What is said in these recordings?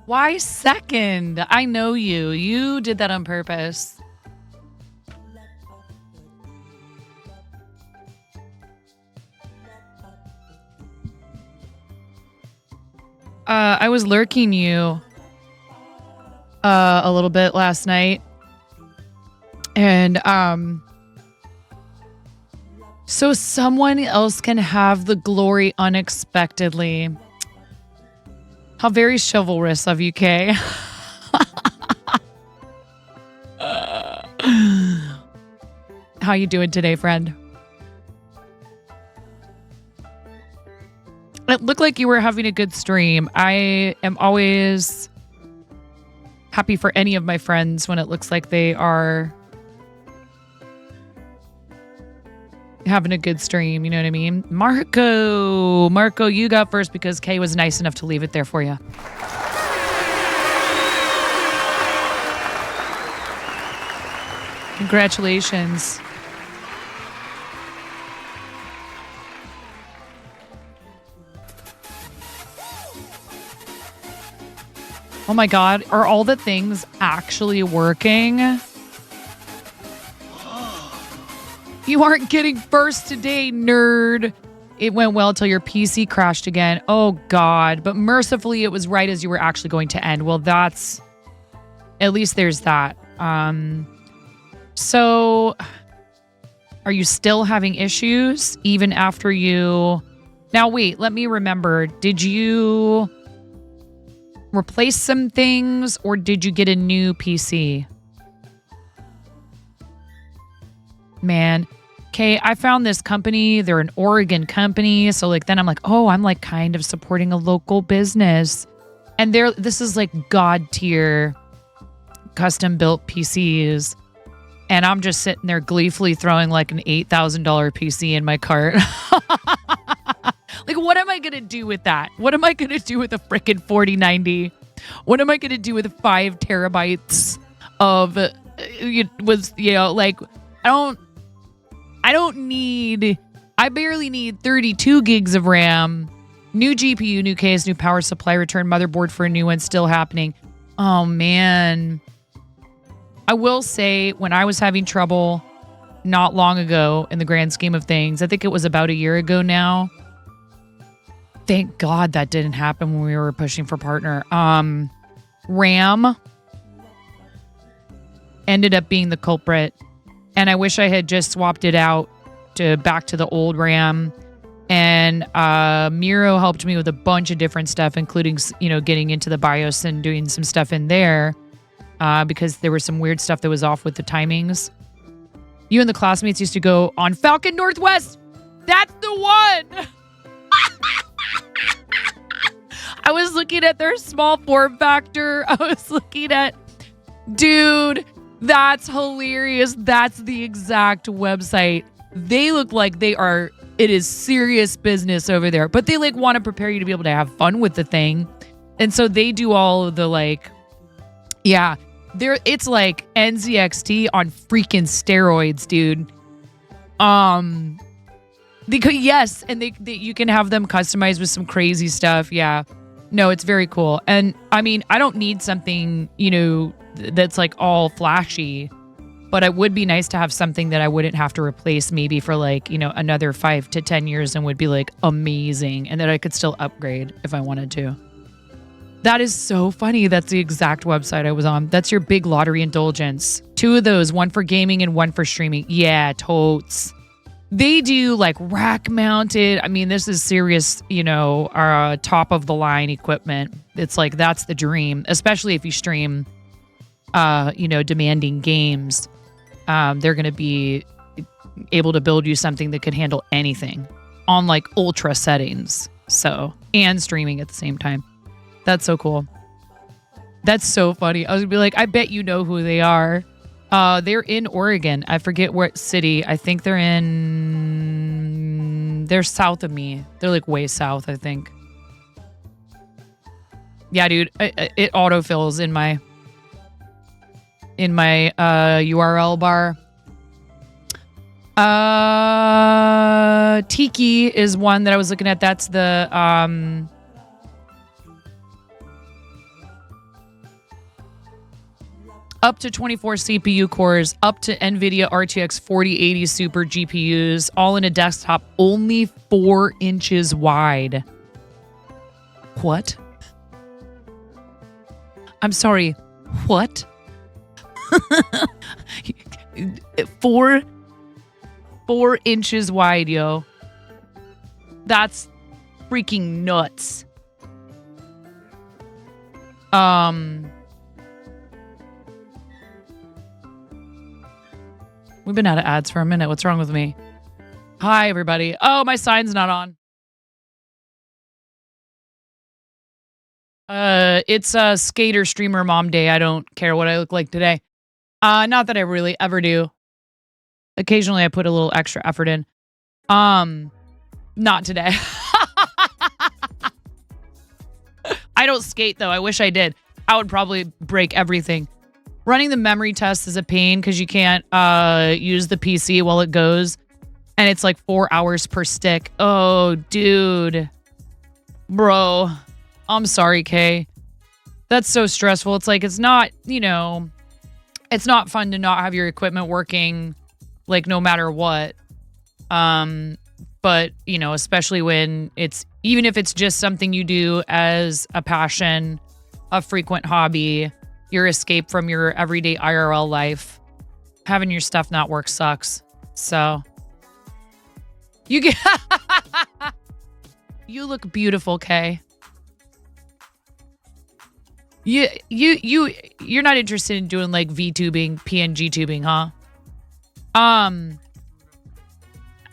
Why second? I know you. You did that on purpose. I was lurking you a little bit last night. And so someone else can have the glory unexpectedly. How very chivalrous of you, Kay. How you doing today, friend? It looked like you were having a good stream. I am always happy for any of my friends when it looks like they are having a good stream. You know what I mean? Marco, you got first because Kay was nice enough to leave it there for you. Congratulations. Oh my God, are all the things actually working? You aren't getting first today, nerd. It went well till your PC crashed again. Oh God, but mercifully it was right as you were actually going to end. Well, that's, at least there's that. So are you still having issues even after you, now wait, let me remember. Did you replace some things or did you get a new PC? Man, okay, I found this company. They're an Oregon company. So like then I'm like, oh, I'm like kind of supporting a local business. And this is like God tier custom built PCs. And I'm just sitting there gleefully throwing like an $8,000 PC in my cart. Like, what am I going to do with that? What am I going to do with a freaking 4090? What am I going to do with 5 terabytes of, like, I barely need 32 gigs of RAM, new GPU, new case, new power supply, return motherboard for a new one still happening. Oh, man. I will say when I was having trouble not long ago in the grand scheme of things, I think it was about a year ago now. Thank God that didn't happen when we were pushing for partner. RAM ended up being the culprit. And I wish I had just swapped it out back to the old RAM. And Miro helped me with a bunch of different stuff, including, getting into the BIOS and doing some stuff in there because there was some weird stuff that was off with the timings. You and the classmates used to go on Falcon Northwest. That's the one. I was looking at their small form factor. I was looking at, dude, that's hilarious. That's the exact website. They look like it is serious business over there, but they like want to prepare you to be able to have fun with the thing. And so they do all of the it's like NZXT on freaking steroids, dude. Yes, and they you can have them customized with some crazy stuff. Yeah. No, it's very cool. And I mean, I don't need something, that's like all flashy, but it would be nice to have something that I wouldn't have to replace maybe for like, another 5 to 10 years and would be like amazing and that I could still upgrade if I wanted to. That is so funny. That's the exact website I was on. That's your big lottery indulgence. 2 of those, one for gaming and one for streaming. Yeah, totes. They do like rack mounted. I mean, this is serious, top of the line equipment. It's like, that's the dream, especially if you stream, demanding games. They're going to be able to build you something that could handle anything on like ultra settings. So, and streaming at the same time. That's so cool. That's so funny. I was gonna be like, I bet you know who they are. They're in Oregon. I forget what city. I think they're south of me. They're like way south, I think. Yeah, dude, it autofills in my URL bar. Tiki is one that I was looking at. That's the up to 24 CPU cores, up to NVIDIA RTX 4080 Super GPUs, all in a desktop, only 4 inches wide. What? I'm sorry, what? 4 inches wide, yo. That's freaking nuts. We've been out of ads for a minute. What's wrong with me? Hi, everybody. Oh, my sign's not on. It's a skater streamer mom day. I don't care what I look like today. Not that I really ever do. Occasionally I put a little extra effort in. Not today. I don't skate though. I wish I did. I would probably break everything. Running the memory test is a pain because you can't use the PC while it goes. And it's like 4 hours per stick. Oh, dude. Bro. I'm sorry, Kay. That's so stressful. It's like, it's not, it's not fun to not have your equipment working, like, no matter what. But, especially when even if it's just something you do as a passion, a frequent hobby, your escape from your everyday IRL life, having your stuff not work sucks. So, you look beautiful, Kay. You're not interested in doing like VTubing, PNG tubing, huh? And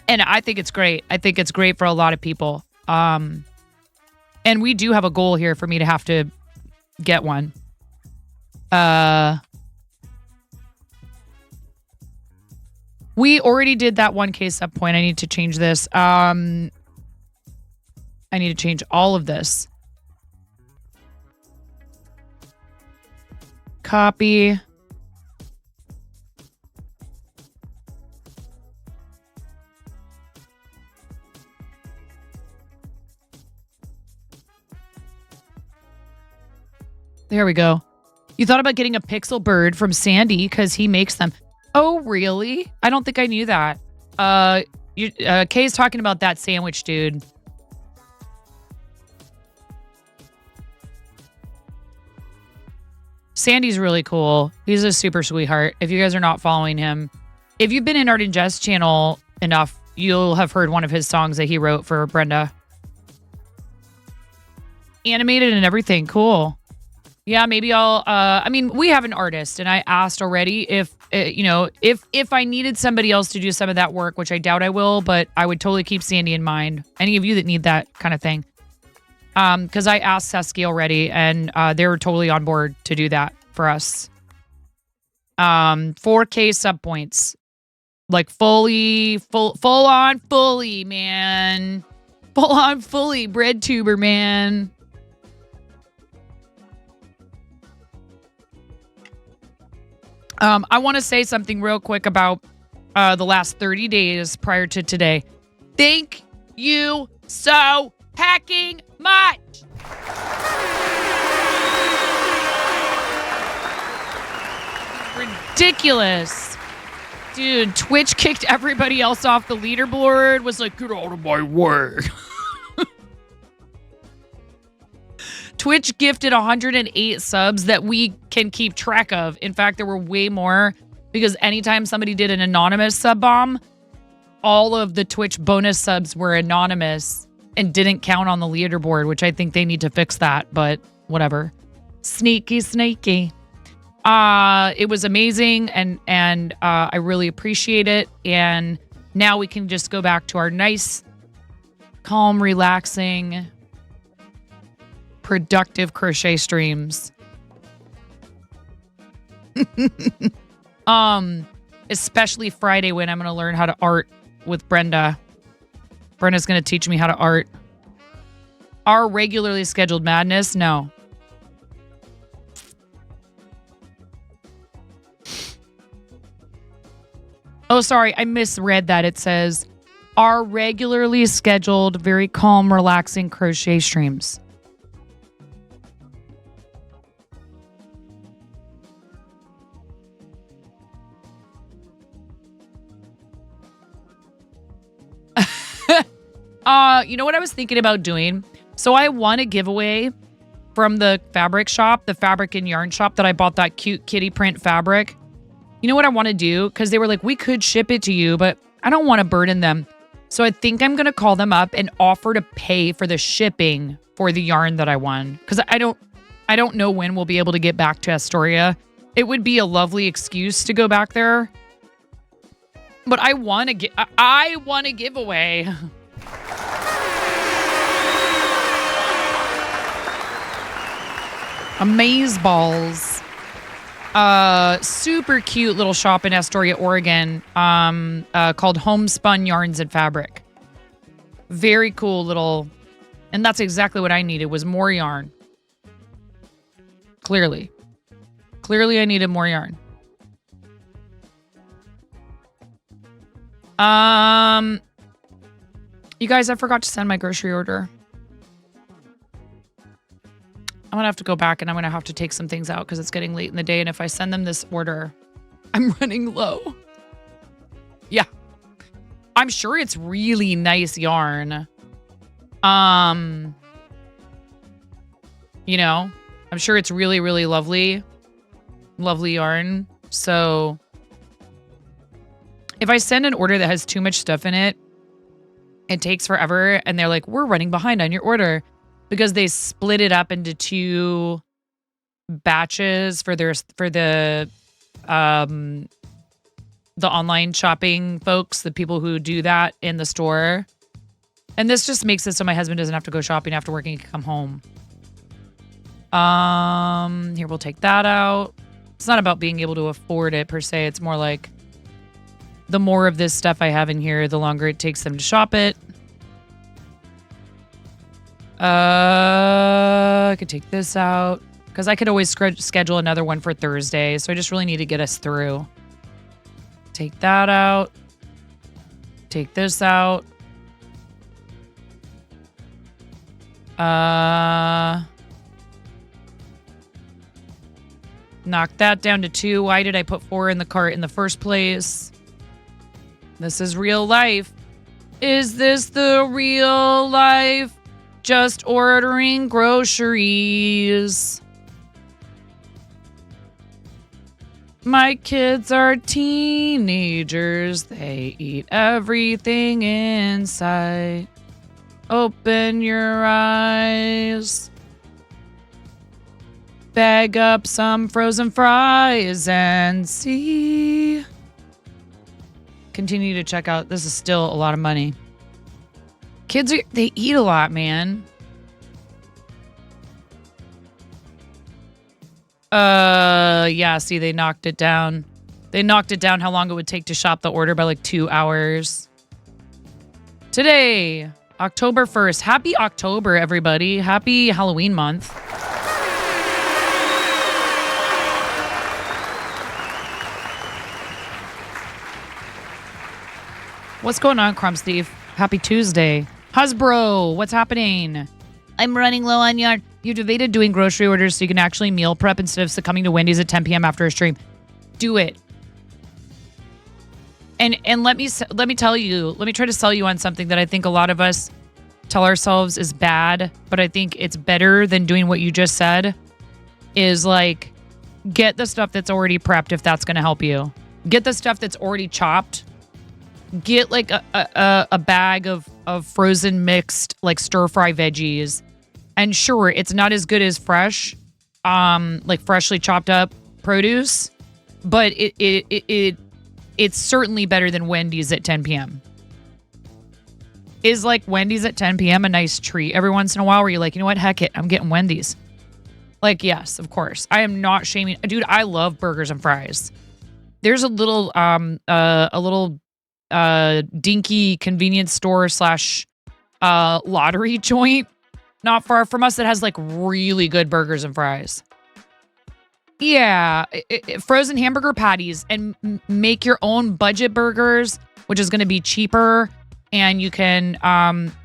I think it's great. I think it's great for a lot of people. And we do have a goal here for me to have to get one. We already did that 1K sub point. I need to change this. I need to change all of this. Copy. There we go. You thought about getting a pixel bird from Sandy because he makes them. Oh, really? I don't think I knew that. Kay's talking about that sandwich, dude. Sandy's really cool. He's a super sweetheart. If you guys are not following him, if you've been in Art and Jess channel enough, you'll have heard one of his songs that he wrote for Brenda. Animated and everything. Cool. Yeah, maybe I'll, we have an artist and I asked already if I needed somebody else to do some of that work, which I doubt I will, but I would totally keep Sandy in mind. Any of you that need that kind of thing. Because I asked Sesky already and they were totally on board to do that for us. 4K sub points. Like full on fully, man. Full on fully bread tuber, man. I want to say something real quick about the last 30 days prior to today. Thank you so hecking much. Ridiculous. Dude, Twitch kicked everybody else off the leaderboard, was like, get out of my way. Twitch gifted 108 subs that we can keep track of. In fact, there were way more because anytime somebody did an anonymous sub bomb, all of the Twitch bonus subs were anonymous and didn't count on the leaderboard, which I think they need to fix that, but whatever. Sneaky. It was amazing and I really appreciate it. And now we can just go back to our nice, calm, relaxing, productive crochet streams. Especially Friday when I'm going to learn how to art with Brenda. Brenda's going to teach me how to art. Our regularly scheduled madness? No. Oh, sorry. I misread that. It says, our regularly scheduled, very calm, relaxing crochet streams. You know what I was thinking about doing? So I won a giveaway from the fabric shop, the fabric and yarn shop that I bought that cute kitty print fabric. You know what I want to do? Because they were like, we could ship it to you, but I don't want to burden them. So I think I'm going to call them up and offer to pay for the shipping for the yarn that I won. Because I don't know when we'll be able to get back to Astoria. It would be a lovely excuse to go back there. But I want a giveaway. Amaze balls. Super cute little shop in Astoria, Oregon, called Homespun Yarns and Fabric. Very cool little, and that's exactly what I needed, was more yarn. Clearly I needed more yarn. You guys, I forgot to send my grocery order. I'm going to have to go back and I'm going to have to take some things out because it's getting late in the day. And if I send them this order, I'm running low. Yeah. I'm sure it's really nice yarn. You know, I'm sure it's really, really lovely. Lovely yarn. So if I send an order that has too much stuff in it, it takes forever. And they're like, we're running behind on your order. Because they split it up into 2 batches for the online shopping folks, the people who do that in the store. And this just makes it so my husband doesn't have to go shopping after work and he can come home. Here, we'll take that out. It's not about being able to afford it per se. It's more like the more of this stuff I have in here, the longer it takes them to shop it. I could take this out because I could always schedule another one for Thursday. So I just really need to get us through. Take that out. Take this out. Knock that down to 2. Why did I put 4 in the cart in the first place? This is real life. Is this the real life? Just ordering groceries. My kids are teenagers. They eat everything in sight. Open your eyes. Bag up some frozen fries and see. Continue to check out. This is still a lot of money. Kids, they eat a lot, man. Yeah, see, they knocked it down. They knocked it down how long it would take to shop the order by like 2 hours. Today, October 1st. Happy October, everybody. Happy Halloween month. What's going on, Crumb Steve? Happy Tuesday. Hasbro, what's happening? I'm running low on yarn. You've debated doing grocery orders so you can actually meal prep instead of succumbing to Wendy's at 10 p.m. after a stream. Do it. And let me tell you, let me try to sell you on something that I think a lot of us tell ourselves is bad, but I think it's better than doing what you just said, is like, get the stuff that's already prepped if that's going to help you. Get the stuff that's already chopped. Get like a bag of frozen mixed like stir fry veggies. And sure, it's not as good as fresh, like freshly chopped up produce, but it's certainly better than Wendy's at 10 p.m. Is like Wendy's at 10 p.m. a nice treat every once in a while where you're like, you know what, heck it, I'm getting Wendy's. Like, yes, of course. I am not shaming. Dude, I love burgers and fries. There's a little dinky convenience store / lottery joint not far from us that has like really good burgers and fries. Yeah, frozen hamburger patties and make your own budget burgers, which is going to be cheaper. And you can,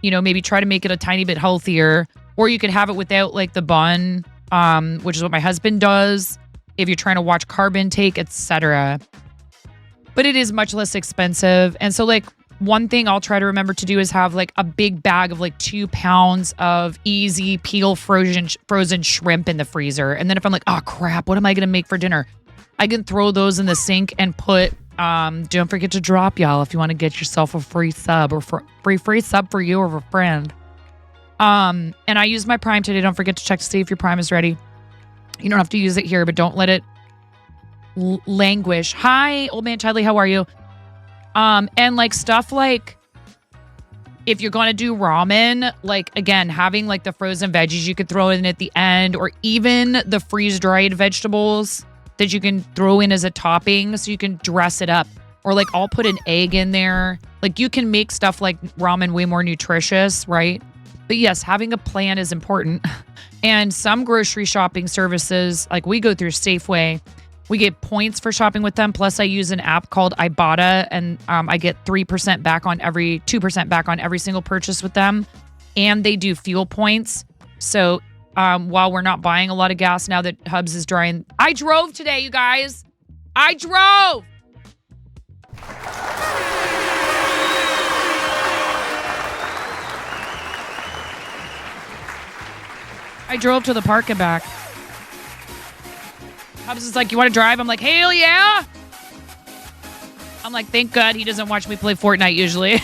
maybe try to make it a tiny bit healthier, or you could have it without like the bun, which is what my husband does. If you're trying to watch carb intake, etc. But it is much less expensive. And so like one thing I'll try to remember to do is have like a big bag of like 2 pounds of easy peel frozen shrimp in the freezer. And then if I'm like, oh crap, what am I going to make for dinner? I can throw those in the sink and put, don't forget to drop y'all if you want to get yourself a free sub or free sub for you or a friend. And I use my Prime today. Don't forget to check to see if your Prime is ready. You don't have to use it here, but don't let it languish. Hi, old man Chadley, how are you? And like stuff like if you're going to do ramen, like again, having like the frozen veggies you could throw in at the end, or even the freeze-dried vegetables that you can throw in as a topping so you can dress it up. Or like I'll put an egg in there. Like you can make stuff like ramen way more nutritious, right? But yes, having a plan is important. And some grocery shopping services, like we go through Safeway, we get points for shopping with them. Plus I use an app called Ibotta, and I get 2% back on every single purchase with them. And they do fuel points. So while we're not buying a lot of gas now that Hubs is drying, I drove today, you guys. I drove. I drove to the park and back. Hubs is like, you want to drive? I'm like, hell yeah. I'm like, thank God he doesn't watch me play Fortnite usually.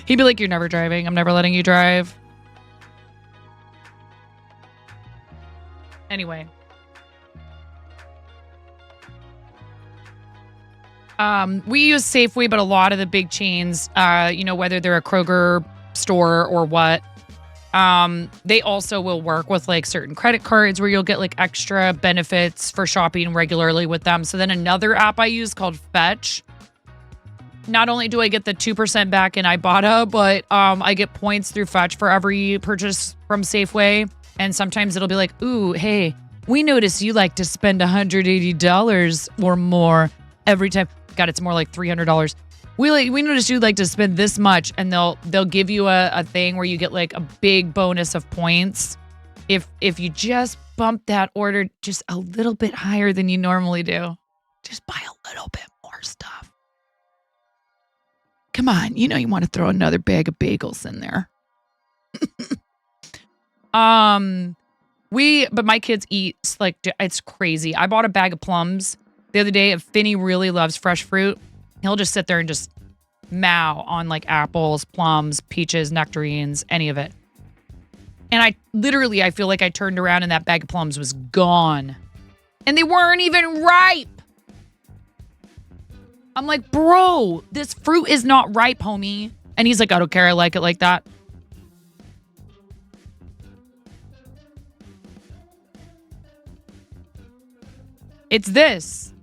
He'd be like, you're never driving. I'm never letting you drive. Anyway. We use Safeway, but a lot of the big chains, whether they're a Kroger store or what, they also will work with like certain credit cards where you'll get like extra benefits for shopping regularly with them. So then another app I use called Fetch. Not only do I get the 2% back in Ibotta, but I get points through Fetch for every purchase from Safeway. And sometimes it'll be like, ooh, hey, we notice you like to spend $180 or more every time. God, it's more like $300. We noticed you'd like to spend this much, and they'll give you a thing where you get like a big bonus of points if you just bump that order just a little bit higher than you normally do. Just buy a little bit more stuff. Come on, you want to throw another bag of bagels in there. But my kids eat like it's crazy. I bought a bag of plums the other day. If Finney really loves fresh fruit, he'll just sit there and just mow on like apples, plums, peaches, nectarines, any of it. And I feel like I turned around and that bag of plums was gone. And they weren't even ripe. I'm like, bro, this fruit is not ripe, homie. And he's like, I don't care. I like it like that. It's this.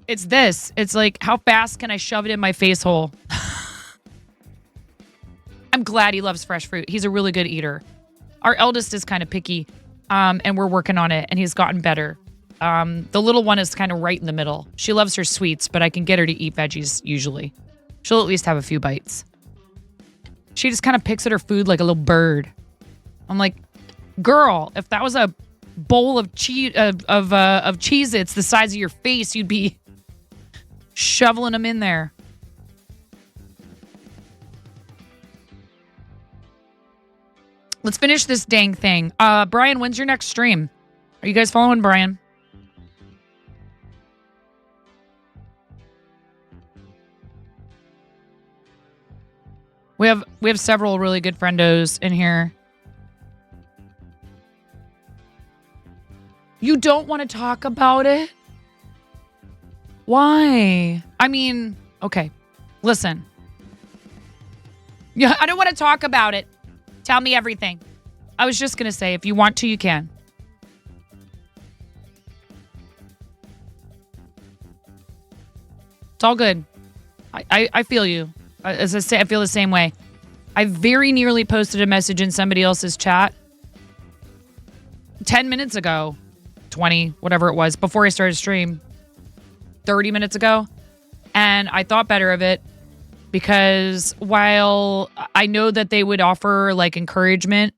It's this. It's like, how fast can I shove it in my face hole? I'm glad he loves fresh fruit. He's a really good eater. Our eldest is kind of picky, and we're working on it, and he's gotten better. The little one is kind of right in the middle. She loves her sweets, but I can get her to eat veggies usually. She'll at least have a few bites. She just kind of picks at her food like a little bird. I'm like, girl, if that was a bowl of Cheez-Its the size of your face, you'd be shoveling them in there. Let's finish this dang thing. Brian, when's your next stream? Are you guys following Brian? We have several really good friendos in here. You don't want to talk about it? Why? I mean, okay. Listen. Yeah, I don't want to talk about it. Tell me everything. I was just going to say, if you want to, you can. It's all good. I feel you. As I say, I feel the same way. I very nearly posted a message in somebody else's chat 10 minutes ago, 20, whatever it was, before I started stream, 30 minutes ago. And I thought better of it because while I know that they would offer like encouragement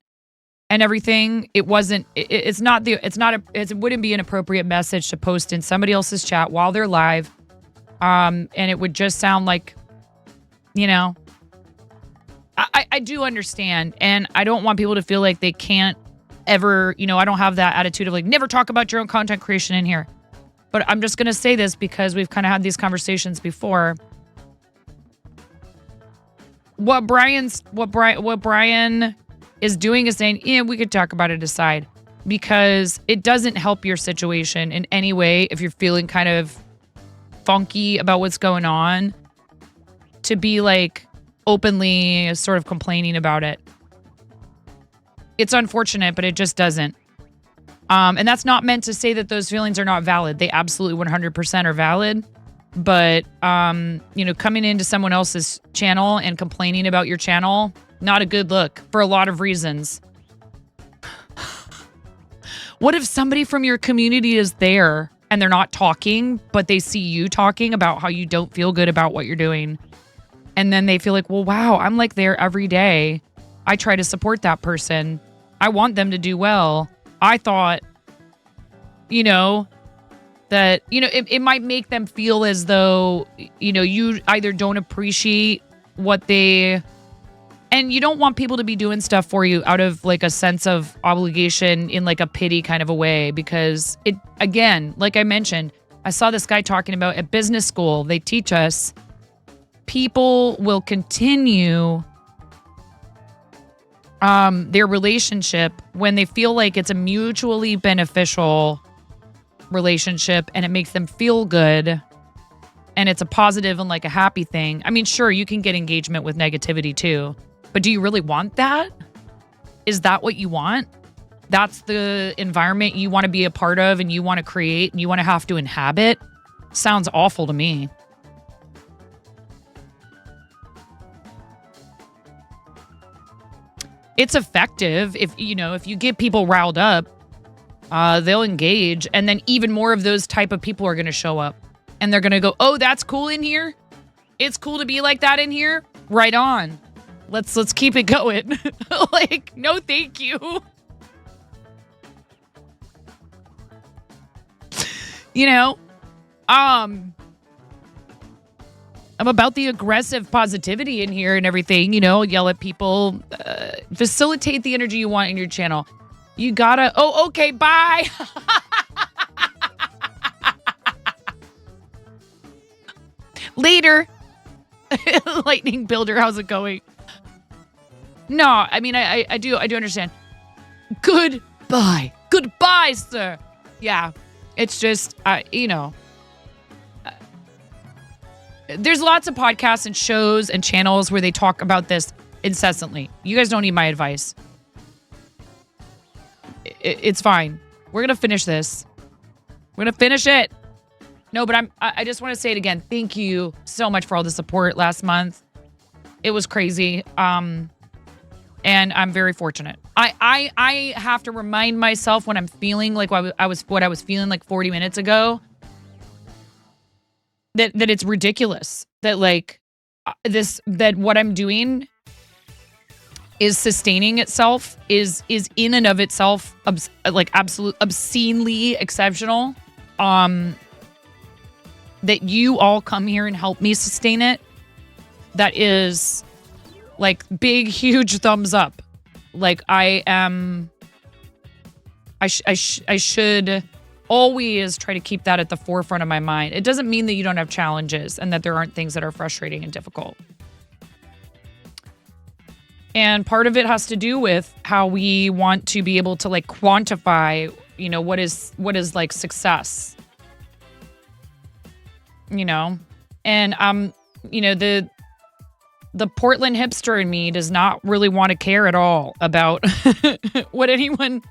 and everything, it wouldn't be an appropriate message to post in somebody else's chat while they're live. And it would just sound like, you know, I do understand. And I don't want people to feel like they can't ever, you know, I don't have that attitude of like, never talk about your own content creation in here. But I'm just going to say this because we've kind of had these conversations before. What Brian is doing is saying, yeah, we could talk about it aside, because it doesn't help your situation in any way if you're feeling kind of funky about what's going on, to be like openly sort of complaining about it. It's unfortunate, but it just doesn't. And that's not meant to say that those feelings are not valid. They absolutely 100% are valid. But, you know, coming into someone else's channel and complaining about your channel, not a good look for a lot of reasons. What if somebody from your community is there and they're not talking, but they see you talking about how you don't feel good about what you're doing? And then they feel like, well, wow, I'm like there every day. I try to support that person. I want them to do well. I thought, you know, that, you know, it might make them feel as though, you know, you either don't appreciate what they, and you don't want people to be doing stuff for you out of like a sense of obligation in like a pity kind of a way, because it, again, like I mentioned, I saw this guy talking about at business school, they teach us people will continue their relationship when they feel like it's a mutually beneficial relationship and it makes them feel good and it's a positive and like a happy thing. I mean, sure, you can get engagement with negativity too, but do you really want that? Is that what you want? That's the environment you want to be a part of and you want to create and you want to have to inhabit? Sounds awful to me. It's effective if, you know, if you get people riled up, they'll engage, and then even more of those type of people are going to show up, and they're going to go, "Oh, that's cool in here. It's cool to be like that in here. Right on. Let's keep it going." Like, no, thank you. You know, I'm about the aggressive positivity in here and everything, you know, yell at people, facilitate the energy you want in your channel. You gotta, oh, okay, bye. Later. Lightning Builder, how's it going? No, I mean, I do understand. Goodbye. Goodbye, sir. Yeah, it's just, you know. There's lots of podcasts and shows and channels where they talk about this incessantly. You guys don't need my advice. It's fine. We're going to finish this. We're going to finish it. No, but I just want to say it again. Thank you so much for all the support last month. It was crazy. And I'm very fortunate. I have to remind myself when I'm feeling like what I was feeling like 40 minutes ago, that it's ridiculous that like that what I'm doing is sustaining itself, is in and of itself like absolute obscenely exceptional. That you all come here and help me sustain it. That is like big, huge thumbs up. Like I should always try to keep that at the forefront of my mind. It doesn't mean that you don't have challenges and that there aren't things that are frustrating and difficult. And part of it has to do with how we want to be able to like quantify, you know, what is like success. You know, and you know, the Portland hipster in me does not really want to care at all about what anyone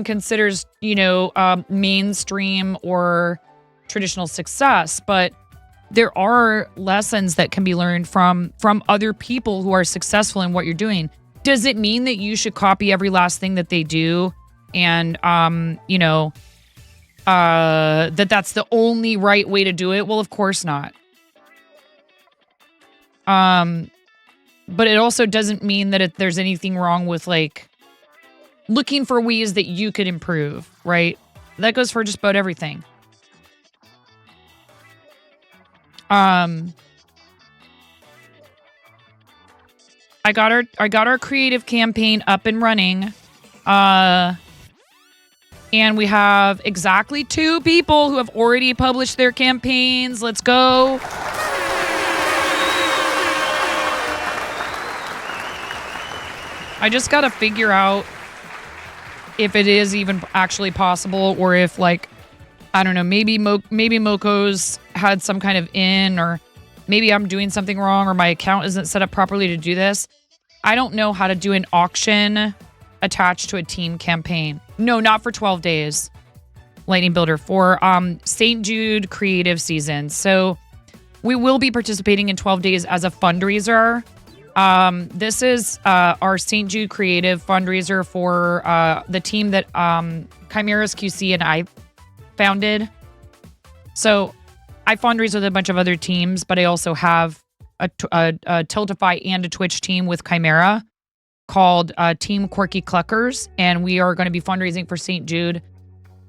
considers, you know, mainstream or traditional success. But there are lessons that can be learned from other people who are successful in what you're doing. Does it mean that you should copy every last thing that they do and that's the only right way to do it? Well, of course not. But it also doesn't mean that there's anything wrong with like looking for ways that you could improve, right? That goes for just about everything. I got our creative campaign up and running. And we have exactly 2 people who have already published their campaigns. Let's go. I just got to figure out if it is even actually possible, or if like, I don't know, maybe Moko's had some kind of or maybe I'm doing something wrong, or my account isn't set up properly to do this. I don't know how to do an auction attached to a team campaign. No, not for 12 days. Lightning Builder for St. Jude creative season. So we will be participating in 12 days as a fundraiser. This is our St. Jude creative fundraiser for the team that Chimera's QC and I founded. So I fundraise with a bunch of other teams, but I also have a Tiltify and a Twitch team with Chimera called Team Quirky Cluckers, and we are going to be fundraising for St. Jude,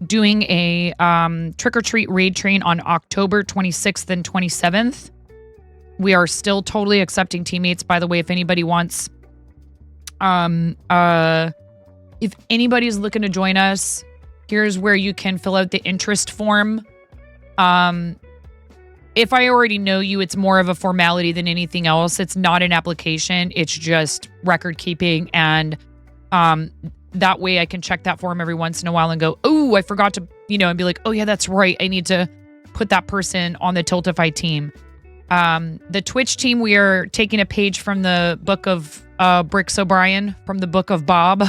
doing a trick-or-treat raid train on October 26th and 27th. We are still totally accepting teammates, by the way, if anybody wants. If anybody's looking to join us, here's where you can fill out the interest form. If I already know you, it's more of a formality than anything else. It's not an application. It's just record keeping. And that way I can check that form every once in a while and go, oh, I forgot to, and be like, oh yeah, that's right. I need to put that person on the Tiltify team. The Twitch team, we are taking a page from the book of Bricks O'Brien, from the book of Bob.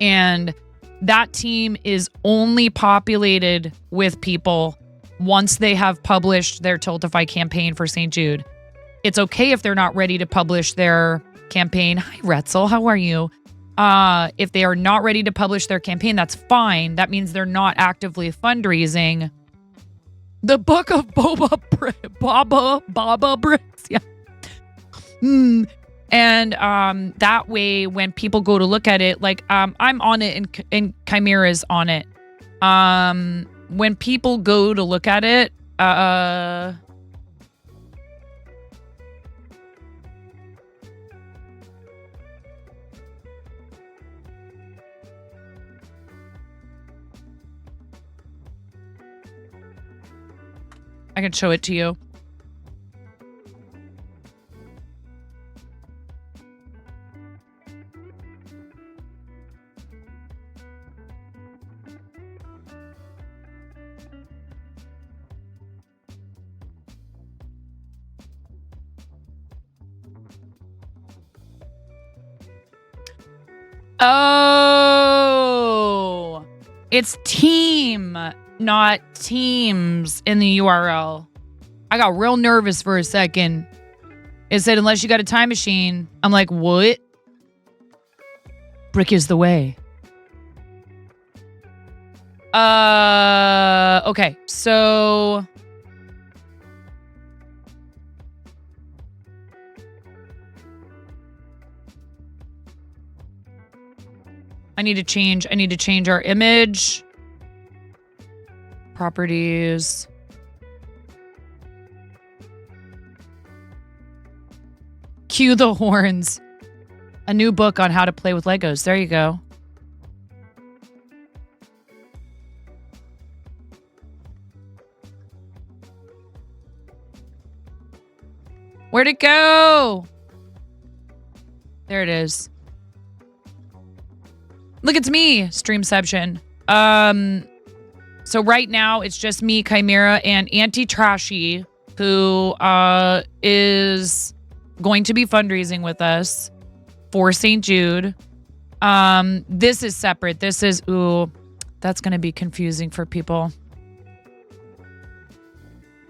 And that team is only populated with people once they have published their Tiltify campaign for St. Jude. It's okay if they're not ready to publish their campaign. Hi, Retzel. How are you? If they are not ready to publish their campaign, that's fine. That means they're not actively fundraising. The book of Baba Bricks. Yeah. And that way, when people go to look at it, like I'm on it and Chimera's on it. When people go to look at it, I can show it to you. Oh, it's team, not teams in the URL. I got real nervous for a second. It said, unless you got a time machine. I'm like, what? Brick is the way. Okay, so I need to change our image. Properties. Cue the horns. A new book on how to play with Legos. There you go. Where'd it go? There it is. Look, it's me, Streamception. So right now it's just me, Chimera, and Auntie Trashy, who is going to be fundraising with us for St. Jude. This is separate. This is, ooh, that's going to be confusing for people.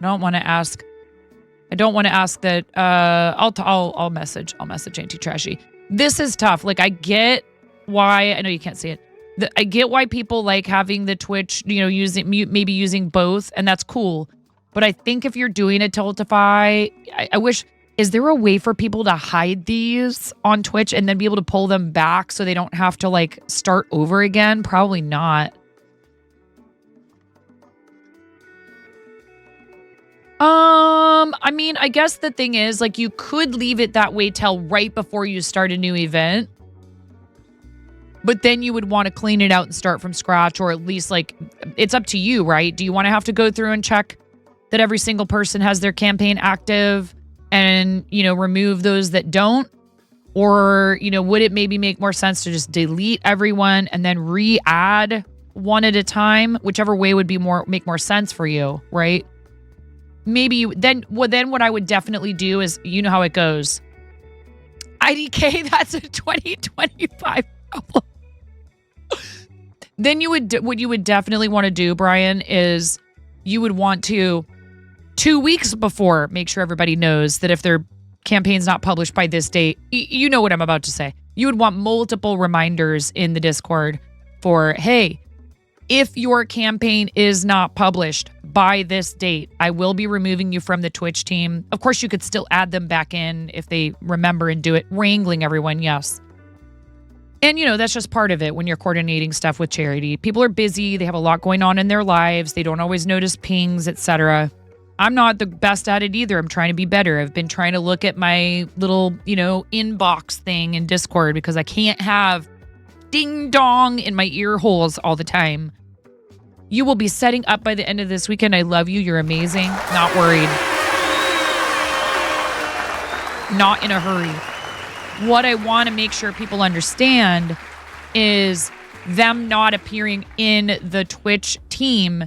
I don't want to ask I don't want to ask that. I'll message Auntie Trashy. This is tough. Like, I get why. I know you can't see it. I get why people like having the Twitch, maybe using both, and that's cool. But I think if you're doing a Tiltify, I wish. Is there a way for people to hide these on Twitch and then be able to pull them back so they don't have to like start over again? Probably not. I mean, I guess the thing is, like, you could leave it that way till right before you start a new event. But then you would want to clean it out and start from scratch, or at least, like, it's up to you, right? Do you want to have to go through and check that every single person has their campaign active and, remove those that don't? Or, would it maybe make more sense to just delete everyone and then re-add one at a time? Whichever way would make more sense for you, right? Maybe then what I would definitely do is, you know how it goes. IDK, that's a 2025 problem. Then what you would definitely want to do, Brian, is you would want to 2 weeks before make sure everybody knows that if their campaign's not published by this date, you know what I'm about to say. You would want multiple reminders in the Discord for, hey, if your campaign is not published by this date, I will be removing you from the Twitch team. Of course, you could still add them back in if they remember and do it. Wrangling everyone, yes. And, that's just part of it when you're coordinating stuff with charity. People are busy. They have a lot going on in their lives. They don't always notice pings, etc. I'm not the best at it either. I'm trying to be better. I've been trying to look at my little, inbox thing in Discord because I can't have ding dong in my ear holes all the time. You will be setting up by the end of this weekend. I love you. You're amazing. Not worried. Not in a hurry. What I want to make sure people understand is them not appearing in the Twitch team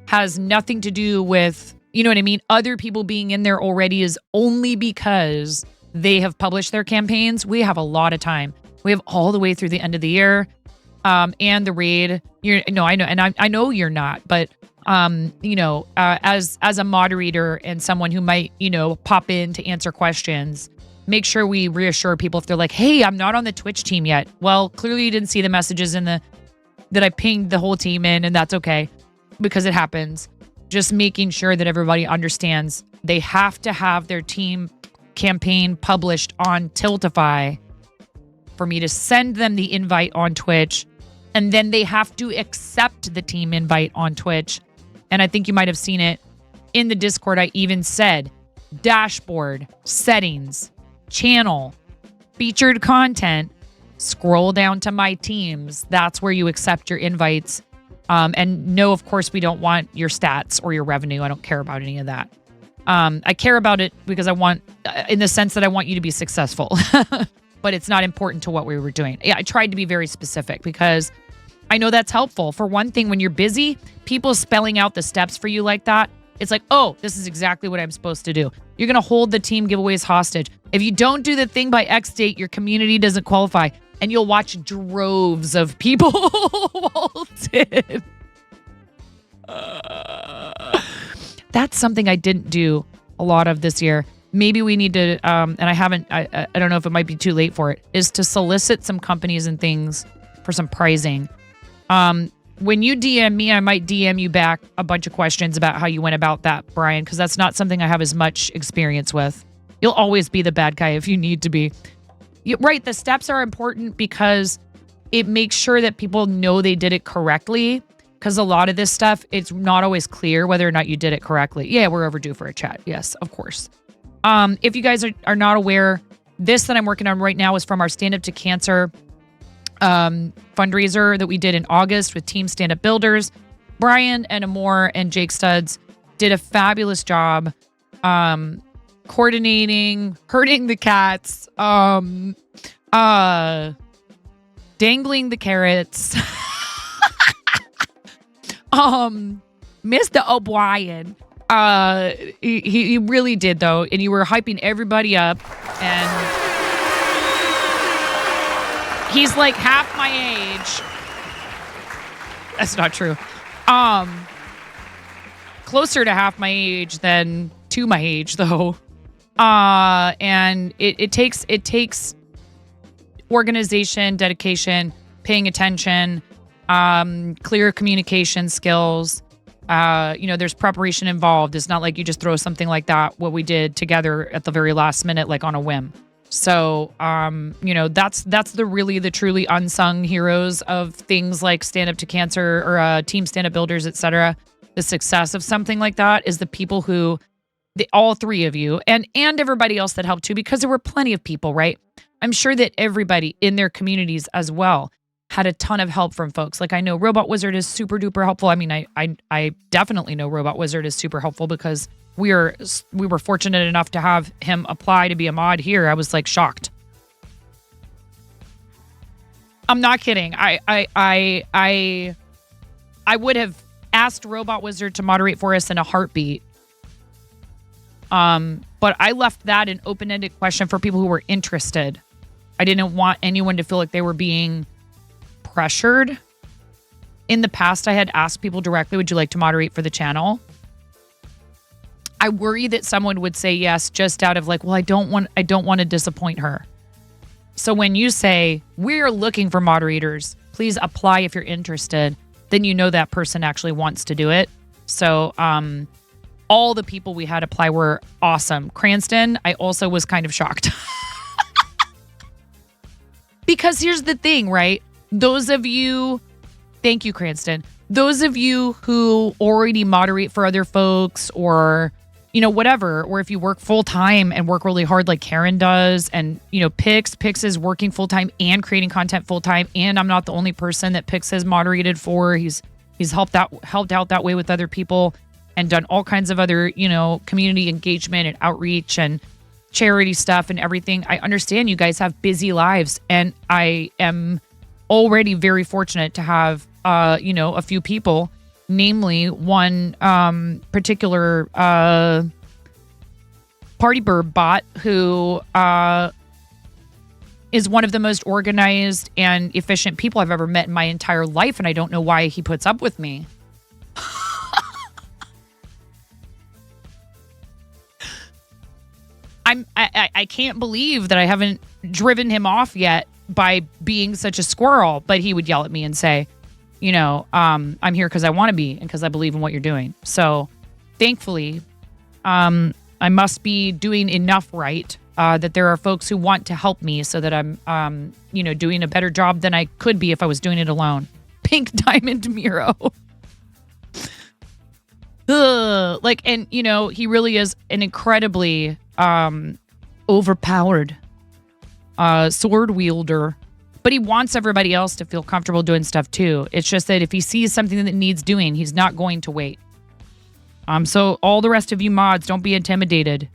has nothing to do with, you know what I mean? Other people being in there already is only because they have published their campaigns. We have a lot of time. We have all the way through the end of the year. And the raid, I know, and I know you're not, but as a moderator and someone who might, pop in to answer questions, make sure we reassure people if they're like, hey, I'm not on the Twitch team yet. Well, clearly you didn't see the messages that I pinged the whole team in, and that's okay because it happens. Just making sure that everybody understands they have to have their team campaign published on Tiltify for me to send them the invite on Twitch. And then they have to accept the team invite on Twitch. And I think you might have seen it in the Discord. I even said dashboard, settings, channel, featured content, scroll down to my teams. That's where you accept your invites. And no, of course, we don't want your stats or your revenue. I don't care about any of that. I care about it because I want, in the sense that I want you to be successful. But it's not important to what we were doing. Yeah, I tried to be very specific because I know that's helpful. For one thing, when you're busy, people spelling out the steps for you like that, it's like, oh, this is exactly what I'm supposed to do. You're going to hold the team giveaways hostage. If you don't do the thing by X date, your community doesn't qualify. And you'll watch droves of people vaulted. That's something I didn't do a lot of this year. Maybe we need to, and I don't know if it might be too late for it, is to solicit some companies and things for some pricing. When you DM me, I might DM you back a bunch of questions about how you went about that, Brian, because that's not something I have as much experience with. You'll always be the bad guy if you need to be. Right, the steps are important because it makes sure that people know they did it correctly, because a lot of this stuff, it's not always clear whether or not you did it correctly. Yeah, we're overdue for a chat. Yes, of course. If you guys are not aware, this that I'm working on right now is from our Stand Up to Cancer fundraiser that we did in August with Team Stand Up Builders. Brian and Amor and Jake Studs did a fabulous job coordinating, herding the cats, dangling the carrots. Mr. O'Brien. He really did, though, and you were hyping everybody up, and he's like half my age. That's not true. Closer to half my age than to my age, though. And it takes organization, dedication, paying attention, clear communication skills. There's preparation involved. It's not like you just throw something like that, what we did together at the very last minute, like on a whim. So, that's the truly unsung heroes of things like Stand Up to Cancer or Team Stand Up Builders, etc. The success of something like that is the people who, all three of you and everybody else that helped too, because there were plenty of people, right? I'm sure that everybody in their communities as well had a ton of help from folks. Like I know Robot Wizard is super duper helpful. I mean, I definitely know Robot Wizard is super helpful because we were fortunate enough to have him apply to be a mod here. I was like shocked. I'm not kidding. I would have asked Robot Wizard to moderate for us in a heartbeat. But I left that an open-ended question for people who were interested. I didn't want anyone to feel like they were being pressured. In the past, I had asked people directly, would you like to moderate for the channel? I worry that someone would say yes just out of like, well, I don't want to disappoint her. So when you say, we're looking for moderators, please apply if you're interested, then you know that person actually wants to do it. So, all the people we had apply were awesome. Cranston, I also was kind of shocked. Because here's the thing, right? Those of you, thank you, Cranston. Those of you who already moderate for other folks or, whatever, or if you work full time and work really hard like Karen does and, Pix is working full time and creating content full time. And I'm not the only person that Pix has moderated for. He's helped out that way with other people. And done all kinds of other, community engagement and outreach and charity stuff and everything. I understand you guys have busy lives. And I am already very fortunate to have, a few people, namely one particular party bird bot who is one of the most organized and efficient people I've ever met in my entire life. And I don't know why he puts up with me. I can't believe that I haven't driven him off yet by being such a squirrel, but he would yell at me and say, I'm here because I want to be and because I believe in what you're doing. So thankfully, I must be doing enough right that there are folks who want to help me so that I'm, doing a better job than I could be if I was doing it alone. Pink Diamond Miro. He really is an incredibly overpowered sword wielder, but he wants everybody else to feel comfortable doing stuff too. It's just that if he sees something that needs doing, he's not going to wait. So all the rest of you mods, don't be intimidated.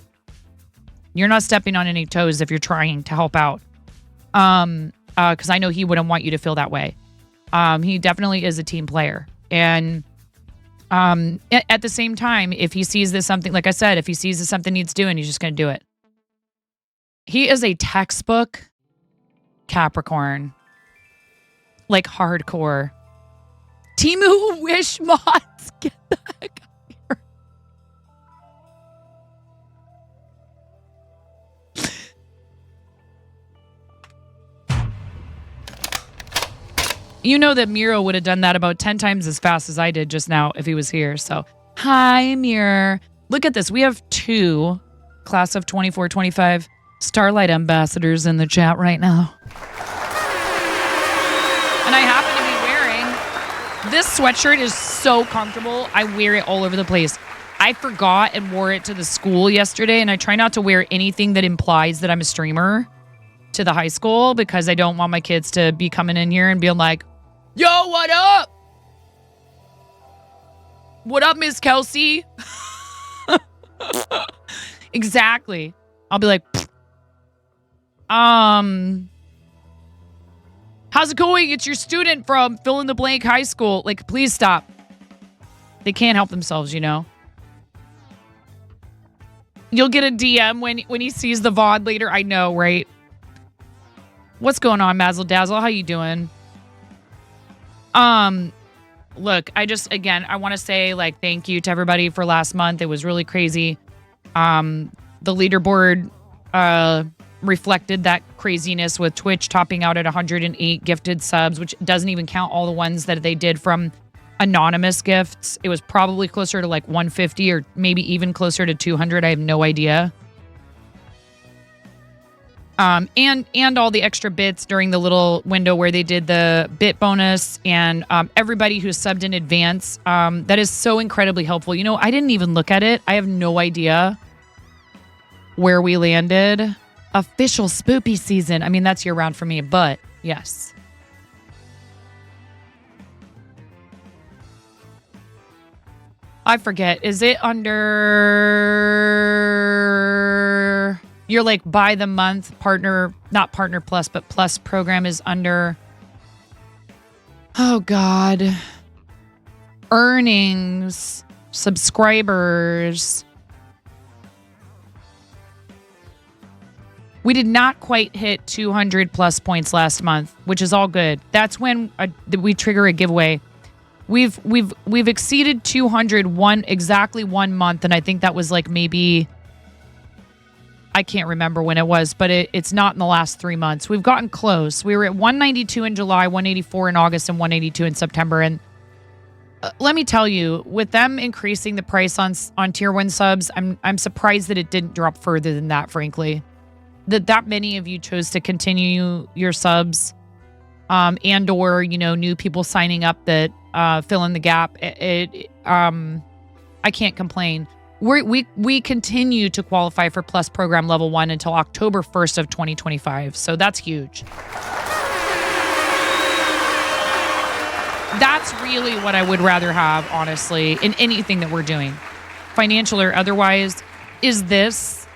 You're not stepping on any toes if you're trying to help out. Because I know he wouldn't want you to feel that way. He definitely is a team player. And at the same time, if he sees this something, like I said, if he sees that something needs doing, he's just going to do it. He is a textbook Capricorn. Like hardcore. Timu Wish mods. Get the heck out of here. You know that Miro would have done that about 10 times as fast as I did just now if he was here. So, hi, Miro. Look at this. We have 2 class of 24-25 Starlight ambassadors in the chat right now. And I happen to be wearing this sweatshirt is so comfortable. I wear it all over the place. I forgot and wore it to the school yesterday, and I try not to wear anything that implies that I'm a streamer to the high school because I don't want my kids to be coming in here and being like, yo, what up? What up, Miss Kelsey? Exactly. I'll be like, how's it going? It's your student from fill in the blank high school. Like, please stop. They can't help themselves, you know? You'll get a DM when he sees the VOD later. I know, right? What's going on, Mazzle Dazzle? How you doing? Look, I want to say, like, thank you to everybody for last month. It was really crazy. The leaderboard reflected that craziness with Twitch topping out at 108 gifted subs, which doesn't even count all the ones that they did from anonymous gifts. It was probably closer to like 150 or maybe even closer to 200. I have no idea. And all the extra bits during the little window where they did the bit bonus, and everybody who subbed in advance. That is so incredibly helpful. You know, I didn't even look at it. I have no idea where we landed. Official spoopy season. I mean, that's year round for me, but yes. I forget. Is it under... You're like by the month partner, not partner plus, but plus program is under... Oh, God. Earnings, subscribers. We did not quite hit 200 plus points last month, which is all good. That's when we trigger a giveaway. We've exceeded 200 exactly 1 month, and I think that was like maybe, I can't remember when it was, but it's not in the last 3 months. We've gotten close. We were at 192 in July, 184 in August, and 182 in September. And let me tell you, with them increasing the price on tier 1 subs, I'm surprised that it didn't drop further than that, frankly. That many of you chose to continue your subs, and or, you know, new people signing up that fill in the gap. I can't complain. We continue to qualify for Plus Program Level 1 until October 1st of 2025. So that's huge. That's really what I would rather have, honestly, in anything that we're doing, financial or otherwise, is this.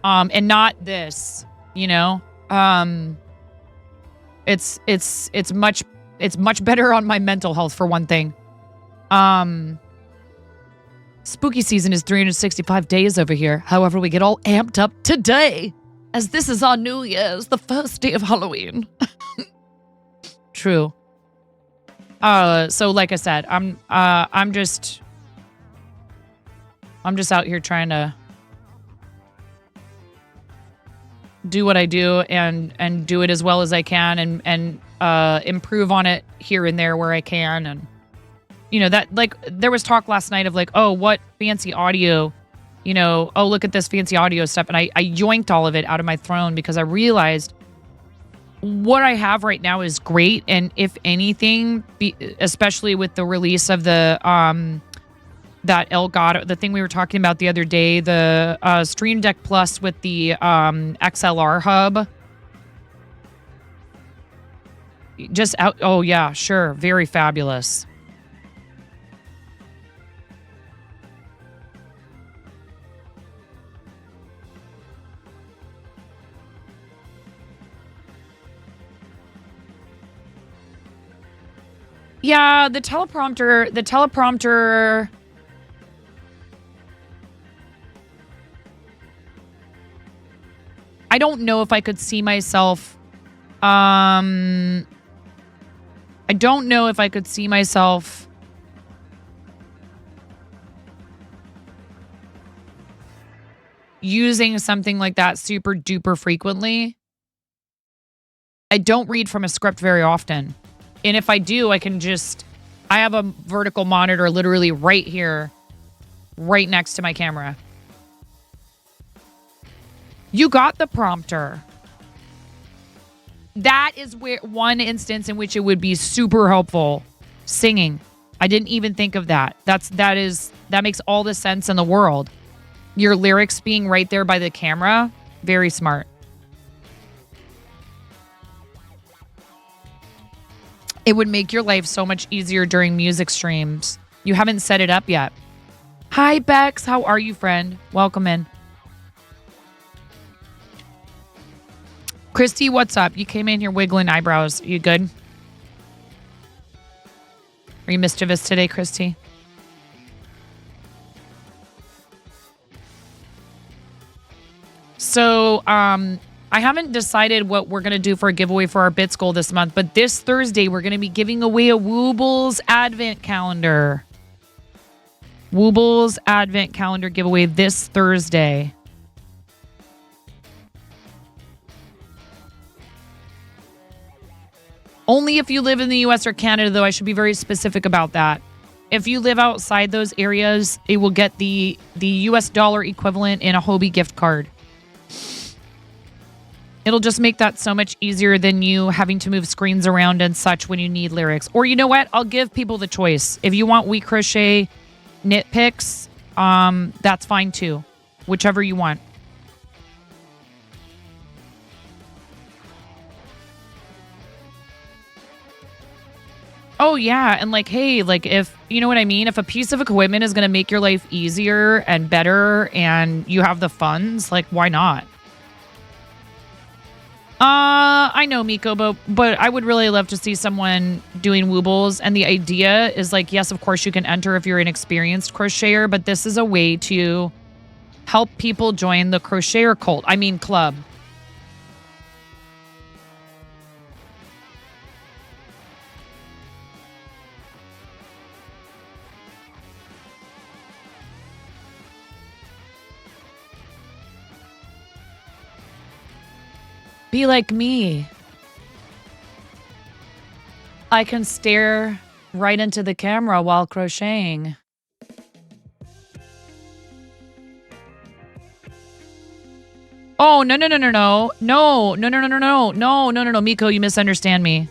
And not this, you know. It's much better on my mental health, for one thing. Spooky season is 365 days over here. However, we get all amped up today, as this is our New Year's, the first day of Halloween. True. So like I said, I'm just out here trying to do what I do and do it as well as I can and improve on it here and there where I can. And, you know, that, like, there was talk last night of like, oh, what fancy audio, you know, oh, look at this fancy audio stuff. And I yoinked all of it out of my throne because I realized what I have right now is great. And if anything, especially with the release of the, that Elgato, the thing we were talking about the other day, the Stream Deck Plus with the XLR hub. Just out. Oh, yeah, sure. Very fabulous. Yeah, the teleprompter. I don't know if I could see myself. I don't know if I could see myself using something like that super duper frequently. I don't read from a script very often. And if I do, I have a vertical monitor literally right here, right next to my camera. You got the prompter. That is where one instance in which it would be super helpful. Singing. I didn't even think of that. That makes all the sense in the world. Your lyrics being right there by the camera, very smart. It would make your life so much easier during music streams. You haven't set it up yet. Hi, Bex. How are you, friend? Welcome in. Christy, what's up? You came in here wiggling eyebrows. You good? Are you mischievous today, Christy? So, I haven't decided what we're going to do for a giveaway for our Bits goal this month, but this Thursday, we're going to be giving away a Woobles Advent Calendar. Woobles Advent Calendar giveaway this Thursday. Only if you live in the US or Canada, though. I should be very specific about that. If you live outside those areas, it will get the US dollar equivalent in a Hobie gift card. It'll just make that so much easier than you having to move screens around and such when you need lyrics. Or you know what? I'll give people the choice. If you want We Crochet knit picks, that's fine too. Whichever you want. Oh, yeah. And like, hey, like if, you know what I mean? If a piece of equipment is going to make your life easier and better and you have the funds, like, why not? I know, Miko, but I would really love to see someone doing Woobles. And the idea is like, yes, of course you can enter if you're an experienced crocheter, but this is a way to help people join the crocheter cult. I mean, club. Be like me. I can stare right into the camera while crocheting. Oh, no, no, no, no, no. No, no, no, no, no, no. No, no, no, no. Miko, you misunderstand me.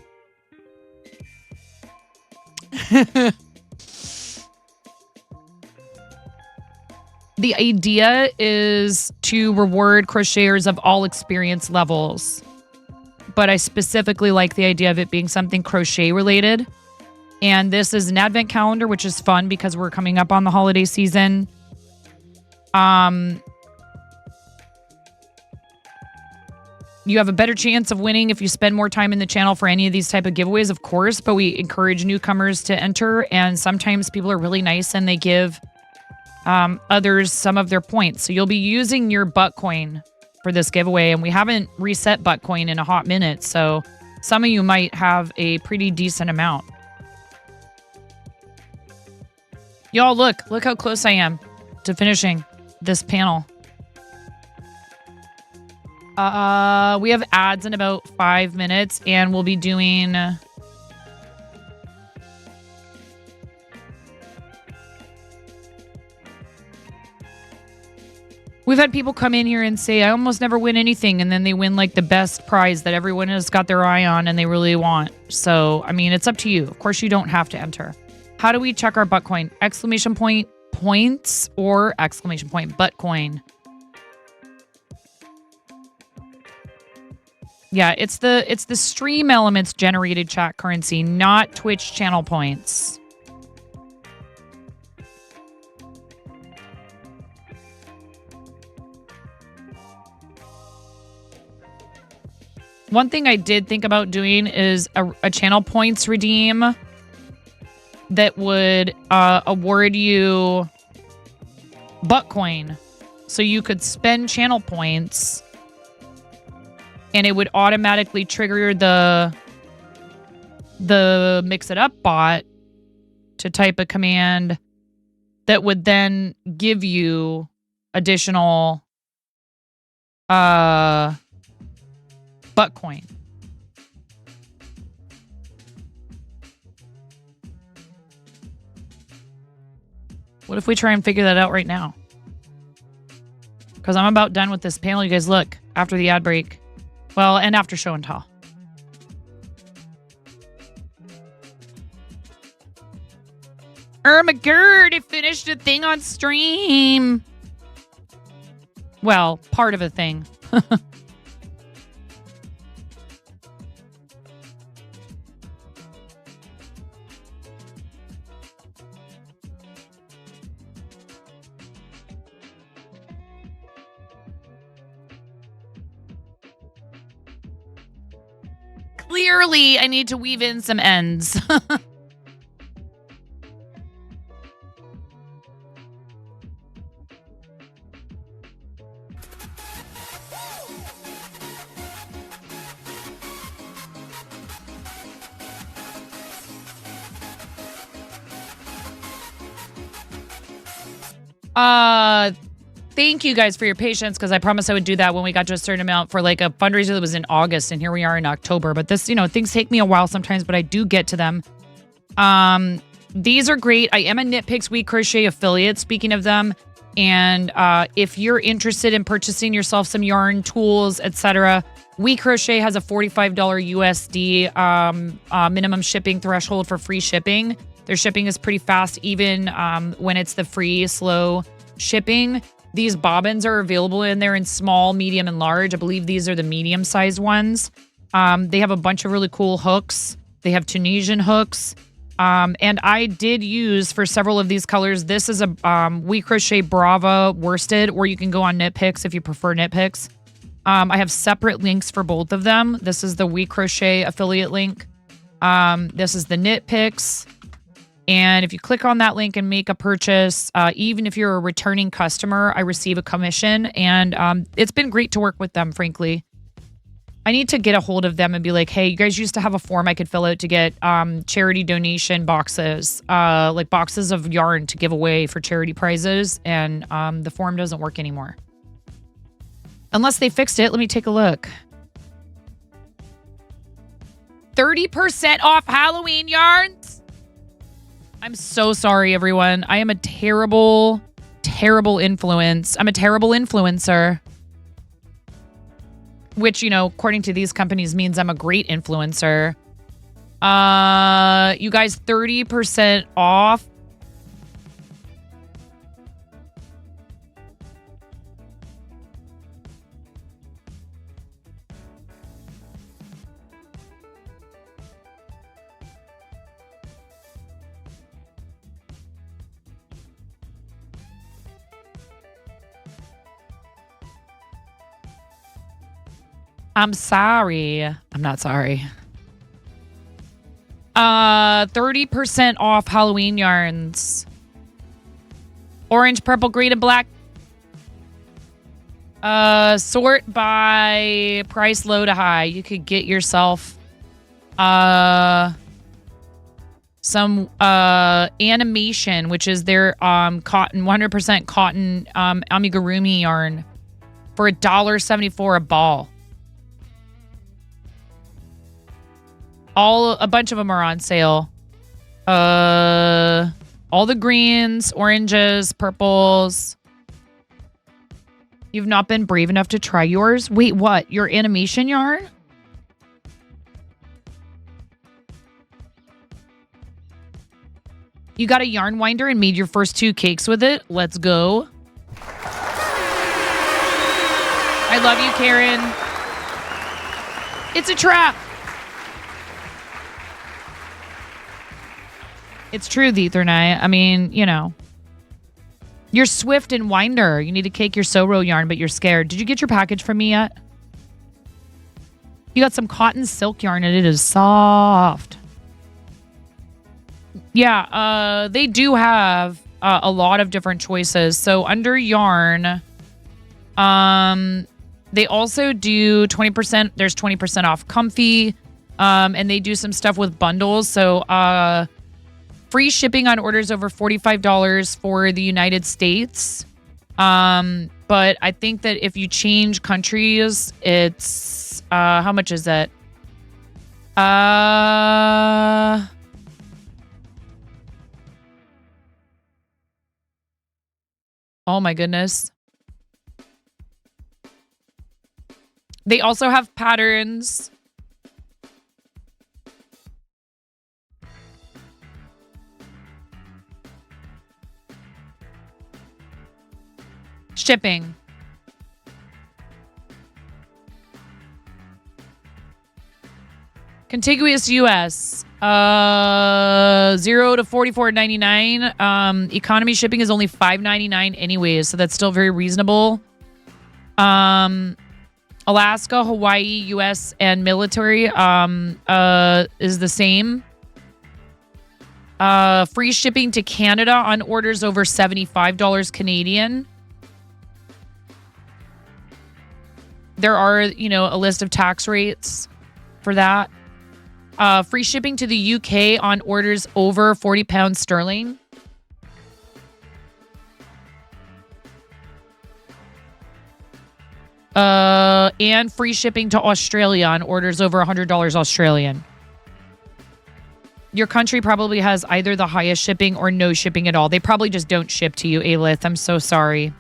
The idea is to reward crocheters of all experience levels. But I specifically like the idea of it being something crochet related. And this is an advent calendar, which is fun because we're coming up on the holiday season. You have a better chance of winning if you spend more time in the channel for any of these type of giveaways, of course. But we encourage newcomers to enter. And sometimes people are really nice and they give others some of their points. So you'll be using your butt coin for this giveaway, and we haven't reset butt coin in a hot minute, so some of you might have a pretty decent amount. Y'all, look how close I am to finishing this panel. We have ads in about 5 minutes, and we'll be doing we've had people come in here and say, I almost never win anything. And then they win like the best prize that everyone has got their eye on and they really want. So, I mean, it's up to you. Of course, you don't have to enter. How do we check our butt coin? Exclamation point points or exclamation point butt coin? Yeah, it's the Stream Elements generated chat currency, not Twitch channel points. One thing I did think about doing is a channel points redeem that would award you butt coin. So you could spend channel points and it would automatically trigger the Mix It Up bot to type a command that would then give you additional butt coin. What if we try and figure that out right now? Because I'm about done with this panel. You guys look after the ad break. Well, and after show and tell. Ermagerd, I finished a thing on stream. Well, part of a thing. Clearly, I need to weave in some ends. Thank you guys for your patience, because I promised I would do that when we got to a certain amount for like a fundraiser that was in August, and here we are in October. But this, things take me a while sometimes, but I do get to them. These are great. I am a Knit Picks We Crochet affiliate, speaking of them. And if you're interested in purchasing yourself some yarn, tools, etc., We Crochet has a $45 USD minimum shipping threshold for free shipping. Their shipping is pretty fast, even when it's the free, slow shipping. These bobbins are available in there in small, medium, and large. I believe these are the medium-sized ones. They have a bunch of really cool hooks. They have Tunisian hooks. And I did use, for several of these colors, this is a We Crochet Brava worsted, or you can go on Knit Picks if you prefer Knit Picks. I have separate links for both of them. This is the We Crochet affiliate link. This is the Knit Picks. And if you click on that link and make a purchase, even if you're a returning customer, I receive a commission. And it's been great to work with them, frankly. I need to get a hold of them and be like, hey, you guys used to have a form I could fill out to get charity donation boxes, like boxes of yarn to give away for charity prizes. And the form doesn't work anymore. Unless they fixed it. Let me take a look. 30% off Halloween yarns. I'm so sorry, everyone. I am a terrible, terrible influence. I'm a terrible influencer. Which, according to these companies means I'm a great influencer. You guys, 30% off. I'm sorry. I'm not sorry. 30% off Halloween yarns. Orange, purple, green, and black. Sort by price low to high. You could get yourself some animation, which is their cotton, 100% cotton amigurumi yarn for $1.74 a ball. A bunch of them are on sale. All the greens, oranges, purples. You've not been brave enough to try yours? Wait, what? Your animation yarn? You got a yarn winder and made your first 2 cakes with it? Let's go. I love you, Karen. It's a trap. It's true, the Ethernet. I mean, You're swift and winder. You need to cake your Soro yarn, but you're scared. Did you get your package from me yet? You got some cotton silk yarn, and it is soft. Yeah, they do have a lot of different choices. So under yarn, they also do 20%. There's 20% off comfy, and they do some stuff with bundles. So, free shipping on orders over $45 for the United States. But I think that if you change countries, it's how much is it? Oh my goodness. They also have patterns. Shipping. Contiguous US. 0 to $44.99. Economy shipping is only $5.99 anyways, so that's still very reasonable. Alaska, Hawaii, US, and military is the same. Free shipping to Canada on orders over $75 Canadian. There are, a list of tax rates for that. Free shipping to the UK on orders over £40 sterling. And free shipping to Australia on orders over $100 Australian. Your country probably has either the highest shipping or no shipping at all. They probably just don't ship to you, Alith. I'm so sorry.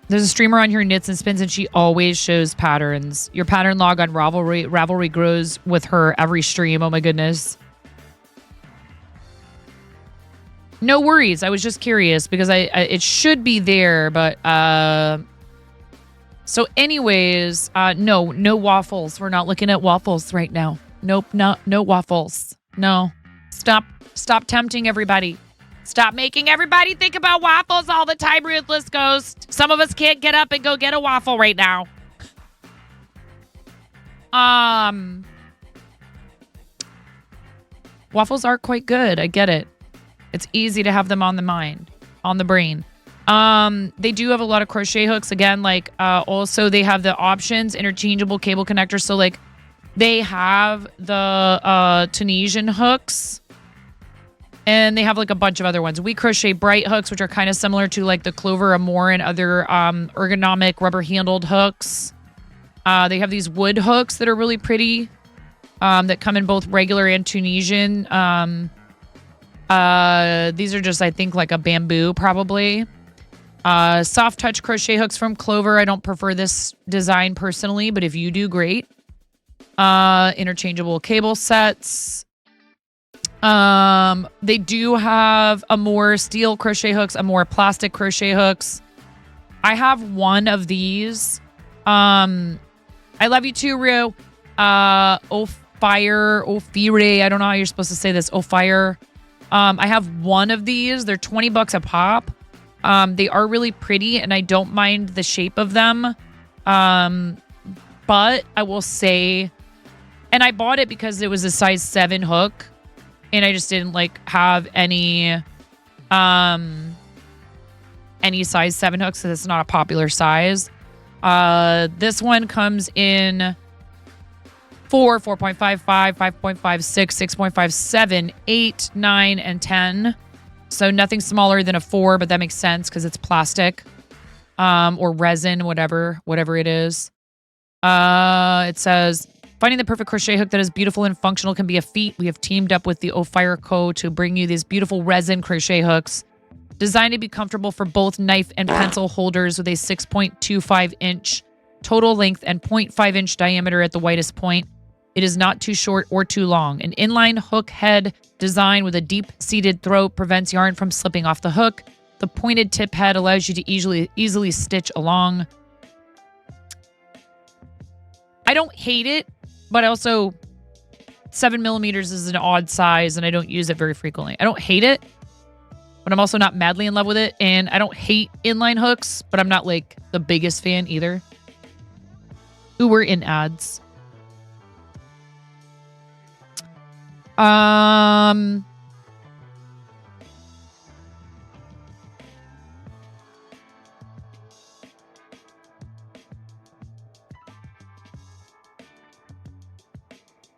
There's a streamer on here who knits and spins, and she always shows patterns. Your pattern log on Ravelry grows with her every stream. Oh my goodness. No worries. I was just curious because I it should be there, but so anyways, no waffles. We're not looking at waffles right now. Nope, no waffles. No. Stop tempting everybody. Stop making everybody think about waffles all the time, Ruthless Ghost. Some of us can't get up and go get a waffle right now. Waffles are quite good. I get it. It's easy to have them on the mind, on the brain. They do have a lot of crochet hooks. Again, like, also they have the options, interchangeable cable connectors. So like they have the, Tunisian hooks, and they have like a bunch of other ones. We crochet bright hooks, which are kind of similar to like the Clover Amore and other, ergonomic rubber handled hooks. They have these wood hooks that are really pretty, that come in both regular and Tunisian. These are just, I think, like a bamboo probably. Soft touch crochet hooks from Clover. I don't prefer this design personally, but if you do, great. Interchangeable cable sets. They do have a more steel crochet hooks, a more plastic crochet hooks. I have one of these. I love you too, Rue. Ophire. I don't know how you're supposed to say this. Ophire. I have one of these. They're $20 a pop. They are really pretty, and I don't mind the shape of them. But I will say, and I bought it because it was a size 7 hook, and I just didn't like have any size 7 hooks, so it's not a popular size. This one comes in 4, 4.55, 5.56, 6.57, 8, 9, and 10. So nothing smaller than a 4, but that makes sense because it's plastic, or resin, whatever it is. It says, finding the perfect crochet hook that is beautiful and functional can be a feat. We have teamed up with the Ophire Co. to bring you these beautiful resin crochet hooks designed to be comfortable for both knife and pencil holders with a 6.25 inch total length and 0.5 inch diameter at the widest point. It is not too short or too long. An inline hook head design with a deep-seated throat prevents yarn from slipping off the hook. The pointed tip head allows you to easily stitch along. I don't hate it, but also 7mm is an odd size, and I don't use it very frequently. I don't hate it, but I'm also not madly in love with it. And I don't hate inline hooks, but I'm not like the biggest fan either. Ooh, we're in ads. Are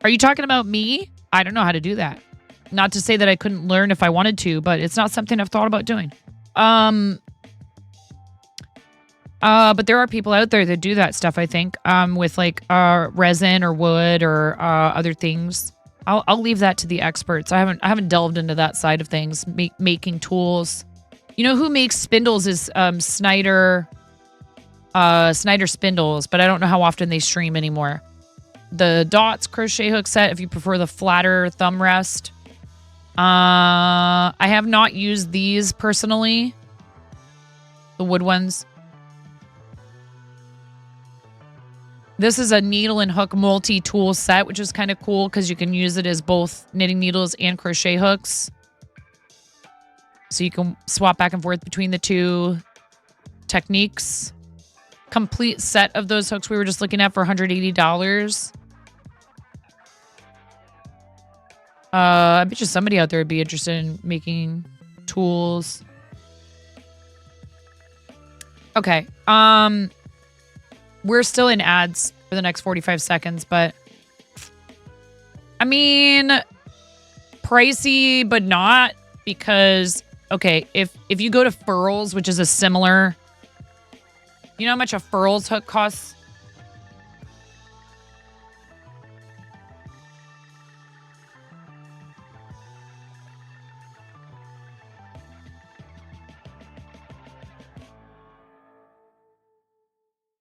you talking about me? I don't know how to do that. Not to say that I couldn't learn if I wanted to, but it's not something I've thought about doing. But there are people out there that do that stuff, I think, with like resin or wood or other things. I'll leave that to the experts. I haven't delved into that side of things, making tools. You know who makes spindles is Snyder Spindles, but I don't know how often they stream anymore. The Dots crochet hook set, if you prefer the flatter thumb rest. I have not used these personally. The wood ones. This is a needle and hook multi-tool set, which is kind of cool because you can use it as both knitting needles and crochet hooks. So you can swap back and forth between the two techniques. Complete set of those hooks we were just looking at for $180. I bet you somebody out there would be interested in making tools. Okay. We're still in ads for the next 45 seconds, but I mean, pricey, but not, because okay, if you go to Furls, which is a similar, you know how much a Furls hook costs?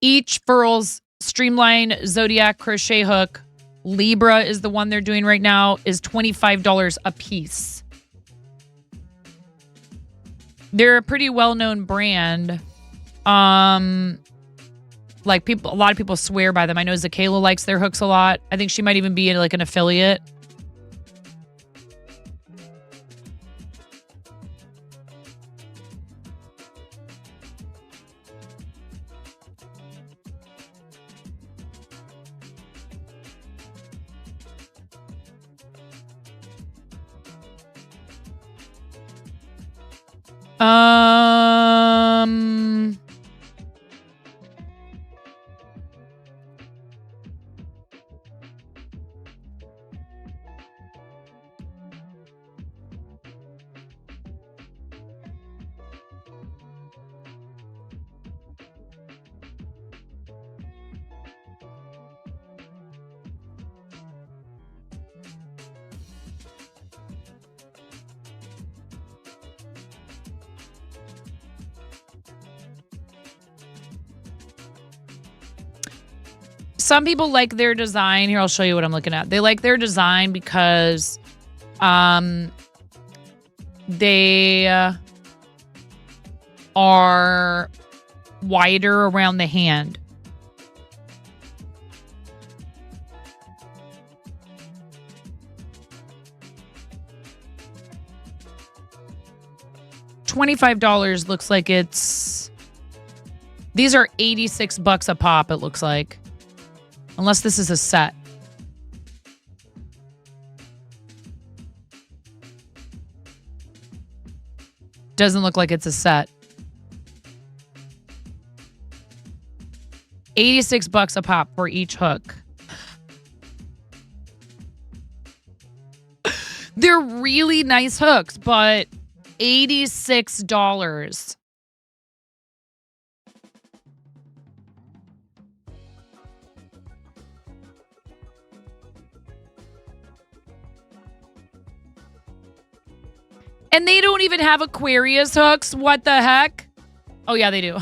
Each Furls Streamline Zodiac crochet hook, Libra is the one they're doing right now, is $25 a piece. They're a pretty well-known brand. Like a lot of people swear by them. I know Zakayla likes their hooks a lot. I think she might even be like an affiliate. Some people like their design. Here, I'll show you what I'm looking at. They like their design because they are wider around the hand. $25 looks like it's... These are $86 a pop, it looks like. Unless this is a set. Doesn't look like it's a set. $86 a pop for each hook. They're really nice hooks, but $86. And they don't even have Aquarius hooks. What the heck? Oh, yeah, they do.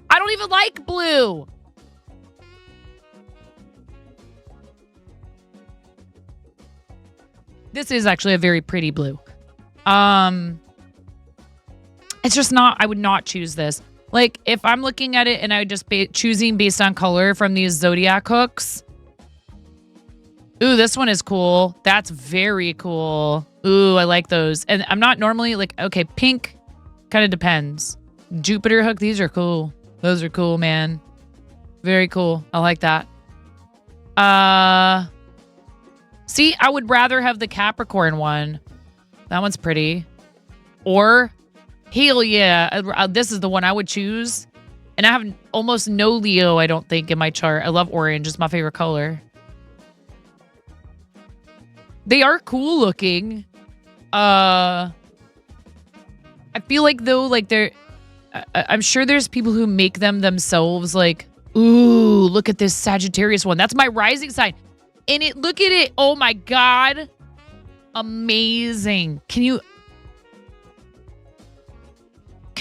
I don't even like blue. This is actually a very pretty blue. It's just not, I would not choose this. Like, if I'm looking at it and I would just be choosing based on color from these Zodiac hooks. Ooh, this one is cool. That's very cool. Ooh, I like those. And I'm not normally like, okay, pink kind of depends. Jupiter hook, these are cool. Those are cool, man. Very cool. I like that. See, I would rather have the Capricorn one. That one's pretty. Or, hell yeah, this is the one I would choose. And I have almost no Leo, I don't think, in my chart. I love orange. It's my favorite color. They are cool looking. I feel like, though, like they're... I'm sure there's people who make them themselves, like, ooh, look at this Sagittarius one. That's my rising sign. And it, look at it. Oh my God. Amazing. Can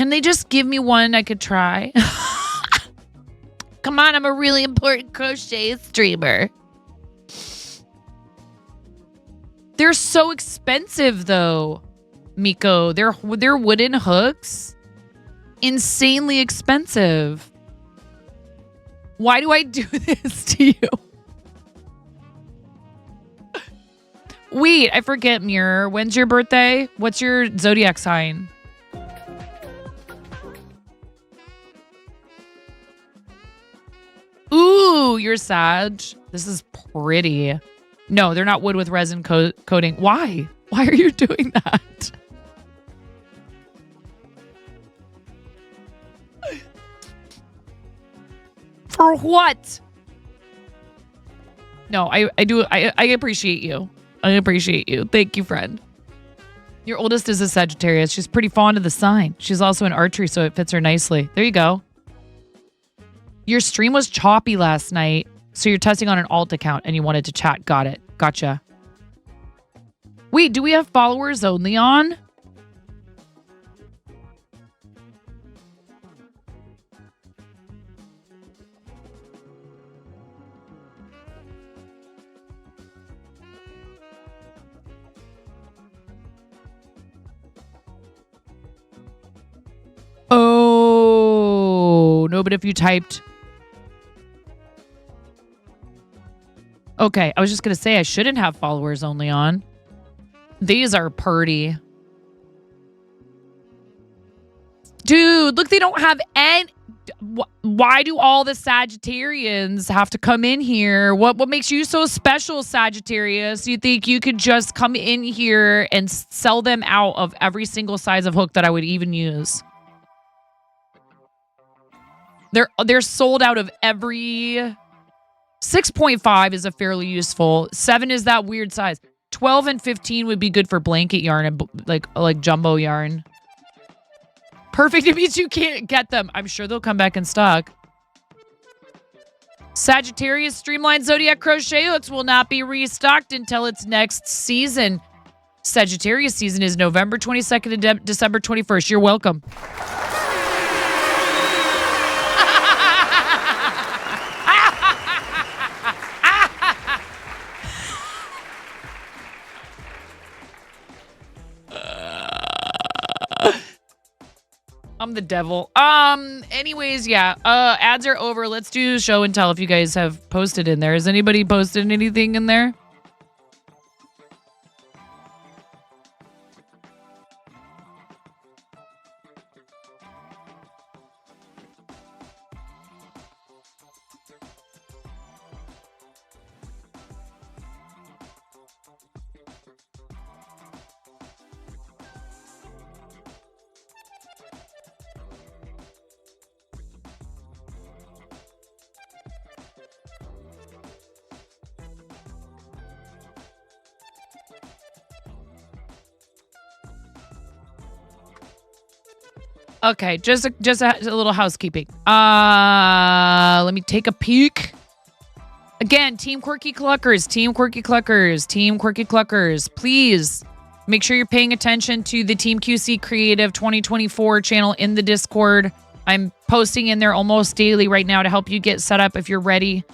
they just give me one I could try? Come on, I'm a really important crochet streamer. They're so expensive though, Miko. They're wooden hooks. Insanely expensive. Why do I do this to you? Wait, I forget, Mirror. When's your birthday? What's your zodiac sign? Ooh, you're Sag. This is pretty. No, they're not wood with resin coating. Why? Why are you doing that? For what? No, I do. I appreciate you. I appreciate you. Thank you, friend. Your oldest is a Sagittarius. She's pretty fond of the sign. She's also in archery, so it fits her nicely. There you go. Your stream was choppy last night, so you're testing on an alt account and you wanted to chat. Got it. Gotcha. Wait, do we have followers only on? Oh, no, but if you typed... Okay, I was just going to say I shouldn't have followers only on. These are pretty. Dude, look, they don't have any... Why do all the Sagittarians have to come in here? What makes you so special, Sagittarius? You think you could just come in here and sell them out of every single size of hook that I would even use? They're sold out of every... 6.5 is a fairly useful. 7 is that weird size. 12 and 15 would be good for blanket yarn and like jumbo yarn. Perfect. It means you can't get them. I'm sure they'll come back in stock. Sagittarius Streamlined Zodiac Crochet hooks will not be restocked until its next season. Sagittarius season is November 22nd to December 21st. You're welcome. I'm the devil. Anyways, yeah. Ads are over. Let's do show and tell if you guys have posted in there. Has anybody posted anything in there? Okay, just a little housekeeping. Let me take a peek. Again, Team Quirky Cluckers, Team Quirky Cluckers, Team Quirky Cluckers. Please make sure you're paying attention to the Team QC Creative 2024 channel in the Discord. I'm posting in there almost daily right now to help you get set up if you're ready.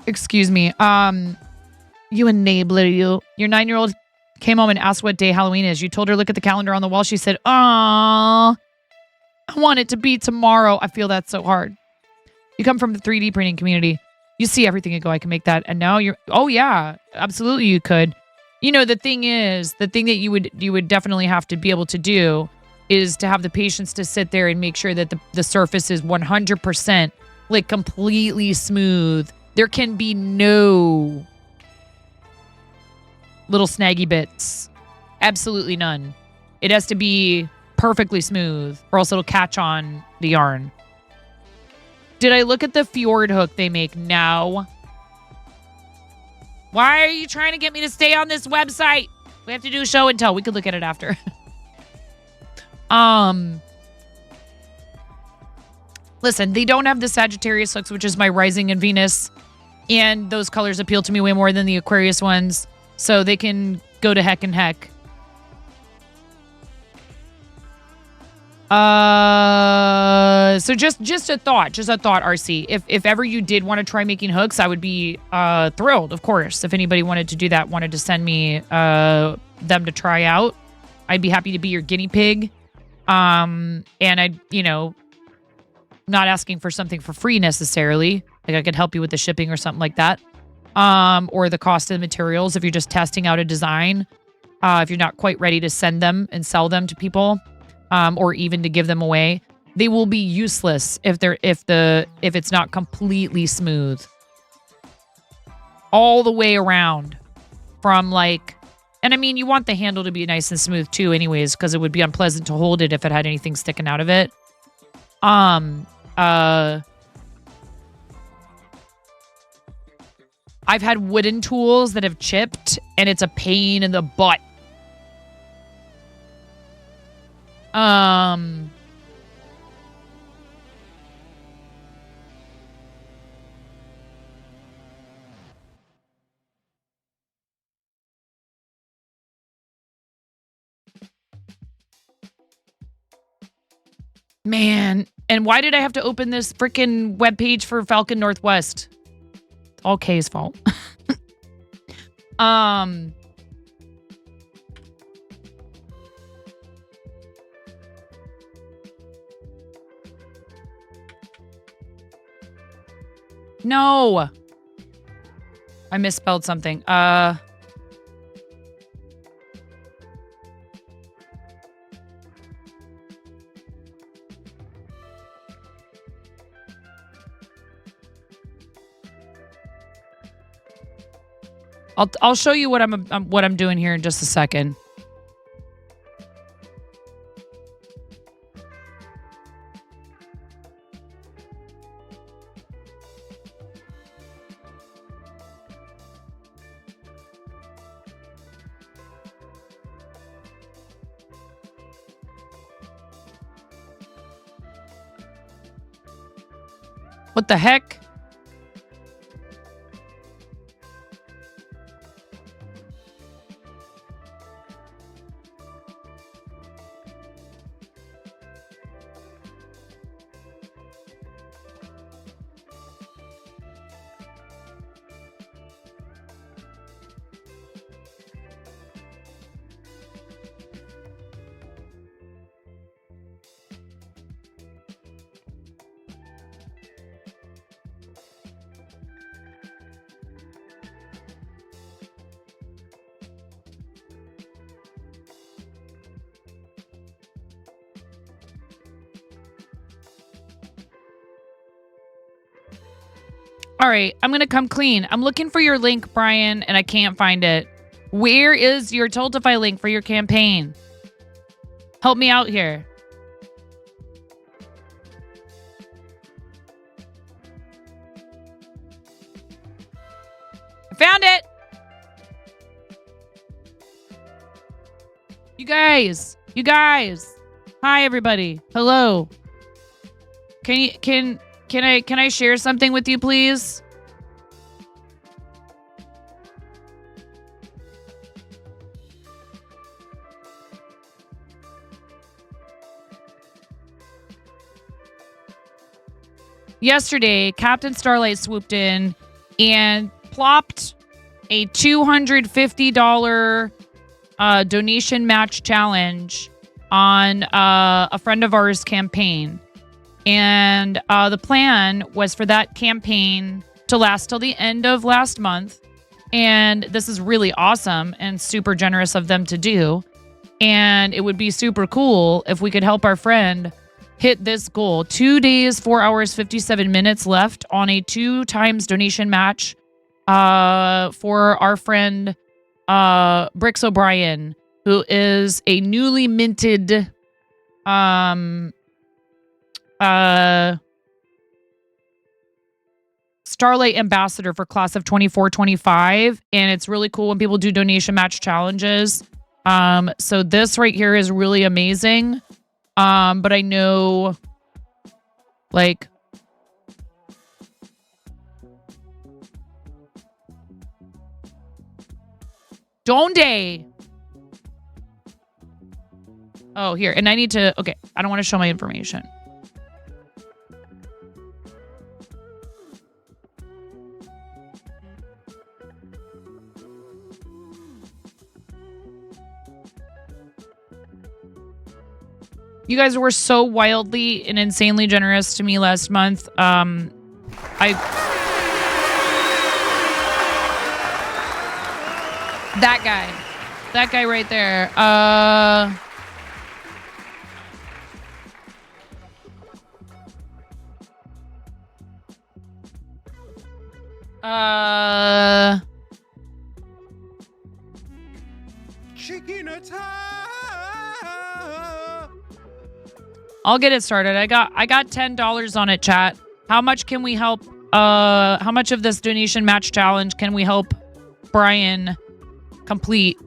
Excuse me. You enabler, you. Your 9-year-old came home and asked what day Halloween is. You told her, look at the calendar on the wall. She said, "Aw, I want it to be tomorrow." I feel that's so hard. You come from the 3D printing community. You see everything and go, I can make that. And now you're, oh yeah, absolutely you could. You know, the thing is, the thing that you would definitely have to be able to do is to have the patience to sit there and make sure that the surface is 100% like completely smooth. There can be no little snaggy bits. Absolutely none. It has to be perfectly smooth or else it'll catch on the yarn. Did I look at the Fjord hook they make? No. Why are you trying to get me to stay on this website? We have to do show and tell. We could look at it after. Listen, they don't have the Sagittarius hooks, which is my Rising and Venus. And those colors appeal to me way more than the Aquarius ones. So they can go to heck and heck. So just a thought, RC. If ever you did want to try making hooks, I would be thrilled, of course. If anybody wanted to do that, wanted to send me them to try out, I'd be happy to be your guinea pig. And I'd, not asking for something for free necessarily. Like I could help you with the shipping or something like that. Or the cost of the materials if you're just testing out a design. If you're not quite ready to send them and sell them to people, or even to give them away, they will be useless if it's not completely smooth all the way around. From like, and I mean, you want the handle to be nice and smooth too, anyways, because it would be unpleasant to hold it if it had anything sticking out of it. I've had wooden tools that have chipped, and it's a pain in the butt. Man, and why did I have to open this freaking webpage for Falcon Northwest? It's all Kay's fault. No. I misspelled something. I'll show you what I'm doing here in just a second. What the heck? All right, I'm going to come clean. I'm looking for your link, Brian, and I can't find it. Where is your Tiltify link for your campaign? Help me out here. I found it. You guys. Hi, everybody. Hello. Can I share something with you, please? Yesterday, Captain Starlight swooped in and plopped a $250 donation match challenge on a friend of ours' campaign. And the plan was for that campaign to last till the end of last month. And this is really awesome and super generous of them to do. And it would be super cool if we could help our friend hit this goal. 2 days, 4 hours, 57 minutes left on a 2 times donation match for our friend Brix O'Brien, who is a newly minted Starlight ambassador for class of 24-25, and it's really cool when people do donation match challenges. So this right here is really amazing. But I know, like, Donde. Oh, here. And I need to, okay, I don't want to show my information. You guys were so wildly and insanely generous to me last month. That guy right there. Chicken attack. I'll get it started. I got $10 on it, chat. How much can we help how much of this donation match challenge can we help Brian complete?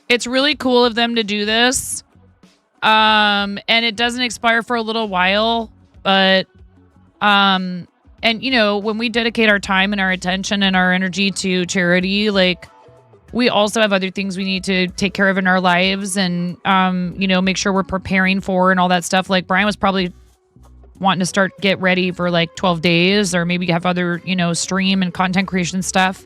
It's really cool of them to do this. And it doesn't expire for a little while, but, and you know, when we dedicate our time and our attention and our energy to charity, like we also have other things we need to take care of in our lives and, you know, make sure we're preparing for and all that stuff. Like Brian was probably wanting to get ready for like 12 days or maybe have other, you know, stream and content creation stuff.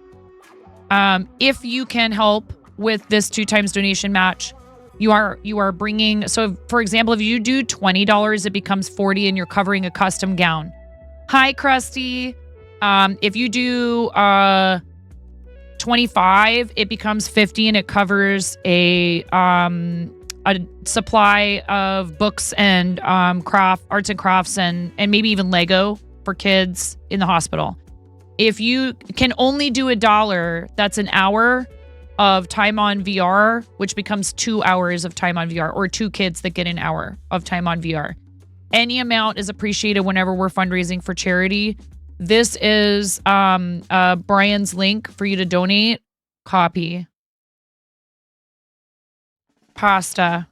If you can help with this 2x donation match, you are bringing, so for example, if you do $20, it becomes $40 and you're covering a custom gown. Hi, Krusty. If you do $25, it becomes $50 and it covers a supply of books and arts and crafts and maybe even Lego for kids in the hospital. If you can only do $1, that's an hour of time on VR, which becomes 2 hours of time on VR, or 2 kids that get an hour of time on VR. Any amount is appreciated whenever we're fundraising for charity. This is Brian's link for you to donate. Copy. Pasta.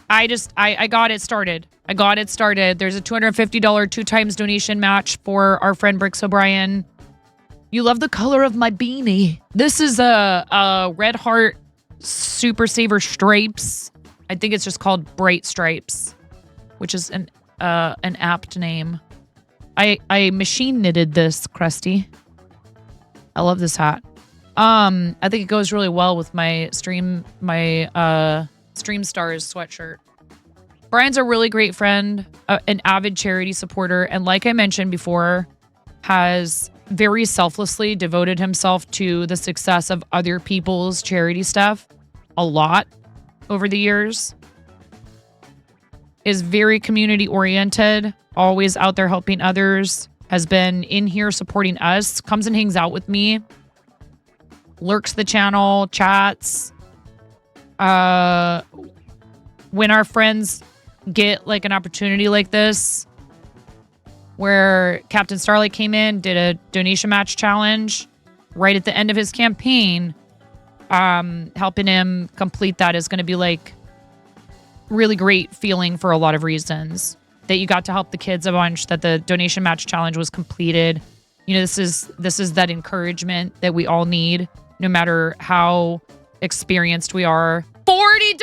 I got it started. There's a $250 2x donation match for our friend Brix O'Brien. You love the color of my beanie. This is a Red Heart Super Saver Stripes. I think it's just called Bright Stripes, which is an apt name. I machine knitted this, Krusty. I love this hat. I think it goes really well with my Stream Stars sweatshirt. Brian's a really great friend, an avid charity supporter, and like I mentioned before, has very selflessly devoted himself to the success of other people's charity stuff a lot over the years. Is very community oriented, always out there helping others, has been in here supporting us, comes and hangs out with me, lurks the channel, chats. When our friends get like an opportunity like this, where Captain Starlight came in, did a donation match challenge right at the end of his campaign, helping him complete that is going to be like really great feeling for a lot of reasons. That you got to help the kids a bunch, that the donation match challenge was completed. You know, this is that encouragement that we all need, no matter how experienced we are. $40!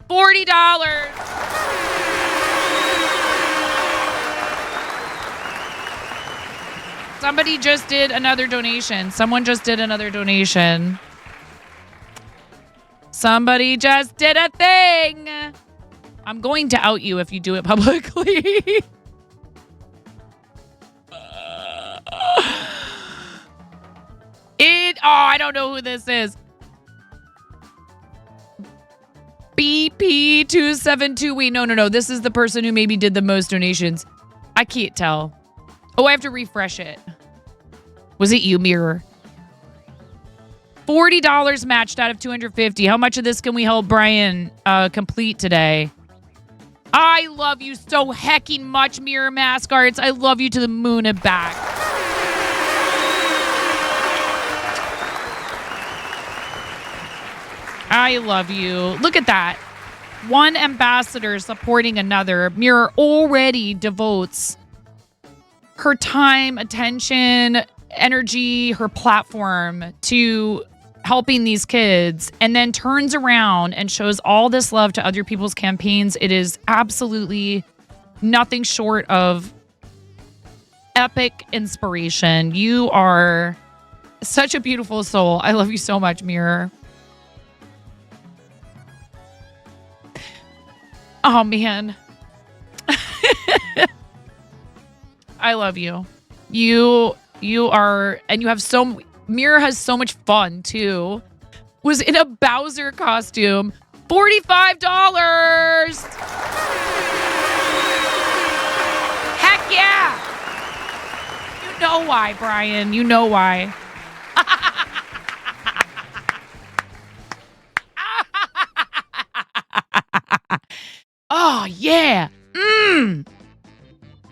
$40! Somebody just did another donation. Someone just did another donation. Somebody just did a thing. I'm going to out you if you do it publicly. I don't know who this is. BP272. Wait, no. This is the person who maybe did the most donations. I can't tell. Oh, I have to refresh it. Was it you, Mirror? $40 matched out of $250. How much of this can we help Brian complete today? I love you so hecking much, Mirror Mask Arts. I love you to the moon and back. I love you. Look at that. One ambassador supporting another. Mirror already devotes her time, attention, energy, her platform to helping these kids, and then turns around and shows all this love to other people's campaigns. It is absolutely nothing short of epic inspiration. You are such a beautiful soul. I love you so much, Mirror. Oh, man. I love you. You are, and you have Mirror has so much fun, too. Was in a Bowser costume. $45. Heck yeah. You know why, Brian. You know why. Oh, yeah.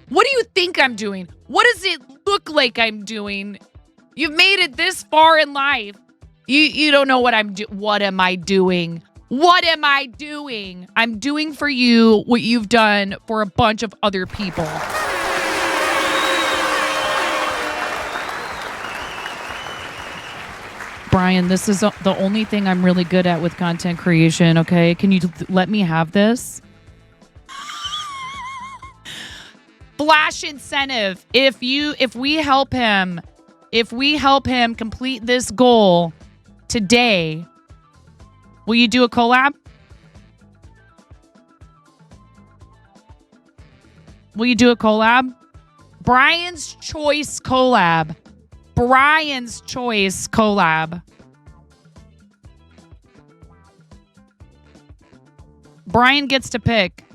What do you think I'm doing? What does it look like I'm doing? You've made it this far in life. You don't know what I'm doing. What am I doing? What am I doing? I'm doing for you what you've done for a bunch of other people. Brian, this is the only thing I'm really good at with content creation, okay? Can you let me have this? Flash incentive. If we help him complete this goal today, will you do a collab? Will you do a collab? Brian's Choice collab. Brian's Choice collab. Brian gets to pick.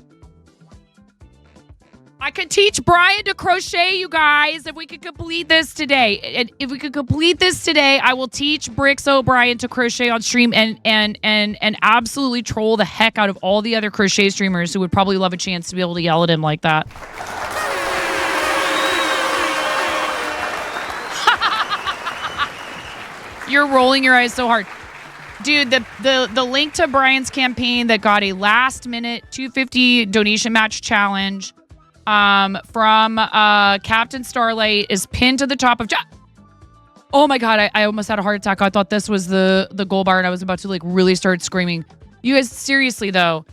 I could teach Brian to crochet, you guys, if we could complete this today. And if we could complete this today, I will teach Bricks O'Brien to crochet on stream and absolutely troll the heck out of all the other crochet streamers who would probably love a chance to be able to yell at him like that. You're rolling your eyes so hard. Dude, the link to Brian's campaign that got a last-minute $250 donation match challenge from Captain Starlight is pinned to the top of chat. Oh my god, I almost had a heart attack. I thought this was the goal bar and I was about to like really start screaming. You guys, seriously though,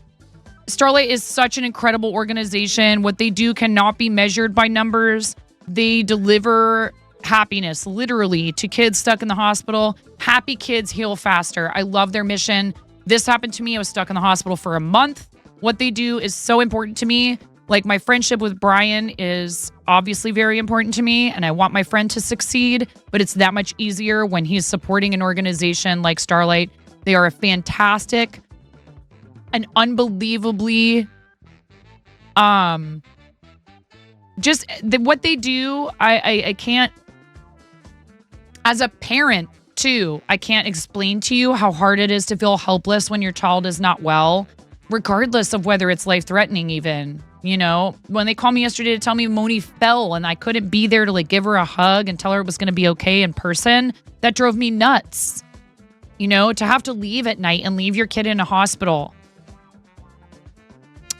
Starlight is such an incredible organization. What they do cannot be measured by numbers. They deliver happiness literally to kids stuck in the hospital. Happy kids heal faster. I love their mission. This happened to me. I was stuck in the hospital for a month. What they do is so important to me. Like, my friendship with Brian is obviously very important to me, and I want my friend to succeed, but it's that much easier when he's supporting an organization like Starlight. They are a fantastic and unbelievably, what they do, I can't, as a parent too, I can't explain to you how hard it is to feel helpless when your child is not well, regardless of whether it's life-threatening even. You know, when they called me yesterday to tell me Moni fell and I couldn't be there to like give her a hug and tell her it was going to be okay in person, that drove me nuts. You know, to have to leave at night and leave your kid in a hospital.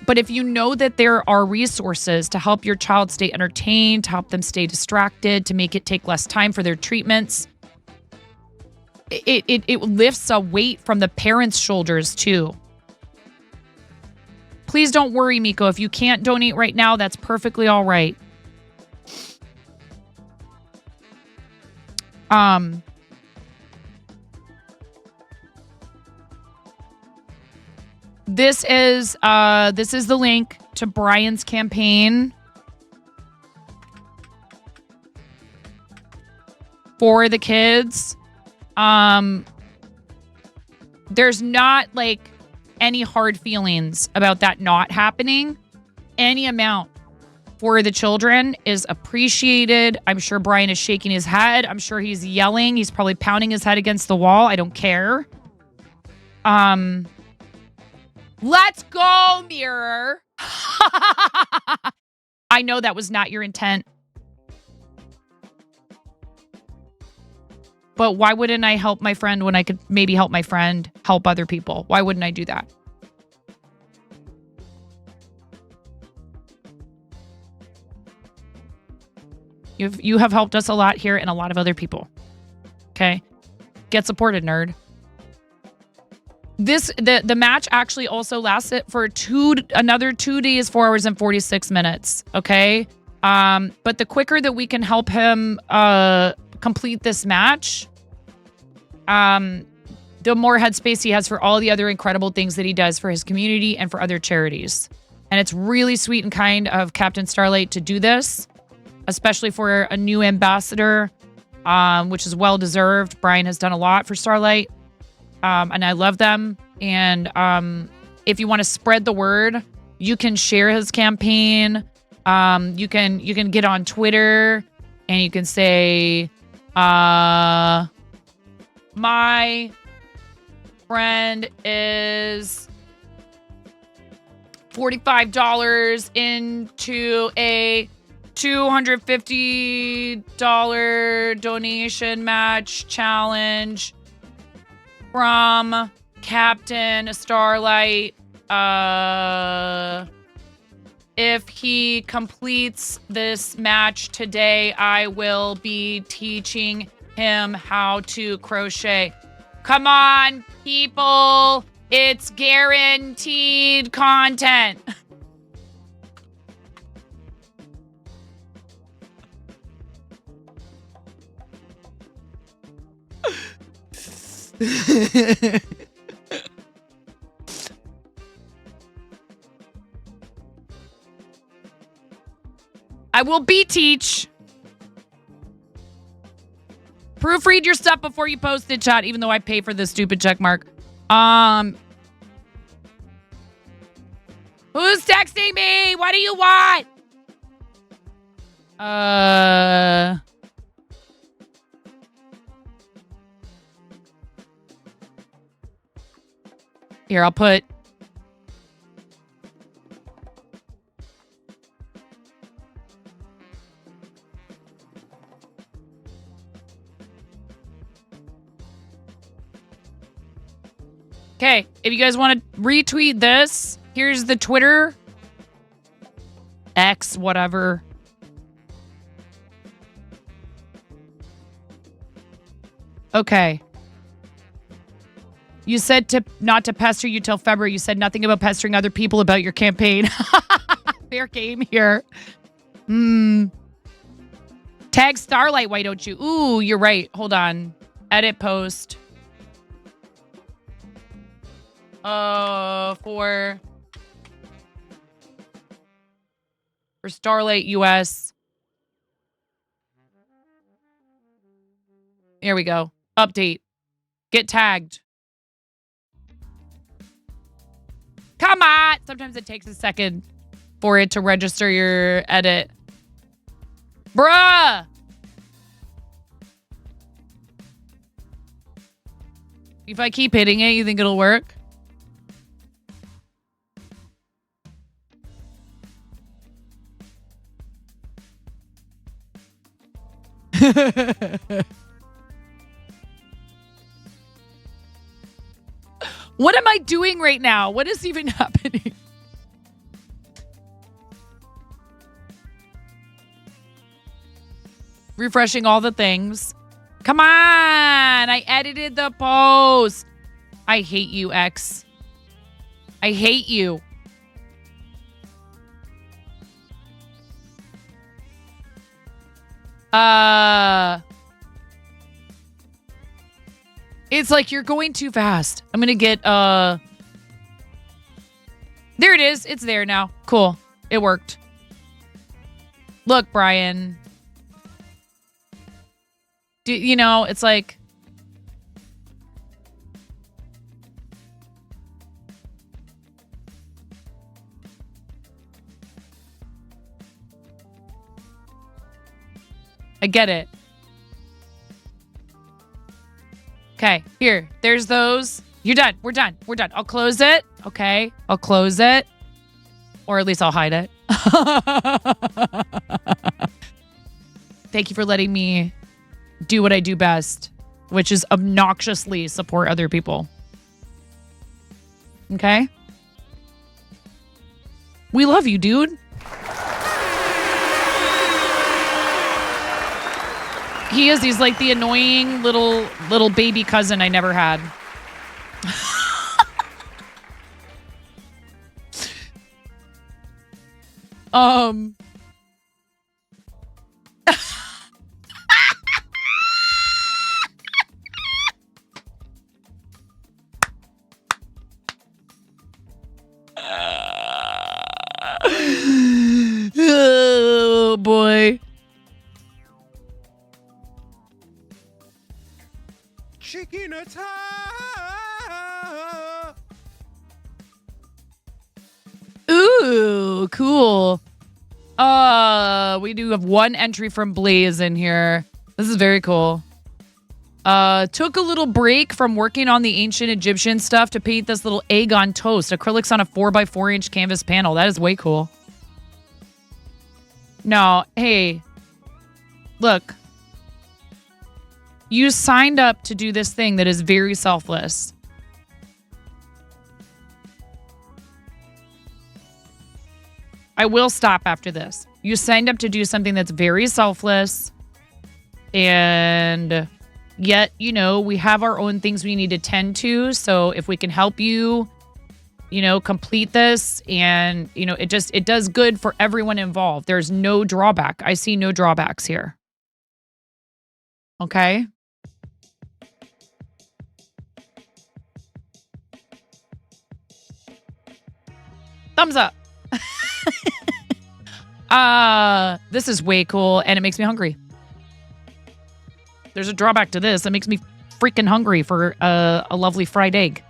But if you know that there are resources to help your child stay entertained, to help them stay distracted, to make it take less time for their treatments, it lifts a weight from the parents' shoulders too. Please don't worry, Miko. If you can't donate right now, that's perfectly all right. This is the link to Brian's campaign for the kids. There's not like any hard feelings about that not happening. Any amount for the children is appreciated. I'm sure Brian is shaking his head. I'm sure he's yelling. He's probably pounding his head against the wall. I don't care. Let's go, Mirror. I know that was not your intent. But why wouldn't I help my friend when I could maybe help my friend help other people? Why wouldn't I do that? You have helped us a lot here and a lot of other people. Okay? Get supported, nerd. The match actually also lasted for another 2 days, 4 hours, and 46 minutes. Okay? But the quicker that we can help him complete this match, the more headspace he has for all the other incredible things that he does for his community and for other charities. And it's really sweet and kind of Captain Starlight to do this, especially for a new ambassador, which is well-deserved. Brian has done a lot for Starlight, and I love them. And if you want to spread the word, you can share his campaign. You can get on Twitter and you can say, my friend is $45 into a $250 donation match challenge from Captain Starlight. If he completes this match today, I will be teaching him how to crochet. Come on, people. It's guaranteed content. I will teach. Proofread your stuff before you post it, chat, even though I pay for this stupid check mark. Who's texting me? What do you want? Here, I'll put... Okay, if you guys want to retweet this, here's the Twitter. X, whatever. Okay. You said not to pester you till February. You said nothing about pestering other people about your campaign. Fair game here. Tag Starlight, why don't you? Ooh, you're right. Hold on. Edit post. For Starlight US. Here we go. Update. Get tagged. Come on! Sometimes it takes a second for it to register your edit. Bruh! If I keep hitting it, you think it'll work? What am I doing right now? What is even happening? Refreshing all the things. Come on! I edited the post. I hate you, X. I hate you. It's like you're going too fast. I'm gonna get there it is. It's there now. Cool. It worked. Look, Brian. You know, it's like I get it. Okay, here. There's those. You're done. We're done. We're done. I'll close it. Okay. I'll close it. Or at least I'll hide it. Thank you for letting me do what I do best, which is obnoxiously support other people. Okay? We love you, dude. He's like the annoying little baby cousin I never had. Oh boy. Chicken attack! Oh, cool. We do have one entry from Blaze in here. This is very cool. Took a little break from working on the ancient Egyptian stuff to paint this little egg on toast. Acrylics on a 4x4-inch canvas panel. That is way cool. No, hey. Look. You signed up to do this thing that is very selfless. I will stop after this. You signed up to do something that's very selfless. And yet, you know, we have our own things we need to tend to. So if we can help you, you know, complete this and, you know, it does good for everyone involved. There's no drawback. I see no drawbacks here. Okay. Thumbs up. This is way cool and it makes me hungry. There's a drawback to this. It makes me freaking hungry for a lovely fried egg.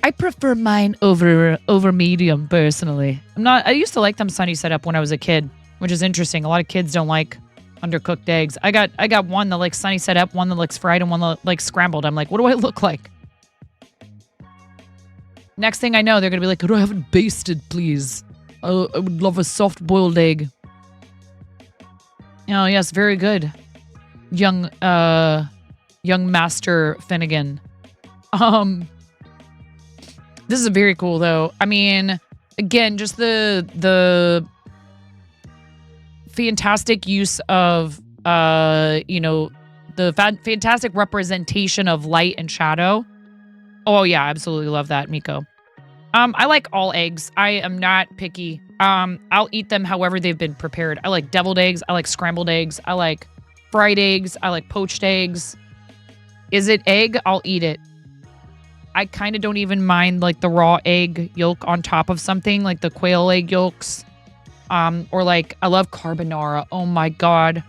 I prefer mine over medium personally. I used to like them sunny side up when I was a kid, which is interesting. A lot of kids don't like undercooked eggs. I got one that likes sunny side up, one that likes fried, and one that likes scrambled. I'm like, what do I look like? Next thing I know, they're gonna be like, could I have it basted, please? I would love a soft boiled egg. Oh yes, very good. Young Master Finnegan. This is very cool though. I mean, again, just the fantastic use of you know, the fantastic representation of light and shadow. Oh yeah, absolutely love that, Miko. I like all eggs. I am not picky. I'll eat them however they've been prepared. I like deviled eggs. I like scrambled eggs. I like fried eggs. I like poached eggs. Is it egg? I'll eat it. I kind of don't even mind like the raw egg yolk on top of something, like the quail egg yolks. Or like, I love carbonara. Oh my God.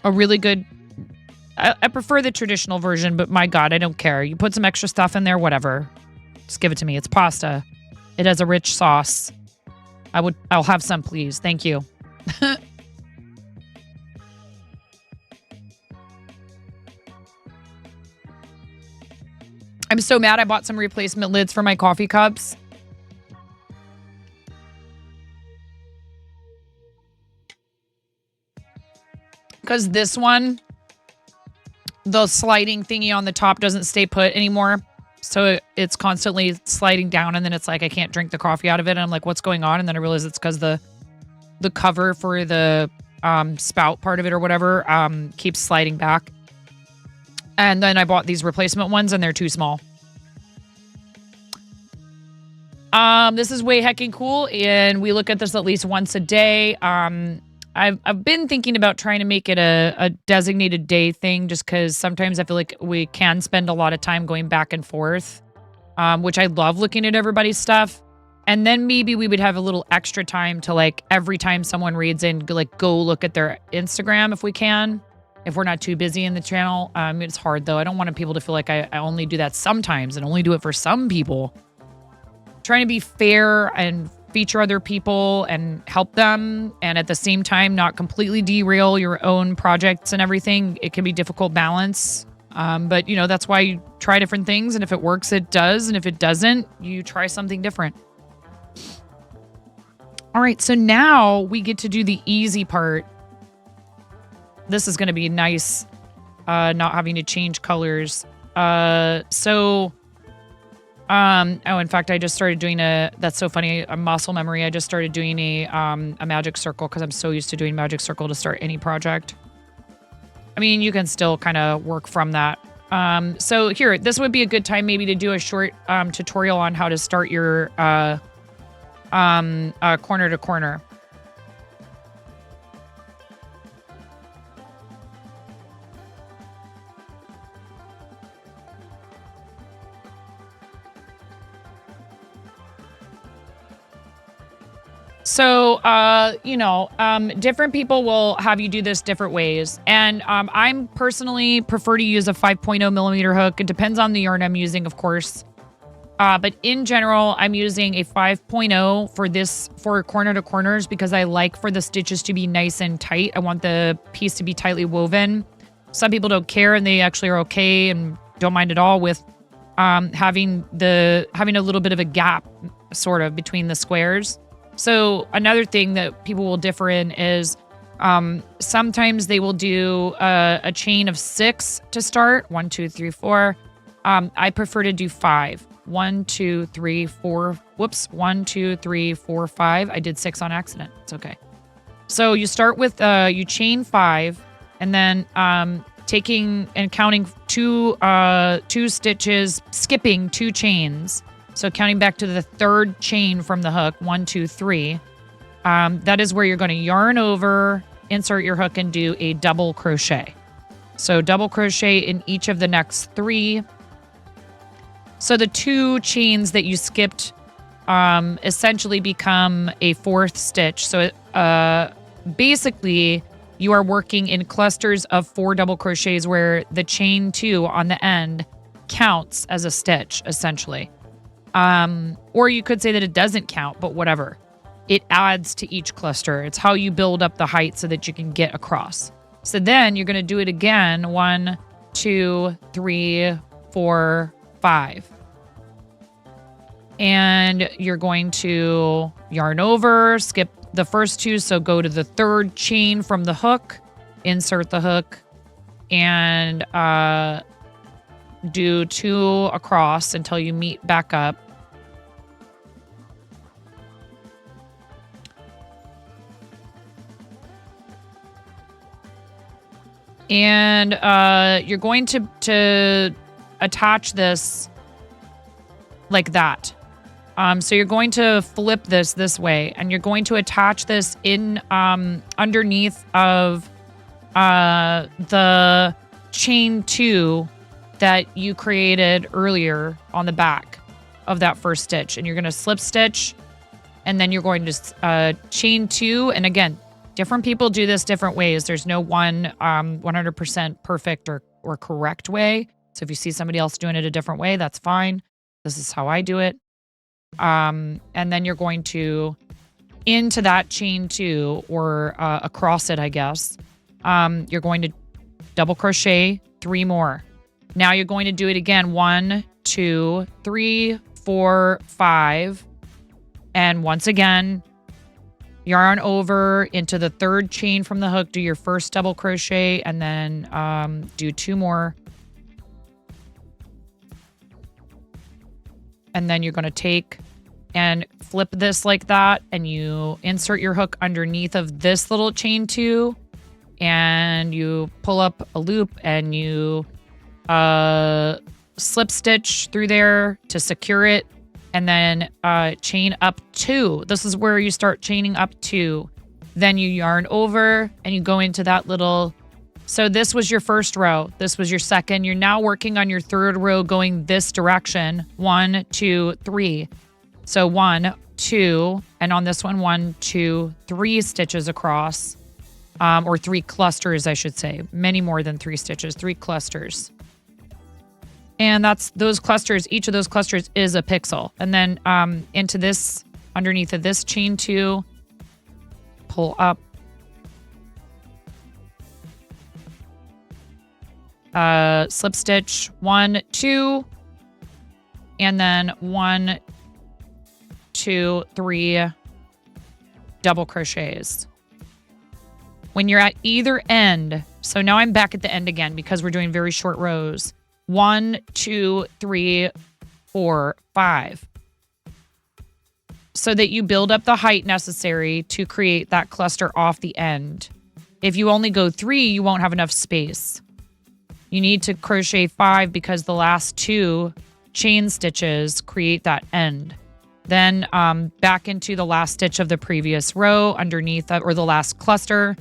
A really good... I prefer the traditional version, but my God, I don't care. You put some extra stuff in there, whatever. Just give it to me. It's pasta. It has a rich sauce. I'll have some, please. Thank you. I'm so mad I bought some replacement lids for my coffee cups. Because this one, the sliding thingy on the top doesn't stay put anymore. So it's constantly sliding down, and then it's like I can't drink the coffee out of it. And I'm like, what's going on? And then I realize it's because the cover for the spout part of it or whatever keeps sliding back. And then I bought these replacement ones, and they're too small. This is way hecking cool, and we look at this at least once a day. I've been thinking about trying to make it a designated day thing, just because sometimes I feel like we can spend a lot of time going back and forth, which I love looking at everybody's stuff. And then maybe we would have a little extra time to, like, every time someone reads in, like, go look at their Instagram if we can, if we're not too busy in the channel. It's hard, though. I don't want people to feel like I only do that sometimes and only do it for some people. Trying to be fair and feature other people and help them, and at the same time not completely derail your own projects and everything. It can be a difficult balance, but you know, that's why you try different things, and if it works, it does, and if it doesn't, you try something different. All right, so now we get to do the easy part. This is going to be nice, not having to change colors. In fact, I just started doing that's so funny, a muscle memory. I just started doing a magic circle because I'm so used to doing magic circle to start any project. I mean, you can still kind of work from that. So here, this would be a good time maybe to do a short tutorial on how to start your corner to corner. So, different people will have you do this different ways. And I'm personally prefer to use a 5.0 millimeter hook. It depends on the yarn I'm using, of course. But in general, I'm using a 5.0 for corner to corners because I like for the stitches to be nice and tight. I want the piece to be tightly woven. Some people don't care and they actually are okay and don't mind at all with having a little bit of a gap sort of between the squares. So another thing that people will differ in is sometimes they will do a chain of 6 to start. 1, 2, 3, 4. I prefer to do 5. 1, 2, 3, 4. Whoops. 1, 2, 3, 4, 5. I did 6 on accident. It's okay. So you start with you chain 5, and then taking and counting two stitches, skipping 2 chains. So counting back to the 3rd chain from the hook, 1, 2, 3. That is where you're going to yarn over, insert your hook, and do a double crochet. So double crochet in each of the next 3. So the 2 chains that you skipped essentially become a 4th stitch. So basically, you are working in clusters of 4 double crochets where the chain 2 on the end counts as a stitch, essentially. Or you could say that it doesn't count, but whatever. It adds to each cluster. It's how you build up the height so that you can get across. So then you're going to do it again. 1, 2, 3, 4, 5. And you're going to yarn over, skip the first 2. So go to the 3rd chain from the hook, insert the hook, and do 2 across until you meet back up. And you're going to attach this like that. So you're going to flip this way, and you're going to attach this in underneath of the chain 2 that you created earlier on the back of that first stitch. And you're going to slip stitch, and then you're going to chain 2. And again, different people do this different ways. There's no one 100% perfect or correct way. So if you see somebody else doing it a different way, that's fine. This is how I do it. And then you're going to, into that chain 2, or across it, I guess, you're going to double crochet 3 more. Now you're going to do it again. 1, 2, 3, 4, 5. And once again, yarn over into the 3rd chain from the hook, do your first double crochet, and then do 2 more. And then you're going to take and flip this like that, and you insert your hook underneath of this little chain 2, and you pull up a loop, and you slip stitch through there to secure it, and then chain up 2. This is where you start chaining up 2. Then you yarn over, and you go into that little. So this was your first row. This was your second. You're now working on your 3rd row going this direction. 1, 2, 3. So 1, 2, and on this one, 1, 2, 3 stitches across, or 3 clusters, I should say. Many more than 3 stitches, 3 clusters. And that's those clusters. Each of those clusters is a pixel. And then into this, underneath of this chain 2, pull up. Slip stitch 1, 2, and then 1, 2, 3 double crochets. When you're at either end, so now I'm back at the end again because we're doing very short rows. 1, 2, 3, 4, 5. So that you build up the height necessary to create that cluster off the end. If you only go 3, you won't have enough space. You need to crochet 5 because the last 2 chain stitches create that end. Then back into the last stitch of the previous row underneath, or the last cluster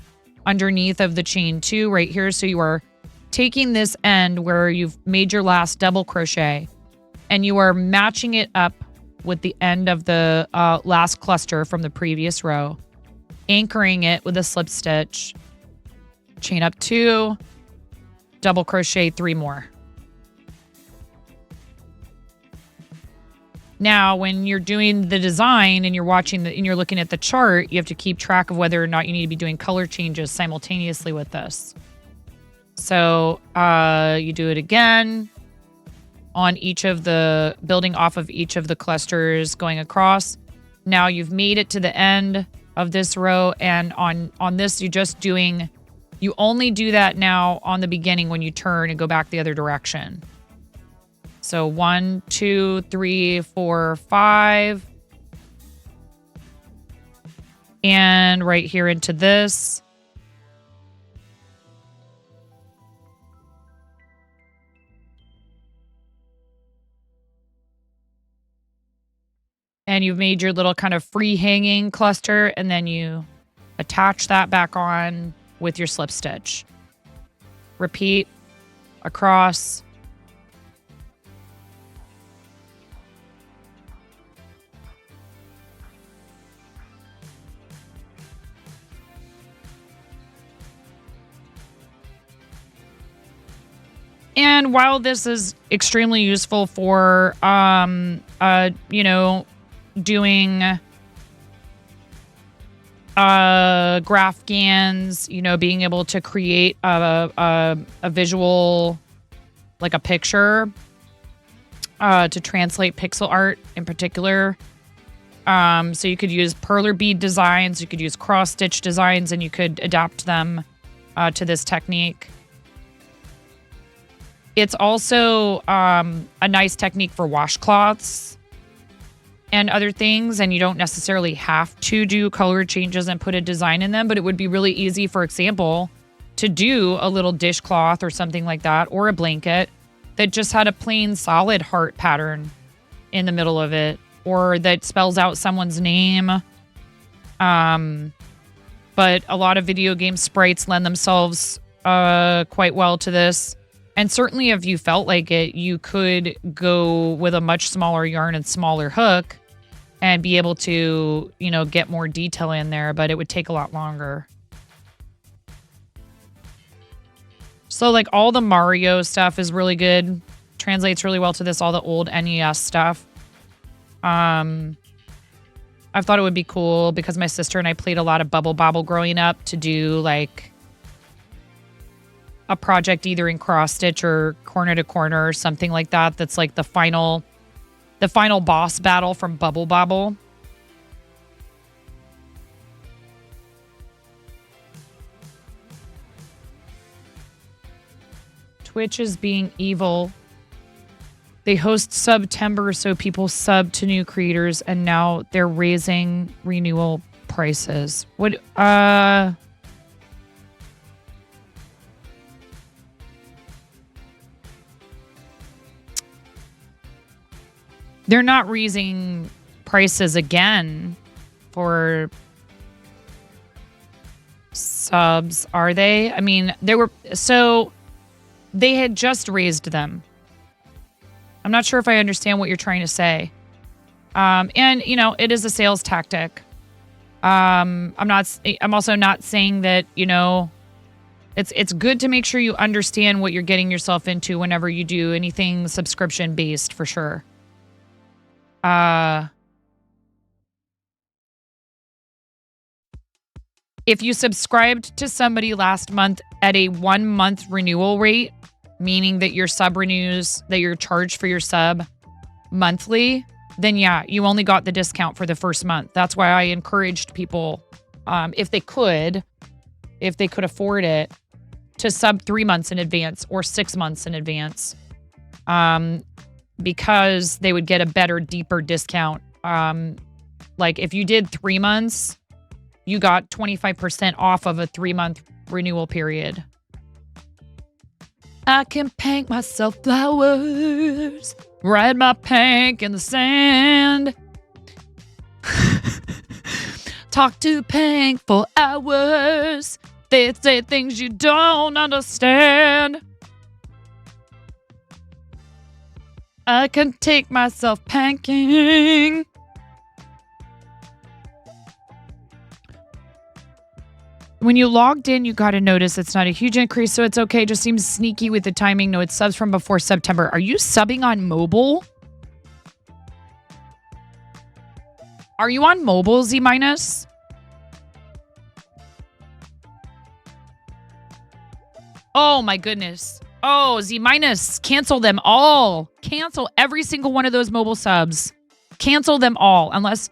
underneath of the chain 2 right here. So you are taking this end where you've made your last double crochet, and you are matching it up with the end of the last cluster from the previous row, anchoring it with a slip stitch, chain up 2, double crochet 3 more. Now, when you're doing the design and you're watching and you're looking at the chart, you have to keep track of whether or not you need to be doing color changes simultaneously with this. So you do it again on each of the, building off of each of the clusters going across. Now you've made it to the end of this row, and on this, you only do that now on the beginning when you turn and go back the other direction. So 1, 2, 3, 4, 5. And right here into this. And you've made your little kind of free hanging cluster, and then you attach that back on with your slip stitch. Repeat across. And while this is extremely useful for, doing graph GANs, being able to create a visual, like a picture, to translate pixel art in particular. So you could use perler bead designs, you could use cross stitch designs, and you could adapt them to this technique. It's also a nice technique for washcloths and other things, and you don't necessarily have to do color changes and put a design in them, but it would be really easy, for example, to do a little dishcloth or something like that, or a blanket that just had a plain solid heart pattern in the middle of it, or that spells out someone's name. But a lot of video game sprites lend themselves quite well to this. And certainly if you felt like it, you could go with a much smaller yarn and smaller hook and be able to, get more detail in there, but it would take a lot longer. So like all the Mario stuff is really good. Translates really well to this, all the old NES stuff. I thought it would be cool because my sister and I played a lot of Bubble Bobble growing up to do like a project either in cross stitch or corner to corner or something like that. That's like the final boss battle from Bubble Bobble. Twitch is being evil. They host September so people sub to new creators, and now they're raising renewal prices. What they're not raising prices again for subs, are they? I mean, they had just raised them. I'm not sure if I understand what you're trying to say. And it is a sales tactic. I'm also not saying that, it's good to make sure you understand what you're getting yourself into whenever you do anything subscription based, for sure. If you subscribed to somebody last month at a 1-month renewal rate, meaning that your sub renews, that you're charged for your sub monthly, then yeah, you only got the discount for the first month. That's why I encouraged people, if they could afford it, to sub 3 months in advance or 6 months in advance. Because they would get a better, deeper discount. Like if you did 3 months, you got 25% off of a 3-month renewal period. I can paint myself flowers, write my pink in the sand. Talk to pink for hours. They say things you don't understand. I can take myself packing. When you logged in, you got to notice it's not a huge increase, so it's okay. Just seems sneaky with the timing. No, it's subs from before September. Are you subbing on mobile? Are you on mobile, Z minus? Oh my goodness. Oh, Z minus. Cancel them all. Cancel every single one of those mobile subs. Cancel them all. Unless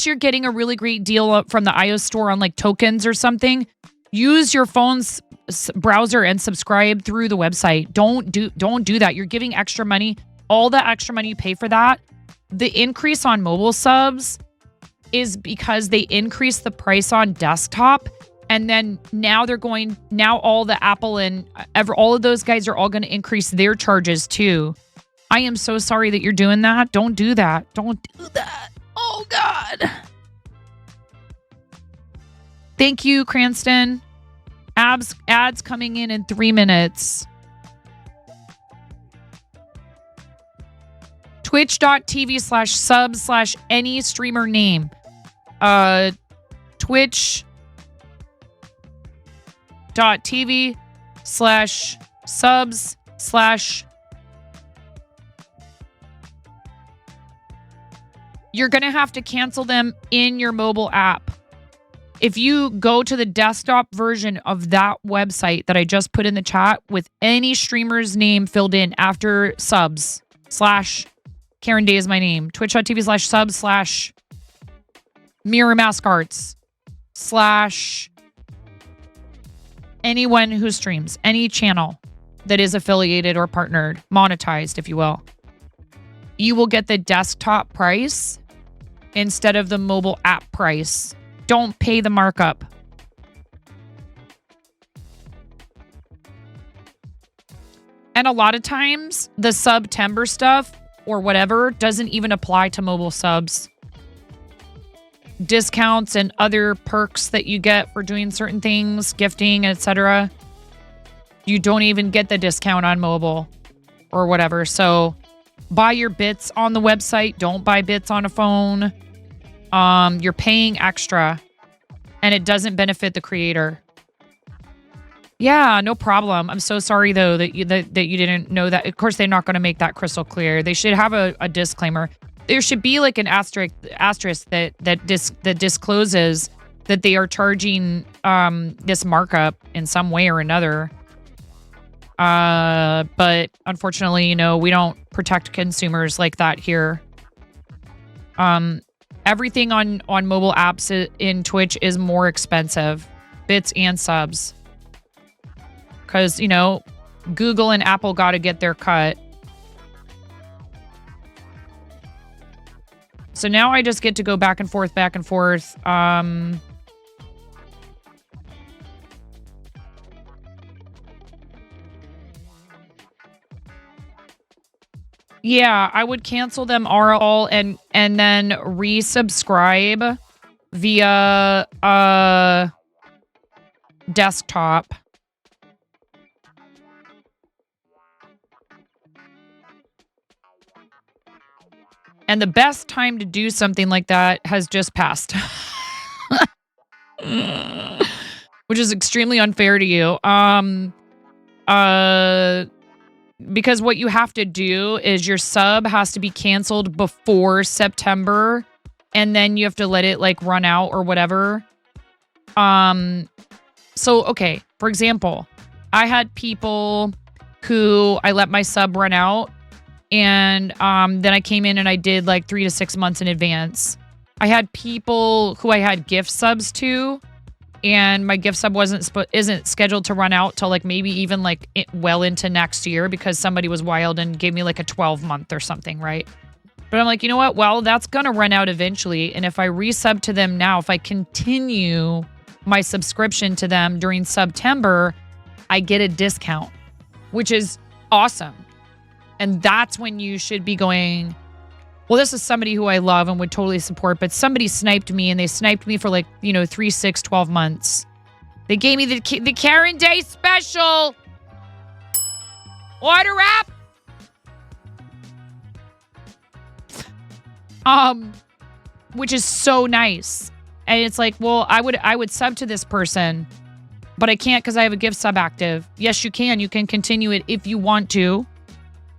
you're getting a really great deal from the iOS store on like tokens or something, use your phone's browser and subscribe through the website. Don't do that. You're giving extra money. All the extra money you pay for that. The increase on mobile subs is because they increased the price on desktop, and then now all the Apple and all of those guys are all going to increase their charges too. I am so sorry that you're doing that. Don't do that. Don't do that. Oh, God. Thank you, Cranston. Ads coming in 3 minutes. Twitch.tv/sub/any streamer name. Twitch.tv/subs/ You're going to have to cancel them in your mobile app. If you go to the desktop version of that website that I just put in the chat with any streamer's name filled in after subs / Karen Day is my name. Twitch.tv/subs/ Mirror Mask Arts / anyone who streams, any channel that is affiliated or partnered, monetized, if you will. You will get the desktop price instead of the mobile app price. Don't pay the markup. And a lot of times, the September stuff or whatever doesn't even apply to mobile subs. Discounts and other perks that you get for doing certain things, gifting, etc. You don't even get the discount on mobile or whatever. So buy your bits on the website. Don't buy bits on a phone. You're paying extra, and it doesn't benefit the creator. Yeah, no problem. I'm so sorry though that you didn't know that. Of course, they're not going to make that crystal clear. They should have a disclaimer. There should be like an asterisk that discloses that they are charging this markup in some way or another. But unfortunately, we don't protect consumers like that here. Everything on mobile apps in Twitch is more expensive, bits and subs. Because, Google and Apple got to get their cut. So now I just get to go back and forth. Yeah, I would cancel them all and then resubscribe via desktop. And the best time to do something like that has just passed. Which is extremely unfair to you. Because what you have to do is your sub has to be canceled before September, and then you have to let it run out or whatever. So, okay, for example, I had people who I let my sub run out, and then I came in and I did 3 to 6 months in advance. I had people who I had gift subs to, and my gift sub isn't scheduled to run out till maybe even well into next year because somebody was wild and gave me a 12-month or something, right? But I'm like, you know what? Well, that's going to run out eventually. And if I resub to them now, if I continue my subscription to them during September, I get a discount, which is awesome. And that's when you should be going, well, this is somebody who I love and would totally support, but somebody sniped me, and they sniped me for 3, 6, 12 months. They gave me the Karen Day special. Order app. which is so nice. And it's like, well, I would sub to this person, but I can't because I have a gift sub active. Yes, you can. You can continue it if you want to.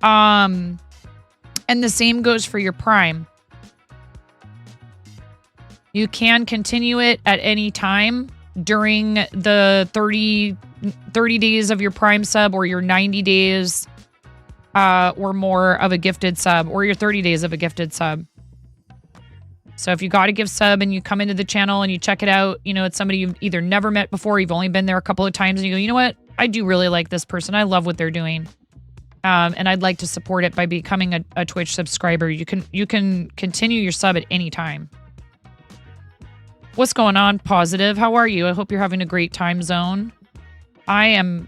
And the same goes for your Prime. You can continue it at any time during the 30 days of your Prime sub, or your 90 days or more of a gifted sub, or your 30 days of a gifted sub. So if you got a gift sub and you come into the channel and you check it out, you know, it's somebody you've either never met before, you've only been there a couple of times, and you go, you know what? I do really like this person. I love what they're doing. And I'd like to support it by becoming a Twitch subscriber. You can continue your sub at any time. What's going on, Positive? How are you? I hope you're having a great time zone. I am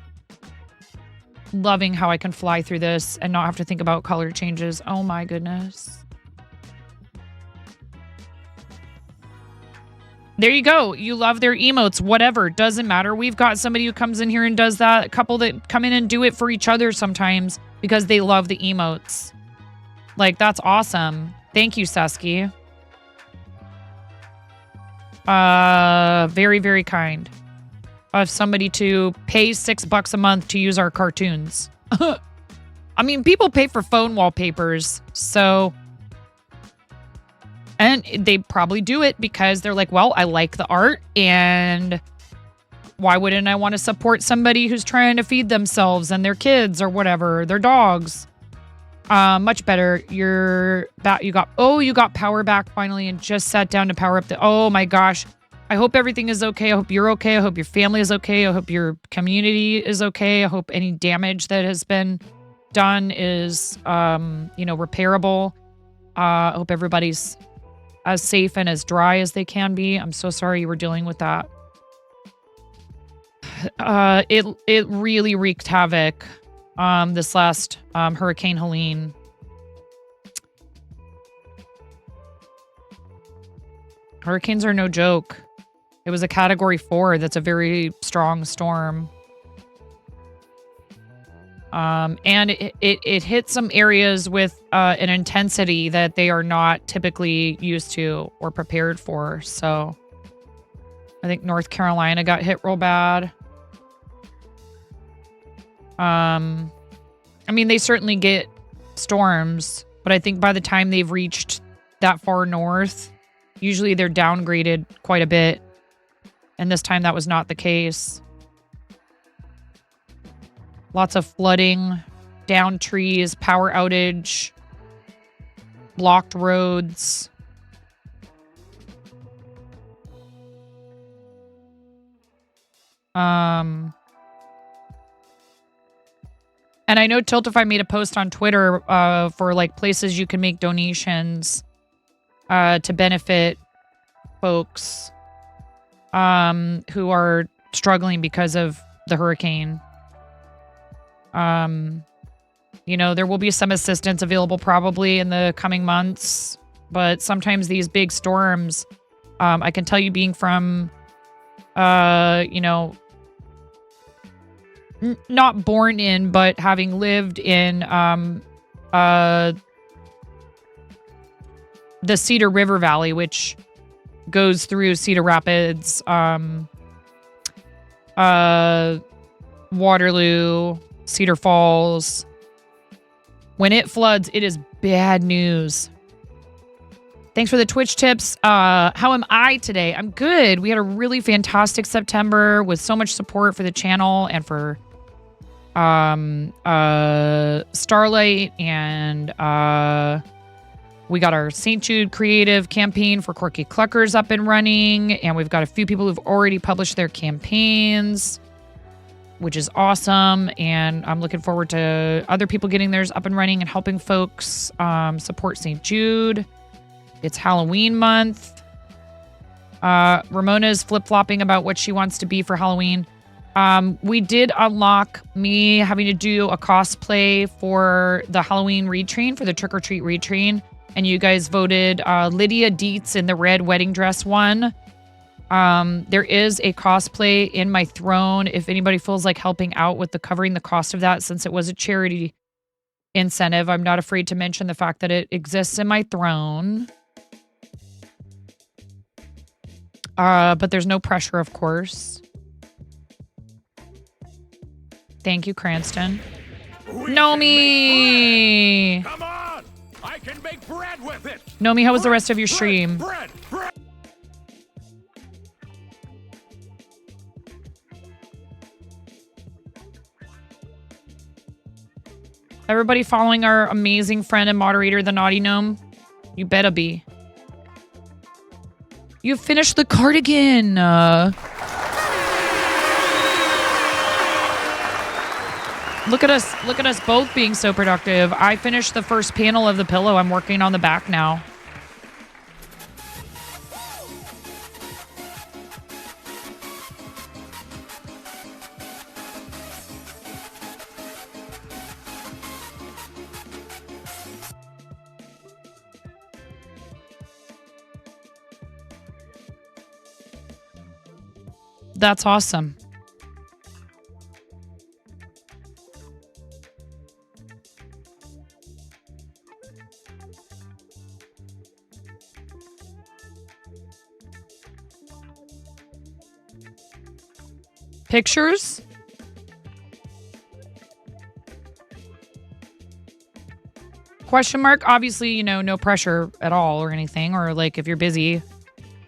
loving how I can fly through this and not have to think about color changes. Oh my goodness. There you go. You love their emotes, whatever. Doesn't matter. We've got somebody who comes in here and does that. A couple that come in and do it for each other sometimes because they love the emotes. Like, that's awesome. Thank you, Sesky. Very, very kind of somebody to pay $6 a month to use our cartoons. I mean, people pay for phone wallpapers, so... And they probably do it because they're like, well, I like the art, and why wouldn't I want to support somebody who's trying to feed themselves and their kids or whatever, their dogs? Much better. You got power back finally and just sat down to power up oh my gosh. I hope everything is okay. I hope you're okay. I hope your family is okay. I hope your community is okay. I hope any damage that has been done is, repairable. I hope everybody's as safe and as dry as they can be. I'm so sorry you were dealing with that. It really wreaked havoc. This last Hurricane Helene. Hurricanes are no joke. It was a Category 4. That's a very strong storm. And it hit some areas with an intensity that they are not typically used to or prepared for. So I think North Carolina got hit real bad. I mean, they certainly get storms, but I think by the time they've reached that far north, usually they're downgraded quite a bit. And this time that was not the case. Lots of flooding, downed trees, power outage, blocked roads. And I know Tiltify made a post on Twitter for like places you can make donations to benefit folks who are struggling because of the hurricane. There will be some assistance available probably in the coming months, but sometimes these big storms, I can tell you being from, not born in, but having lived in the Cedar River Valley, which goes through Cedar Rapids, Waterloo, Cedar Falls. When it floods, it is bad news. Thanks for the Twitch tips. How am I today? I'm good. We had a really fantastic September with so much support for the channel and for Starlight, and we got our St. Jude creative campaign for Quirky Cluckers up and running, and we've got a few people who've already published their campaigns, which is awesome, and I'm looking forward to other people getting theirs up and running and helping folks support St. Jude. It's Halloween month. Ramona's flip-flopping about what she wants to be for Halloween. We did unlock me having to do a cosplay for the Halloween retrain, for the Trick or Treat retrain. And you guys voted Lydia Dietz in the red wedding dress one. There is a cosplay in my throne. If anybody feels like helping out with covering the cost of that, since it was a charity incentive, I'm not afraid to mention the fact that it exists in my throne. But there's no pressure, of course. Thank you, Cranston. Nomi! Come on! I can make bread with it! Nomi, how was the rest of your stream? Bread! Everybody following our amazing friend and moderator, the Naughty Gnome? You better be. You finished the cardigan! Look at us both being so productive. I finished the first panel of the pillow. I'm working on the back now. That's awesome. Pictures? Question mark? Obviously, you know, no pressure at all or anything. Or like if you're busy,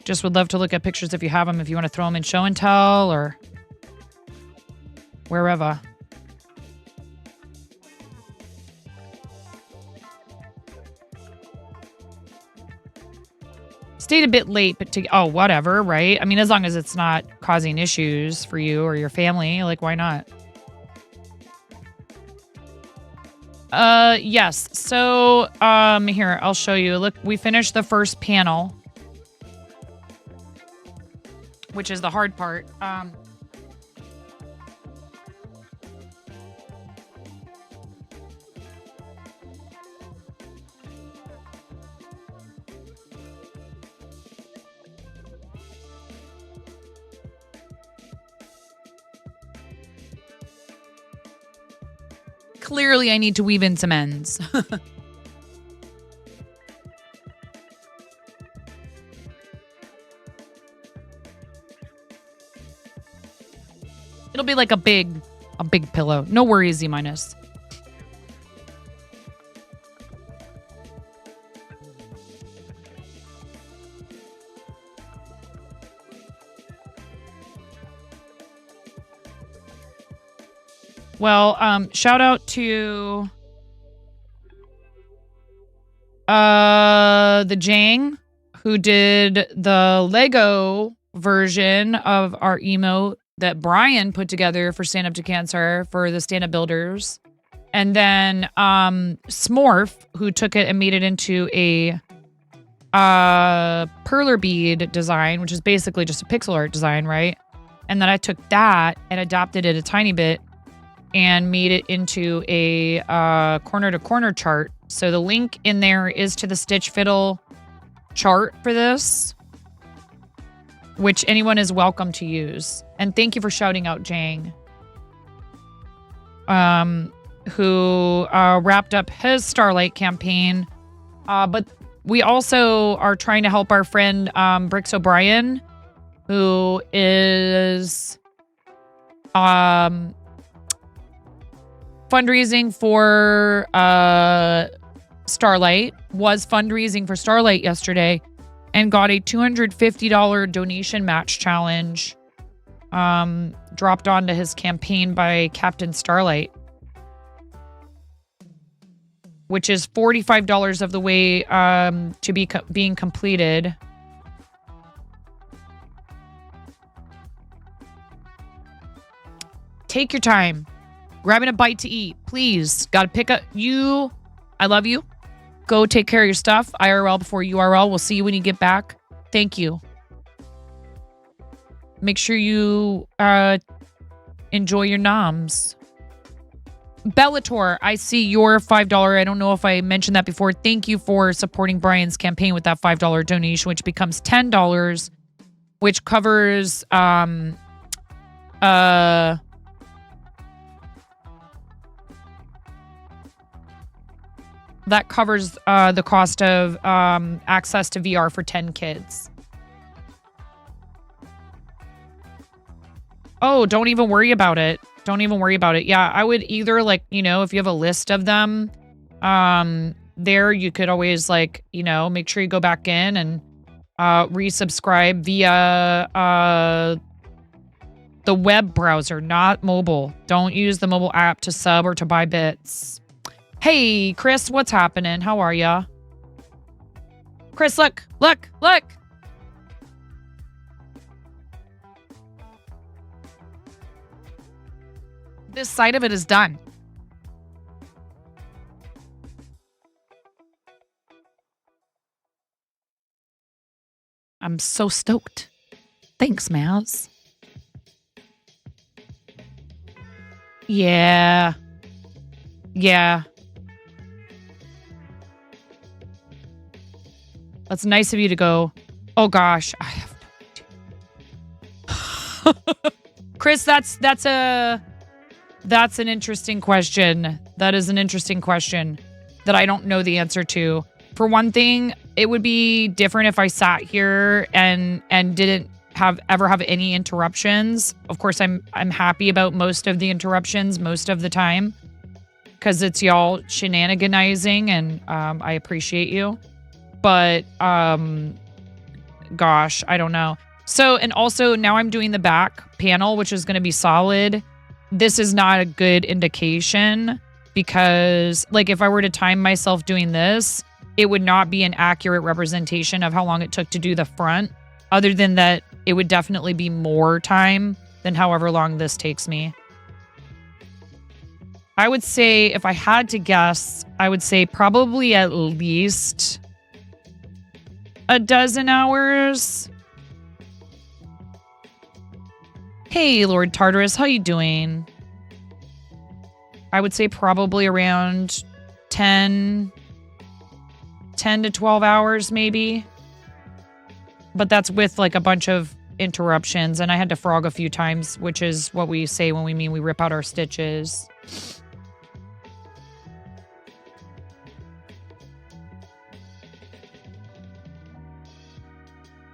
just would love to look at pictures if you have them. If you want to throw them in show and tell or wherever. Stayed a bit late, but oh, whatever, right? I mean, as long as it's not causing issues for you or your family, like, why not? Yes. So, here, I'll show you. Look, we finished the first panel, which is the hard part. Clearly, I need to weave in some ends. It'll be like a big pillow. No worries, Z minus. Well, shout out to the Jang who did the Lego version of our emote that Brian put together for Stand Up to Cancer for the Stand Up Builders. And then Smorf, who took it and made it into a perler bead design, which is basically just a pixel art design, right? And then I took that and adopted it a tiny bit and made it into a corner-to-corner chart. So the link in there is to the Stitch Fiddle chart for this, which anyone is welcome to use. And thank you for shouting out Jang, who wrapped up his Starlight campaign. But we also are trying to help our friend Brix O'Brien, who is fundraising for Starlight, was fundraising for Starlight yesterday and got a $250 donation match challenge dropped onto his campaign by Captain Starlight, which is $45 of the way to be being completed. Take your time. Grabbing a bite to eat, please. Got to pick up you. I love you. Go take care of your stuff. IRL before URL. We'll see you when you get back. Thank you. Make sure you enjoy your noms. Bellator, I see your $5. I don't know if I mentioned that before. Thank you for supporting Brian's campaign with that $5 donation, which becomes $10, which covers that covers the cost of access to VR for 10 kids. Oh, don't even worry about it. Don't even worry about it. Yeah, I would either like, you know, if you have a list of them, there you could always like, you know, make sure you go back in and resubscribe via the web browser, not mobile. Don't use the mobile app to sub or to buy bits. Hey, Chris, what's happening? How are ya? Chris, look. This side of it is done. I'm so stoked. Thanks, Maz. Yeah. That's nice of you to go, oh gosh, I have no idea. Chris, that's an interesting question. That is an interesting question that I don't know the answer to. For one thing, it would be different if I sat here and didn't ever have any interruptions. Of course, I'm happy about most of the interruptions most of the time because it's y'all shenaniganizing and I appreciate you. But gosh, I don't know. So, and also now I'm doing the back panel, which is going to be solid. This is not a good indication because like if I were to time myself doing this, it would not be an accurate representation of how long it took to do the front. Other than that, it would definitely be more time than however long this takes me. I would say, if I had to guess, I would say probably at least a dozen hours. Hey, Lord Tartarus, how you doing? I would say probably around 10 to 12 hours maybe. But that's with like a bunch of interruptions. And I had to frog a few times, which is what we say when we mean we rip out our stitches.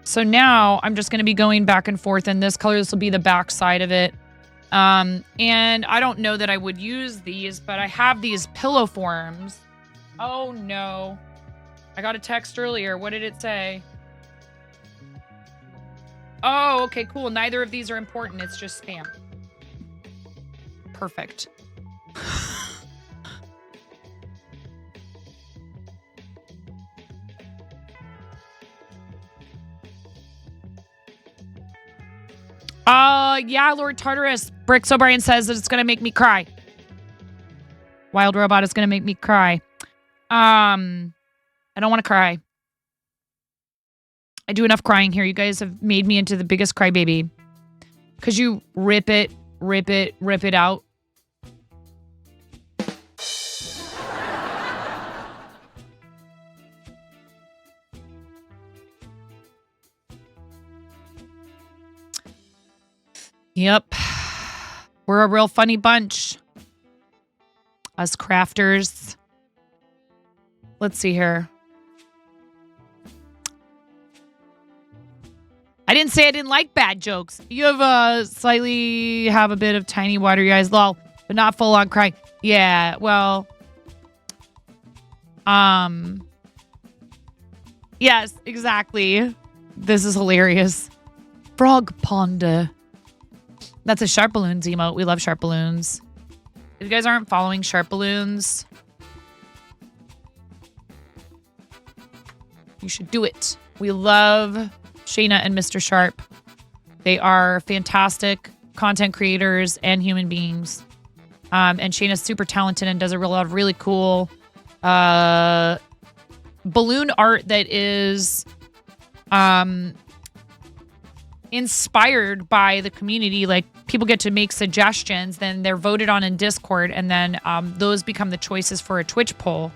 So now I'm just going to be going back and forth in this color. This will be the back side of it. And I don't know that I would use these, but I have these pillow forms. Oh no. I got a text earlier. What did it say? Oh, okay, cool. Neither of these are important. It's just spam. Perfect. Yeah, Lord Tartarus. Bricks O'Brien says that it's going to make me cry. Wild Robot is going to make me cry. I don't want to cry. I do enough crying here. You guys have made me into the biggest crybaby. Because you rip it out. Yep. We're a real funny bunch. Us crafters. Let's see here. I didn't say I didn't like bad jokes. You have a bit of tiny watery eyes, lol, but not full on crying. Yeah, well. Yes, exactly. This is hilarious. Frog Ponder. That's a Sharp Balloons emote. We love Sharp Balloons. If you guys aren't following Sharp Balloons, you should do it. We love Shayna and Mr. Sharp. They are fantastic content creators and human beings. And Shayna's super talented and does a lot of really cool balloon art that is inspired by the community. Like, people get to make suggestions, then they're voted on in Discord, and then those become the choices for a Twitch poll.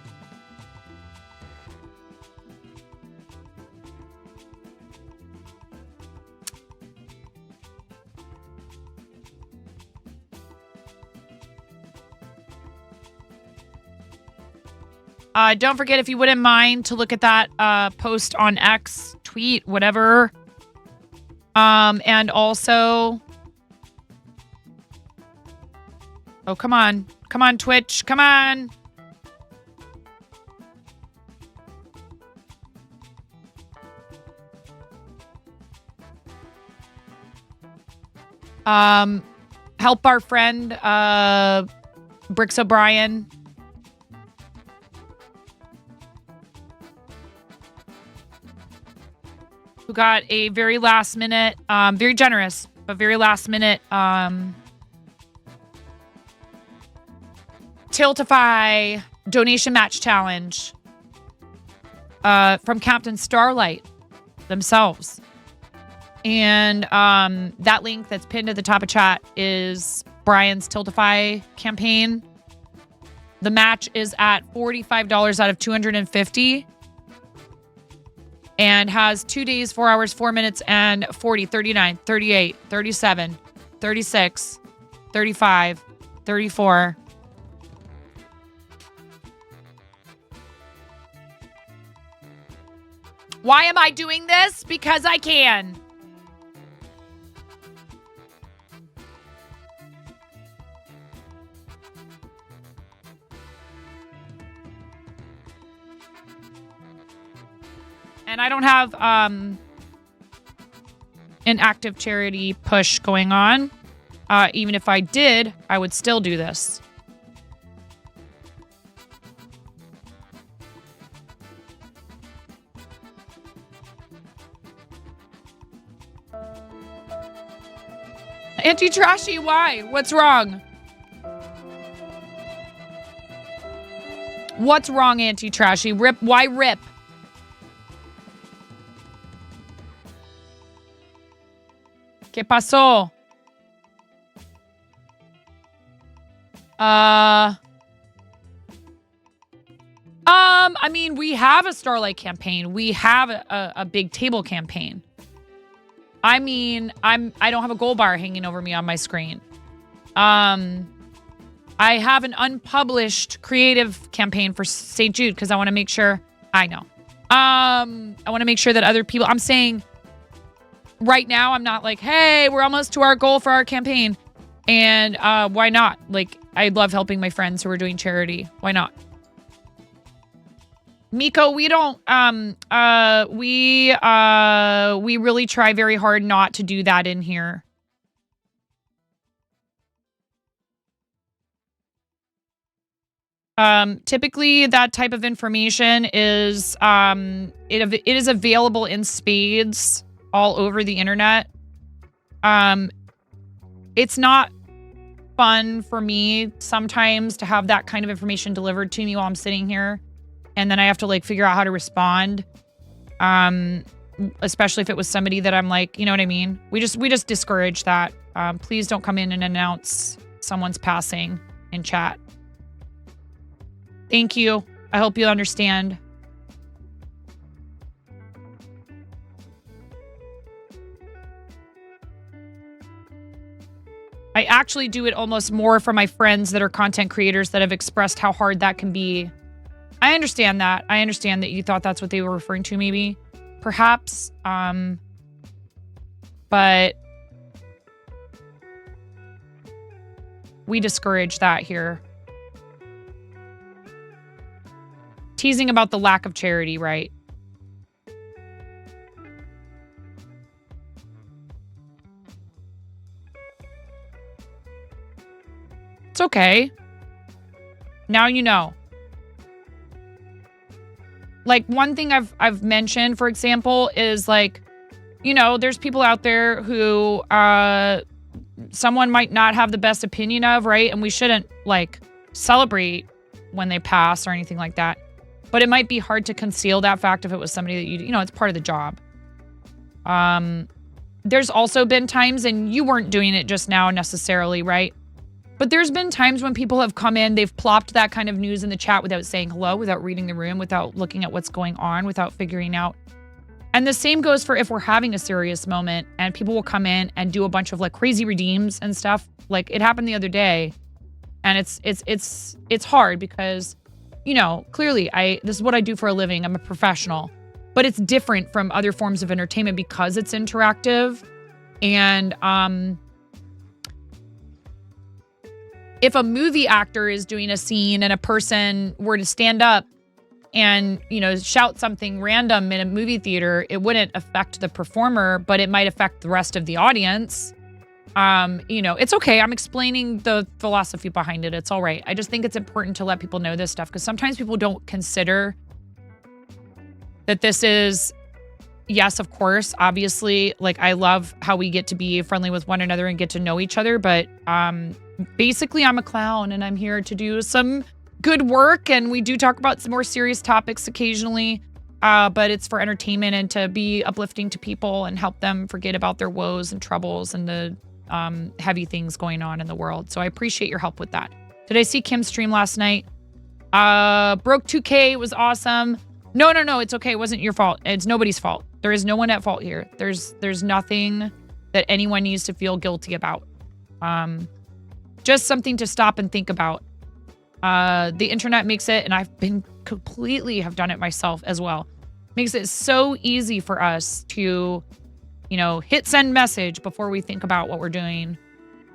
Don't forget, if you wouldn't mind, to look at that post on X, tweet, whatever. And also, Oh, come on. Come on, Twitch. Come on. Help our friend, Bricks O'Brien. Who got a very last minute, very generous, but very last minute, Tiltify donation match challenge, from Captain Starlight themselves. And that link that's pinned at the top of chat is Brian's Tiltify campaign. The match is at $45 out of $250 and has 2 days, 4 hours, 4 minutes, and 40, 39, 38, 37, 36, 35, 34. Why am I doing this? Because I can. And I don't have an active charity push going on. Even if I did, I would still do this. Anti-trashy, why? What's wrong? What's wrong, anti-trashy? Rip, why rip? ¿Qué pasó? I mean, we have a Starlight campaign. We have a big table campaign. I mean, I don't have a gold bar hanging over me on my screen. I have an unpublished creative campaign for St. Jude because I want to make sure. I know. I want to make sure that other people. I'm saying right now, I'm not like, hey, we're almost to our goal for our campaign, and why not? Like, I love helping my friends who are doing charity. Why not? Miko, we don't, we really try very hard not to do that in here. Typically that type of information is, it is available in spades all over the internet. It's not fun for me sometimes to have that kind of information delivered to me while I'm sitting here. And then I have to like figure out how to respond. Especially if it was somebody that I'm like, you know what I mean? We just discourage that. Please don't come in and announce someone's passing in chat. Thank you. I hope you understand. I actually do it almost more for my friends that are content creators that have expressed how hard that can be. I understand that. I understand that you thought that's what they were referring to, maybe. Perhaps. But we discourage that here. Teasing about the lack of charity, right? It's okay. Now you know. Like, one thing I've mentioned, for example, is like, you know, there's people out there who someone might not have the best opinion of, right? And we shouldn't like celebrate when they pass or anything like that. But it might be hard to conceal that fact if it was somebody that you know, it's part of the job. There's also been times, and you weren't doing it just now necessarily, right? But there's been times when people have come in, they've plopped that kind of news in the chat without saying hello, without reading the room, without looking at what's going on, without figuring out. And the same goes for if we're having a serious moment and people will come in and do a bunch of like crazy redeems and stuff. Like it happened the other day. And it's hard because, you know, clearly this is what I do for a living. I'm a professional. But it's different from other forms of entertainment because it's interactive. And if a movie actor is doing a scene and a person were to stand up and, shout something random in a movie theater, it wouldn't affect the performer, but it might affect the rest of the audience. It's okay. I'm explaining the philosophy behind it. It's all right. I just think it's important to let people know this stuff because sometimes people don't consider that this is, yes, of course, obviously, like I love how we get to be friendly with one another and get to know each other. But basically, I'm a clown and I'm here to do some good work. And we do talk about some more serious topics occasionally. But it's for entertainment and to be uplifting to people and help them forget about their woes and troubles and the heavy things going on in the world. So I appreciate your help with that. Did I see Kim's stream last night? Broke 2K was awesome. No, it's okay. It wasn't your fault. It's nobody's fault. There is no one at fault here. There's nothing that anyone needs to feel guilty about. Just something to stop and think about. The internet makes it, and I've been have done it myself as well. Makes it so easy for us to, hit send message before we think about what we're doing.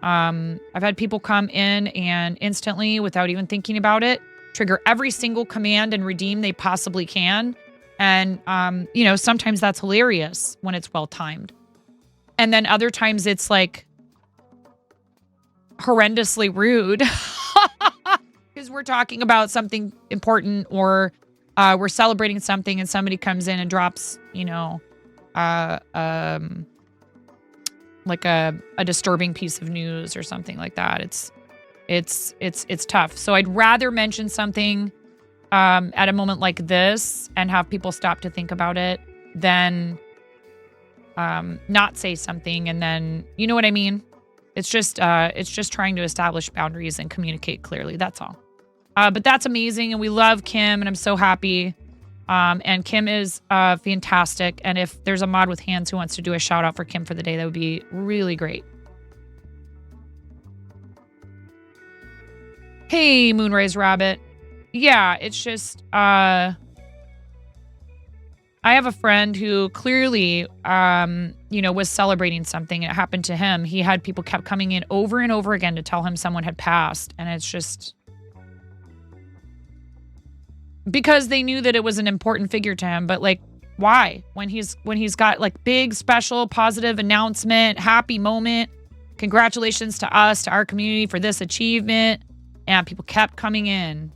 I've had people come in and instantly, without even thinking about it, trigger every single command and redeem they possibly can. And, sometimes that's hilarious when it's well timed. And then other times it's like horrendously rude because we're talking about something important or we're celebrating something and somebody comes in and drops, like a disturbing piece of news or something like that. It's tough. So I'd rather mention something at a moment like this and have people stop to think about it than not say something and then, you know what I mean? It's just trying to establish boundaries and communicate clearly. That's all. But that's amazing. And we love Kim and I'm so happy. And Kim is fantastic. And if there's a mod with hands who wants to do a shout out for Kim for the day, that would be really great. Hey, Moonrise Rabbit. Yeah, it's just, I have a friend who clearly, was celebrating something. It happened to him. He had people kept coming in over and over again to tell him someone had passed. And it's just because they knew that it was an important figure to him. But like, why? When he's got like big, special, positive announcement, happy moment, congratulations to us, to our community for this achievement. And people kept coming in.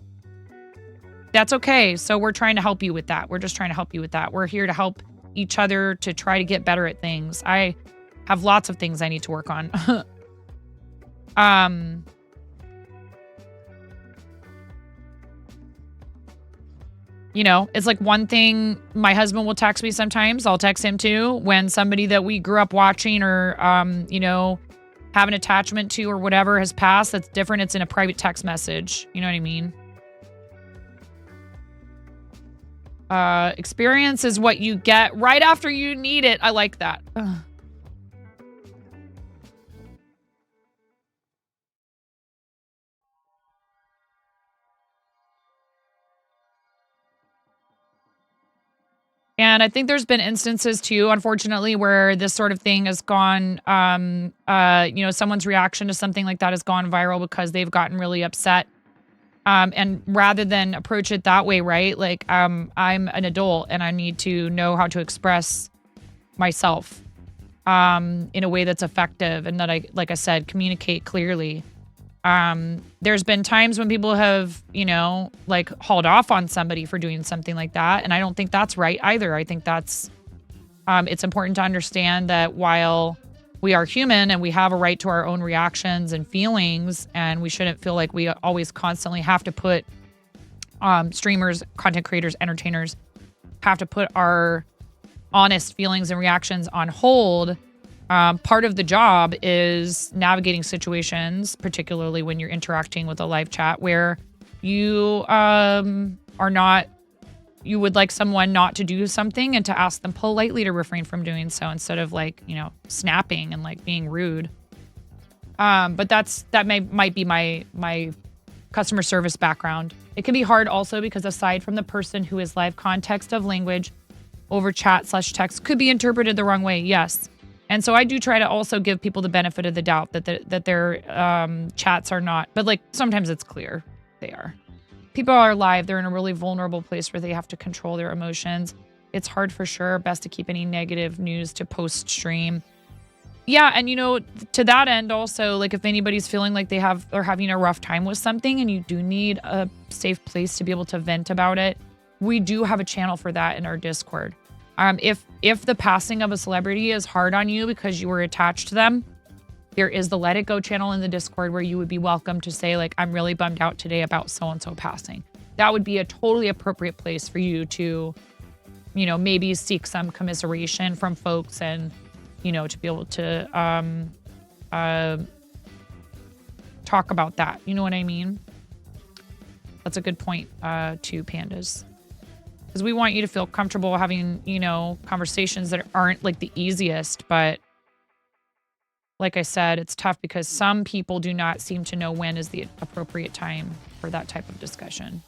That's okay. So we're trying to help you with that. We're just trying to help you with that. We're here to help each other to try to get better at things. I have lots of things I need to work on. It's like one thing my husband will text me sometimes. I'll text him too. When somebody that we grew up watching or, have an attachment to or whatever has passed, that's different. It's in a private text message. You know what I mean? Experience is what you get right after you need it. I like that. Ugh. And I think there's been instances too, unfortunately, where this sort of thing has gone, someone's reaction to something like that has gone viral because they've gotten really upset. And rather than approach it that way, right? Like, I'm an adult and I need to know how to express myself in a way that's effective and that I, like I said, communicate clearly. There's been times when people have, hauled off on somebody for doing something like that. And I don't think that's right either. I think that's, it's important to understand that while we are human and we have a right to our own reactions and feelings, and we shouldn't feel like we always constantly have to put, streamers, content creators, entertainers have to put our honest feelings and reactions on hold. Part of the job is navigating situations, particularly when you're interacting with a live chat where you you would like someone not to do something and to ask them politely to refrain from doing so instead of snapping and being rude. But that might be my customer service background. It can be hard also because aside from the person who is live, context of language over chat/text could be interpreted the wrong way. Yes. And so I do try to also give people the benefit of the doubt that their chats are not, but like sometimes it's clear they are. People are live. They're in a really vulnerable place where they have to control their emotions. It's hard for sure. Best to keep any negative news to post stream. Yeah, and to that end also, like if anybody's feeling like they're having a rough time with something and you do need a safe place to be able to vent about it, we do have a channel for that in our Discord. If the passing of a celebrity is hard on you because you were attached to them, there is the Let It Go channel in the Discord where you would be welcome to say like, I'm really bummed out today about so-and-so passing. That would be a totally appropriate place for you to, maybe seek some commiseration from folks and, to be able to talk about that. You know what I mean? That's a good point, too, Pandas. Because we want you to feel comfortable having, conversations that aren't like the easiest. But like I said, it's tough because some people do not seem to know when is the appropriate time for that type of discussion.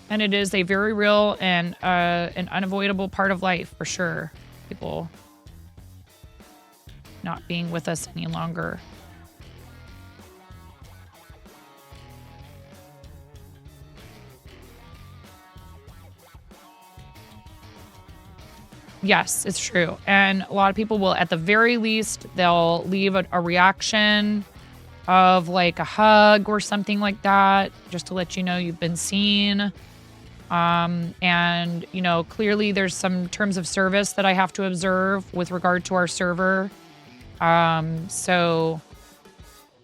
And it is a very real and an unavoidable part of life for sure. People not being with us any longer. Yes, it's true. And a lot of people will, at the very least, they'll leave a reaction of like a hug or something like that, just to let you know you've been seen. And, clearly there's some terms of service that I have to observe with regard to our server. So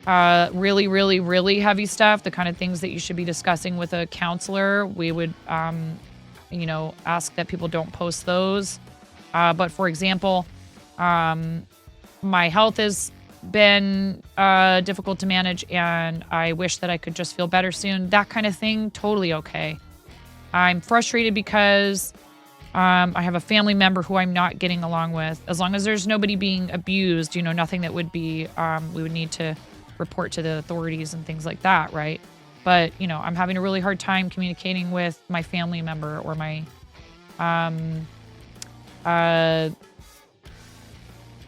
really, really, really heavy stuff, the kind of things that you should be discussing with a counselor, we would, ask that people don't post those. But for example, my health has been difficult to manage and I wish that I could just feel better soon. That kind of thing, totally okay. I'm frustrated because I have a family member who I'm not getting along with. As long as there's nobody being abused, nothing that would be, we would need to report to the authorities and things like that, right? But, I'm having a really hard time communicating with my family member or my,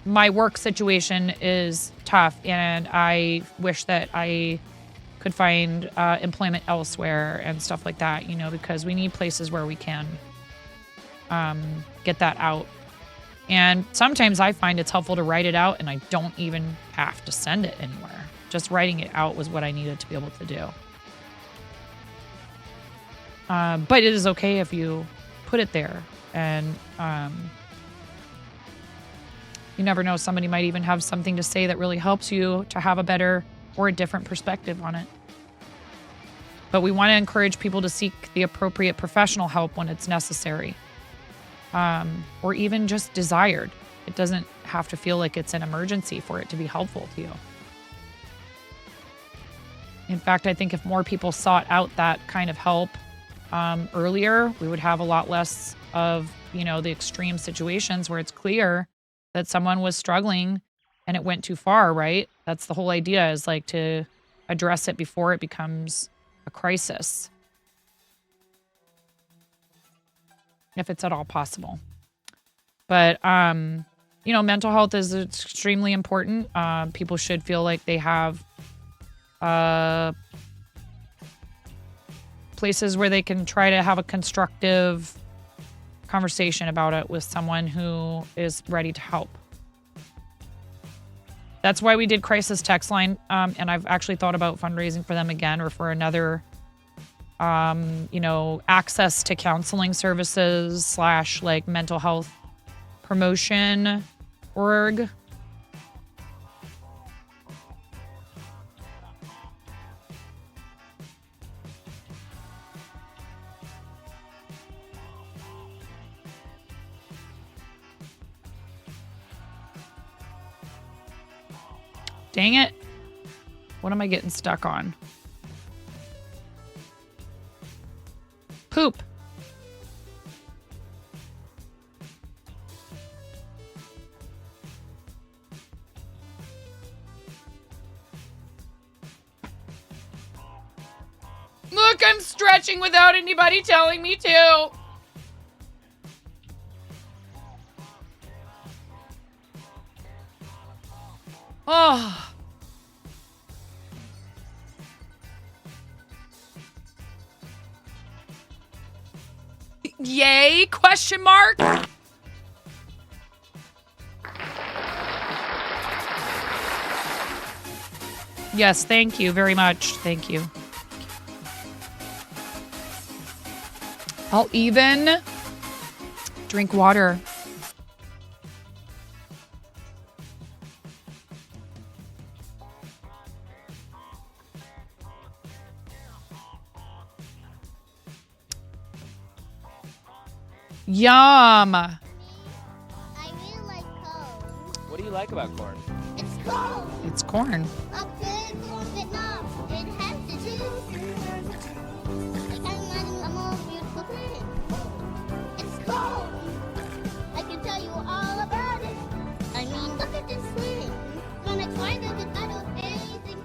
my work situation is tough and I wish that I could find employment elsewhere and stuff like that, because we need places where we can get that out. And sometimes I find it's helpful to write it out and I don't even have to send it anywhere. Just writing it out was what I needed to be able to do. But it is okay if you put it there and you never know, somebody might even have something to say that really helps you to have a better or a different perspective on it. But we want to encourage people to seek the appropriate professional help when it's necessary, or even just desired. It doesn't have to feel like it's an emergency for it to be helpful to you. In fact, I think if more people sought out that kind of help earlier, we would have a lot less of, the extreme situations where it's clear that someone was struggling and it went too far, right? That's the whole idea, is like to address it before it becomes a crisis, if it's at all possible. But, mental health is extremely important. People should feel like they have places where they can try to have a constructive conversation about it with someone who is ready to help. That's why we did crisis text line. And I've actually thought about fundraising for them again, or for another, access to counseling services / like mental health promotion org. Dang it. What am I getting stuck on? Poop. stretching without anybody telling me to. Oh. Yay? Question mark? Yes, thank you very much. Thank you. I'll even drink water. Yum. I really like corn. What do you like about corn? It's corn. It's corn. A good corn Vietnam. It has the juice. I can imagine a more beautiful thing. It's corn. I can tell you all about it. I mean, look at this thing. When I try them, it's out of anything.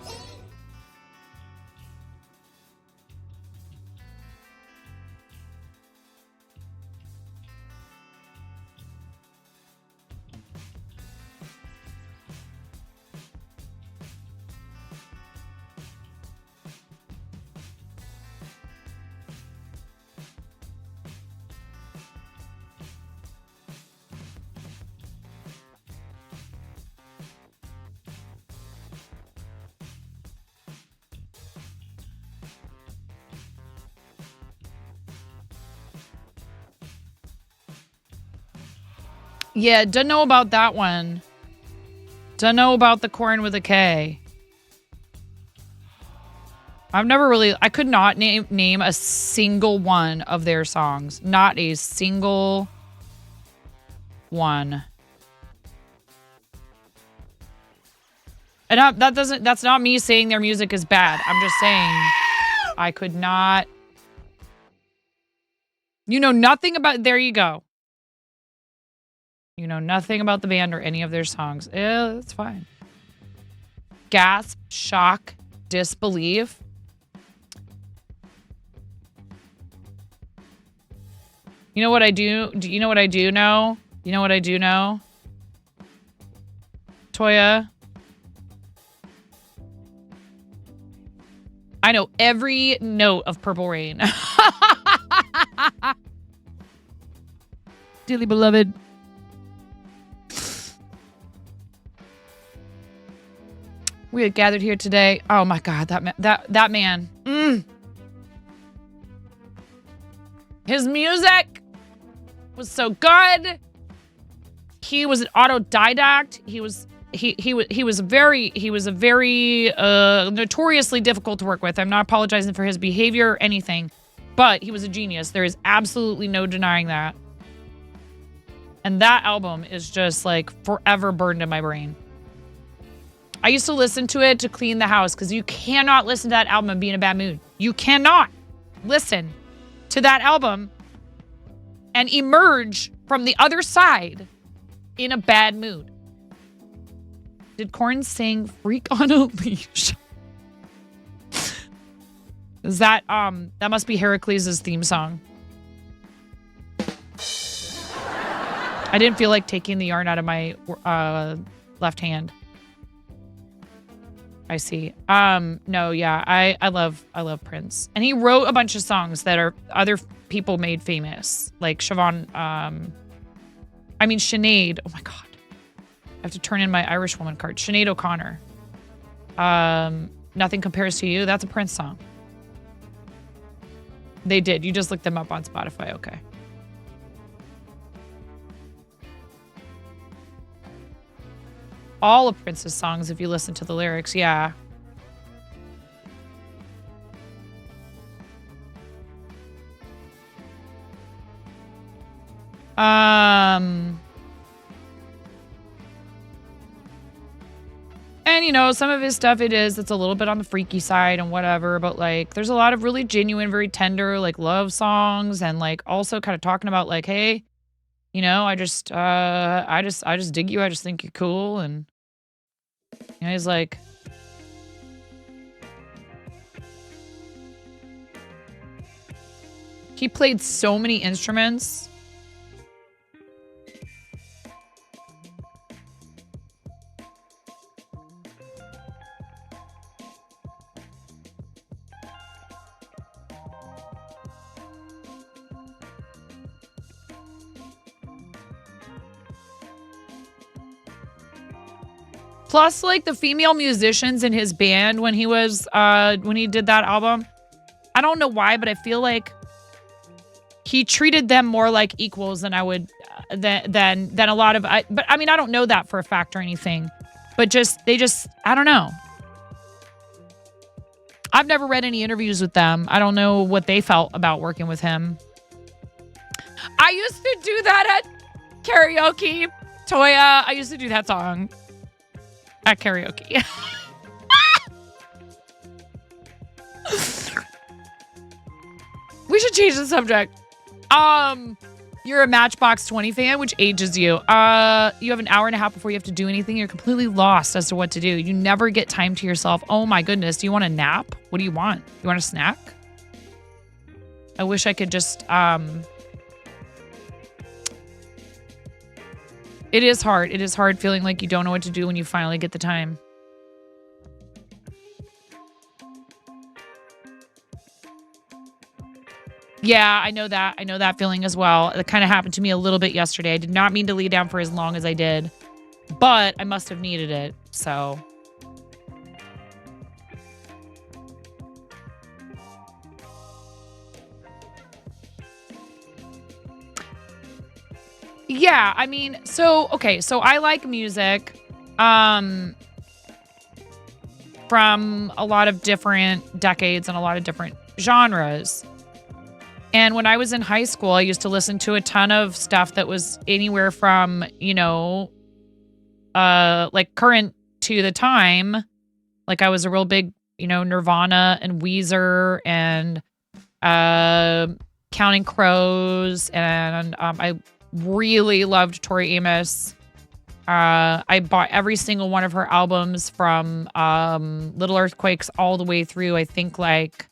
Yeah, don't know about that one. Don't know about the corn with a K. I've never really... I could not name a single one of their songs. Not a single one. And that's not me saying their music is bad. I'm just saying I could not... You know nothing about... There you go. You know nothing about the band or any of their songs. It's fine. Gasp, shock, disbelief. You know what I do? Do you know what I do know? You know what I do know? Toya. I know every note of Purple Rain. Dearly beloved. We had gathered here today. Oh my God, that man. His music was so good. He was an autodidact. He was a very notoriously difficult to work with. I'm not apologizing for his behavior or anything, but he was a genius. There is absolutely no denying that. And that album is just like forever burned in my brain. I used to listen to it to clean the house because you cannot listen to that album and be in a bad mood. You cannot listen to that album and emerge from the other side in a bad mood. Did Korn sing Freak on a Leash? Is that must be Heracles' theme song. I didn't feel like taking the yarn out of my left hand. I see. No, yeah, I love Prince. And he wrote a bunch of songs that are other people made famous. Like Sinead. Oh my God. I have to turn in my Irish woman card. Sinead O'Connor. Nothing Compares to You. That's a Prince song. They did. You just looked them up on Spotify. Okay. All of Prince's songs, if you listen to the lyrics, yeah. And, you know, some of his stuff, it's a little bit on the freaky side and whatever, but, like, there's a lot of really genuine, very tender, like, love songs and, like, also kind of talking about, like, hey, you know, I just dig you. I just think you're cool. And, you know, he's like, He played so many instruments. Plus, like, the female musicians in his band when he did that album, I don't know why, but I feel like he treated them more like equals than I would, than a lot of, but I mean, I don't know that for a fact or anything, but I don't know. I've never read any interviews with them. I don't know what they felt about working with him. I used to do that at karaoke. Toya, I used to do that song at karaoke. We should change the subject. You're a Matchbox 20 fan, which ages you. You have an hour and a half before you have to do anything. You're completely lost as to what to do. You never get time to yourself. Oh my goodness. Do you want a nap? What do you want? You want a snack? I wish I could just, it is hard. It is hard feeling like you don't know what to do when you finally get the time. Yeah, I know that. I know that feeling as well. It kind of happened to me a little bit yesterday. I did not mean to lay down for as long as I did, but I must have needed it. So. Yeah, I mean, so I like music from a lot of different decades and a lot of different genres. And when I was in high school, I used to listen to a ton of stuff that was anywhere from, like current to the time. Like I was a real big, Nirvana and Weezer and Counting Crows. And I really loved Tori Amos. I bought every single one of her albums from Little Earthquakes all the way through, I think, like,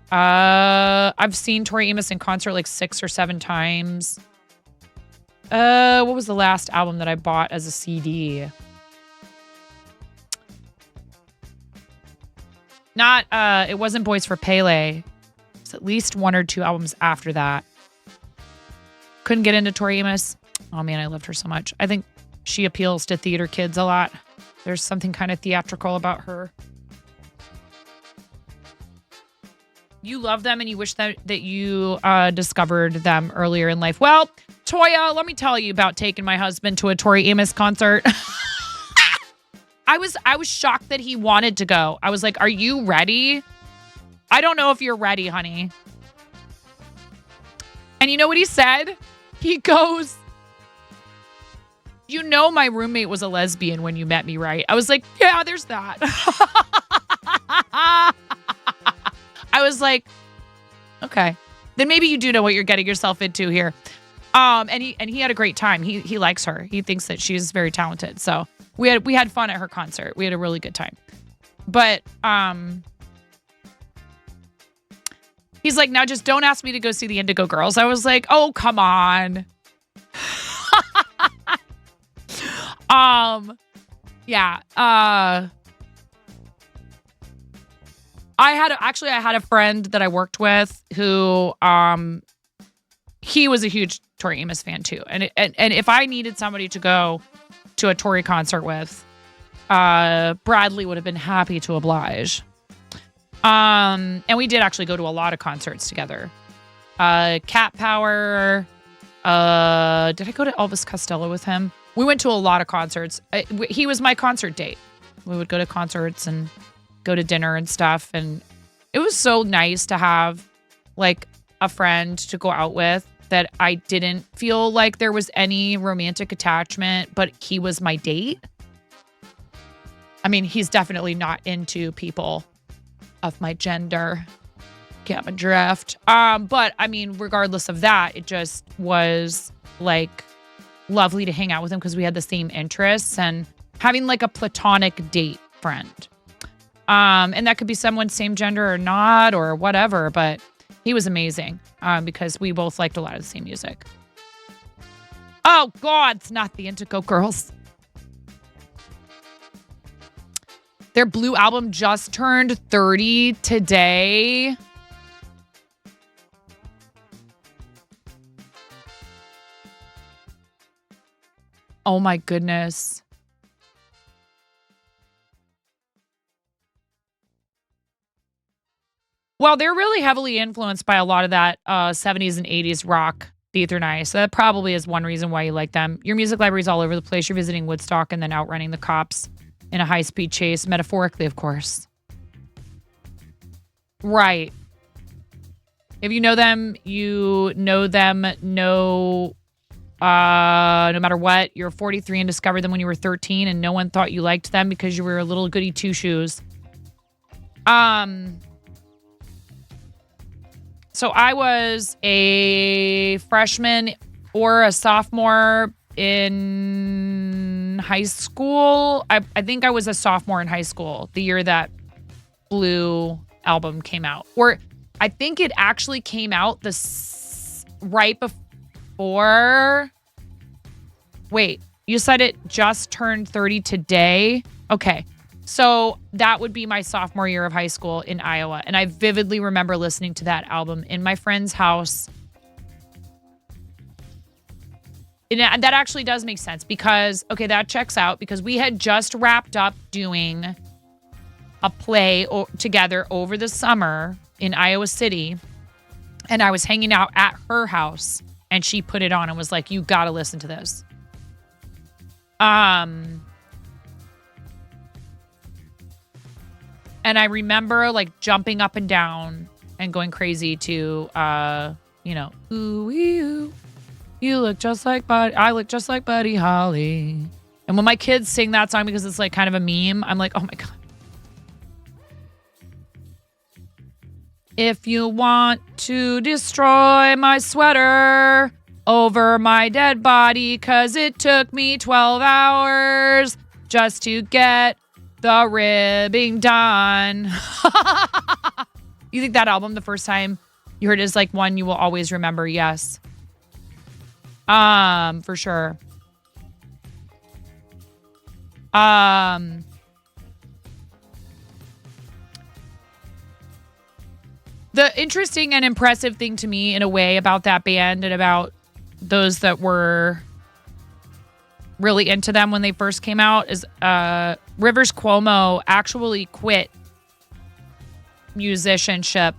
I've seen Tori Amos in concert like 6 or 7 times. What was the last album that I bought as a CD? It wasn't Boys for Pele. It's at least 1 or 2 albums after that. Couldn't get into Tori Amos. Oh man, I loved her so much. I think she appeals to theater kids a lot. There's something kind of theatrical about her. You love them and you wish that you discovered them earlier in life. Well, Toya, let me tell you about taking my husband to a Tori Amos concert. I was shocked that he wanted to go. I was like, "Are you ready?" I don't know if you're ready, honey. And you know what he said? He goes, my roommate was a lesbian when you met me, right? I was like, yeah, there's that. I was like, okay, then maybe you do know what you're getting yourself into here. And he had a great time. He likes her. He thinks that she's very talented. So we had fun at her concert. We had a really good time. But he's like, now just don't ask me to go see the Indigo Girls. I was like, oh, come on. Yeah. I had a friend that I worked with who, he was a huge Tori Amos fan too. And if I needed somebody to go to a Tori concert with, Bradley would have been happy to oblige. And we did actually go to a lot of concerts together. Cat Power. Did I go to Elvis Costello with him? We went to a lot of concerts. He was my concert date. We would go to concerts and go to dinner and stuff. And it was so nice to have like a friend to go out with that I didn't feel like there was any romantic attachment, but he was my date. I mean, he's definitely not into people of my gender. Get my drift. But I mean, regardless of that, it just was like lovely to hang out with him because we had the same interests and having like a platonic date friend. And that could be someone same gender or not or whatever, but He was amazing because we both liked a lot of the same music. Oh, God, it's not the Indigo Girls. Their Blue album just turned 30 today. Oh, my goodness. Well, they're really heavily influenced by a lot of that 70s and 80s rock, the through 9. So that probably is one reason why you like them. Your music library is all over the place. You're visiting Woodstock and then outrunning the cops in a high-speed chase, metaphorically, of course. Right. If you know them, no matter what. You're 43 and discovered them when you were 13 and no one thought you liked them because you were a little goody two-shoes. So I was a freshman or a sophomore in high school. I think I was a sophomore in high school, the year that Blue album came out. Or I think it actually came out right before. Wait, you said it just turned 30 today? Okay. So that would be my sophomore year of high school in Iowa. And I vividly remember listening to that album in my friend's house. And that actually does make sense because, okay, that checks out because we had just wrapped up doing a play together over the summer in Iowa City. And I was hanging out at her house and she put it on and was like, you got to listen to this. And I remember like jumping up and down and going crazy to, ooh, you look just like I look just like Buddy Holly. And when my kids sing that song because it's like kind of a meme, I'm like, oh my God. If you want to destroy my sweater over my dead body, 'cause it took me 12 hours just to get the ribbing done. You think that album, the first time you heard it, is like one you will always remember? Yes. For sure. The interesting and impressive thing to me in a way about that band and about those that were really into them when they first came out is Rivers Cuomo actually quit musicianship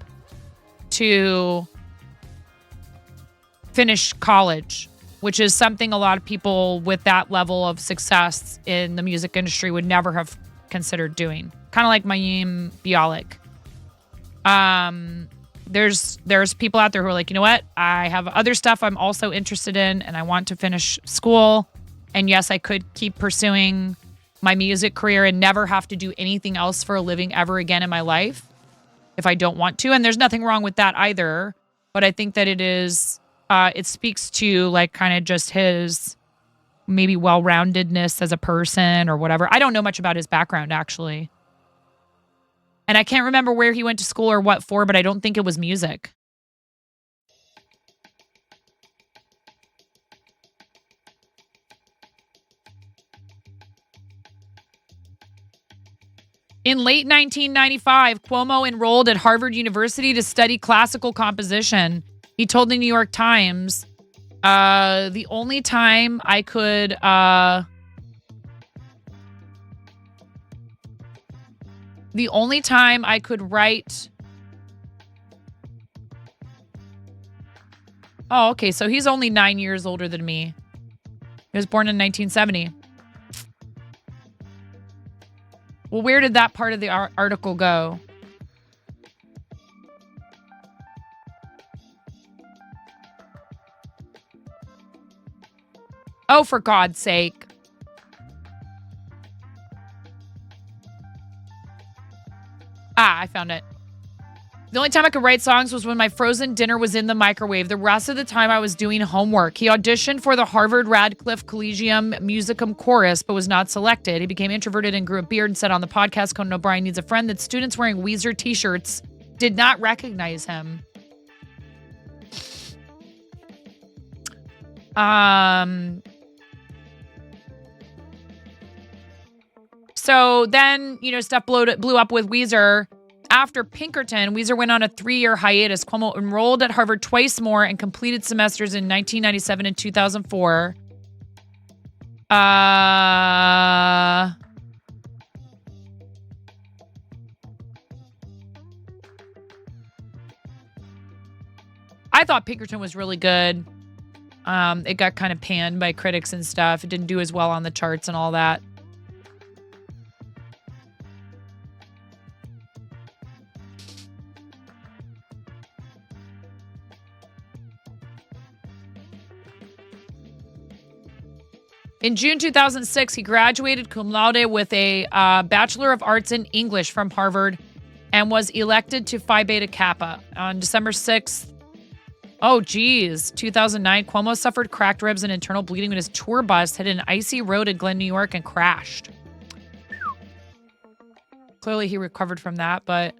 to finish college, which is something a lot of people with that level of success in the music industry would never have considered doing. Kind of like Mayim Bialik. There's people out there who are like, you know what? I have other stuff I'm also interested in and I want to finish school. And yes, I could keep pursuing my music career and never have to do anything else for a living ever again in my life if I don't want to. And there's nothing wrong with that either. But I think that it speaks to like kind of just his maybe well-roundedness as a person or whatever. I don't know much about his background actually. And I can't remember where he went to school or what for, but I don't think it was music. In late 1995, Cuomo enrolled at Harvard University to study classical composition. He told the New York Times, the only time I could write. Oh, okay. So he's only 9 years older than me. He was born in 1970. Well, where did that part of the article go? Oh, for God's sake. I found it. The only time I could write songs was when my frozen dinner was in the microwave. The rest of the time I was doing homework. He auditioned for the Harvard Radcliffe Collegium Musicum Chorus, but was not selected. He became introverted and grew a beard and said on the podcast, Conan O'Brien needs a friend, that students wearing Weezer t-shirts did not recognize him. So then, stuff blew up with Weezer. After Pinkerton, Weezer went on a 3-year hiatus. Cuomo enrolled at Harvard twice more and completed semesters in 1997 and 2004. I thought Pinkerton was really good. It got kind of panned by critics and stuff. It didn't do as well on the charts and all that. In June 2006, he graduated cum laude with a Bachelor of Arts in English from Harvard and was elected to Phi Beta Kappa. On December 6th, 2009, Cuomo suffered cracked ribs and internal bleeding when his tour bus hit an icy road in Glen, New York and crashed. Clearly he recovered from that, but...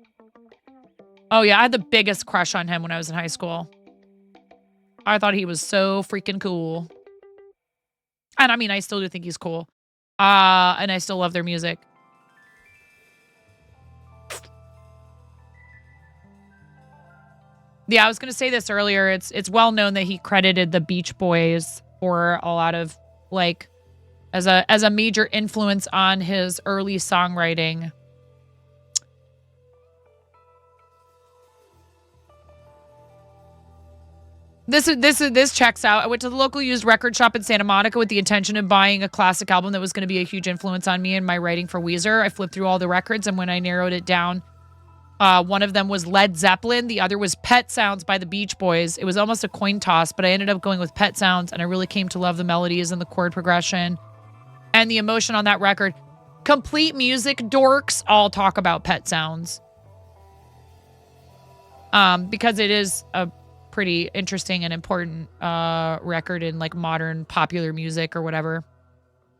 Oh yeah, I had the biggest crush on him when I was in high school. I thought he was so freaking cool. And I mean, I still do think he's cool. And I still love their music. Yeah, I was going to say this earlier. It's well known that he credited the Beach Boys for a lot of, like, as a major influence on his early songwriting. This checks out. I went to the local used record shop in Santa Monica with the intention of buying a classic album that was going to be a huge influence on me and my writing for Weezer. I flipped through all the records, and when I narrowed it down, one of them was Led Zeppelin. The other was Pet Sounds by the Beach Boys. It was almost a coin toss, but I ended up going with Pet Sounds, and I really came to love the melodies and the chord progression and the emotion on that record. Complete music dorks all talk about Pet Sounds. Because it is a pretty interesting and important record in like modern popular music or whatever.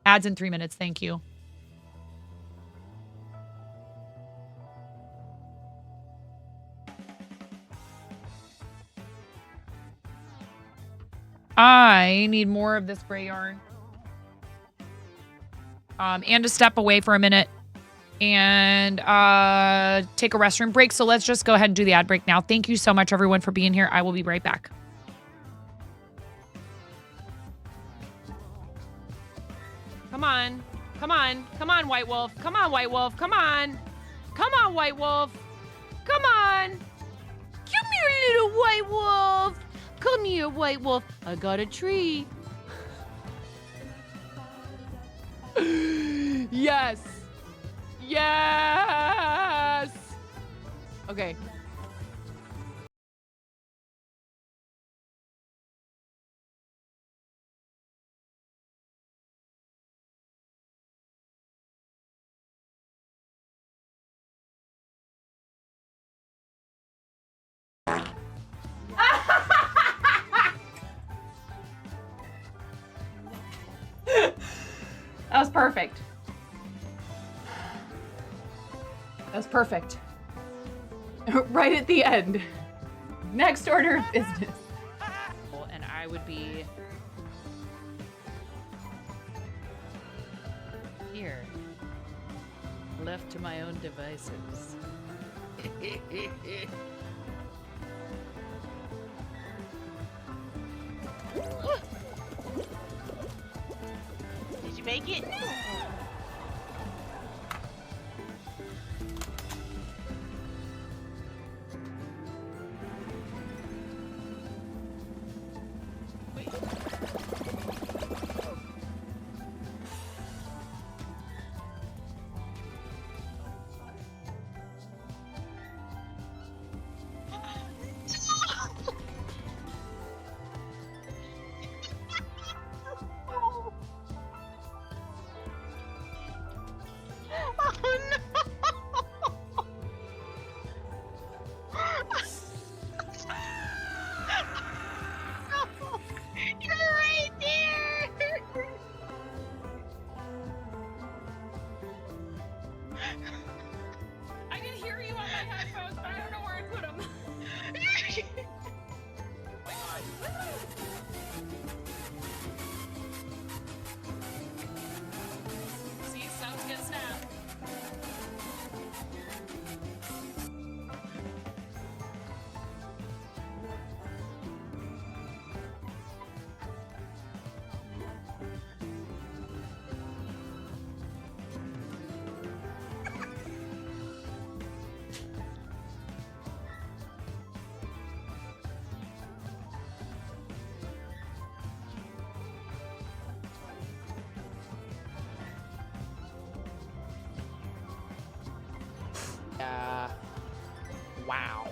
Ads in 3 minutes. Thank you. I need more of this gray yarn. And to step away for a minute and take a restroom break. So let's just go ahead and do the ad break now. Thank you so much, everyone, for being here. I will be right back. Come on. Come on. Come on, White Wolf. Come on, White Wolf. Come on. Come on, White Wolf. Come on. Come here, little White Wolf. Come here, White Wolf. I got a tree. Yes. Yes. Okay. That was perfect. That was perfect. Right at the end. Next order of business. And I would be here, left to my own devices. Did you make it? Wow.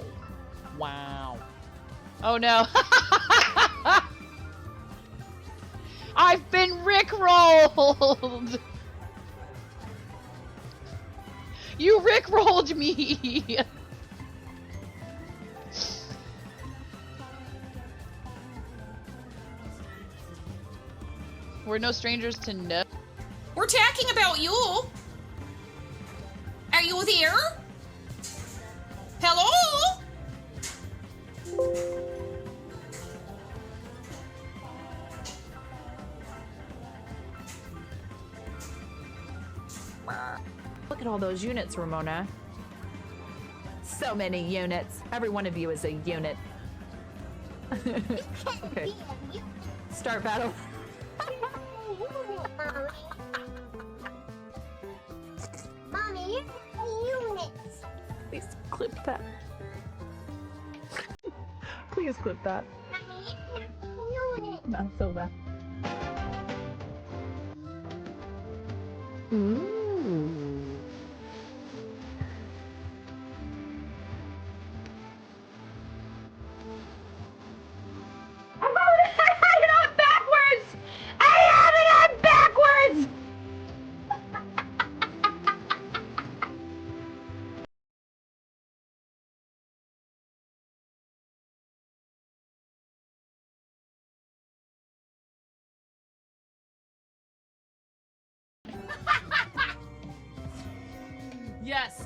Wow. Oh no. I've been rickrolled. You rickrolled me. We're no strangers to no. We're talking about you. Are you there? Hello? Look at all those units, Ramona. So many units. Every one of you is a unit. Okay. Start battle. Mommy, you're units. Please clip that. Please clip that. Mommy, units. Not so bad. Ooh. Yes.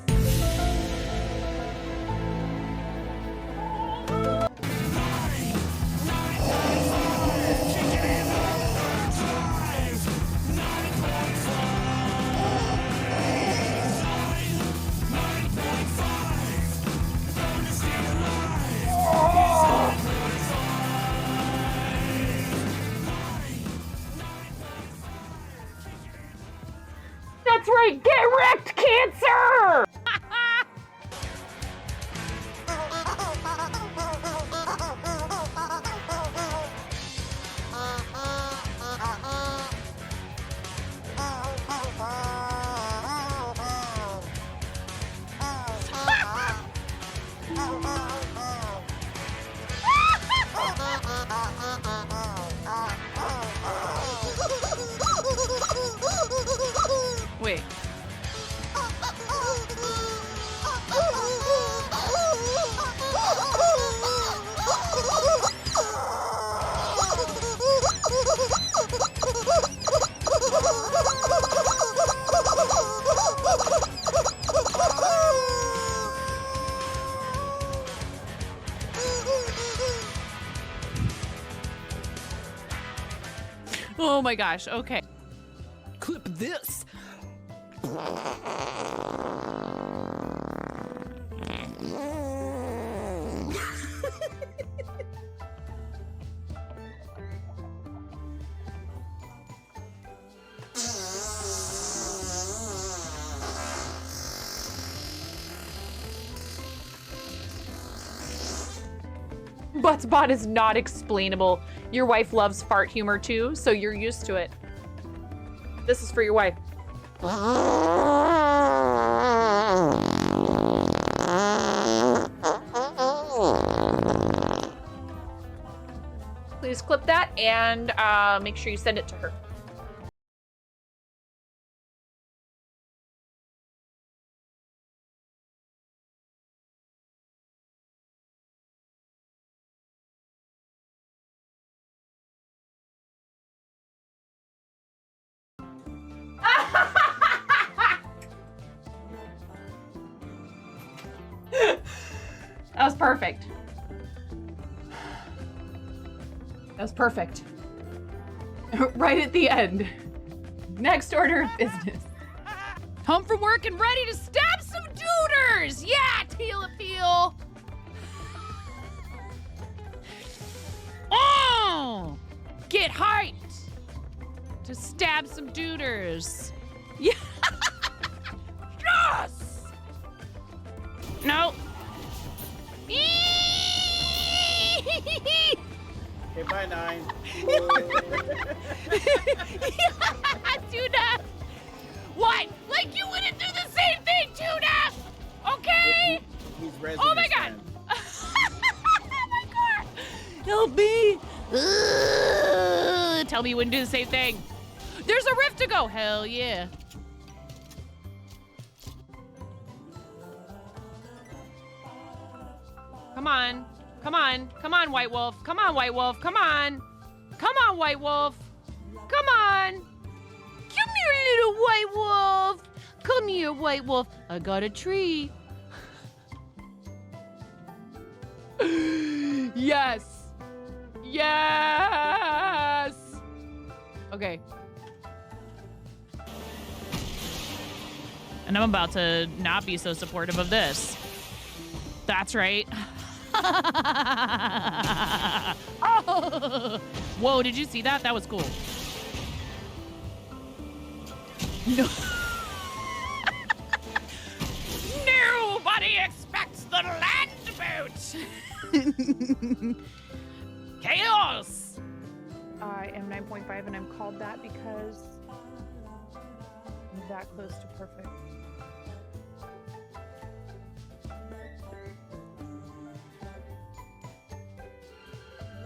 That's right, get wrecked, Cancer! Wait. Oh my gosh. Okay. Clip this. Buttspot is not explainable. Your wife loves fart humor too, so you're used to it. This is for your wife. Please clip that and make sure you send it to her. That was perfect. That was perfect. Right at the end. Next order of business. Home from work and ready to stab some duders. Yeah, teal appeal. Oh, get hyped to stab some duders. Yeah. Yes. No. Okay, bye, 9. Tuna. What? Like you wouldn't do the same thing, Tuna? Okay. He's res Oh in my his God. hand. My car! Help me! Tell me you wouldn't do the same thing. There's a rift to go. Hell yeah. Come on. Come on. Come on, White Wolf. Come on, White Wolf. Come on. Come on, White Wolf. Come on. Come here, little White Wolf. Come here, White Wolf. I got a tree. Yes. Yes. Okay. And I'm about to not be so supportive of this. That's right. Oh. Whoa, did you see that? That was cool. No. Nobody expects the land boat. Chaos. I am 9.5 and I'm called that because I'm that close to perfect.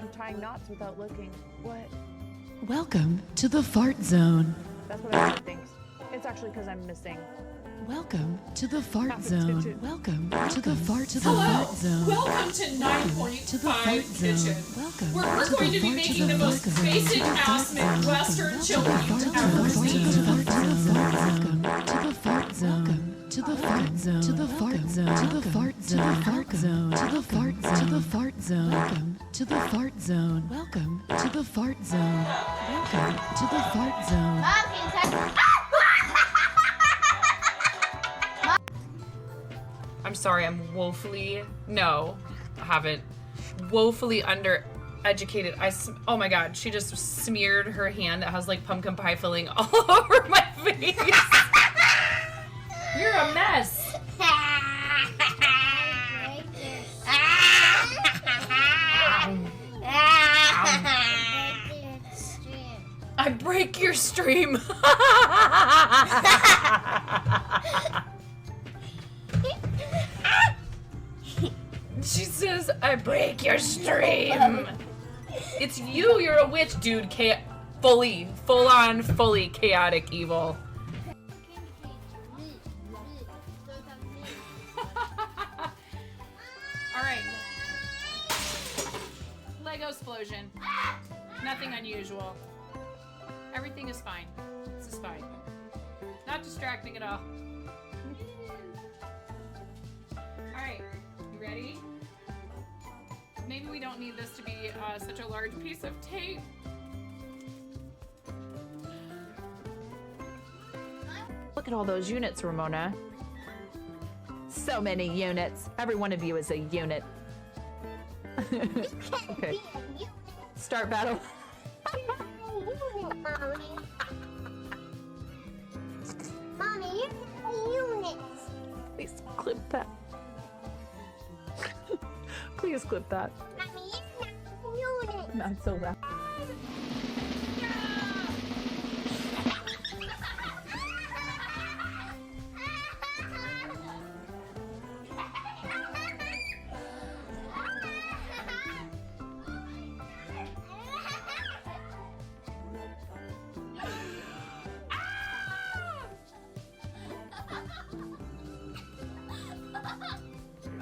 I'm tying knots without looking. What? Welcome to the fart zone. That's what everyone thinks. It's actually because I'm missing. Welcome to the fart Competition. zone. Welcome to the fart Hello. zone. Welcome to To the 9.5 fart Kitchen. zone. Welcome Where we're to going to be fart making the most zone. basic ass Midwestern chili Welcome you've to ever the seen. fart zone. To the fart zone. To the fart zone. To the fart zone. To the fart zone. To the fart zone. To the fart zone. Welcome to the fart zone. Welcome to the fart zone. Welcome to the fart zone. I'm sorry, I'm woefully, no, I haven't, woefully undereducated. Oh my God, she just smeared her hand that has like pumpkin pie filling all over my face. You're a mess. I break your stream. She says, I break your stream. It's you, you're a witch, dude. Full on, fully chaotic evil. All right. Lego explosion. Nothing unusual. Everything is fine. This is fine. Not distracting at all. All right. You ready? Maybe we don't need this to be such a large piece of tape. Look at all those units, Ramona. So many units. Every one of you is a unit. Okay. Start battle. Mommy, you're a unit. Please clip that. Please clip that. Mommy, you're not a unit. Not so loud.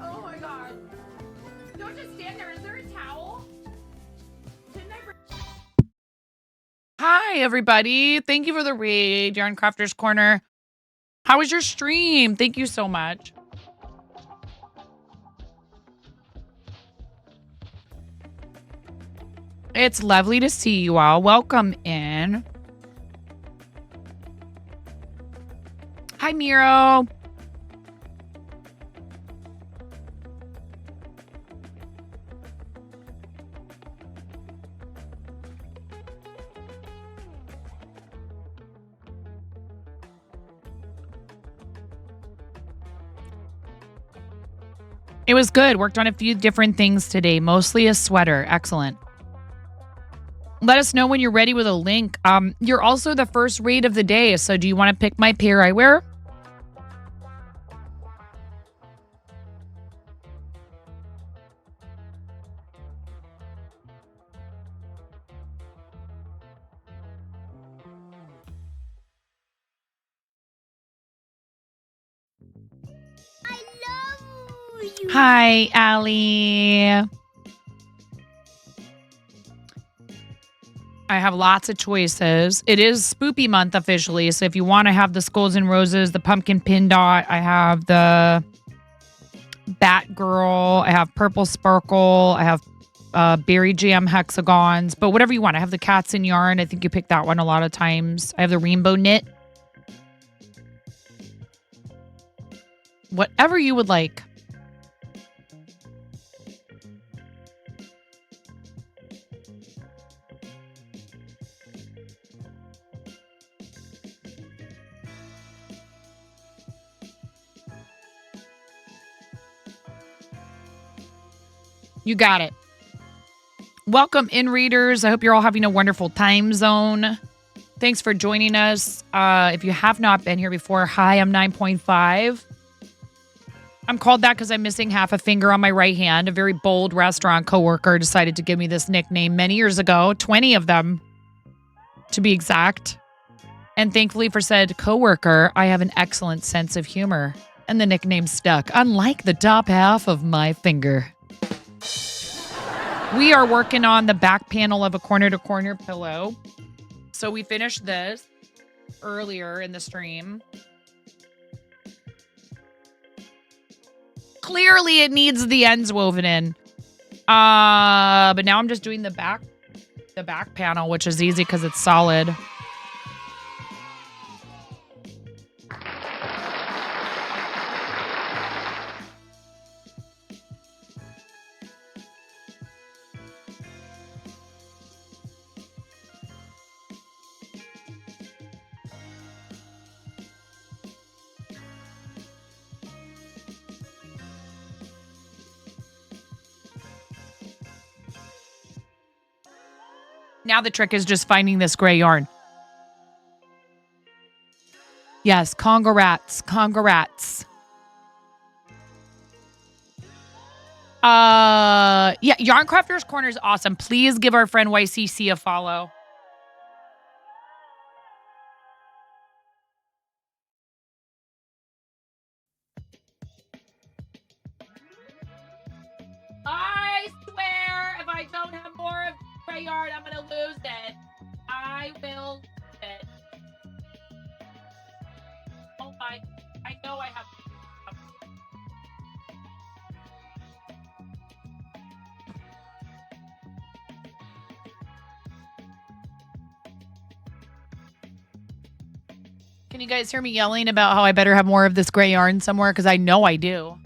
Oh my God. Don't just stand there. Is there a towel? Hi, everybody. Thank you for the raid. Yarn Crafter's Corner. How was your stream? Thank you so much. It's lovely to see you all. Welcome in. Hi, Miro. It was good. Worked on a few different things today, mostly a sweater. Excellent. Let us know when you're ready with a link. You're also the first raid of the day, so do you want to pick my pair I wear? you. Hi, Allie. I have lots of choices. It is Spoopy month officially, so if you want to have the skulls and roses, the pumpkin pin dot, I have the Batgirl, I have purple sparkle, I have berry jam hexagons, but whatever you want. I have the cats in yarn. I think you pick that one a lot of times. I have the rainbow knit. Whatever you would like. You got it. Welcome in, readers. I hope you're all having a wonderful time zone. Thanks for joining us. If you have not been here before, hi, I'm 9.5. I'm called that because I'm missing half a finger on my right hand. A very bold restaurant coworker decided to give me this nickname many years ago, 20 of them to be exact. And thankfully for said coworker, I have an excellent sense of humor. And the nickname stuck, unlike the top half of my finger. We are working on the back panel of a corner-to-corner pillow. So we finished this earlier in the stream. Clearly, it needs the ends woven in. But now I'm just doing the back panel, which is easy because it's solid. Now the trick is just finding this gray yarn. Yes, congrats. Yeah, Yarn Crafters Corner is awesome. Please give our friend YCC a follow. I swear, if I don't have more of gray yarn, I'm gonna lose it. I will lose it. Oh my, I know I have. Can you guys hear me yelling about how I better have more of this gray yarn somewhere? Because I know I do.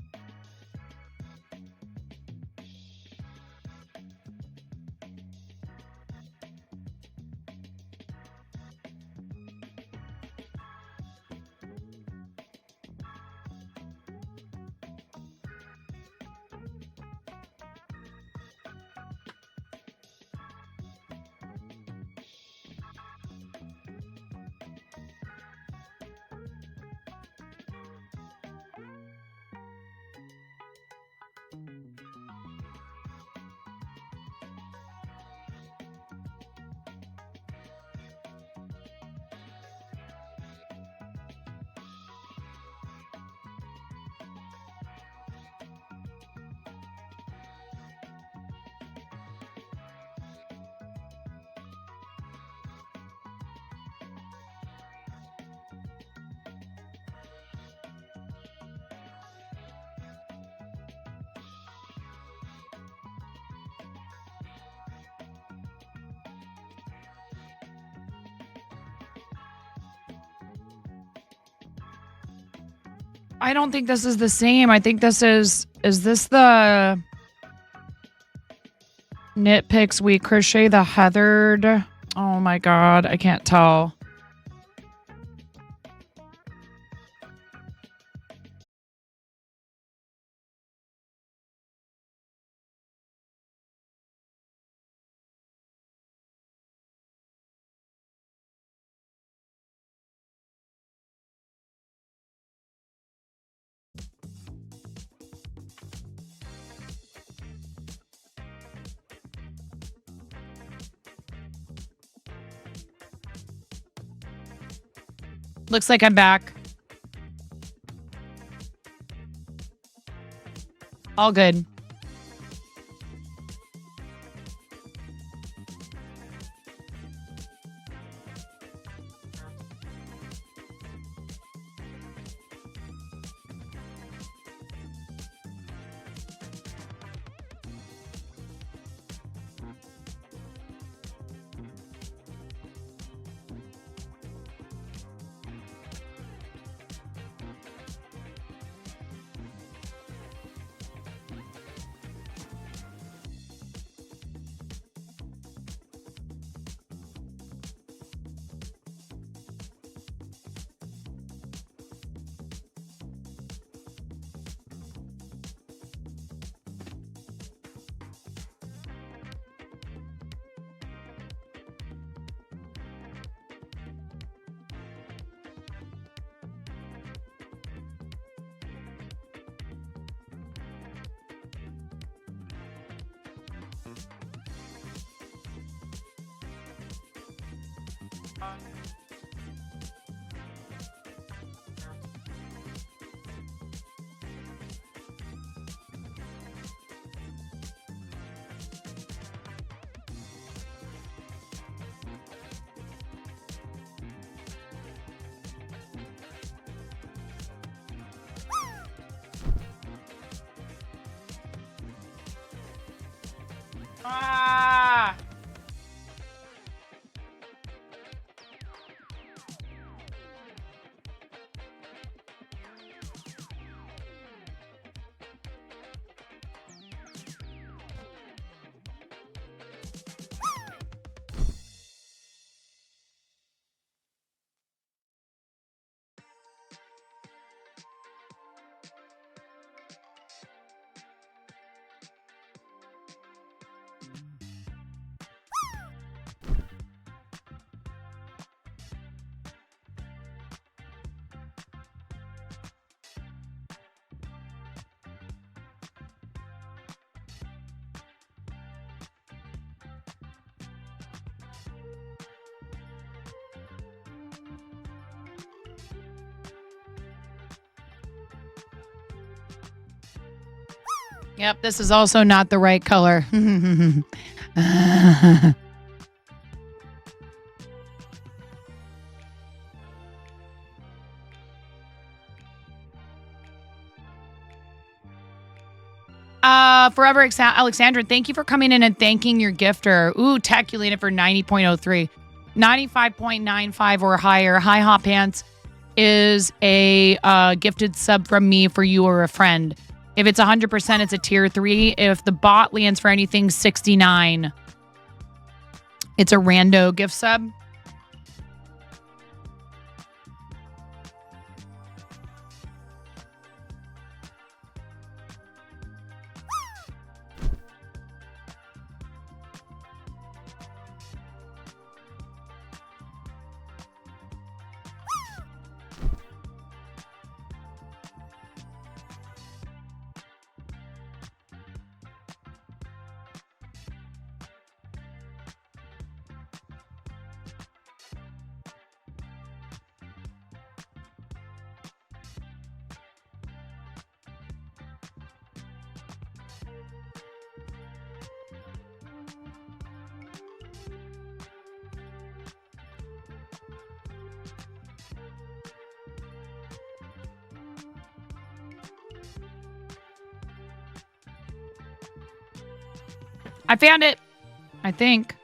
I don't think this is the same. I think this is this the Knit Picks We Crochet the Heathered? Oh my God, I can't tell. Looks like I'm back. All good. Ah! Yep, this is also not the right color. Forever Alexandra, thank you for coming in and thanking your gifter. Ooh, Teculina for 90.03. 95.95 or higher. High Hot Pants is a gifted sub from me for you or a friend. If it's 100%, it's a tier 3. If the bot lands for anything 69, it's a rando gift sub. I found it, I think.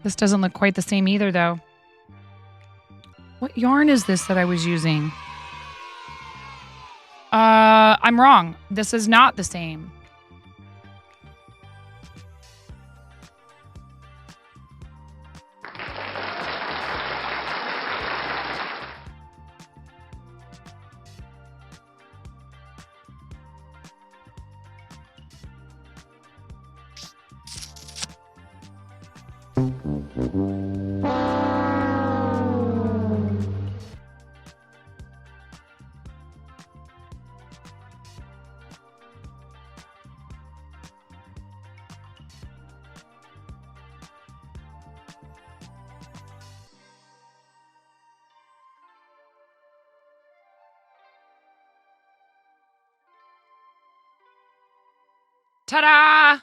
This doesn't look quite the same either, though. What yarn is this that I was using? I'm wrong. This is not the same. Ta-da!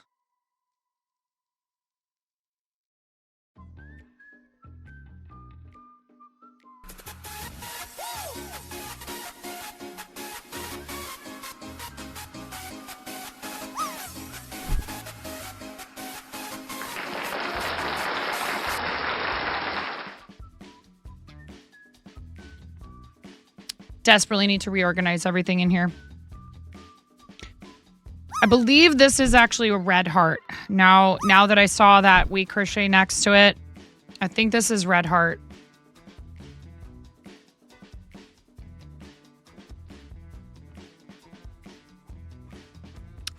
Desperately need to reorganize everything in here. I believe this is actually a red heart. Now that I saw that wheat crochet next to it, I think this is red heart.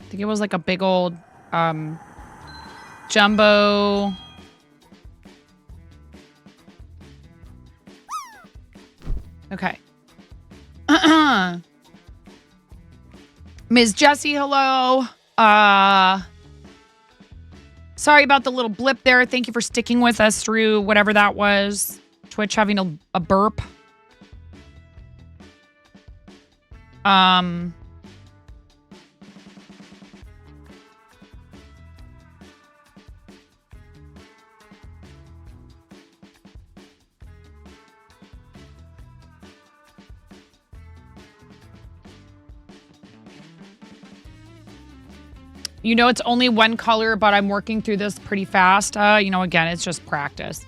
I think it was like a big old jumbo. Okay. Ms. Jessie, hello. Sorry about the little blip there. Thank you for sticking with us through whatever that was. Twitch having a burp. You know, it's only one color, but I'm working through this pretty fast. You know, again, it's just practice.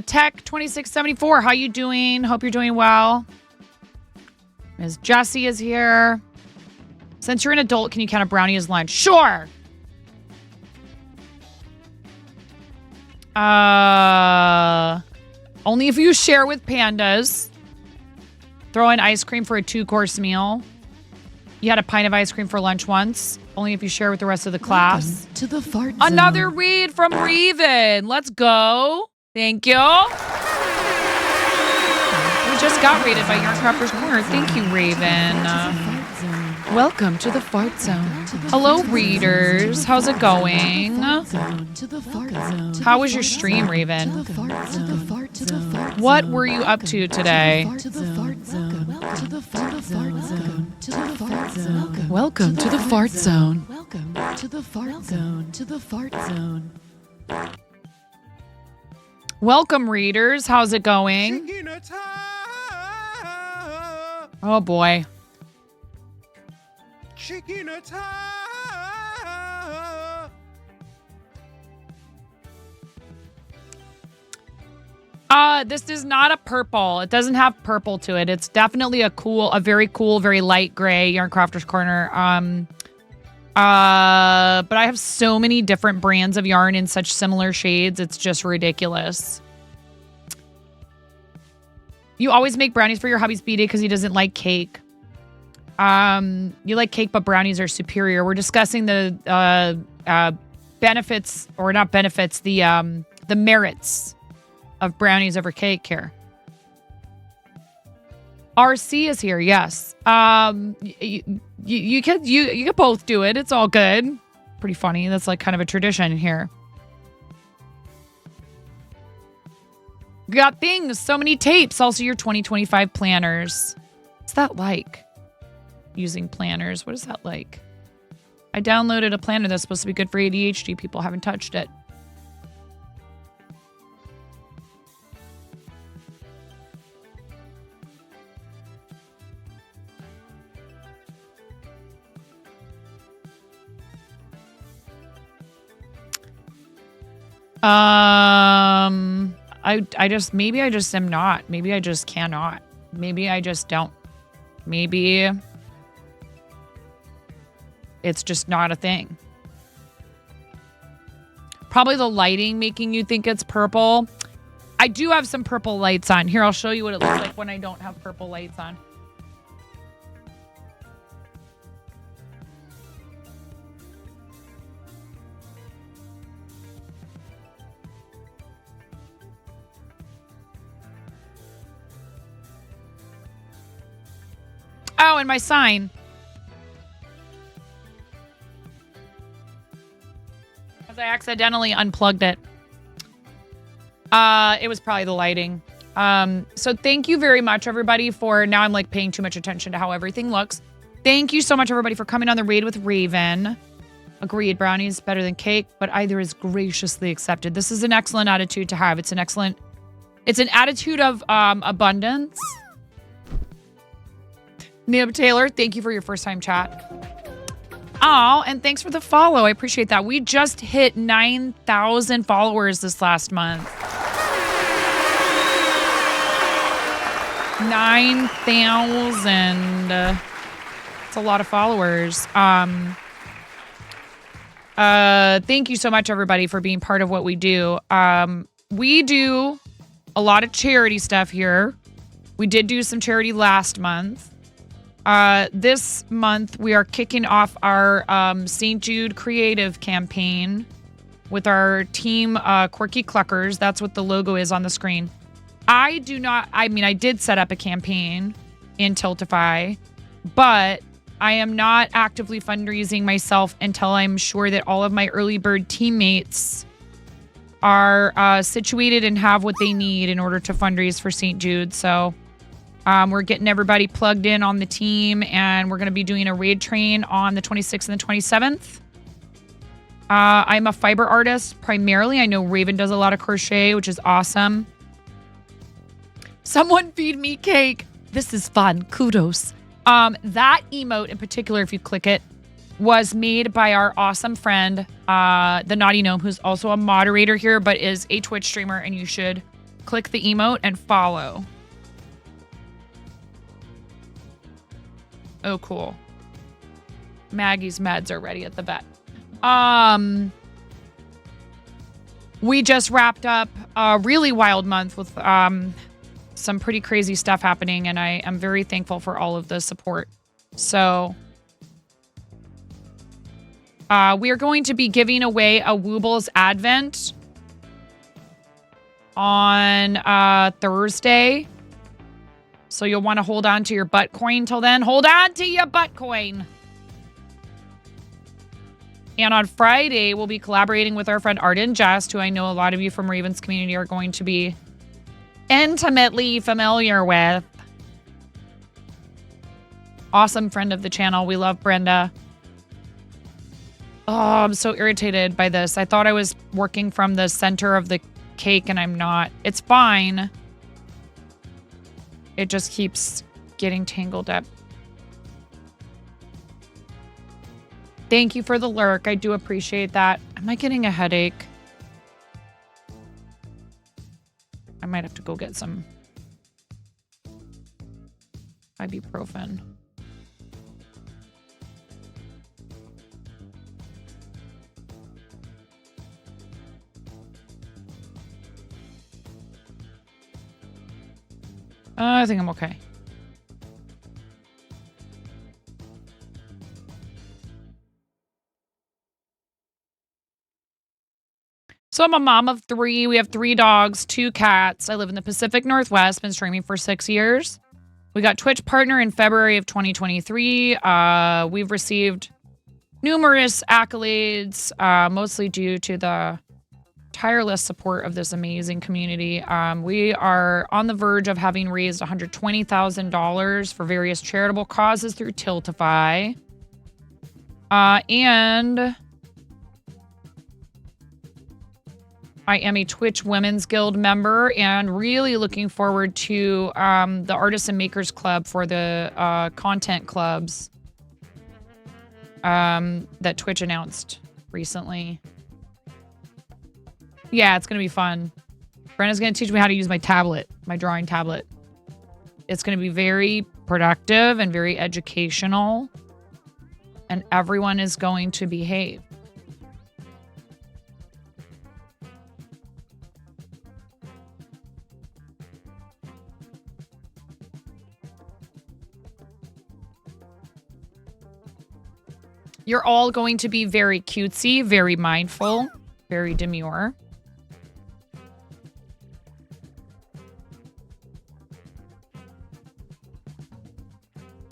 Tech 2674, how you doing? Hope you're doing well. Ms. Jessie is here. Since you're an adult, can you count a brownie as lunch? Sure. Only if you share with pandas. Throw in ice cream for a 2-course meal. You had a pint of ice cream for lunch once. Only if you share with the rest of the class. Welcome to the fart zone. Another read from Reven. Let's go. Thank you. We just got rated by Yarncrafter's Corner. Thank you, Raven. Welcome to the fart zone. Hello, readers. How's it going? How was your stream, Raven? What were you up to today? Welcome to the fart zone. Welcome to the fart zone. To the fart zone. Welcome, readers. How's it going? Oh, boy. Chicken attack! This is not a purple. It doesn't have purple to it. It's definitely a very cool, very light gray Yarncrafter's Corner. But I have so many different brands of yarn in such similar shades. It's just ridiculous. You always make brownies for your hubby's B-Day because he doesn't like cake. You like cake, but brownies are superior. We're discussing the benefits, or not benefits, the merits of brownies over cake here. RC is here, yes. You can both do it. It's all good. Pretty funny. That's like kind of a tradition here. Got things, so many tapes. Also your 2025 planners. What's that like? Using planners. What is that like? I downloaded a planner that's supposed to be good for ADHD people. Haven't touched it. Maybe I just am not. Maybe I just cannot. Maybe I just don't. Maybe it's just not a thing. Probably the lighting making you think it's purple. I do have some purple lights on. Here, I'll show you what it looks like when I don't have purple lights on. now in my sign. Because I accidentally unplugged it. It was probably the lighting. So thank you very much, everybody, for now I'm like paying too much attention to how everything looks. Thank you so much, everybody, for coming on the raid with Raven. Agreed, brownies better than cake, but either is graciously accepted. This is an excellent attitude to have. It's an attitude of abundance. Nib Taylor, thank you for your first time chat. Oh, and thanks for the follow. I appreciate that. We just hit 9,000 followers this last month. 9,000. It's a lot of followers. Thank you so much, everybody, for being part of what we do. We do a lot of charity stuff here. We did do some charity last month. This month, we are kicking off our St. Jude Creative campaign with our team, Quirky Cluckers. That's what the logo is on the screen. I did set up a campaign in Tiltify, but I am not actively fundraising myself until I'm sure that all of my early bird teammates are situated and have what they need in order to fundraise for St. Jude. So we're getting everybody plugged in on the team, and we're going to be doing a raid train on the 26th and the 27th. I'm a fiber artist primarily. I know Raven does a lot of crochet, which is awesome. Someone feed me cake. This is fun. Kudos. That emote in particular, if you click it, was made by our awesome friend, the Naughty Gnome, who's also a moderator here, but is a Twitch streamer, and you should click the emote and follow. Oh, cool. Maggie's meds are ready at the vet. We just wrapped up a really wild month with some pretty crazy stuff happening, and I am very thankful for all of the support. So we are going to be giving away a Woobles Advent on Thursday. So you'll want to hold on to your butt coin till then. Hold on to your butt coin. And on Friday, we'll be collaborating with our friend Arden Jest, who I know a lot of you from Raven's community are going to be intimately familiar with. Awesome friend of the channel. We love Brenda. Oh, I'm so irritated by this. I thought I was working from the center of the cake, and I'm not. It's fine. It just keeps getting tangled up. Thank you for the lurk. I do appreciate that. Am I getting a headache? I might have to go get some ibuprofen. I think I'm okay. So I'm a mom of 3. We have 3 dogs, 2 cats. I live in the Pacific Northwest, been streaming for 6 years. We got Twitch partner in February of 2023. We've received numerous accolades, mostly due to the tireless support of this amazing community. We are on the verge of having raised $120,000 for various charitable causes through Tiltify. And I am a Twitch Women's Guild member and really looking forward to the Artists and Makers Club for the content clubs that Twitch announced recently. Yeah, it's going to be fun. Brenna's going to teach me how to use my tablet, my drawing tablet. It's going to be very productive and very educational, and everyone is going to behave. You're all going to be very cutesy, very mindful, very demure.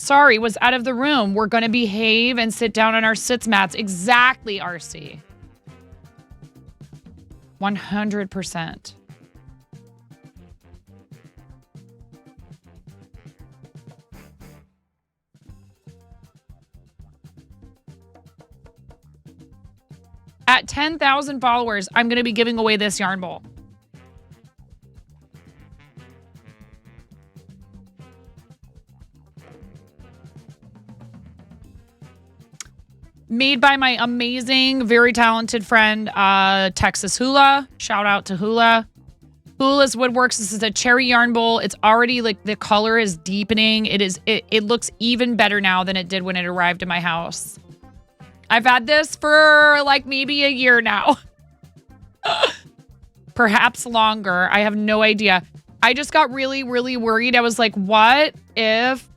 Sorry, was out of the room. We're going to behave and sit down on our sits mats. Exactly, RC. 100%. At 10,000 followers, I'm going to be giving away this yarn bowl. Made by my amazing, very talented friend, Texas Hula. Shout out to Hula. Hula's Woodworks. This is a cherry yarn bowl. It's already like the color is deepening. It looks even better now than it did when it arrived in my house. I've had this for like maybe a year now. Perhaps longer. I have no idea. I just got really, really worried. I was like, what if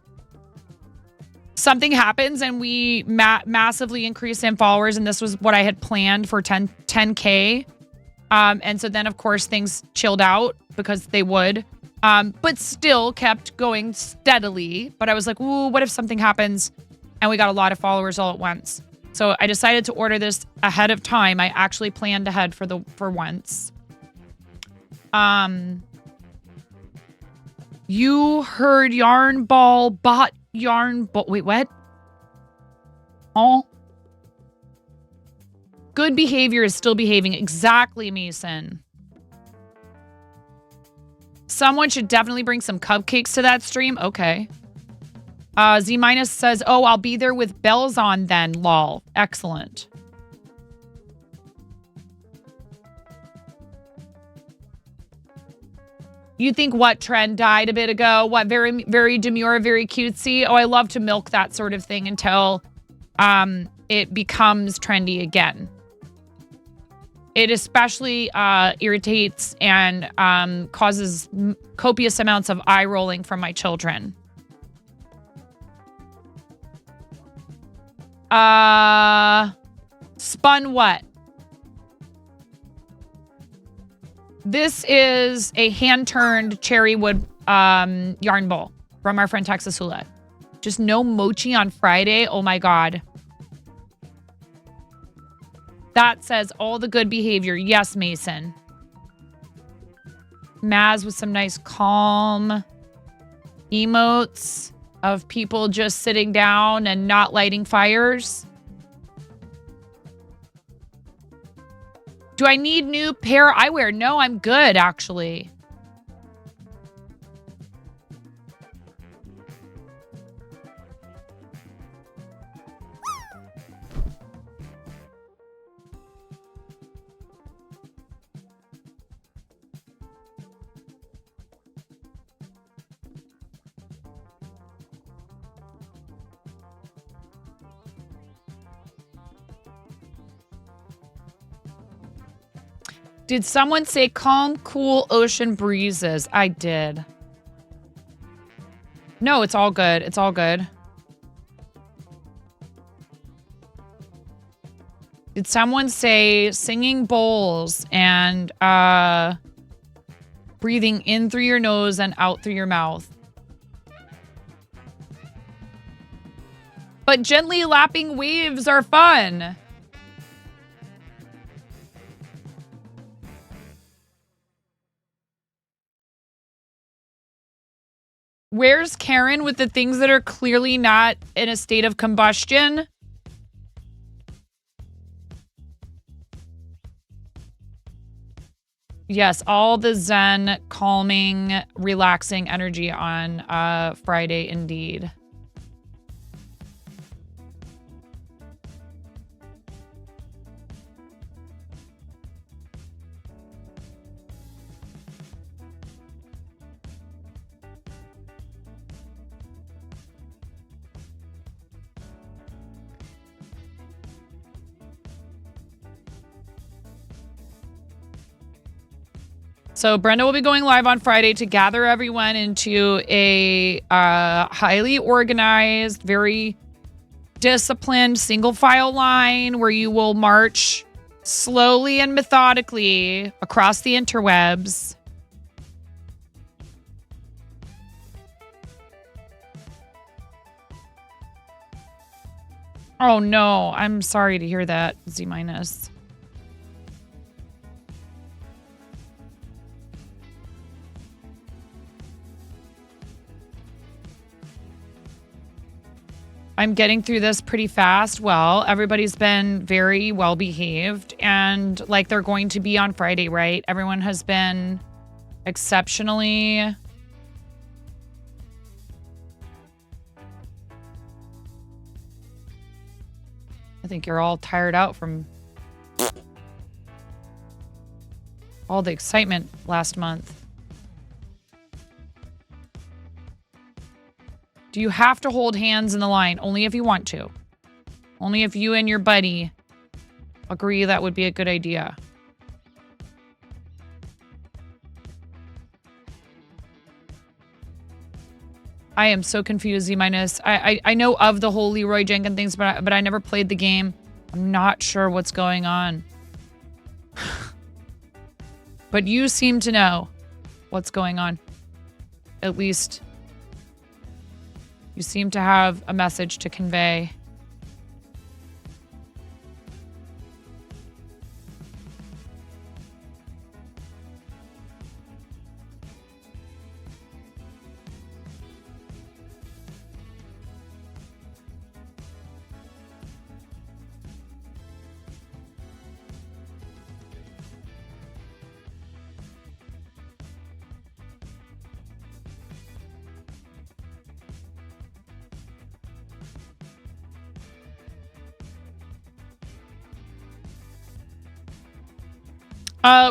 something happens and we massively increase in followers? And this was what I had planned for 10K. And so then, of course, things chilled out because they would, but still kept going steadily. But I was like, ooh, what if something happens and we got a lot of followers all at once? So I decided to order this ahead of time. I actually planned ahead for once. You heard yarn ball bought yarn ball. Wait, what? Oh. Good behavior is still behaving. Exactly, Mason. Someone should definitely bring some cupcakes to that stream. Okay. Z minus says, oh, I'll be there with bells on then. Lol. Excellent. You think what trend died a bit ago? What very, very demure, very cutesy? Oh, I love to milk that sort of thing until it becomes trendy again. It especially irritates and causes copious amounts of eye rolling from my children. Spun what? This is a hand-turned cherry wood yarn bowl from our friend Texas Hula. Just no mochi on Friday. Oh my God. That says all the good behavior. Yes, Mason. Maz with some nice calm emotes of people just sitting down and not lighting fires. Do I need new pair eyewear? No, I'm good, actually. Did someone say calm, cool ocean breezes? I did. No, it's all good. It's all good. Did someone say singing bowls and breathing in through your nose and out through your mouth? But gently lapping waves are fun. Where's Karen with the things that are clearly not in a state of combustion? Yes, all the zen, calming, relaxing energy on Friday indeed. So Brenda will be going live on Friday to gather everyone into a highly organized, very disciplined single file line where you will march slowly and methodically across the interwebs. Oh no, I'm sorry to hear that, Z minus. I'm getting through this pretty fast. Well, everybody's been very well behaved and like they're going to be on Friday, right? Everyone has been exceptionally I think you're all tired out from all the excitement last month. Do you have to hold hands in the line? Only if you want to. Only if you and your buddy agree that would be a good idea. I am so confused, Z minus. I know of the whole Leroy Jenkins things, but I never played the game. I'm not sure what's going on. But you seem to know what's going on. At least you seem to have a message to convey.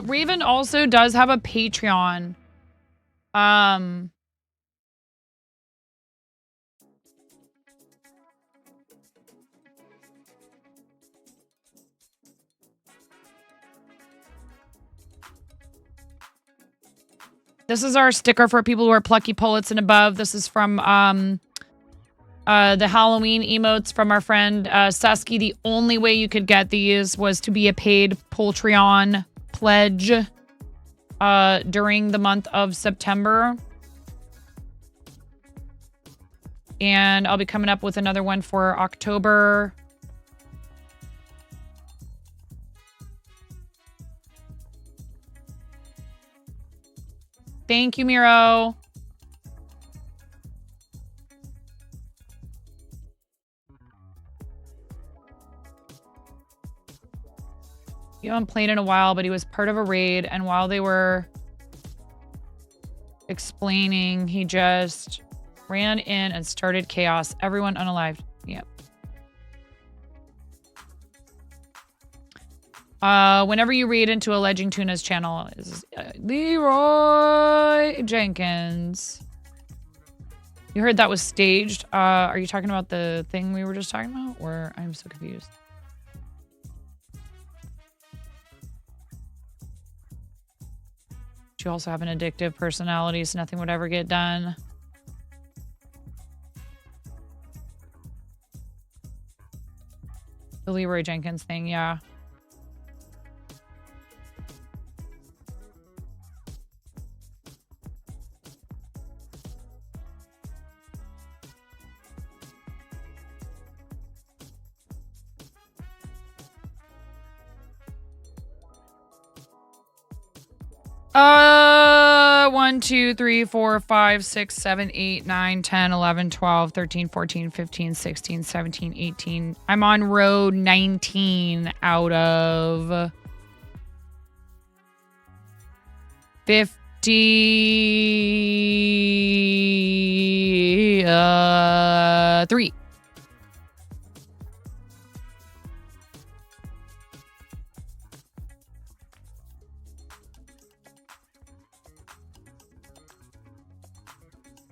Raven also does have a Patreon. This is our sticker for people who are plucky pullets and above. This is from the Halloween emotes from our friend Susky. The only way you could get these was to be a paid Patreon pledge during the month of September. And I'll be coming up with another one for October. Thank you, Miro. You haven't played in a while, but he was part of a raid, and while they were explaining, he just ran in and started chaos. Everyone unalived. Yep. Whenever you read into Alleging Tuna's channel, is Leroy Jenkins. You heard that was staged. Are you talking about the thing we were just talking about? Or I'm so confused. You also have an addictive personality, so nothing would ever get done. The Leroy Jenkins thing, yeah. One, 2, 3, 4, 5, 6, 7, 8, 9, 10, 11, 12, 13, 14, 15, 16, 17, 18. I'm on row 19 out of 53.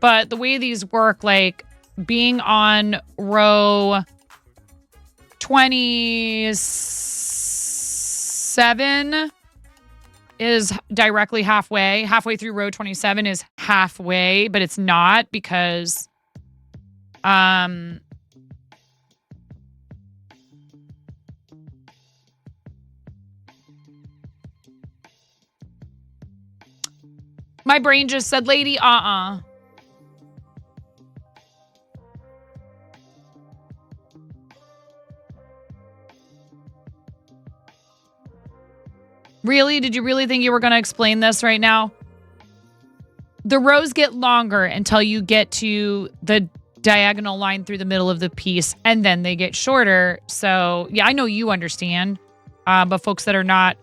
But the way these work, like being on row 27 is directly halfway. Halfway through row 27 is halfway, but it's not because my brain just said, lady, Really? Did you really think you were going to explain this right now? The rows get longer until you get to the diagonal line through the middle of the piece, and then they get shorter. So, yeah, I know you understand, but folks that are not,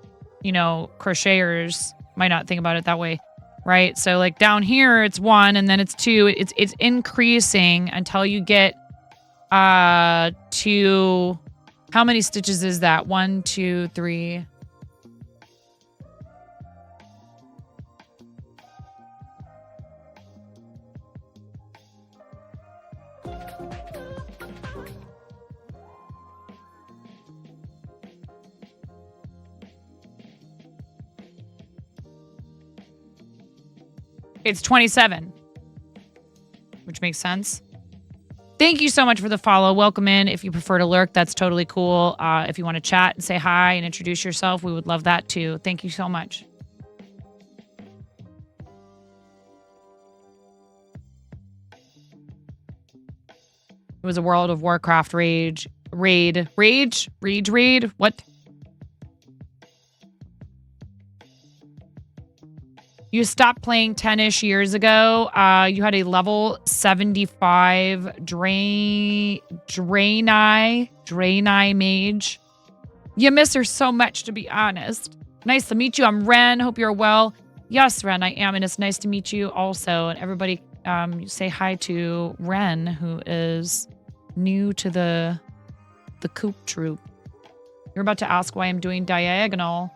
crocheters might not think about it that way, right? So, like down here, it's 1, and then it's 2. It's increasing until you get to how many stitches is that? 1, 2, 3. It's 27, which makes sense. Thank you so much for the follow. Welcome in. If you prefer to lurk, that's totally cool. If you want to chat and say hi and introduce yourself, we would love that too. Thank you so much. It was a World of Warcraft raid. What? You stopped playing 10-ish years ago. You had a level 75 Draenei mage. You miss her so much, to be honest. Nice to meet you. I'm Ren. Hope you're well. Yes, Ren, I am, and it's nice to meet you also. And everybody, say hi to Ren, who is new to the Coop troop. You're about to ask why I'm doing diagonal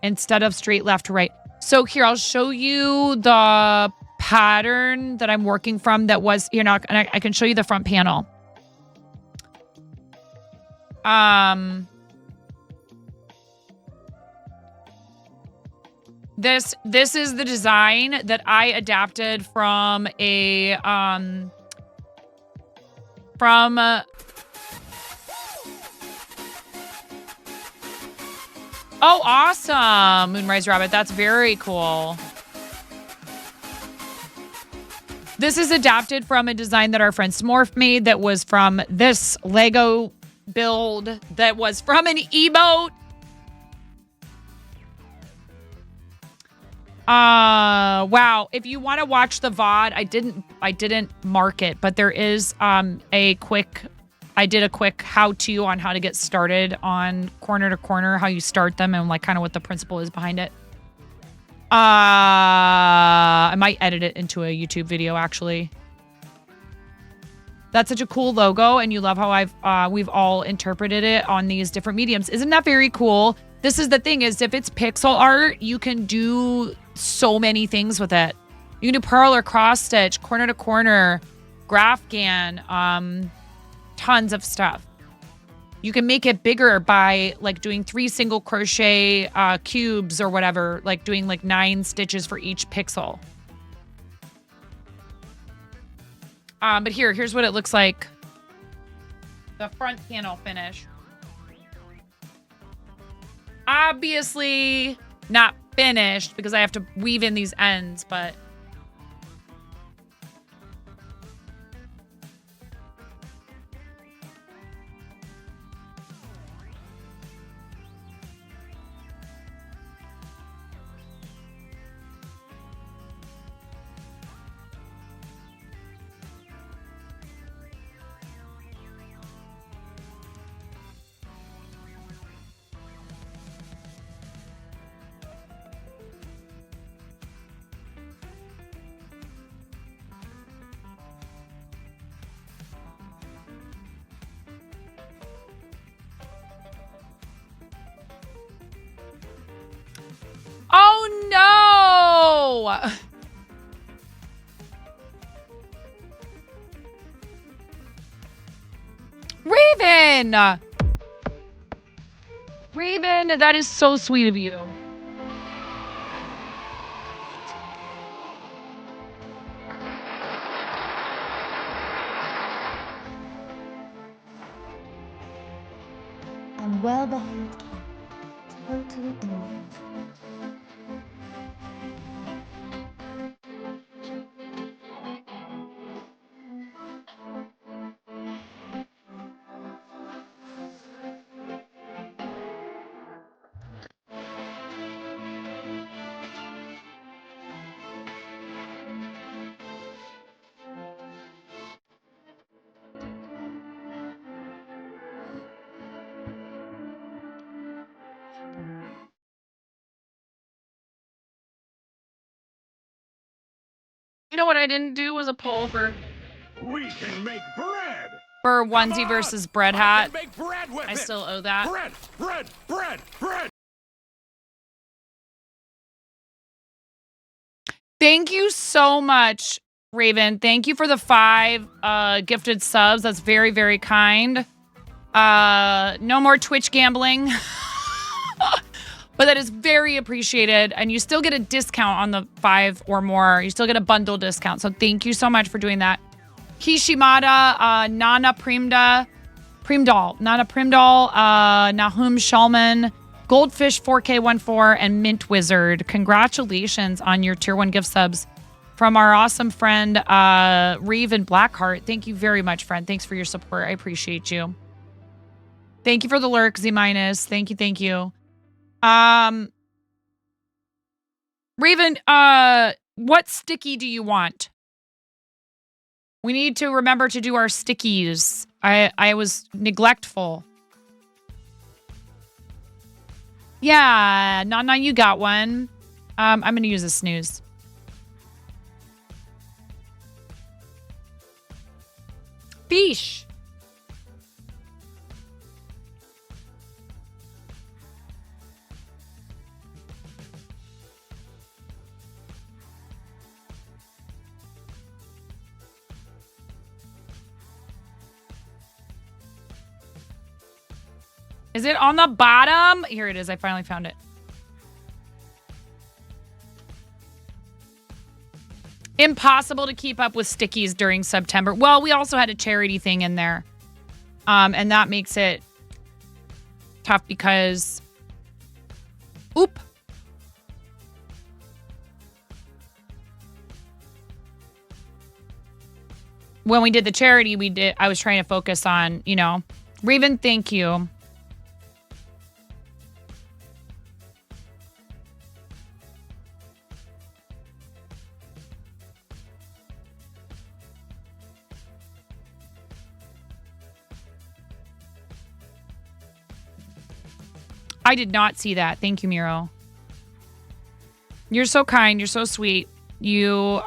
instead of straight left to right. So here, I'll show you the pattern that I'm working from that was, and I can show you the front panel. This is the design that I adapted from oh, awesome, Moonrise Rabbit. That's very cool. This is adapted from a design that our friend Smorf made that was from this Lego build that was from an emote. Wow. If you want to watch the VOD, I didn't mark it, but there is I did a quick how-to on how to get started on corner to corner, how you start them, and like kind of what the principle is behind it. I might edit it into a YouTube video, actually. That's such a cool logo, and you love how we've all interpreted it on these different mediums. Isn't that very cool? This is the thing, is if it's pixel art, you can do so many things with it. You can do purl or cross stitch, corner to corner, Graphgan, tons of stuff. You can make it bigger by like doing 3 single crochet cubes or whatever, like doing like 9 stitches for each pixel. But here's what it looks like. The front panel finish. Obviously not finished because I have to weave in these ends, but oh no! Raven! Raven, that is so sweet of you. I'm well behaved. Totally ignored. You know what I didn't do was a poll for... We can make bread. For onesie versus bread I hat. can make bread with I it. still owe that. Bread, bread, bread, bread. Thank you so much, Raven. Thank you for the 5 gifted subs. That's very, very kind. No more Twitch gambling. But that is very appreciated. And you still get a discount on the 5 or more. You still get a bundle discount. So thank you so much for doing that. Kishimada, Nana Primdal, Nahum Shalman, Goldfish 4K14, and Mint Wizard. Congratulations on your tier 1 gift subs from our awesome friend, Reeve and Blackheart. Thank you very much, friend. Thanks for your support. I appreciate you. Thank you for the lurk, Z-. Thank you, thank you. Raven, what sticky do you want? We need to remember to do our stickies. I was neglectful. Yeah, Nana, you got one. I'm going to use a snooze. Fish. Is it on the bottom? Here it is. I finally found it. Impossible to keep up with stickies during September. Well, we also had a charity thing in there. And that makes it tough because... Oop. When we did the charity, I was trying to focus on, you know... Raven, thank you. I did not see that. Thank you, Miro. You're so kind. You're so sweet. You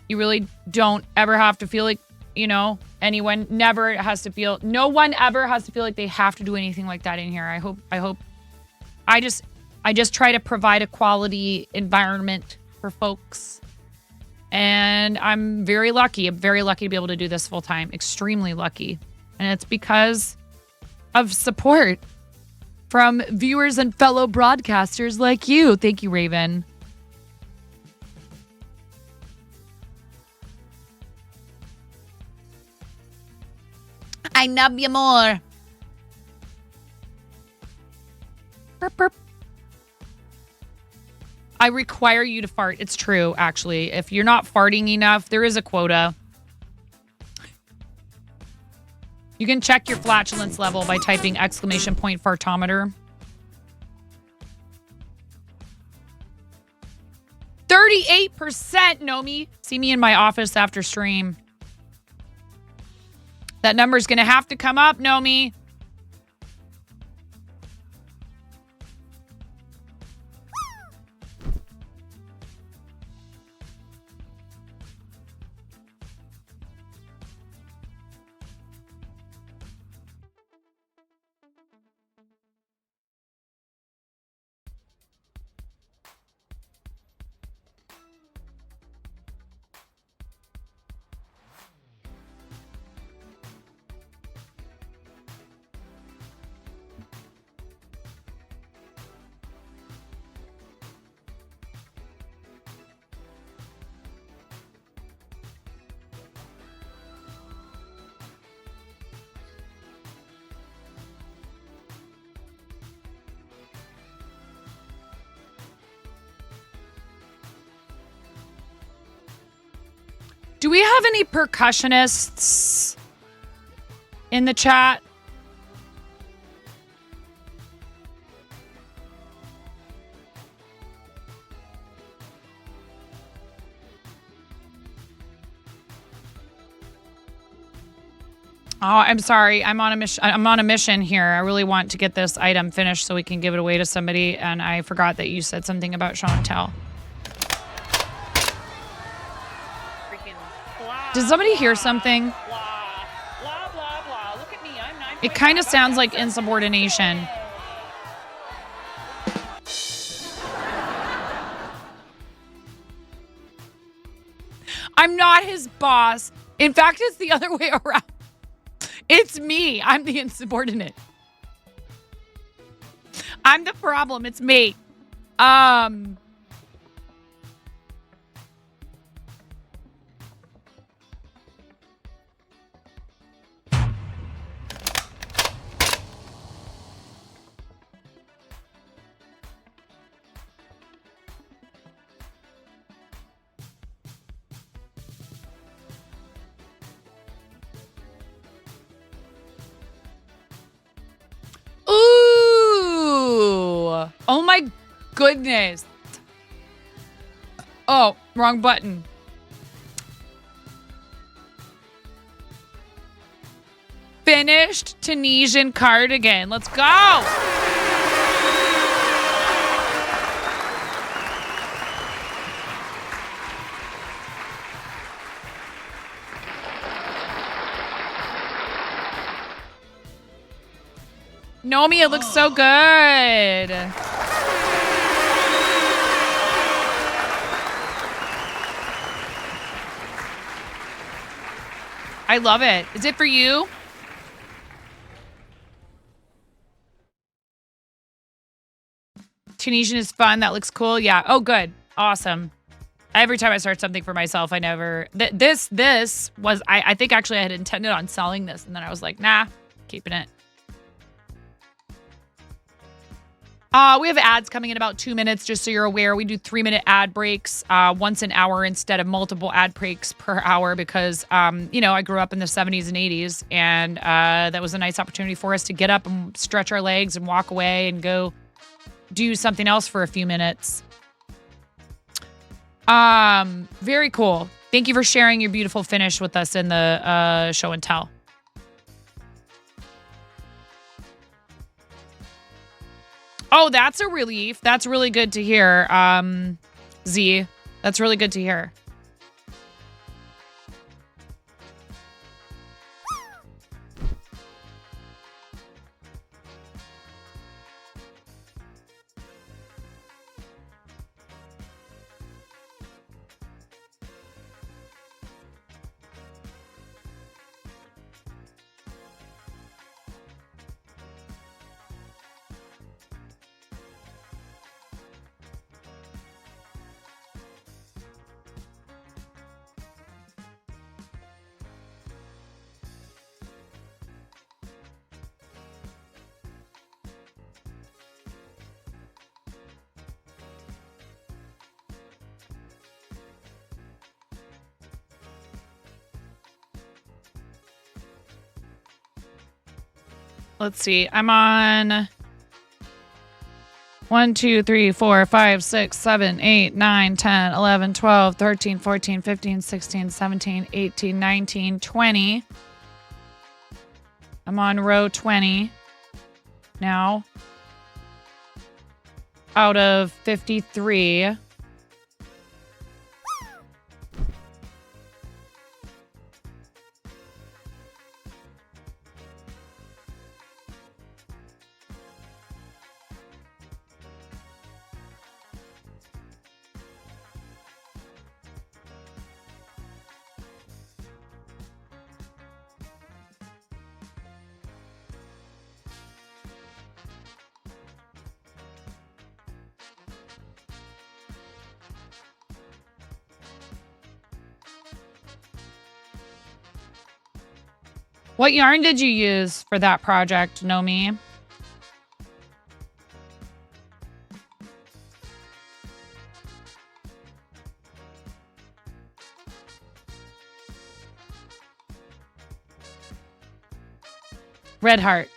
really don't ever have to feel like, you know, anyone never has to feel, no one ever has to feel like they have to do anything like that in here. I just try to provide a quality environment for folks. And I'm very lucky. I'm very lucky to be able to do this full time. Extremely lucky. And it's because of support from viewers and fellow broadcasters like you. Thank you, Raven. I love you more. Burp, burp. I require you to fart. It's true, actually. If you're not farting enough, there is a quota. You can check your flatulence level by typing ! fartometer. 38%, Nomi. See me in my office after stream. That number's going to have to come up, Nomi. Do we have any percussionists in the chat? Oh, I'm sorry. I'm on a mission. I'm on a mission here. I really want to get this item finished so we can give it away to somebody. And I forgot that you said something about Chantel. Did somebody hear something? Blah, blah, blah, blah. Look at me. I'm 9. It kind of sounds like insubordination. I'm not his boss. In fact, it's the other way around. It's me. I'm the insubordinate. I'm the problem. It's me. Ooh. Oh my goodness. Oh, wrong button. Finished Tunisian cardigan. Let's go. Nomi, it looks so good. I love it. Is it for you? Tunisian is fun. That looks cool. Yeah. Oh, good. Awesome. Every time I start something for myself, I never... This was... I think actually I had intended on selling this, and then I was like, nah, keeping it. We have ads coming in about 2 minutes, just so you're aware. We do 3-minute ad breaks once an hour instead of multiple ad breaks per hour because, I grew up in the 70s and 80s, and that was a nice opportunity for us to get up and stretch our legs and walk away and go do something else for a few minutes. Very cool. Thank you for sharing your beautiful finish with us in the show and tell. Oh, that's a relief. That's really good to hear, Z. That's really good to hear. Let's see. I'm on 1, 2, 3, 4, 5, 6, 7, 8, 9, 10, 11, 12, 13, 14, 15, 16, 17, 18, 19, 20. I'm on row 20 now out of 53. What yarn did you use for that project, Nomi? Red Heart.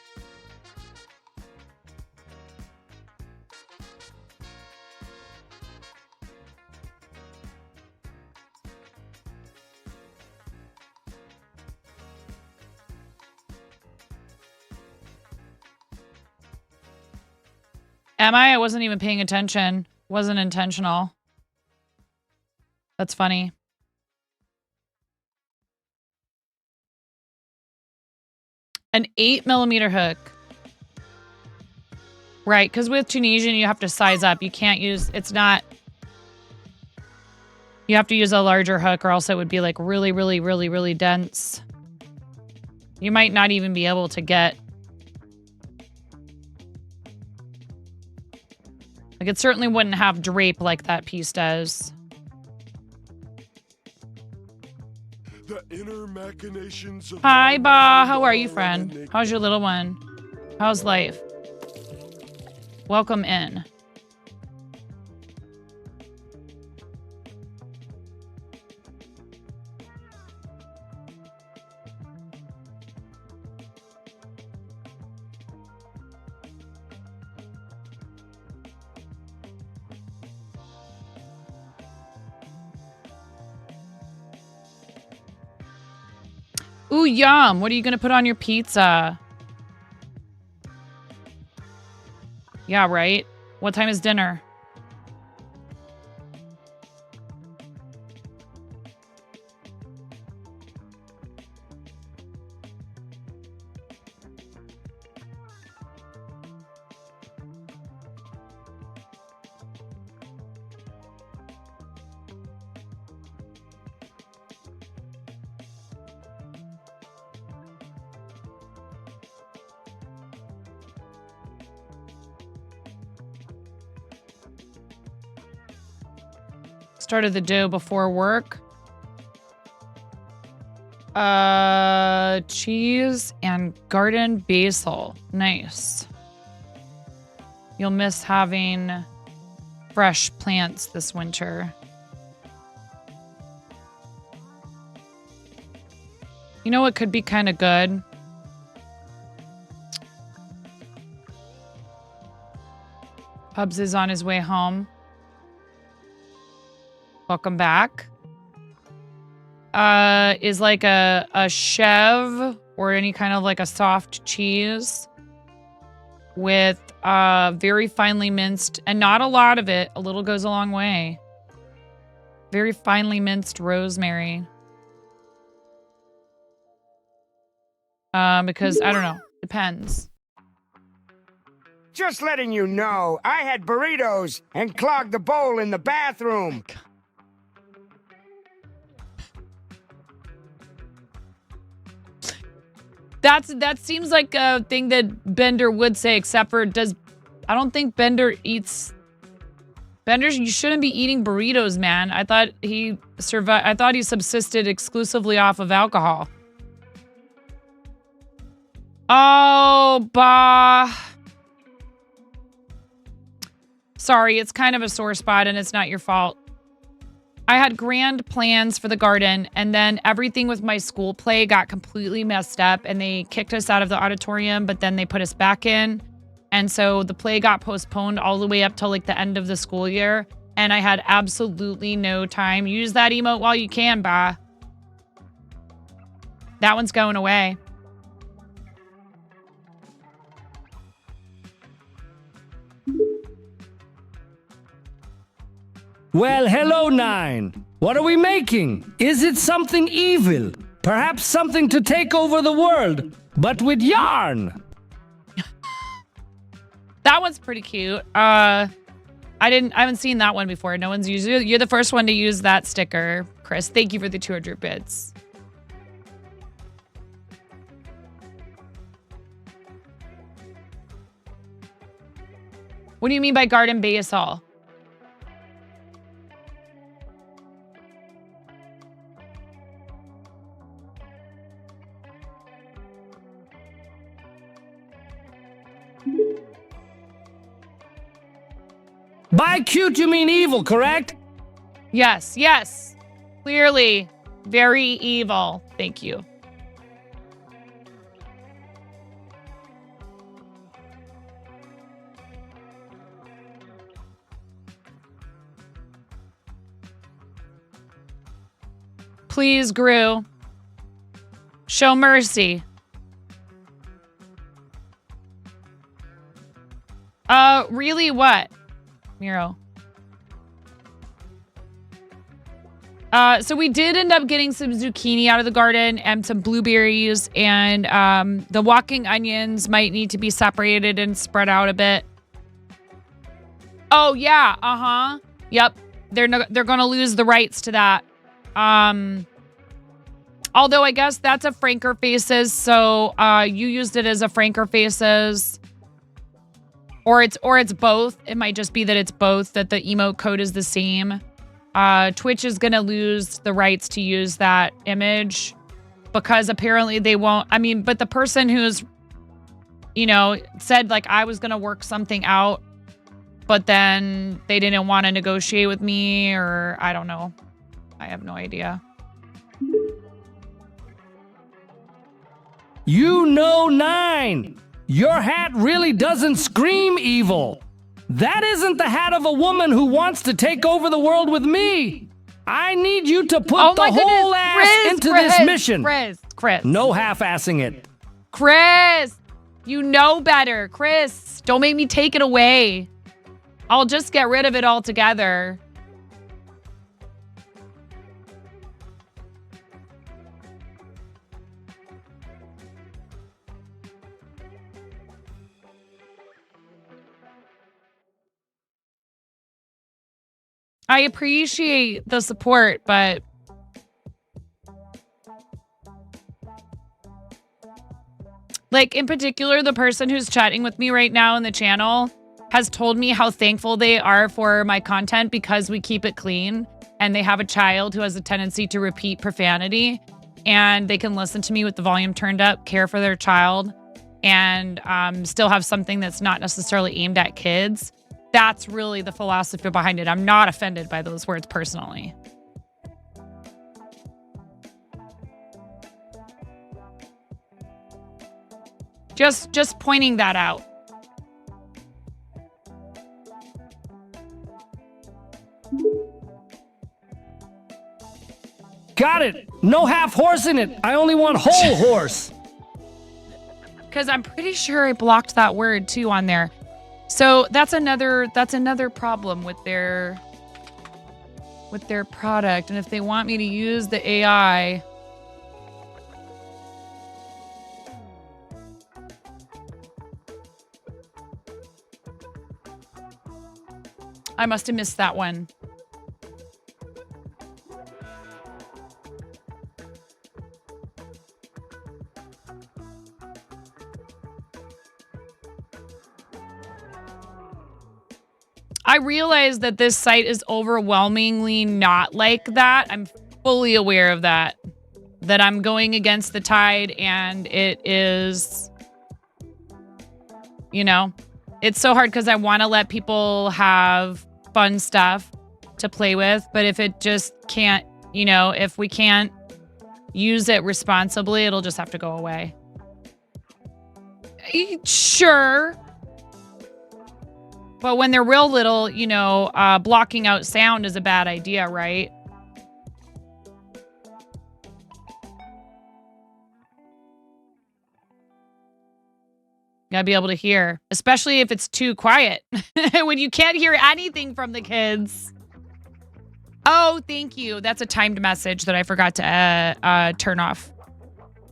Am I? I wasn't even paying attention. Wasn't intentional. That's funny. An 8mm hook. Right, because with Tunisian, you have to size up. You can't use, it's not, you have to use a larger hook or else it would be like really, really, really, really dense. You might not even be able to get, like it certainly wouldn't have drape like that piece does. The inner machinations of Hi, Ba. How are you, friend? How's your little one? How's life? Welcome in. Ooh, yum. What are you going to put on your pizza? Yeah, right? What time is dinner? Started the dough before work. Cheese and garden basil. Nice. You'll miss having fresh plants this winter. You know what could be kind of good? Hubs is on his way home. Welcome back. Is like a chev or any kind of like a soft cheese with very finely minced, and not a lot of it. A little goes a long way. Very finely minced rosemary. Because I don't know. Depends. Just letting you know, I had burritos and clogged the bowl in the bathroom. That seems like a thing that Bender would say, except for I don't think Bender eats. Bender, you shouldn't be eating burritos, man. I thought he survived. I thought he subsisted exclusively off of alcohol. Oh, bah. Sorry, it's kind of a sore spot and it's not your fault. I had grand plans for the garden, and then everything with my school play got completely messed up, and they kicked us out of the auditorium, but then they put us back in. And so the play got postponed all the way up till like the end of the school year, and I had absolutely no time. Use that emote while you can, bah. That one's going away. Well, hello, Nine. What are we making? Is it something evil? Perhaps something to take over the world, but with yarn? That one's pretty cute. I haven't seen that one before. No one's used it. You're the first one to use that sticker, Chris. Thank you for the 200 bits. What do you mean by garden basil? By cute, you mean evil, correct? Yes, yes. Clearly, very evil. Thank you. Please, Gru. Show mercy. Really what? Miro. So we did end up getting some zucchini out of the garden and some blueberries, and the walking onions might need to be separated and spread out a bit. Oh yeah, yep. They're going to lose the rights to that. Although I guess that's a Franker Faces, so you used it as a Franker Faces, or it's both. It might just be that it's both, that the emote code is the same. Twitch is going to lose the rights to use that image because apparently they won't. I mean, but the person who's, said like I was going to work something out, but then they didn't want to negotiate with me, or I don't know. I have no idea. You know 9. Your hat really doesn't scream evil. That isn't the hat of a woman who wants to take over the world with me. I need you to put the whole ass into this mission. Chris. No half-assing it. Chris, you know better. Chris, don't make me take it away. I'll just get rid of it altogether. I appreciate the support, but like in particular, the person who's chatting with me right now in the channel has told me how thankful they are for my content because we keep it clean, and they have a child who has a tendency to repeat profanity, and they can listen to me with the volume turned up, care for their child, and still have something that's not necessarily aimed at kids. That's really the philosophy behind it. I'm not offended by those words personally. Just pointing that out. Got it. No half horse in it. I only want whole horse. Because I'm pretty sure I blocked that word too on there. So that's another problem with their product. And if they want me to use the AI, I must have missed that one. I realize that this site is overwhelmingly not like that. I'm fully aware of that. That I'm going against the tide, and it is, it's so hard because I want to let people have fun stuff to play with. But if it just can't, if we can't use it responsibly, it'll just have to go away. Sure. But when they're real little, blocking out sound is a bad idea, right? Gotta be able to hear, especially if it's too quiet. When you can't hear anything from the kids. Oh, thank you. That's a timed message that I forgot to turn off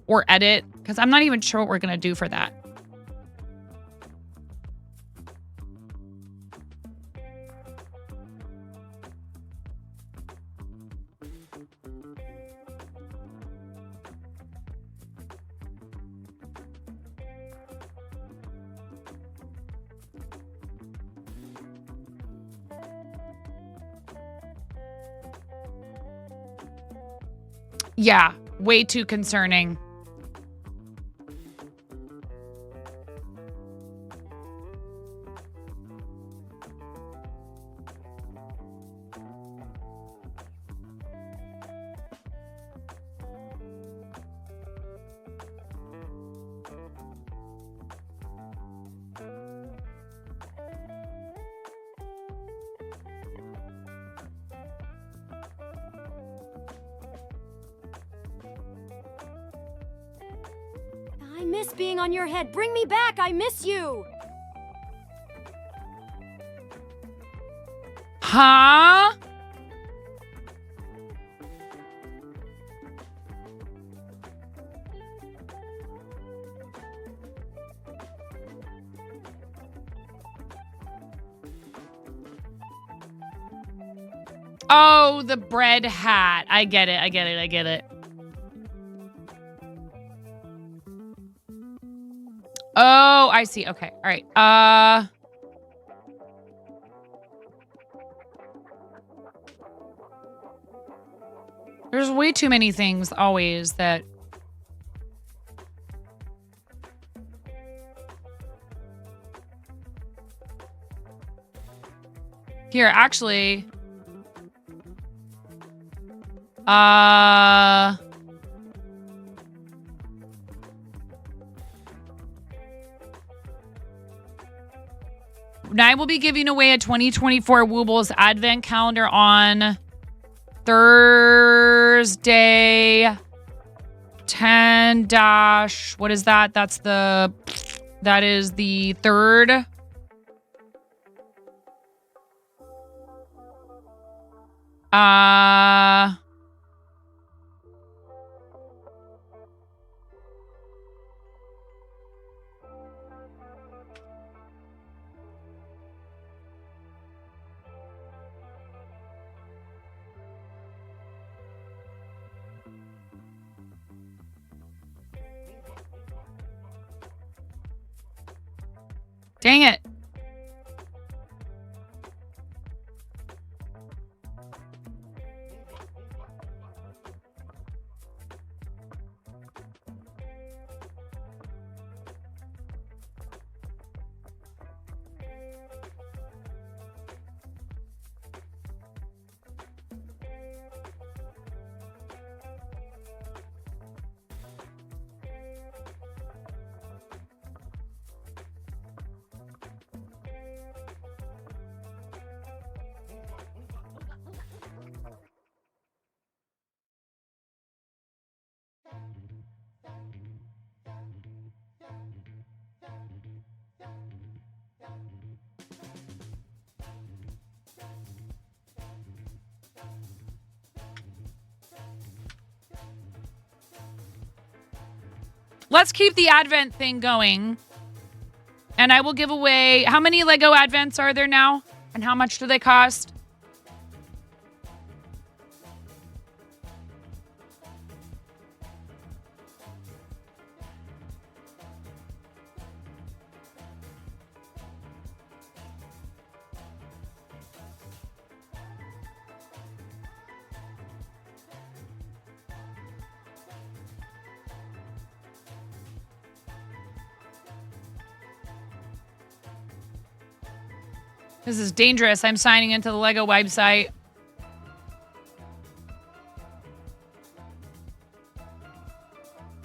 or edit, because I'm not even sure what we're gonna do for that. Yeah, way too concerning. I miss being on your head. Bring me back. I miss you. Huh? Oh, the bread hat. I get it. I get it. I get it. Oh, I see. Okay. All right. There's way too many things always that... Here, actually... I will be giving away a 2024 Woobles Advent Calendar on Thursday 10 dash. What is that? That is the 3rd. Dang it. Let's keep the Advent thing going. And I will give away... How many Lego Advents are there now? And how much do they cost? This is dangerous. I'm signing into the Lego website.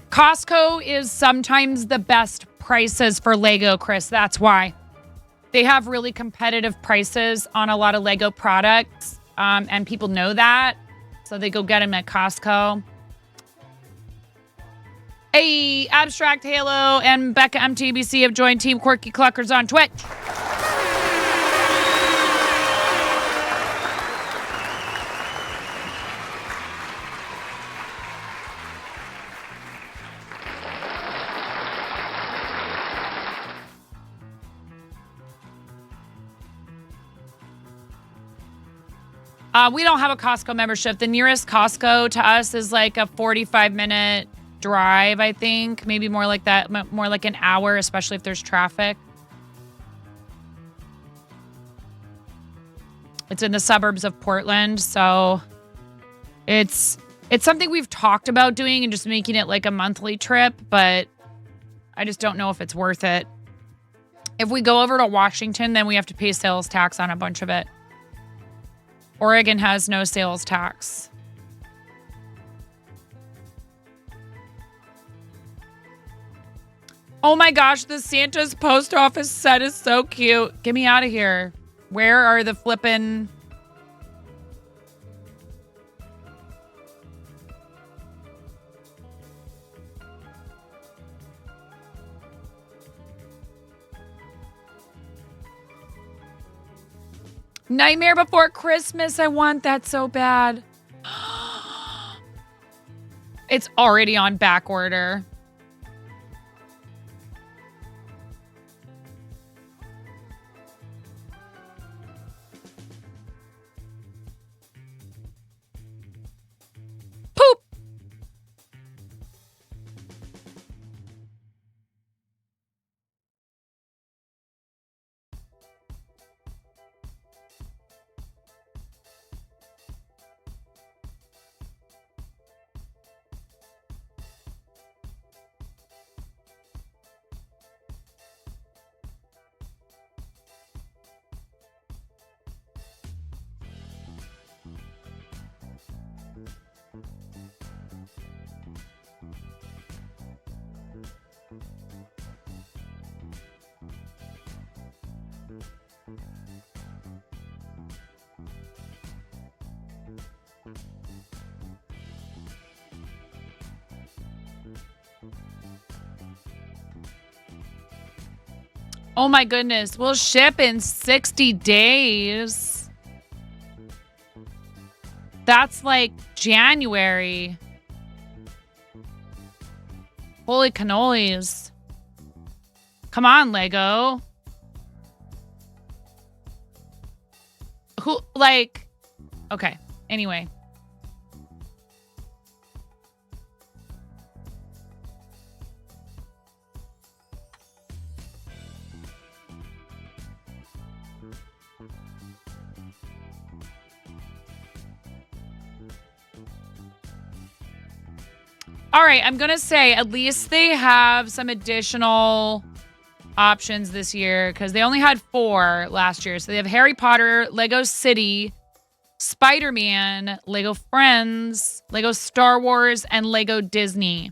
Costco is sometimes the best prices for Lego, Chris. That's why. They have really competitive prices on a lot of Lego products, and people know that. So they go get them at Costco. Hey, Abstract Halo and Becca MTBC have joined Team Quirky Cluckers on Twitch. We don't have a Costco membership. The nearest Costco to us is like a 45-minute drive, I think. Maybe more like that, more like an hour, especially if there's traffic. It's in the suburbs of Portland, so it's something we've talked about doing and just making it like a monthly trip, but I just don't know if it's worth it. If we go over to Washington, then we have to pay sales tax on a bunch of it. Oregon has no sales tax. Oh my gosh, the Santa's post office set is so cute. Get me out of here. Where are the flippin'... Nightmare Before Christmas. I want that so bad. It's already on back order. Oh my goodness. We'll ship in 60 days. That's like January. Holy cannolis. Come on, Lego. Who, like, okay. Anyway. All right, I'm going to say at least they have some additional options this year because they only had 4 last year. So they have Harry Potter, Lego City, Spider-Man, Lego Friends, Lego Star Wars, and Lego Disney.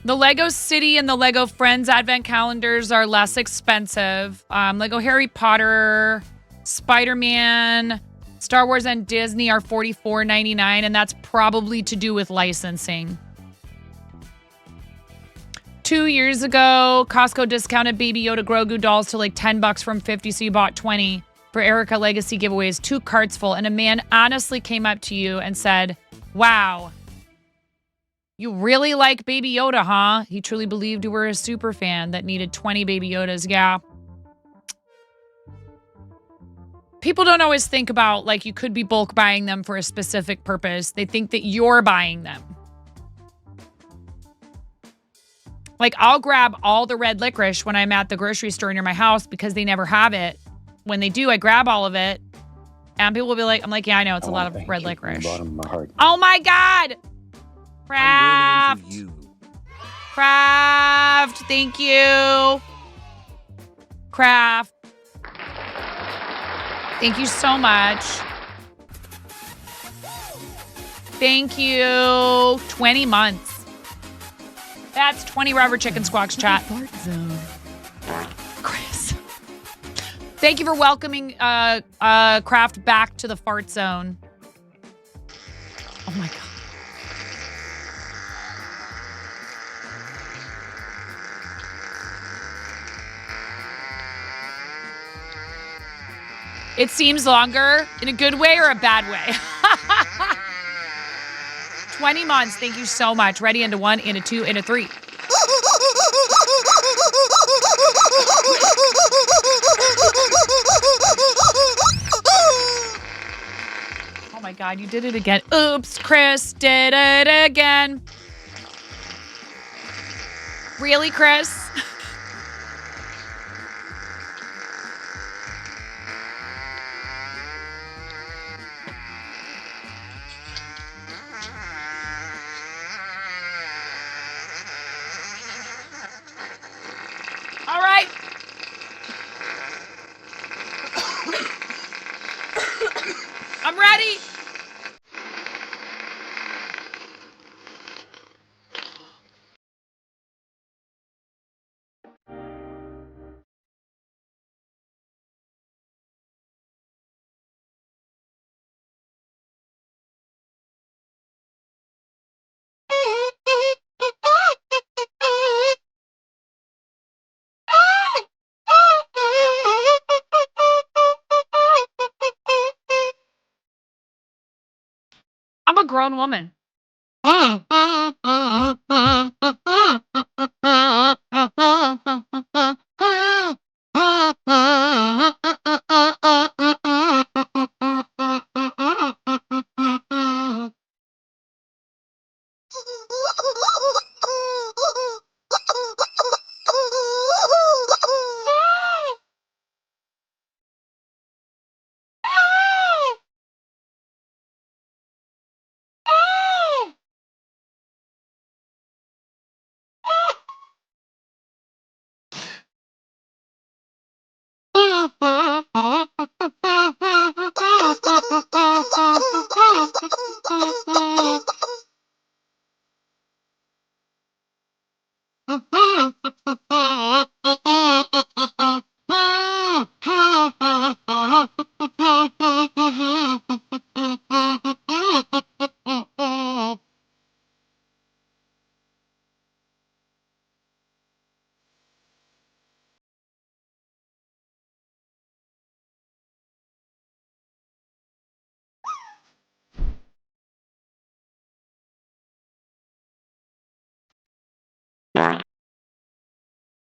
The Lego City and the Lego Friends Advent calendars are less expensive. Lego Harry Potter, Spider-Man, Star Wars, and Disney are $44.99, and that's probably to do with licensing. 2 years ago, Costco discounted Baby Yoda Grogu dolls to like $10 from $50, so you bought 20 for Erica Legacy giveaways, 2 carts full, and a man honestly came up to you and said, "Wow, you really like Baby Yoda, huh?" He truly believed you were a super fan that needed 20 Baby Yodas. Yeah. People don't always think about, like, you could be bulk buying them for a specific purpose. They think that you're buying them. Like, I'll grab all the red licorice when I'm at the grocery store near my house because they never have it. When they do, I grab all of it. And people will be like, I'm like, yeah, I know. It's a lot of red licorice. Oh, my God. Craft. I'm really into you. Craft. Thank you. Craft. Thank you so much. Thank you. 20 months. That's 20 rubber chicken squawks, chat. Fart zone. Chris. Thank you for welcoming Craft back to the fart zone. Oh my God. It seems longer in a good way or a bad way. 20 months. Thank you so much. Ready into 1, into 2, into 3. Oh my God, you did it again. Oops, Chris did it again. Really, Chris? All right. I'm ready. I'm a grown woman.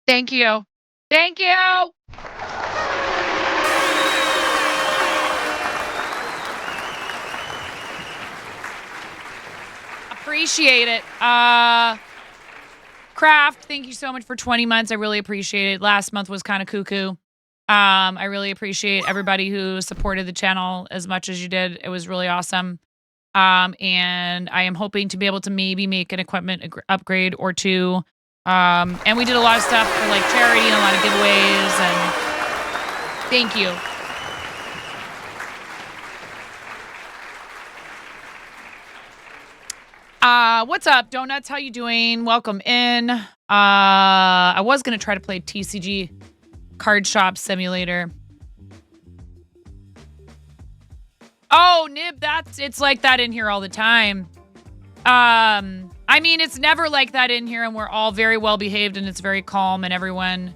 Thank you. Thank you. Appreciate it. Craft, thank you so much for 20 months. I really appreciate it. Last month was kind of cuckoo. I really appreciate everybody who supported the channel as much as you did. It was really awesome. And I am hoping to be able to maybe make an equipment upgrade or two. And we did a lot of stuff for like charity and a lot of giveaways, and thank you. What's up, Donuts? How you doing? Welcome in. I was gonna try to play TCG Card Shop Simulator. Oh, Nib, it's like that in here all the time. I mean, it's never like that in here, and we're all very well behaved, and it's very calm, and everyone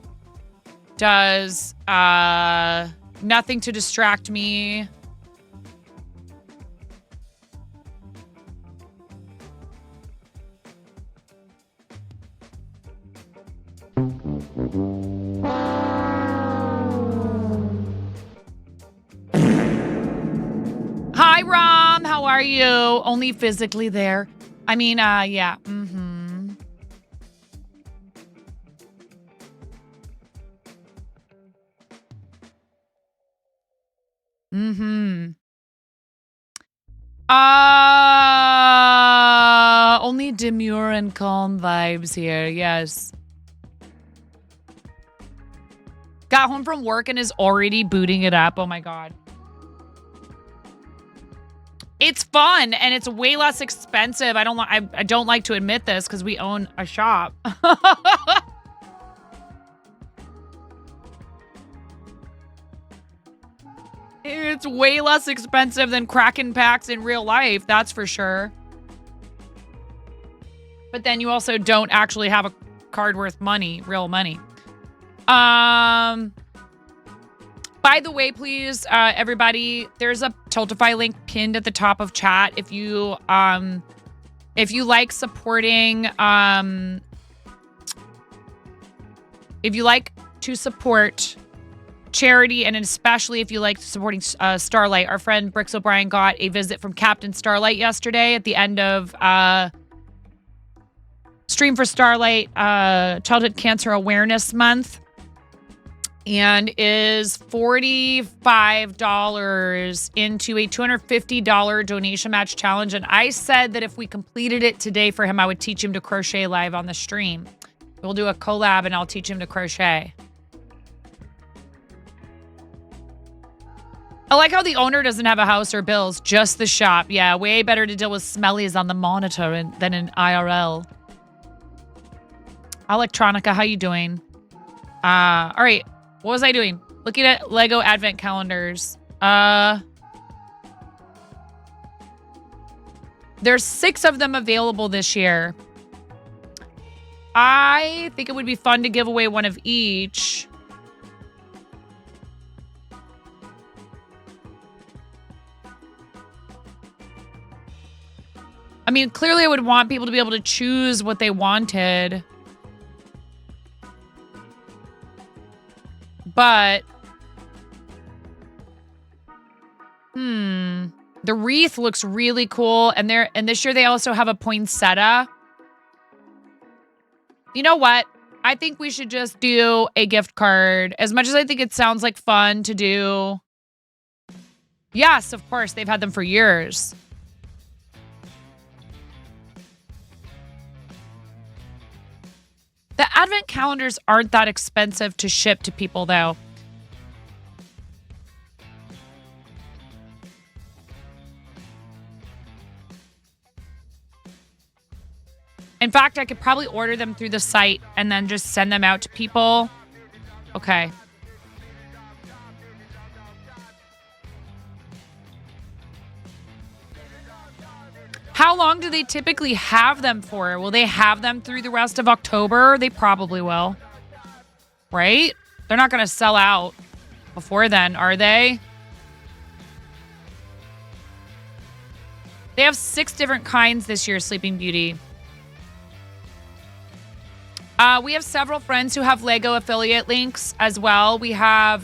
does nothing to distract me. Hi, Rom. How are you? Only physically there. I mean, yeah. Mm-hmm. Mm-hmm. Only demure and calm vibes here. Yes. Got home from work and is already booting it up. Oh my God. It's fun and it's way less expensive. I don't like to admit this because we own a shop. It's way less expensive than Kraken packs in real life, that's for sure. But then you also don't actually have a card worth money, real money. By the way, please, everybody, there's a Tiltify link pinned at the top of chat. If you like supporting, if you like to support charity, and especially if you like supporting Starlight, our friend Brix O'Brien got a visit from Captain Starlight yesterday at the end of Stream for Starlight Childhood Cancer Awareness Month. And is $45 into a $250 donation match challenge. And I said that if we completed it today for him, I would teach him to crochet live on the stream. We'll do a collab and I'll teach him to crochet. I like how the owner doesn't have a house or bills, just the shop. Yeah, way better to deal with smellies on the monitor than in IRL. Electronica, how you doing? All right. What was I doing? Looking at Lego advent calendars. There's 6 of them available this year. I think it would be fun to give away one of each. I mean, clearly I would want people to be able to choose what they wanted. But, the wreath looks really cool. And this year they also have a poinsettia. You know what? I think we should just do a gift card. As much as I think it sounds like fun to do. Yes, of course. They've had them for years. The advent calendars aren't that expensive to ship to people, though. In fact, I could probably order them through the site and then just send them out to people. Okay. How long do they typically have them for? Will they have them through the rest of October? They probably will. Right? They're not going to sell out before then, are they? They have 6 different kinds this year, Sleeping Beauty. We have several friends who have Lego affiliate links as well. We have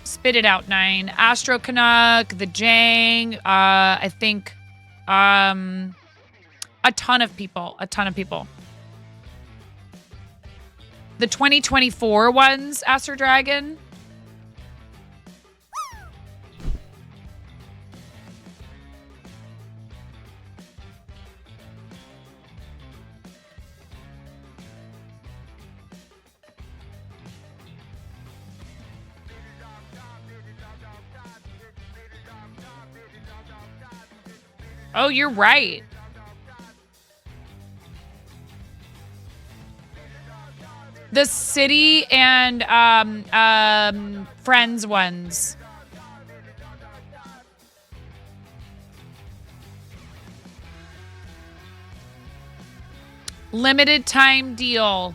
Spit It Out 9, Astro Canuck, the Jang, I think a ton of people. The 2024 ones, Astro Dragon. Oh, you're right. The city and friends ones. Limited time deal.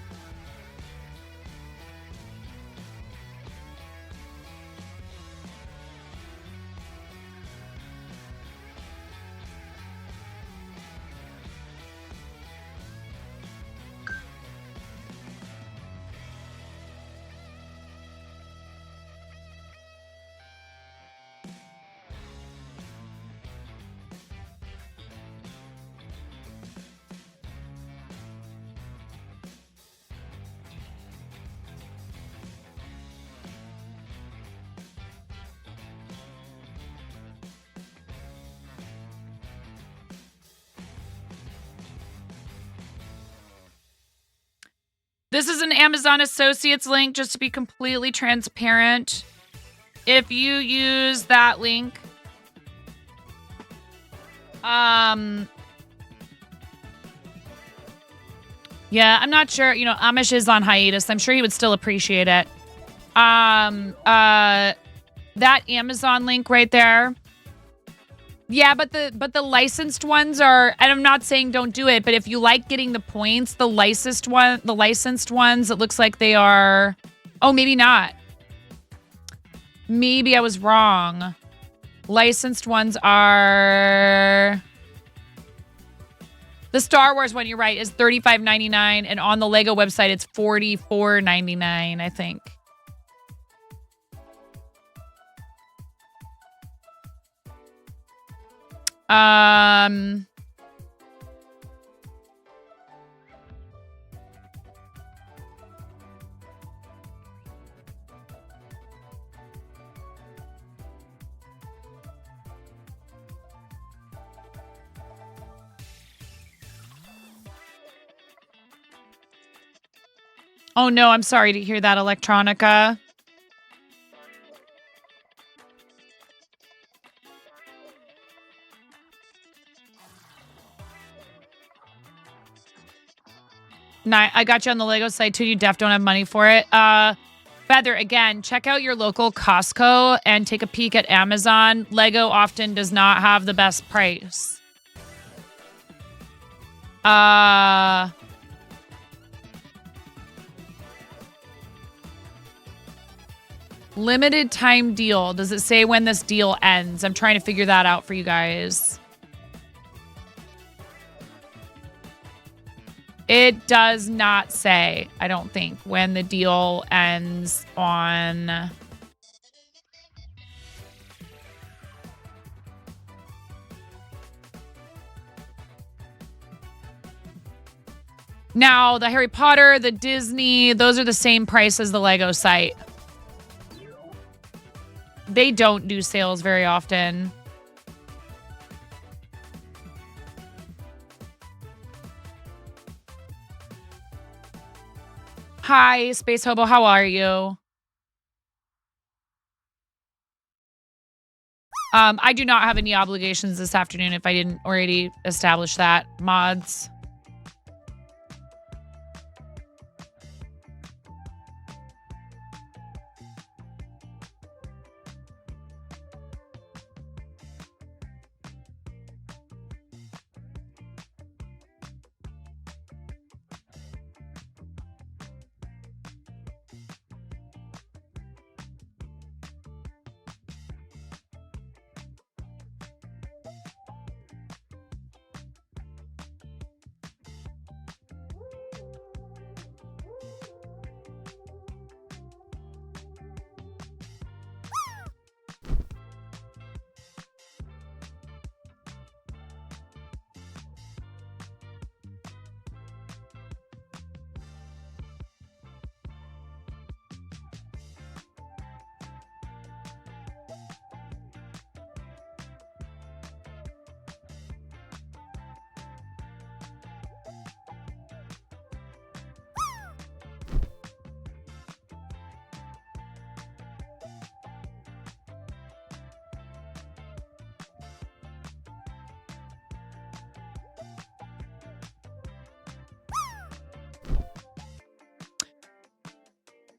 This is an Amazon Associates link, just to be completely transparent. If you use that link, yeah, I'm not sure. You know, Amish is on hiatus. I'm sure he would still appreciate it. That Amazon link right there. Yeah, but the licensed ones are, and I'm not saying don't do it, but if you like getting the points, the licensed ones, it looks like they are, oh, maybe not. Maybe I was wrong. Licensed ones are, the Star Wars one, you're right, is $35.99, and on the Lego website, it's $44.99, I think. Oh no, I'm sorry to hear that, Electronica. I got you on the Lego site too. You def don't have money for it. Feather, again, check out your local Costco and take a peek at Amazon. Lego often does not have the best price. Limited time deal. Does it say when this deal ends? I'm trying to figure that out for you guys. It does not say, I don't think, when the deal ends on... Now, the Harry Potter, the Disney, those are the same price as the Lego site. They don't do sales very often. Hi, Space Hobo. How are you? I do not have any obligations this afternoon if I didn't already establish that. Mods.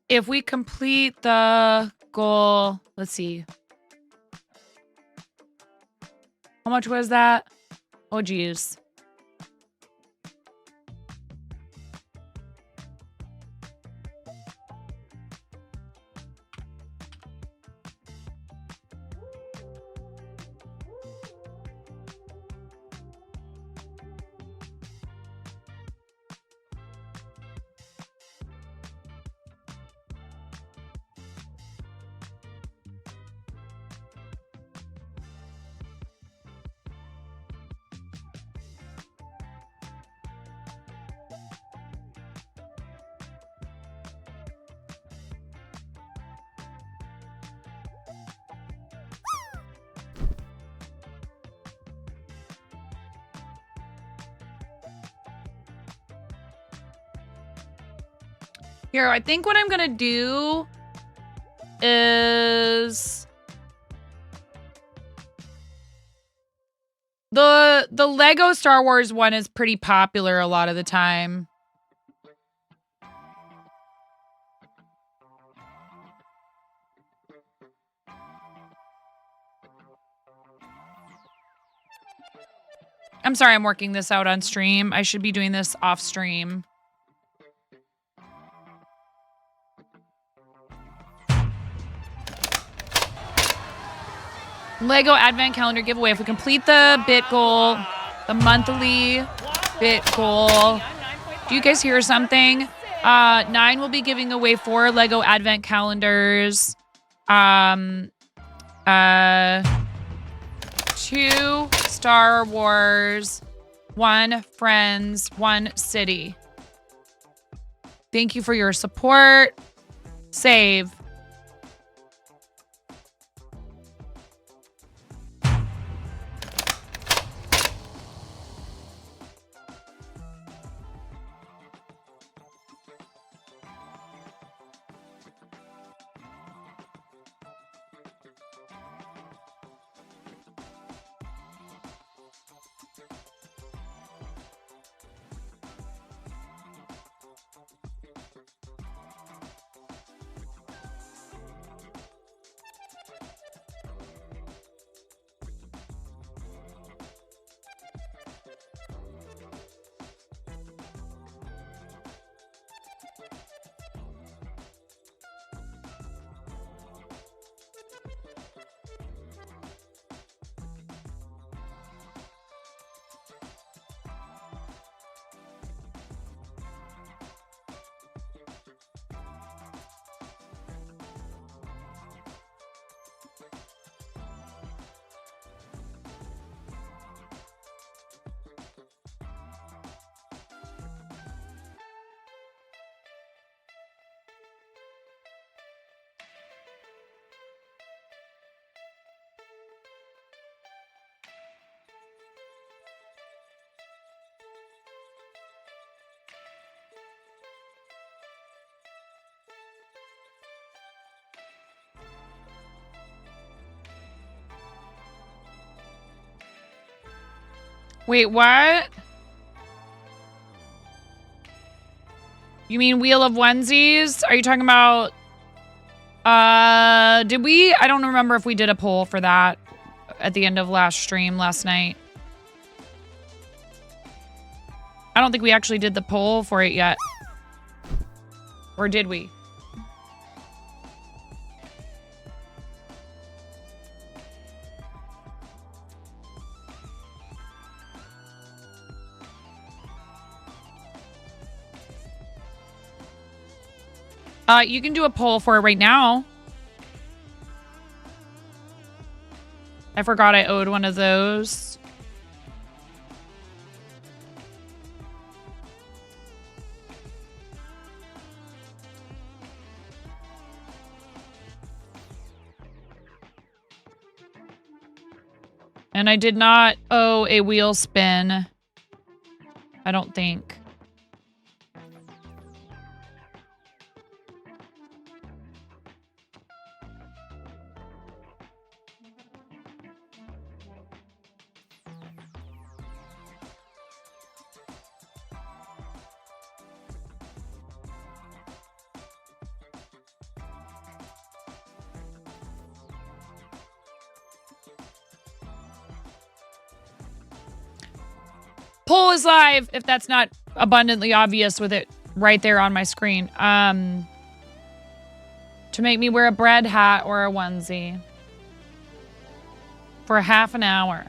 If we complete the goal, let's see. How much was that? Oh, geez. Here, I think what I'm gonna do is the Lego Star Wars one is pretty popular a lot of the time. I'm sorry, I'm working this out on stream. I should be doing this off stream. Lego Advent Calendar giveaway. If we complete the bit goal, the monthly bit goal. Do you guys hear something? 9 will be giving away 4 Lego Advent Calendars. 2 Star Wars, 1 Friends, 1 City. Thank you for your support. Save. Wait, what? You mean Wheel of Onesies? Are you talking about... did we? I don't remember if we did a poll for that at the end of last stream last night. I don't think we actually did the poll for it yet. Or did we? You can do a poll for it right now. I forgot I owed one of those. And I did not owe a wheel spin. I don't think. Poll is live, if that's not abundantly obvious with it right there on my screen. To make me wear a bread hat or a onesie. For half an hour.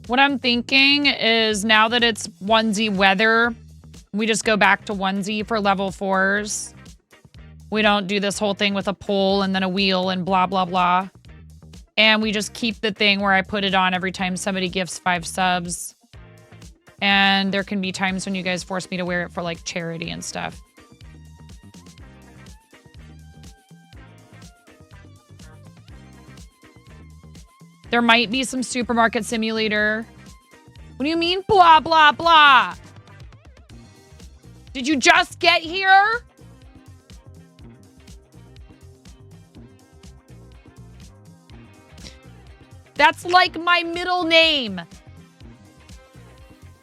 What I'm thinking is now that it's onesie weather, we just go back to onesie for level 4s. We don't do this whole thing with a pole and then a wheel and blah, blah, blah. And we just keep the thing where I put it on every time somebody gifts 5 subs. And there can be times when you guys force me to wear it for like charity and stuff. There might be some supermarket simulator. What do you mean, blah, blah, blah? Did you just get here? That's like my middle name.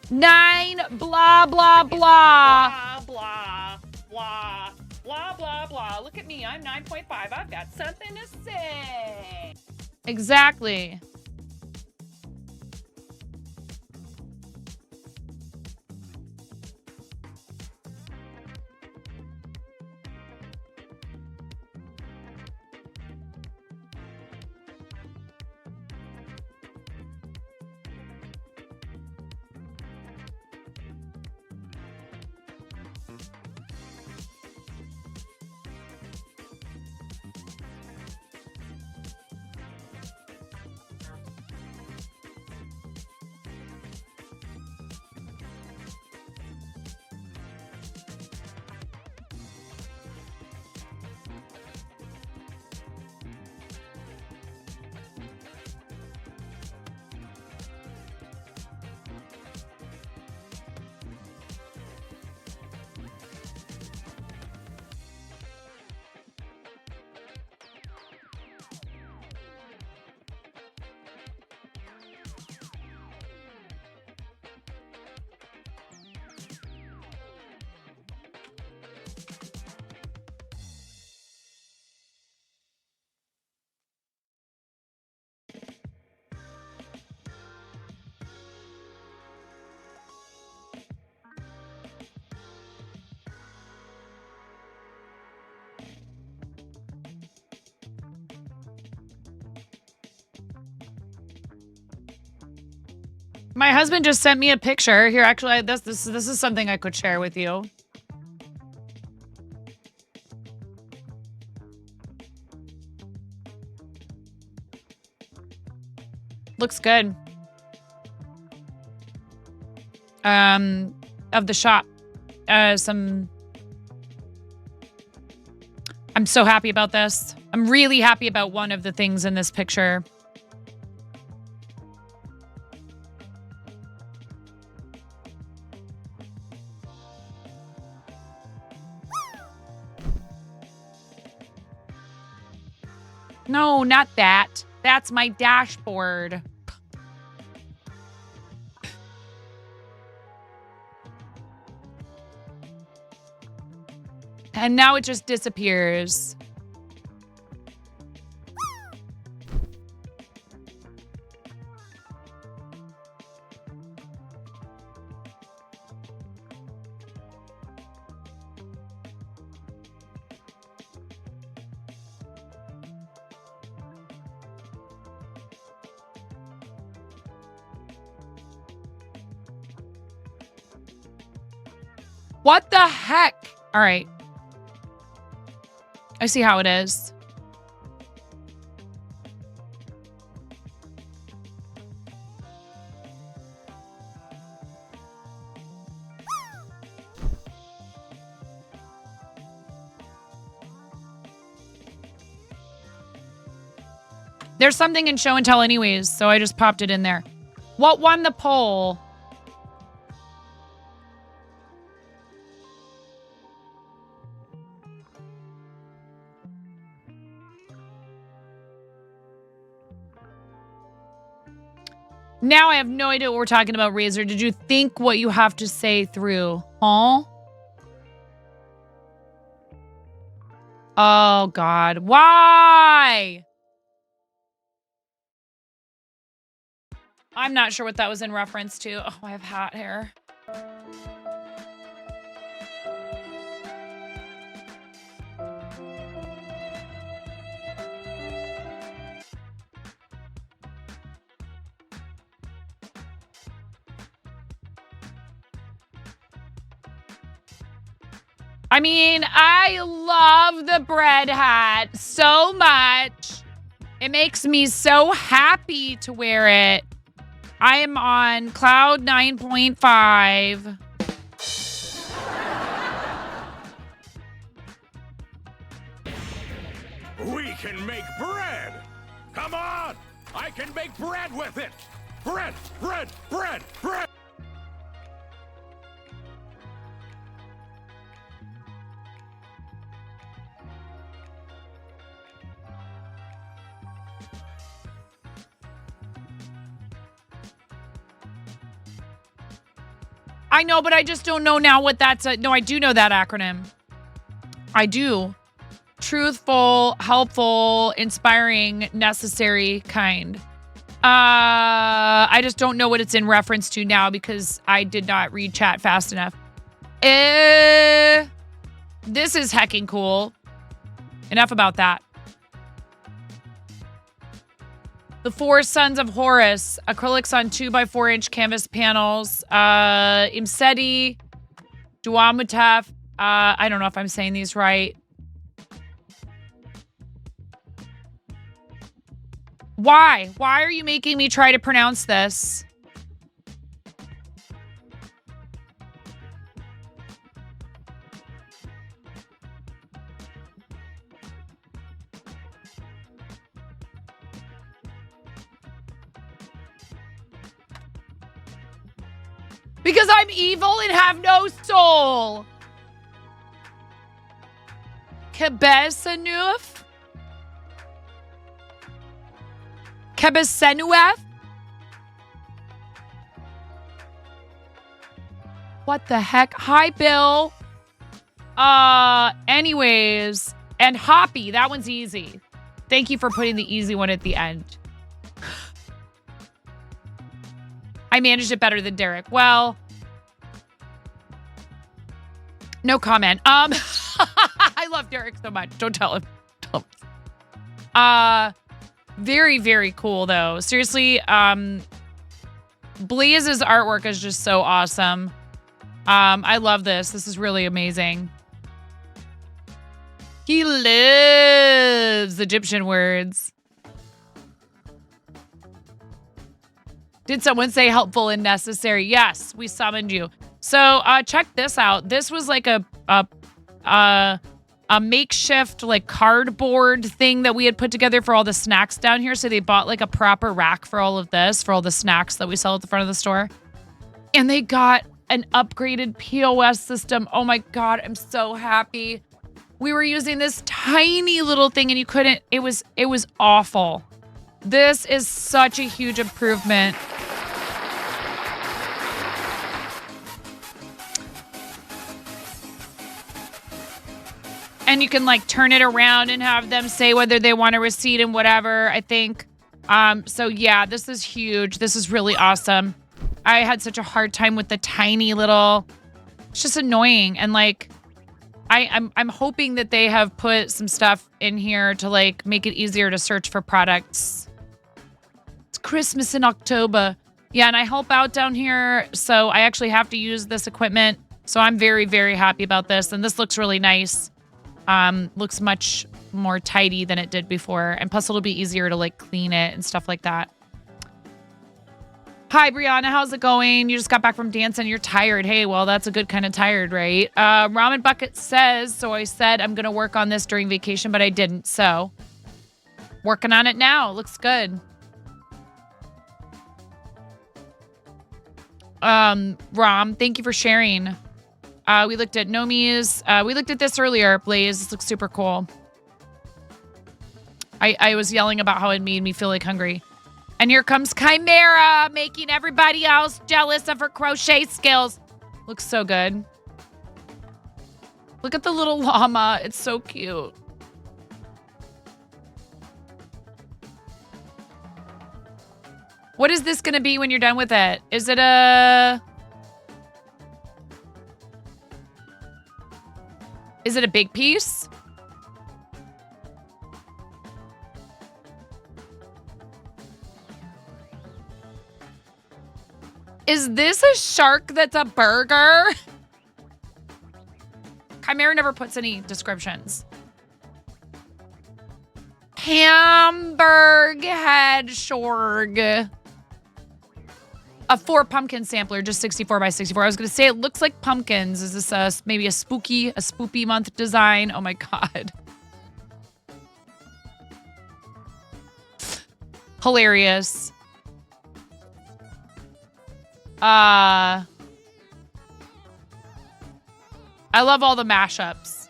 9 blah, blah, blah. Blah, blah, blah, blah, blah, blah. Look at me. I'm 9.5. I've got something to say. Exactly. My husband just sent me a picture. Here, actually, this is something I could share with you. Looks good. Of the shop. I'm so happy about this. I'm really happy about one of the things in this picture. No, not that. That's my dashboard. And now it just disappears. What the heck? All right. I see how it is. There's something in show and tell anyways, so I just popped it in there. What won the poll? Now I have no idea what we're talking about, Razor. Did you think what you have to say through? Huh? Oh, God. Why? I'm not sure what that was in reference to. Oh, I have hot hair. I mean, I love the bread hat so much. It makes me so happy to wear it. I am on cloud 9.5. We can make bread! Come on! I can make bread with it! Bread! Bread! Bread! Bread! I know, but I just don't know now what that's. No, I do know that acronym. I do. Truthful, helpful, inspiring, necessary, kind. I just don't know what it's in reference to now because I did not read chat fast enough. This is hecking cool. Enough about that. The Four Sons of Horus. Acrylics on 2x4-inch canvas panels. Imseti. Duamutef. I don't know if I'm saying these right. Why? Why are you making me try to pronounce this? Because I'm evil and have no soul. Kebesenuf? Kebesenuef? What the heck? Hi, Bill. Anyways. And Hoppy. That one's easy. Thank you for putting the easy one at the end. I managed it better than Derek. Well, no comment. I love Derek so much. Don't tell him. Very, very cool though. Seriously, Blaze's artwork is just so awesome. I love this. This is really amazing. He lives Egyptian words. Did someone say helpful and necessary? Yes, we summoned you. So check this out. This was like a a makeshift like cardboard thing that we had put together for all the snacks down here. So they bought like a proper rack for all of this, for all the snacks that we sell at the front of the store. And they got an upgraded POS system. Oh my God, I'm so happy. We were using this tiny little thing and you couldn't, it was awful. This is such a huge improvement. And you can like turn it around and have them say whether they want a receipt and whatever, I think. So yeah, this is huge. This is really awesome. I had such a hard time with the tiny little, it's just annoying. And like, I'm hoping that they have put some stuff in here to like make it easier to search for products. It's Christmas in October. Yeah, and I help out down here, so I actually have to use this equipment. So I'm very, very happy about this. And this looks really nice. Looks much more tidy than it did before. And plus it'll be easier to like clean it and stuff like that. Hi, Brianna. How's it going? You just got back from dancing. You're tired. Hey, well, that's a good kind of tired, right? Ramen Bucket says, so I said I'm going to work on this during vacation, but I didn't. So working on it now. Looks good. Rom, thank you for sharing. We looked at Nomi's. We looked at this earlier, Blaze. This looks super cool. I was yelling about how it made me feel like hungry. And here comes Chimera, making everybody else jealous of her crochet skills. Looks so good. Look at the little llama. It's so cute. What is this going to be when you're done with it? Is it a big piece? Is this a shark that's a burger? Chimera never puts any descriptions. Hamburg head shorg. A 4 pumpkin sampler, just 64 by 64. I was going to say it looks like pumpkins. Is this maybe a spooky month design? Oh my God. Hilarious. I love all the mashups.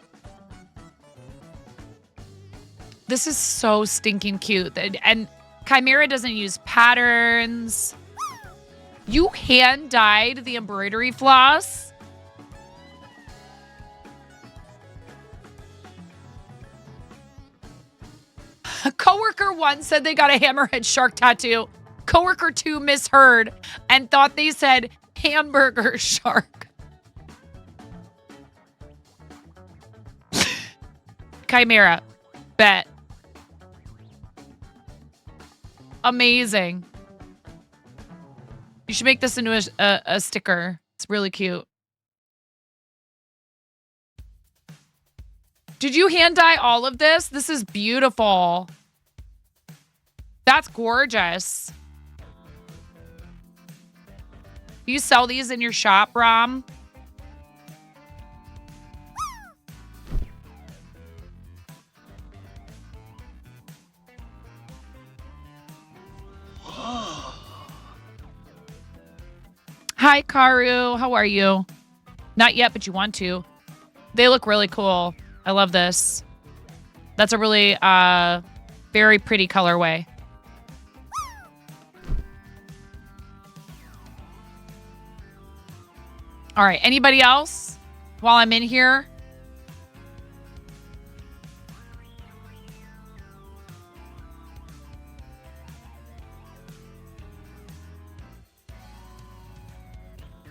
This is so stinking cute. And Chimera doesn't use patterns. You hand dyed the embroidery floss? A coworker 1 said they got a hammerhead shark tattoo. Coworker 2 misheard and thought they said hamburger shark. Chimera. Bet. Amazing. You should make this into a sticker. It's really cute. Did you hand dye all of this? This is beautiful. That's gorgeous. Do you sell these in your shop, Rom? Hi, Karu. How are you? Not yet, but you want to. They look really cool. I love this. That's a really very pretty colorway. All right. Anybody else while I'm in here?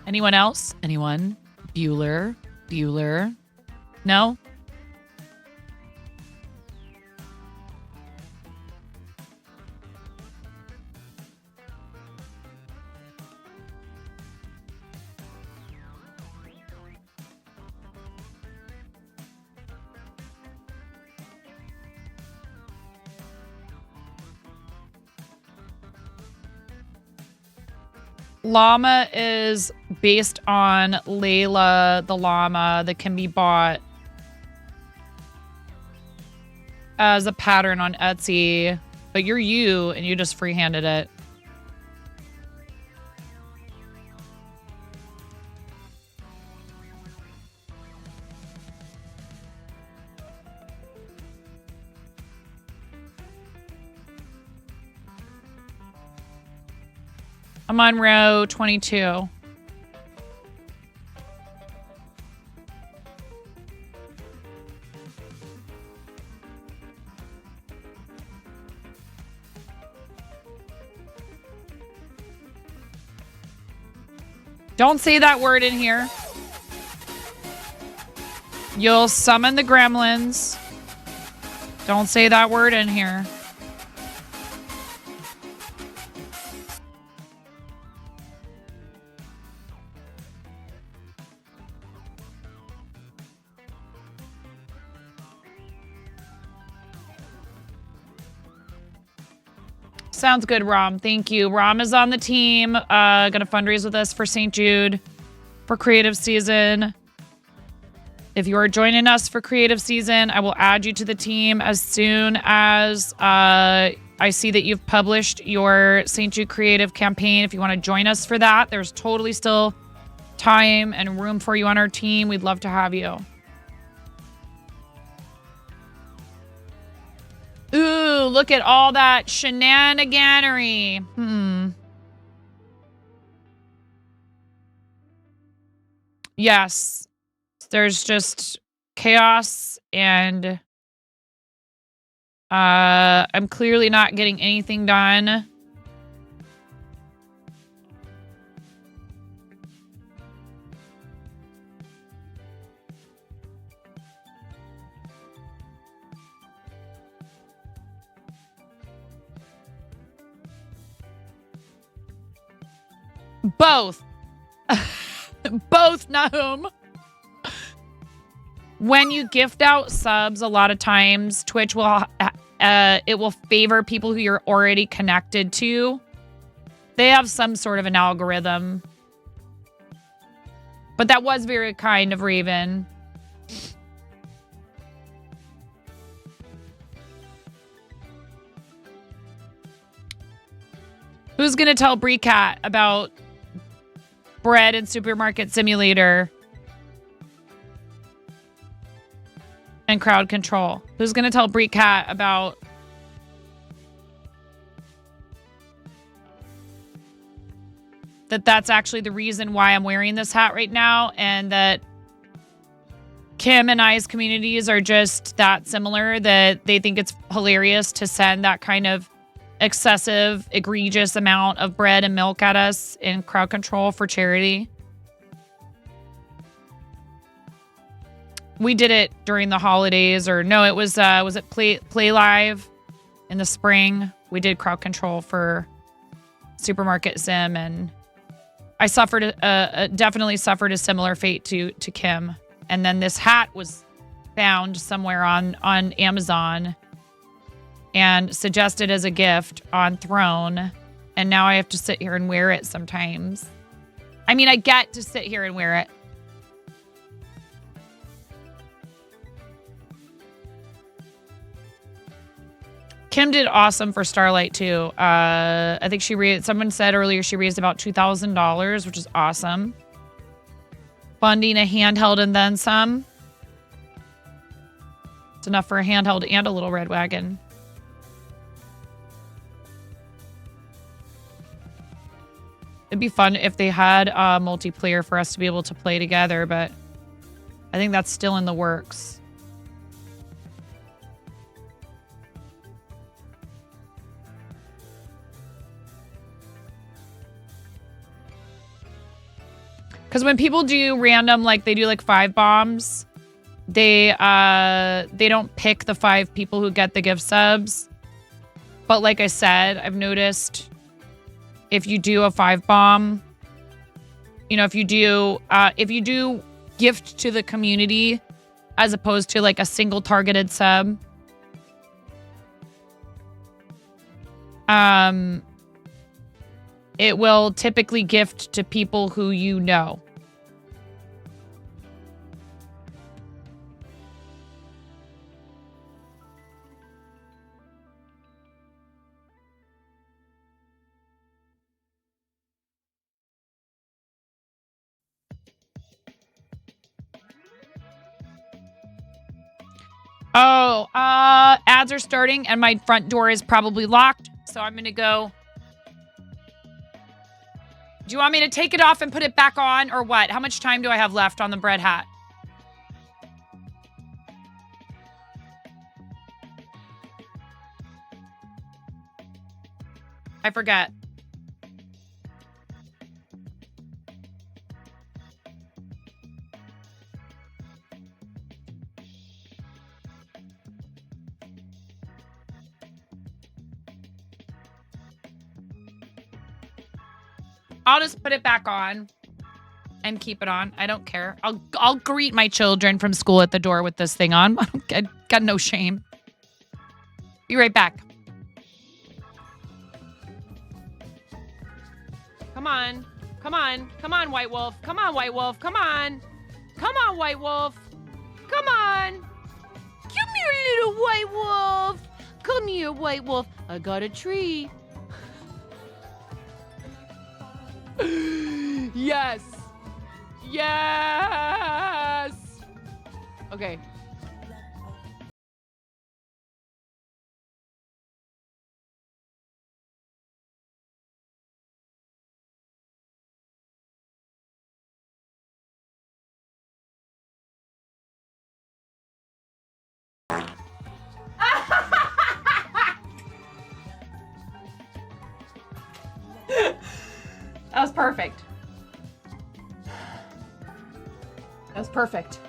Anyone else? Anyone? Bueller? Bueller? No? Llama is based on Layla the llama that can be bought as a pattern on Etsy, but you're you and you just freehanded it. I'm on row 22. Don't say that word in here. You'll summon the gremlins. Don't say that word in here. Sounds good, Rom. Thank you. Rom is on the team. Gonna fundraise with us for St. Jude for creative season. If you are joining us for creative season, I will add you to the team as soon as I see that you've published your St. Jude creative campaign. If you want to join us for that, there's totally still time and room for you on our team. We'd love to have you. Ooh, look at all that shenaniganery. Yes. There's just chaos and I'm clearly not getting anything done. Both. Both, Nahum. When you gift out subs, a lot of times Twitch will it will favor people who you're already connected to. They have some sort of an algorithm. But that was very kind of Raven. Who's gonna tell Breecat about Bread and Supermarket Simulator and crowd control? Who's gonna tell Breecat about that's actually the reason why I'm wearing this hat right now, and that Kim and I's communities are just that similar, that they think it's hilarious to send that kind of excessive, egregious amount of bread and milk at us in crowd control for charity. We did it during the holidays, or no, it was it Play Live in the spring? We did crowd control for Supermarket Sim, and I suffered definitely suffered a similar fate to Kim. And then this hat was found somewhere on Amazon and suggested as a gift on Throne, and now I have to sit here and wear it sometimes. I mean, I get to sit here and wear it. Kim did awesome for Starlight too. I think she raised, someone said earlier she raised about $2,000, which is awesome. Funding a handheld and then some. It's enough for a handheld and a little red wagon. It'd be fun if they had multiplayer for us to be able to play together, but I think that's still in the works. Because when people do random, like they do like 5 bombs, they don't pick the 5 people who get the gift subs. But like I said, I've noticed if you do a 5 bomb, you know, if you do gift to the community as opposed to like a single targeted sub, it will typically gift to people who you know. Oh, ads are starting and my front door is probably locked. So I'm going to go. Do you want me to take it off and put it back on or what? How much time do I have left on the bread hat? I forget. I'll just put it back on and keep it on. I don't care. I'll greet my children from school at the door with this thing on. I got no shame. Be right back. Come on. Come on. Come on, White Wolf. Come on, White Wolf. Come on. Come on, White Wolf. Come on. Come here, little White Wolf. Come here, White Wolf. I got a tree. Yes. Yes. Okay. That was perfect. That was perfect.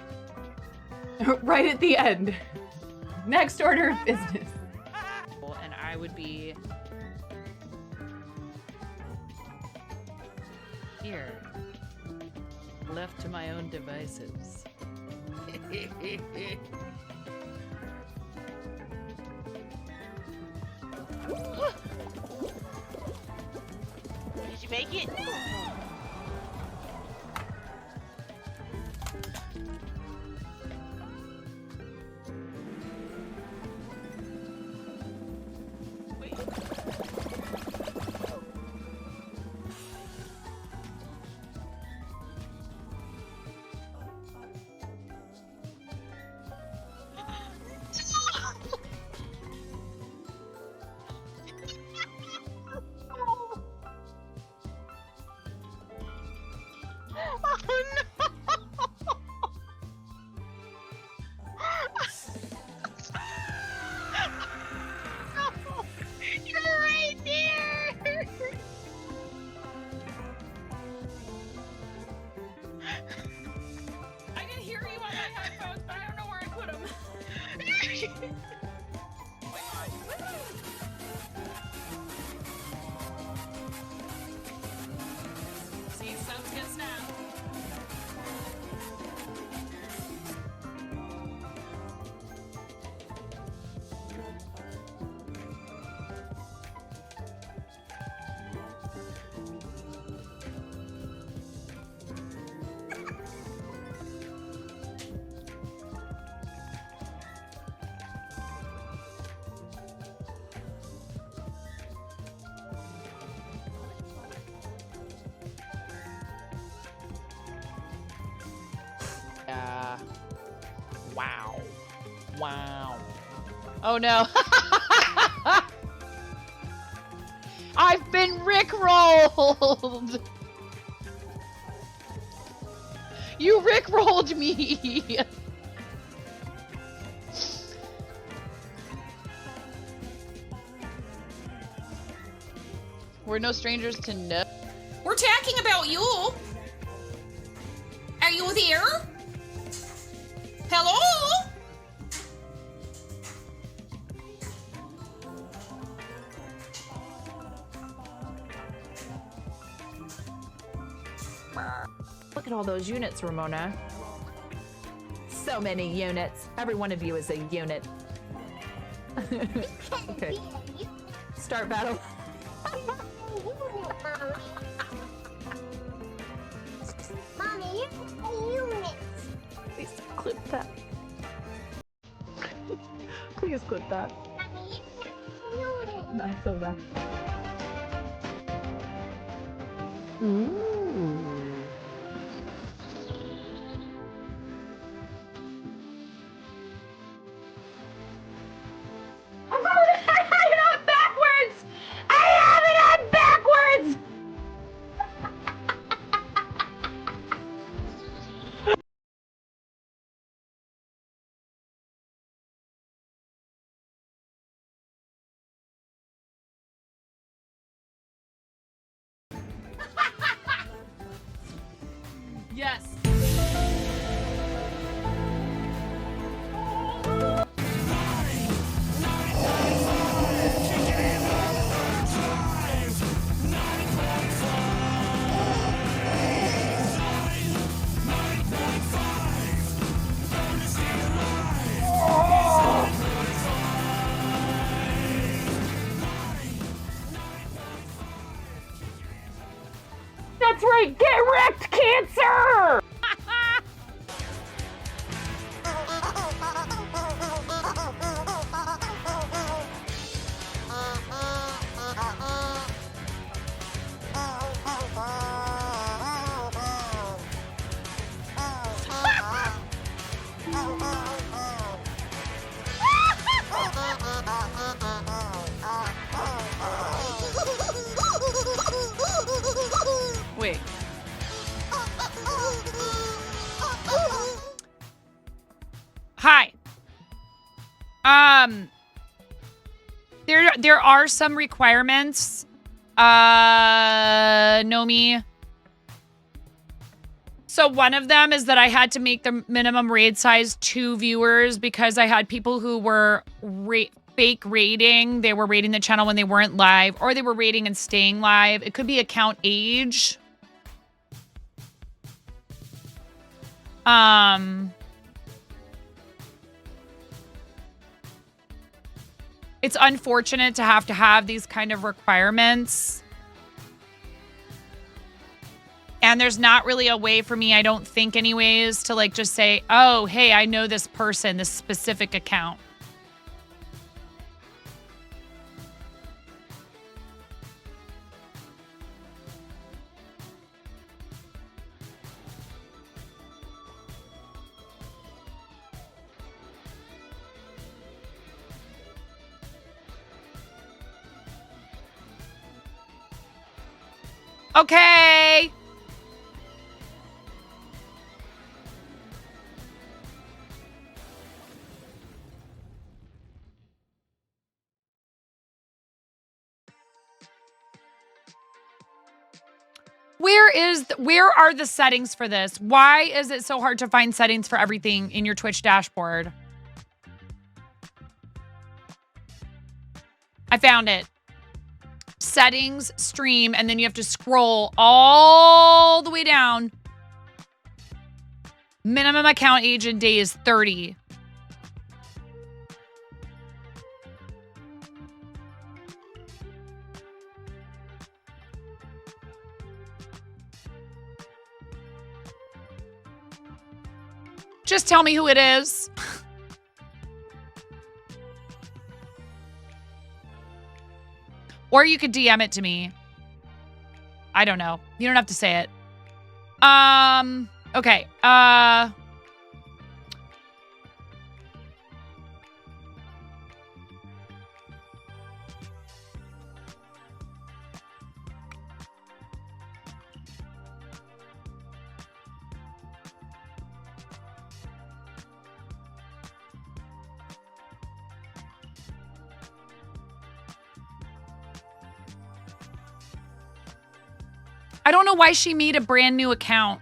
Right at the end. Next order of business. And I would be Here. Left to my own devices. Did you make it? Wow. Wow. Oh no. I've been rickrolled. You rickrolled me. We're no strangers to no. We're talking about you. Are you there? Hello? Look at all those units, Ramona. So many units. Every one of you is a unit. Okay. Start battle. Mommy, you're a unit. Please clip that. Please clip that. Mommy, you're a unit. Not so bad. That's right. Get wrecked, Cancer. Wait. Hi. There are some requirements. Nomi. So one of them is that I had to make the minimum raid size 2 viewers because I had people who were fake raiding. They were raiding the channel when they weren't live, or they were raiding and staying live. It could be account age. It's unfortunate to have these kind of requirements. And there's not really a way for me, I don't think anyways, to like just say, oh, hey, I know this person, this specific account. Okay. Where are the settings for this? Why is it so hard to find settings for everything in your Twitch dashboard? I found it. Settings, stream, and then you have to scroll all the way down. Minimum account age and day is 30. Just tell me who it is. Or you could DM it to me. I don't know. You don't have to say it. Okay. I don't know why she made a brand new account.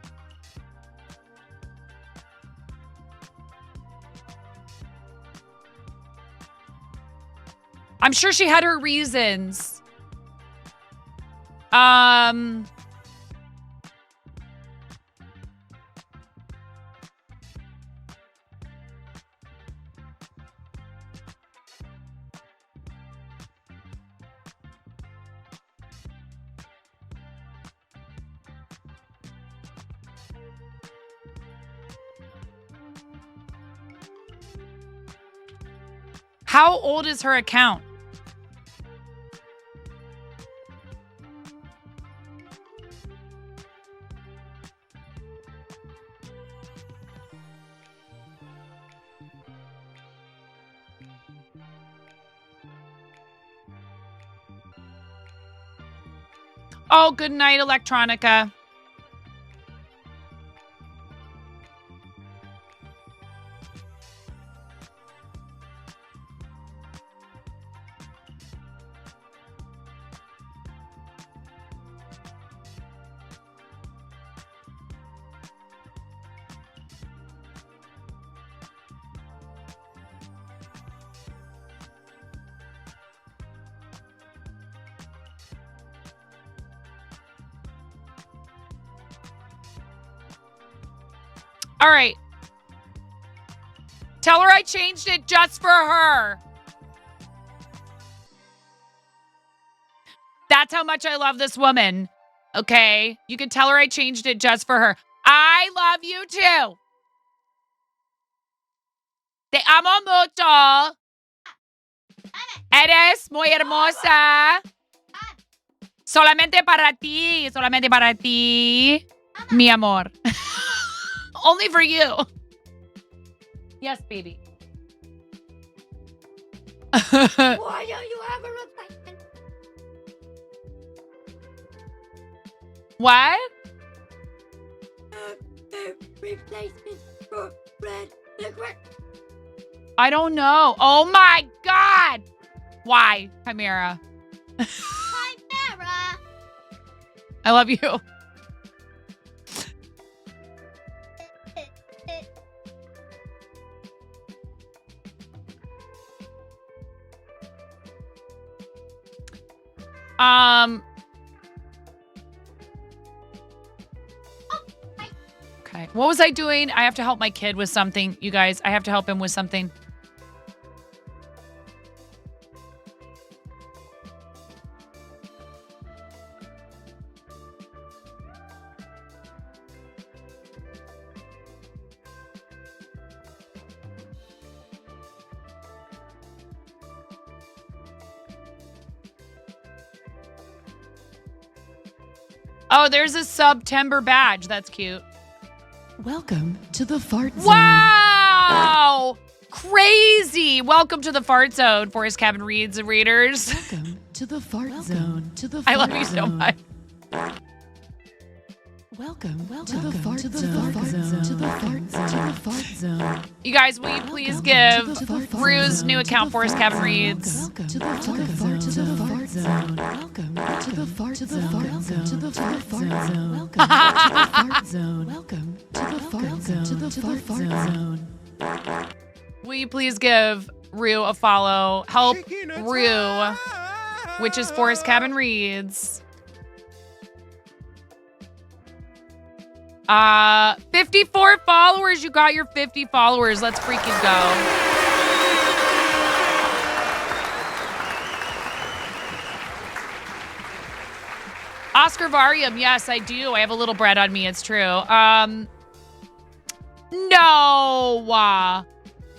I'm sure she had her reasons. How old is her account? Oh, good night, Electronica. All right. Tell her I changed it just for her. That's how much I love this woman. Okay? You can tell her I changed it just for her. I love you too. Te amo mucho. Eres muy hermosa. Solamente para ti, mi amor. Only for you. Yes, baby. Why don't you have a replacement? What? Replacement for red liquid. I don't know. Oh my God. Why, Chimera? Chimera. I love you. Okay. What was I doing? I have to help my kid with something, you guys. I have to help him with something. Oh, there's a September badge. That's cute. Welcome to the fart zone. Wow! Crazy! Welcome to the fart zone, Forest Cabin reads and readers. Welcome to the fart zone. I love you so much. Welcome to the fart zone. You guys, will you please give Rue's new account, Forest Cabin reads? Welcome to the fart zone. Welcome to the fart zone. Welcome to the fart zone. Welcome to the fart zone. To the fart zone. Will you please give Rue a follow? Help Rue, which is Forest Cabin reads. 54 followers. You got your 50 followers. Let's freaking go. Oscar Varium. Yes, I do. I have a little bread on me. It's true. No.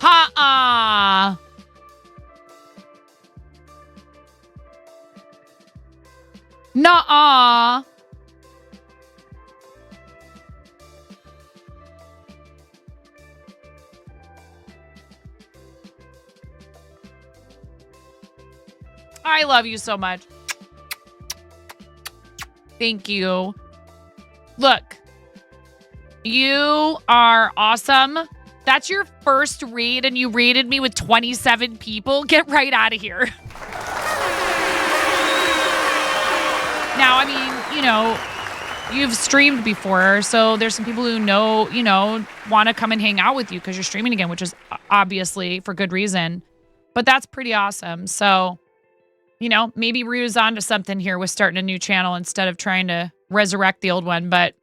Ha-uh. Nuh-uh. I love you so much. Thank you. Look, you are awesome. That's your first read, and you rated me with 27 people. Get right out of here. Now, I mean, you know, you've streamed before, so there's some people who know, you know, want to come and hang out with you because you're streaming again, which is obviously for good reason. But that's pretty awesome. So, you know, maybe Rue's onto something here with starting a new channel instead of trying to resurrect the old one. But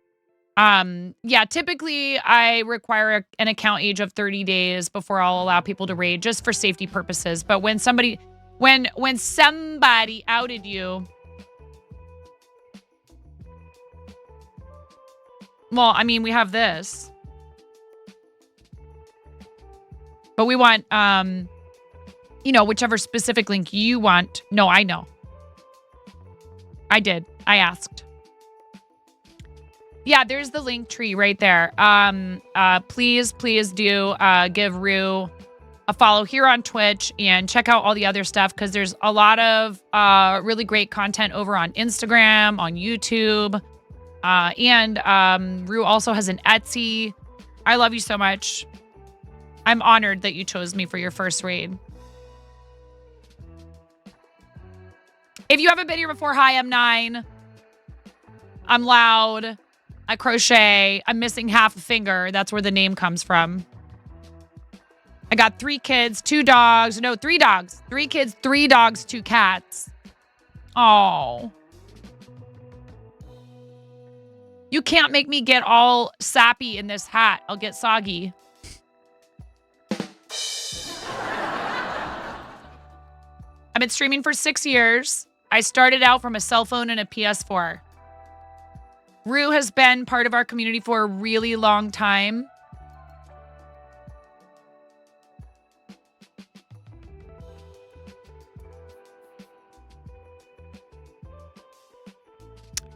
yeah, typically I require an account age of 30 days before I'll allow people to raid just for safety purposes. But when somebody outed you, well, I mean, we have this, but we want, you know, whichever specific link you want. No, I know. I did. I asked. Yeah, there's the link tree right there. Please do give Rue a follow here on Twitch and check out all the other stuff because there's a lot of really great content over on Instagram, on YouTube. And Rue also has an Etsy. I love you so much. I'm honored that you chose me for your first raid. If you haven't been here before, hi, I'm 9. I'm loud. I crochet. I'm missing half a finger. That's where the name comes from. I got 3 kids, 2 dogs. No, 3 dogs. 3 kids, 3 dogs, 2 cats. Oh. You can't make me get all sappy in this hat. I'll get soggy. I've been streaming for 6 years. I started out from a cell phone and a PS4. Rue has been part of our community for a really long time.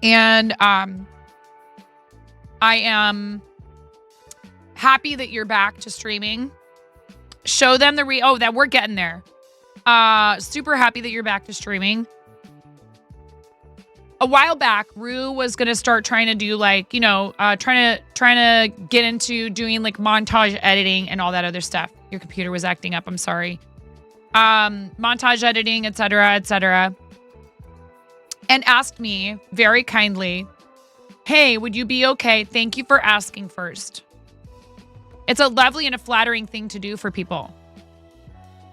And I am happy that you're back to streaming. Show them the that we're getting there. Super happy that you're back to streaming. A while back, Rue was gonna start trying to do like, you know, trying to get into doing like montage editing and all that other stuff. Your computer was acting up. I'm sorry. Montage editing, etc., etc. And asked me very kindly, "Hey, would you be okay? Thank you for asking first." It's a lovely and a flattering thing to do for people.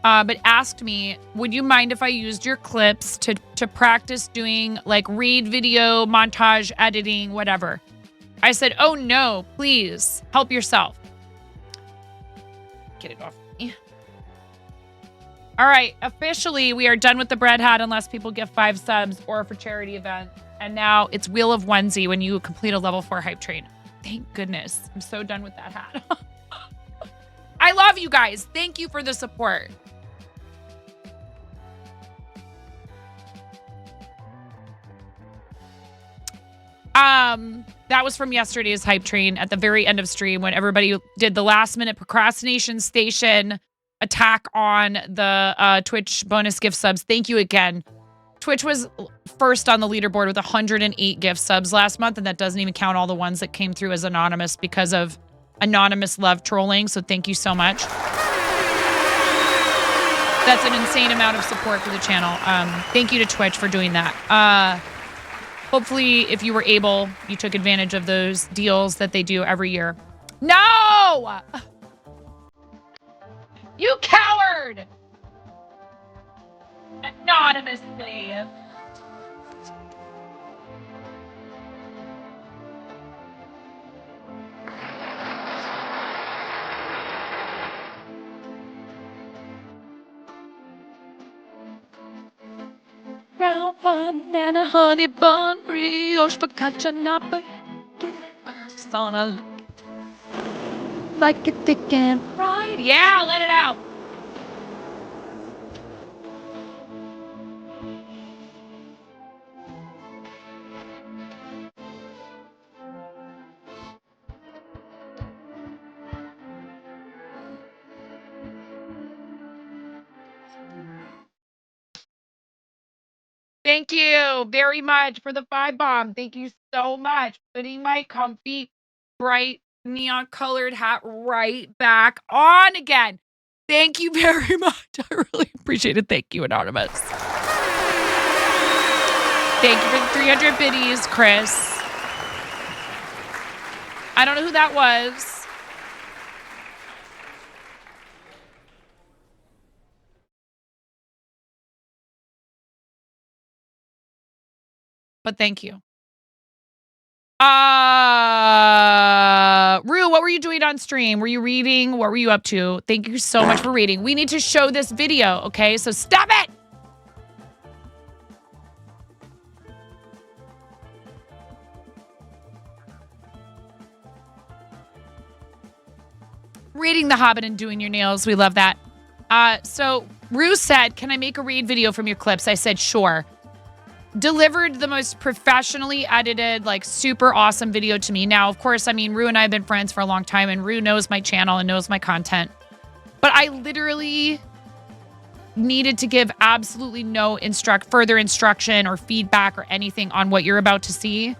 But asked me, would you mind if I used your clips to practice doing like read video, montage, editing, whatever? I said, oh no, please help yourself. Get it off me. All right, officially we are done with the bread hat unless people give 5 subs or for charity event. And now it's Wheel of Onesie when you complete a level 4 hype train. Thank goodness. I'm so done with that hat. I love you guys. Thank you for the support. That was from yesterday's hype train at the very end of stream when everybody did the last minute procrastination station attack on the Twitch bonus gift subs. Thank you again. Twitch was first on the leaderboard with 108 gift subs last month, and that doesn't even count all the ones that came through as anonymous because of anonymous love trolling. So thank you so much. That's an insane amount of support for the channel. Thank you to Twitch for doing that. Hopefully, if you were able, you took advantage of those deals that they do every year. No! You coward! Anonymously. Brown bun and a honey bun, brioche focaccia, not on a like it thick and fried. Yeah, let it out. Thank you very much for the 5 bomb. Thank you so much. Putting my comfy, bright, neon colored hat right back on again. Thank you very much. I really appreciate it. Thank you, Anonymous. Thank you for the 300 biddies, Chris. I don't know who that was. But thank you. Rue, what were you doing on stream? Were you reading? What were you up to? Thank you so much for reading. We need to show this video, okay? So stop it! Reading The Hobbit and doing your nails. We love that. So Rue said, can I make a read video from your clips? I said, sure. Delivered the most professionally edited, like super awesome video to me. Now, of course, I mean, Rue and I have been friends for a long time and Rue knows my channel and knows my content. But I literally needed to give absolutely no further instruction or feedback or anything on what you're about to see.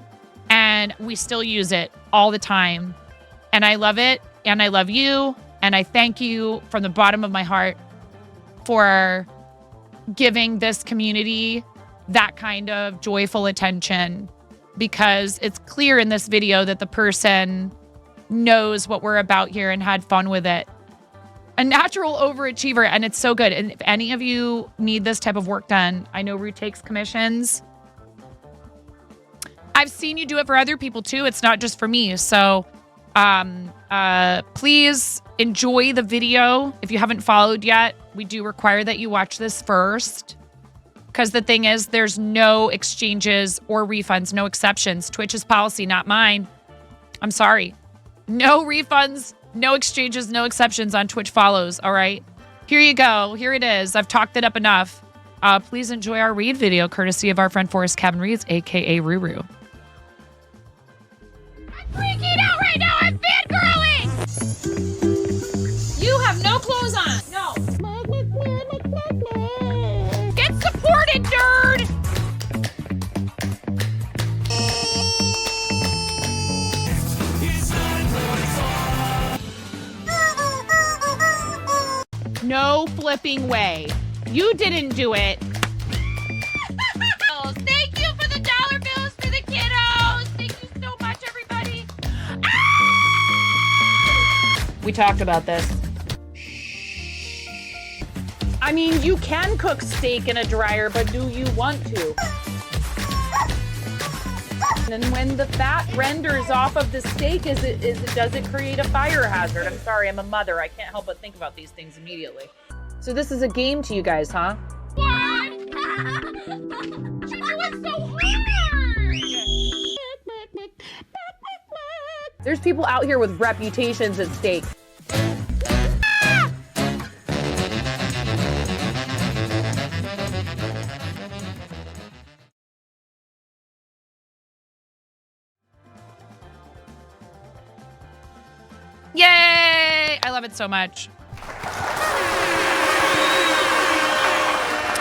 And we still use it all the time. And I love it. And I love you. And I thank you from the bottom of my heart for giving this community that kind of joyful attention, because it's clear in this video that the person knows what we're about here and had fun with it. A natural overachiever, and it's so good. And if any of you need this type of work done, I know Rue takes commissions. I've seen you do it for other people too. It's not just for me. So please enjoy the video. If you haven't followed yet, we do require that you watch this first. Because the thing is, there's no exchanges or refunds, no exceptions. Twitch's policy, not mine. I'm sorry. No refunds, no exchanges, no exceptions on Twitch follows, all right? Here you go. Here it is. I've talked it up enough. Please enjoy our read video, courtesy of our friend Forrest Cabin Reads, a.k.a. Ruru. I'm freaking out right now. I'm fangirling. You have no clothes on. No. Get supported, nerd. No flipping way. You didn't do it. Thank you for the dollar bills for the kiddos. Thank you so much, everybody. We talked about this. I mean, you can cook steak in a dryer, but do you want to? And when the fat renders off of the steak, does it create a fire hazard? I'm sorry, I'm a mother. I can't help but think about these things immediately. So this is a game to you guys, huh? What? You're doing so hard! There's people out here with reputations at stake. Yay! I love it so much.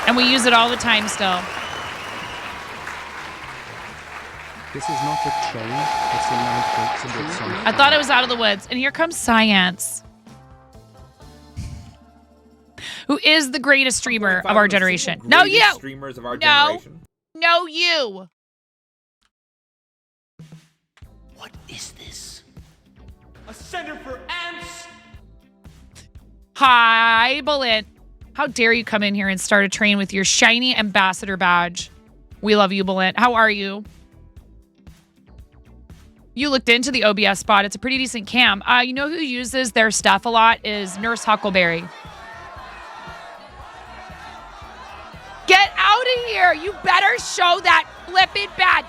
And we use it all the time still. This is not a train, it's a night and it's on. I thought it was Out of the Woods. And here comes Science, who is the greatest streamer of our generation. No, you! Streamers of our generation. No, you! What is this? A center for ants? Hi, Bullet. How dare you come in here and start a train with your shiny ambassador badge? We love you, Bullet. How are you? You looked into the OBS spot. It's a pretty decent cam. You know who uses their stuff a lot is Nurse Huckleberry. Get out of here. You better show that flippin' badge.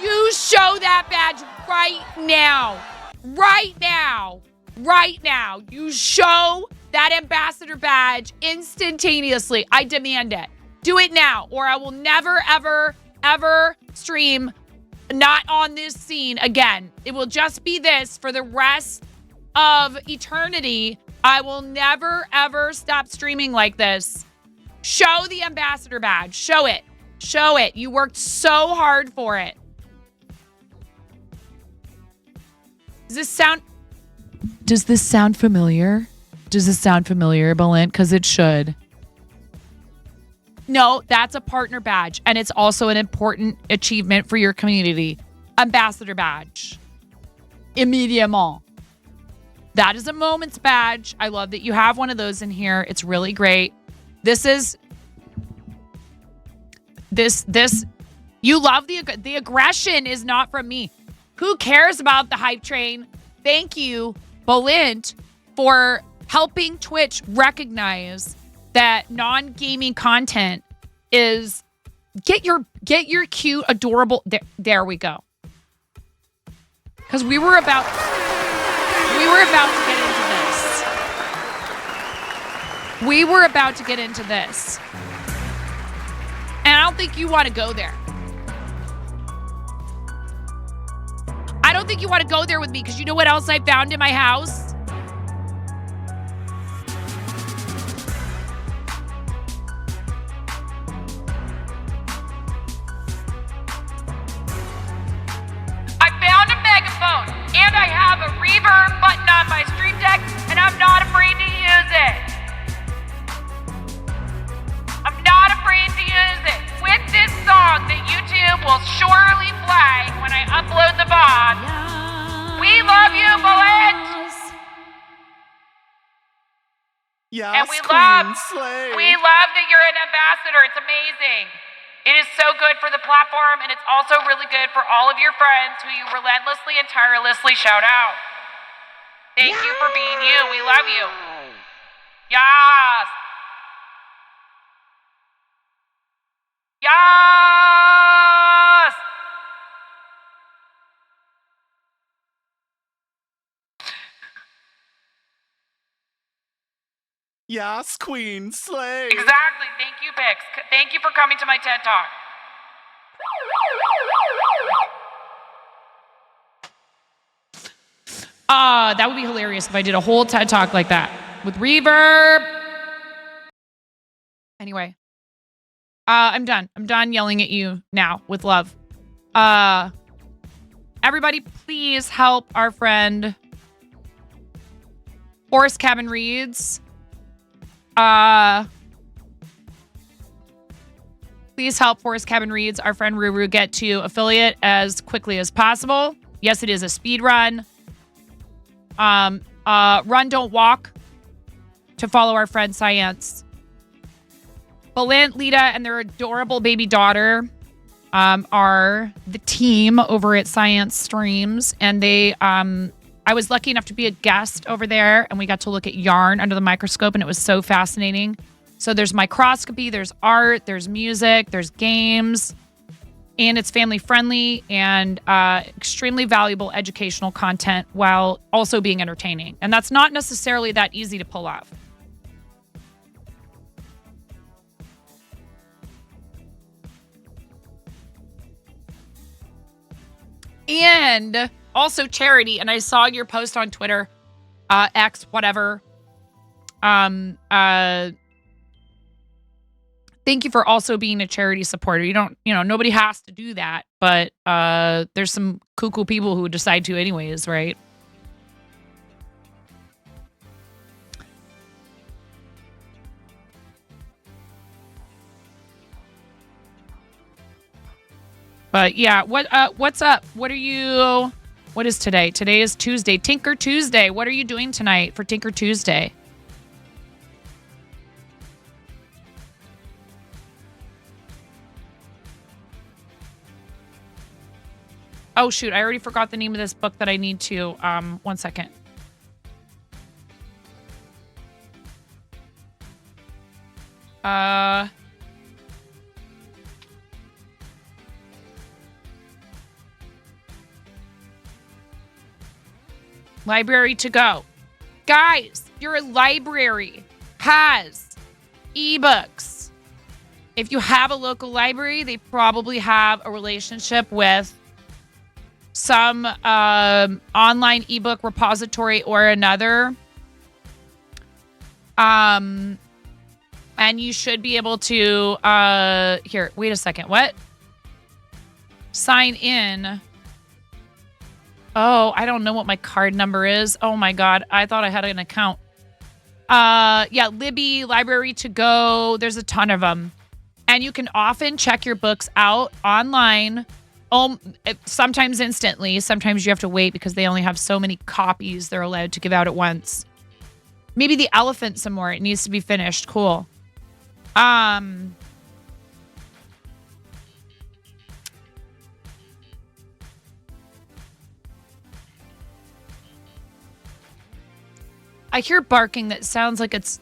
You show that badge right now. Right now. Right now. You show that ambassador badge instantaneously. I demand it. Do it now, or I will never, ever, ever stream not on this scene again. It will just be this for the rest of eternity. I will never, ever stop streaming like this. Show the ambassador badge. Show it. Show it. You worked so hard for it. Does this sound familiar? Does this sound familiar, Belin? Because it should. No, that's a partner badge, and it's also an important achievement for your community. Ambassador badge. Immediately. That is a moments badge. I love that you have one of those in here. It's really great. This you love the aggression is not from me. Who cares about the hype train? Thank you, Bolint, for helping Twitch recognize that non-gaming content is get your cute, adorable. There we go. Because we were about to get into this. We were about to get into this. And I don't think you want to go there. I don't think you want to go there with me because you know what else I found in my house? I found a megaphone and I have a reverb button on my Stream Deck and I'm not afraid to use it. I'm not afraid to use it. With this song that YouTube will surely flag when I upload the VOD. We love you, Bullet! Yes, and we love that you're an ambassador. It's amazing. It is so good for the platform, and it's also really good for all of your friends who you relentlessly and tirelessly shout out. Thank you for being you. We love you. Yes. Yes! Yes, Queen, slay. Exactly. Thank you, Pix. Thank you for coming to my TED Talk. That would be hilarious if I did a whole TED Talk like that with reverb. Anyway, I'm done. I'm done yelling at you now with love. Everybody, please help our friend Forest Cabin Reads. Please help Forest Cabin Reads, our friend Ruru, get to affiliate as quickly as possible. Yes, it is a speed run. Run, don't walk to follow our friend Science. Belant, Lita, and their adorable baby daughter are the team over at Science Streams. And they, I was lucky enough to be a guest over there, and we got to look at yarn under the microscope, and it was so fascinating. So there's microscopy, there's art, there's music, there's games, and it's family friendly and extremely valuable educational content while also being entertaining. And that's not necessarily that easy to pull off. And also charity. And I saw your post on Twitter, X, whatever. Thank you for also being a charity supporter. Nobody has to do that, but there's some cuckoo people who decide to anyways, right? But yeah, what's up? What is today? Today is Tuesday. Tinker Tuesday. What are you doing tonight for Tinker Tuesday? Oh, shoot. I already forgot the name of this book that I need to. 1 second. Library to go. Guys, your library has ebooks. If you have a local library, they probably have a relationship with some online ebook repository or another. And you should be able to here, wait a second. What? Sign in. Oh, I don't know what my card number is. Oh my God. I thought I had an account. Yeah, Libby, Library to Go. There's a ton of them. And you can often check your books out online. Sometimes instantly. Sometimes you have to wait because they only have so many copies they're allowed to give out at once. Maybe The Elephant some more. It needs to be finished. Cool. I hear barking that sounds like it's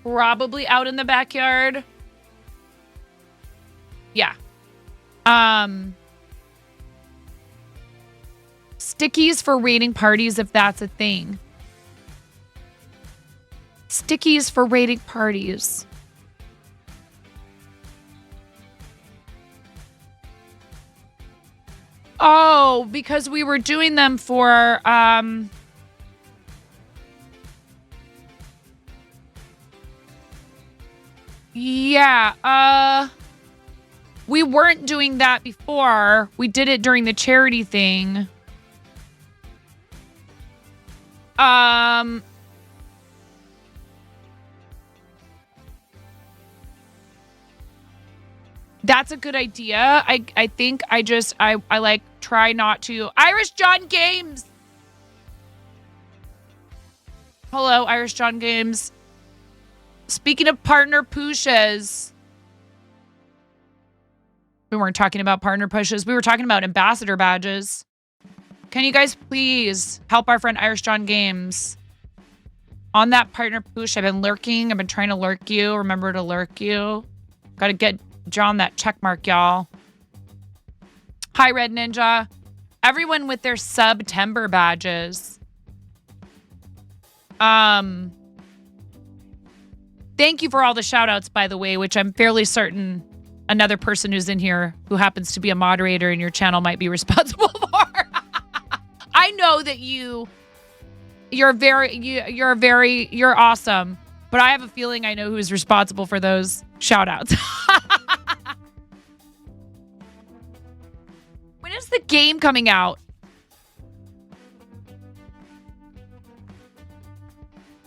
probably out in the backyard. Yeah. Stickies for raiding parties, if that's a thing. Stickies for raiding parties. Oh, because we were doing them for, yeah, we weren't doing that before. We did it during the charity thing. That's a good idea. I think I like try not to. Irish John Games. Hello, Irish John Games. Speaking of partner pushes, we weren't talking about partner pushes. We were talking about ambassador badges. Can you guys please help our friend Irish John Games on that partner push? I've been lurking. I've been trying to lurk you. Remember to lurk you. Got to get John that check mark, y'all. Hi, Red Ninja. Everyone with their September badges. Thank you for all the shout outs, by the way, which I'm fairly certain another person who's in here who happens to be a moderator in your channel might be responsible for. I know that you're awesome, but I have a feeling I know who's responsible for those shout outs. When is the game coming out?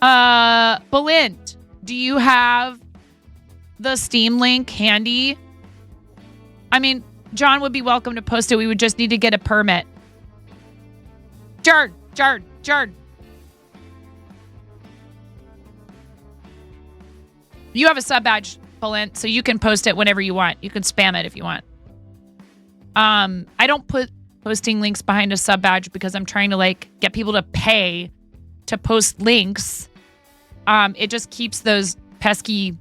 Belint, do you have the Steam link handy? I mean, John would be welcome to post it. We would just need to get a permit. Jard. You have a sub badge, Belint, so you can post it whenever you want. You can spam it if you want. I don't put posting links behind a sub badge because I'm trying to like get people to pay to post links. It just keeps those pesky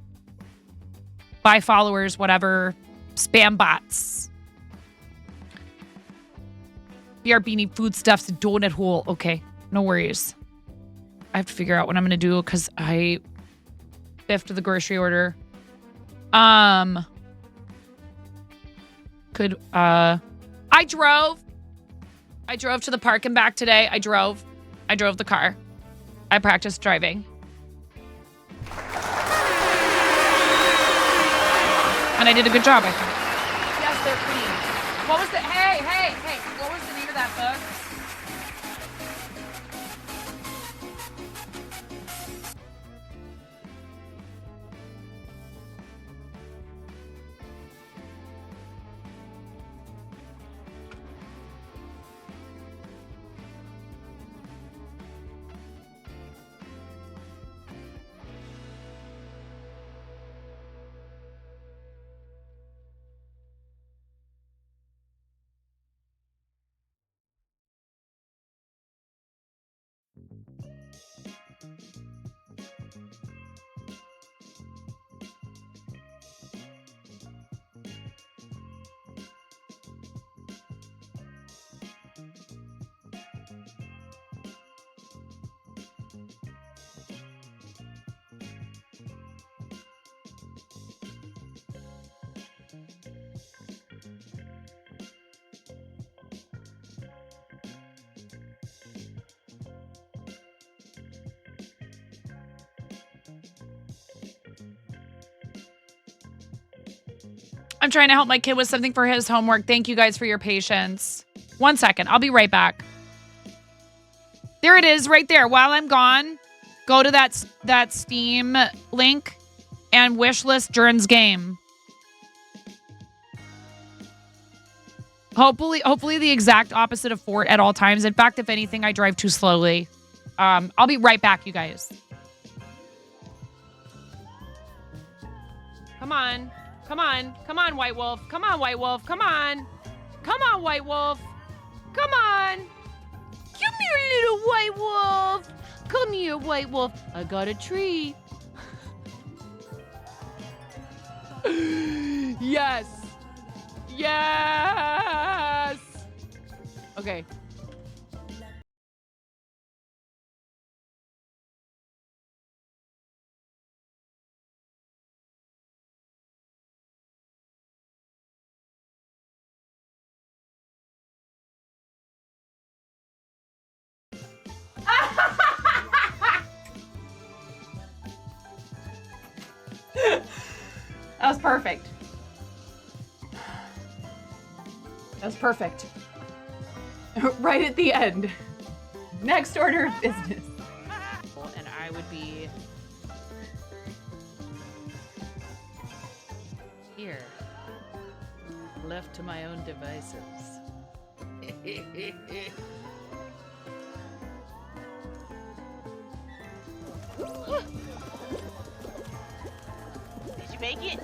buy followers, whatever, spam bots. BR Beanie foodstuffs donut hole. Okay, no worries. I have to figure out what I'm gonna do because I biffed the grocery order. I drove to the park and back today. I drove the car. I practiced driving. And I did a good job, I think. Yes, they're clean. What was the, hey, what was the name of that book? I'm trying to help my kid with something for his homework. Thank you guys for your patience. 1 second. I'll be right back. There it is right there. While I'm gone, go to that Steam link and wishlist Jern's game. Hopefully the exact opposite of Fort at all times. In fact, if anything, I drive too slowly. I'll be right back, you guys. Come on, White Wolf. Come on, White Wolf. Come on, White Wolf. Come on. Come here, little White Wolf. Come here, White Wolf. I got a tree. Yes. Yes. Okay. That was perfect. That was perfect. Right at the end. Next order of business. And I would be here, left to my own devices. Did you make it?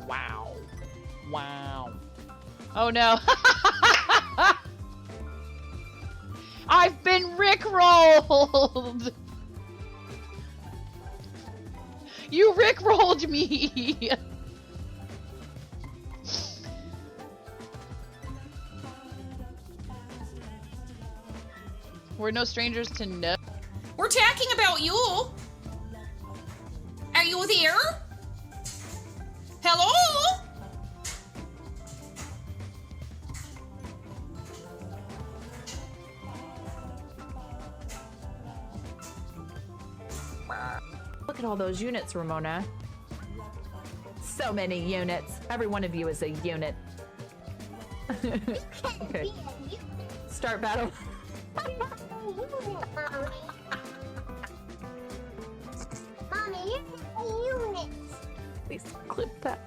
Wow. Wow. Oh no. I've been rickrolled. You rickrolled me. We're no strangers to no. We're talking about you. Are you there? Hello? Look at all those units, Ramona. So many units. Every one of you is a unit. Okay. Start battle. Mommy, you're a unit. Please clip that.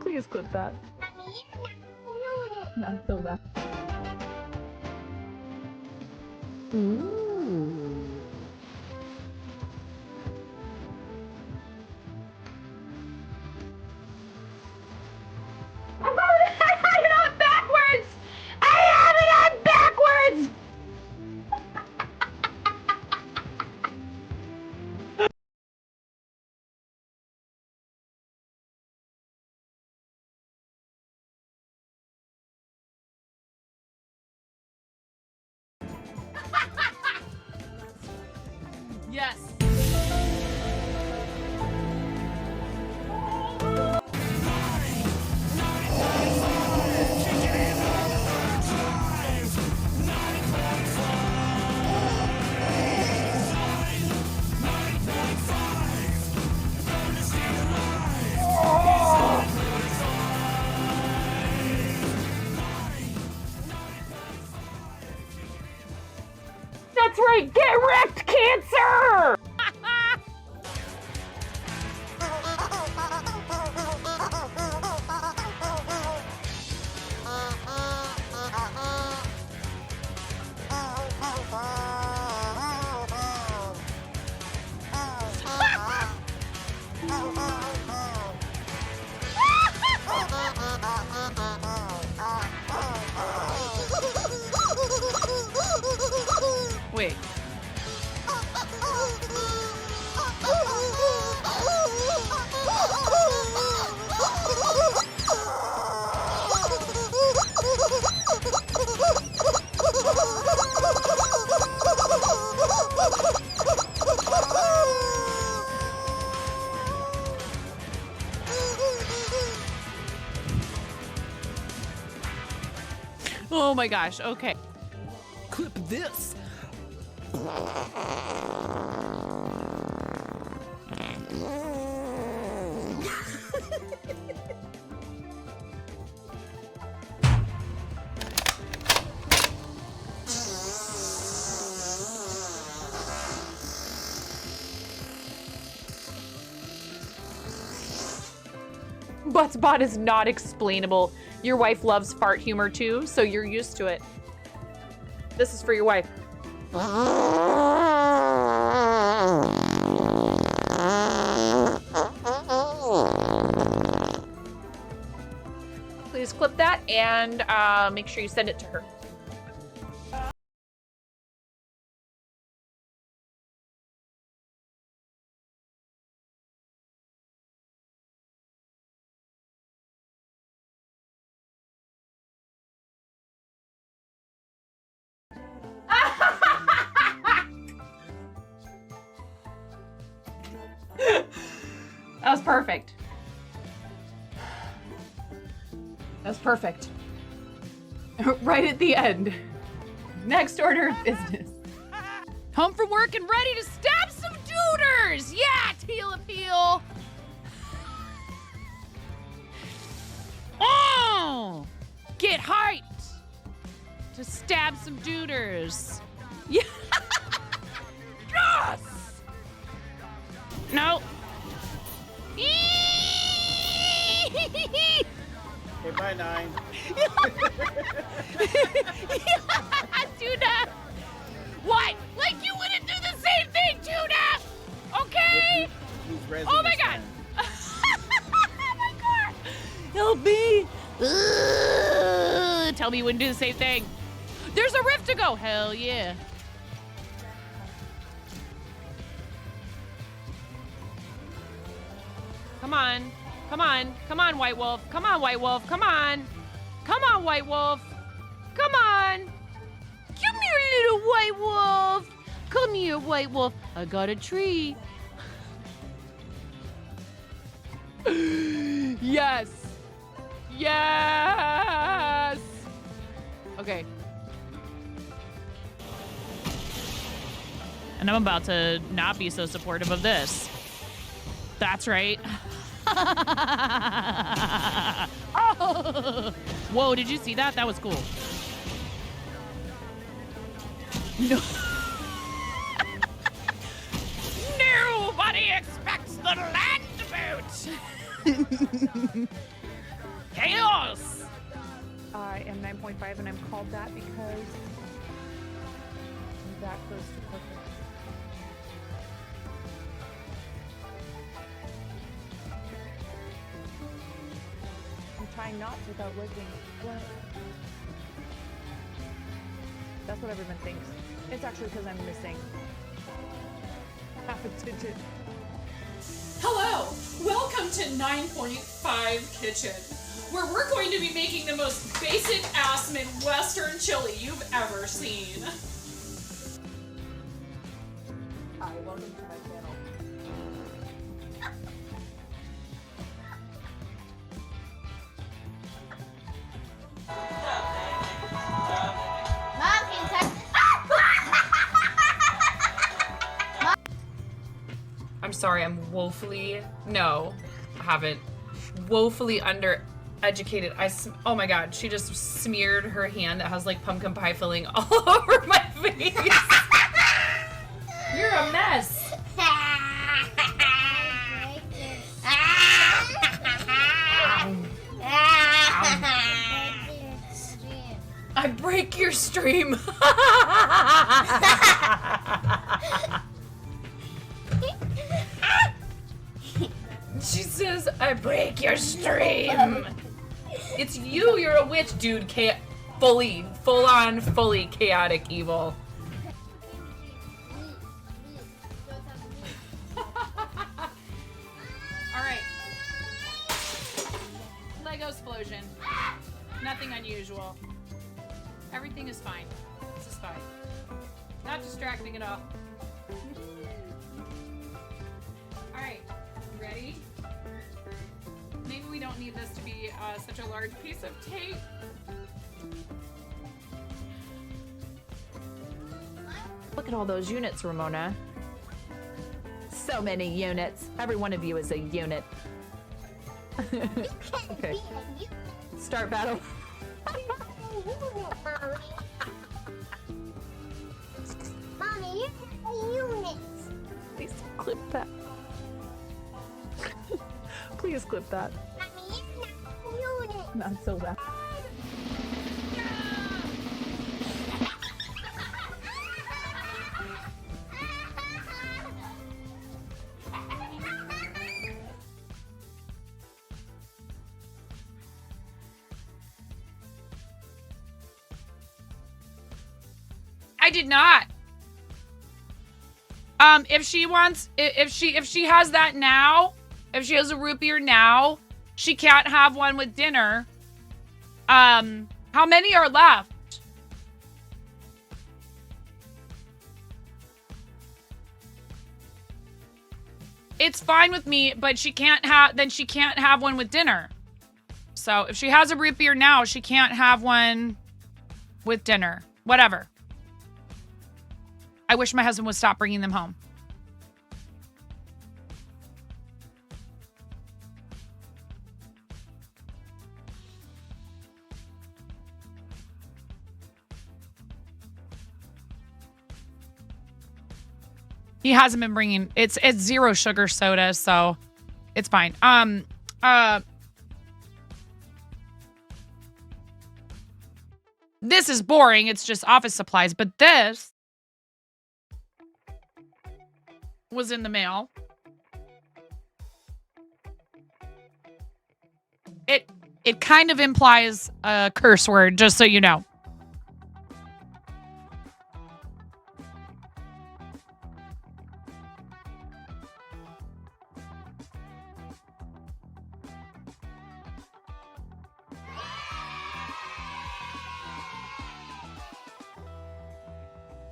Please clip that. Mommy, you're a unit. Not so bad. Ooh. I had it on backwards! I had it on backwards! Yes. That's right, get wrecked, Cancer! Wait. Oh my gosh, okay. Clip this. Buttspot is not explainable. Your wife loves fart humor too, so you're used to it. This is for your wife. Please clip that and make sure you send it to her. That was perfect. That's perfect. Right at the end. Next order of business. Home from work and ready to stab some duders! Yeah, teal appeal! Oh! Get hyped to stab some duders. Yeah. Yes! No. Okay, bye, 9. Tuna! What? Like you wouldn't do the same thing, Tuna! Okay? He's Oh my his god! friend. Help me. Tell me you wouldn't do the same thing. There's a rift to go. Hell yeah. Come on. Come on. Come on, White Wolf. Come on, White Wolf. Come on. Come on, White Wolf. Come on. Come here, little White Wolf. Come here, White Wolf. I got a tree. Yes. Yes. Okay. And I'm about to not be so supportive of this. That's right. Oh. Whoa, did you see that? That was cool. No. Nobody expects the land boot. Chaos. I am 9.5 and I'm called that because I'm that close to perfect. I'm trying not to without looking. What? That's what everyone thinks. It's actually because I'm missing half a digit. Hello, welcome to 9.5 Kitchen, where we're going to be making the most basic ass Midwestern chili you've ever seen. Hi, welcome to my channel. Mom, can you touch? I'm sorry, I'm woefully, no, I haven't, woefully undereducated. Oh my god, she just smeared her hand that has like pumpkin pie filling all over my face. You're a mess. I break your stream. She says, I break your stream. It's you, you're a witch, dude. Fully chaotic evil. Alright. Lego explosion. Nothing unusual. Everything is fine. This is fine. Not distracting at all. Alright. Ready? Maybe we don't need this to be such a large piece of tape. Look at all those units, Ramona. So many units. Every one of you is a unit. Okay. Start battle. Mommy, you're units. Please clip that. Please clip that. Mommy, you're units. Not so bad. I did not. If she wants, if she has that now, if she has a root beer now, she can't have one with dinner. How many are left? It's fine with me, but she can't have, then she can't have one with dinner. So if she has a root beer now, she can't have one with dinner. Whatever. I wish my husband would stop bringing them home. He hasn't been bringing, it's zero sugar soda, so it's fine. This is boring. It's just office supplies, but this was in the mail. It kind of implies a curse word, just so you know.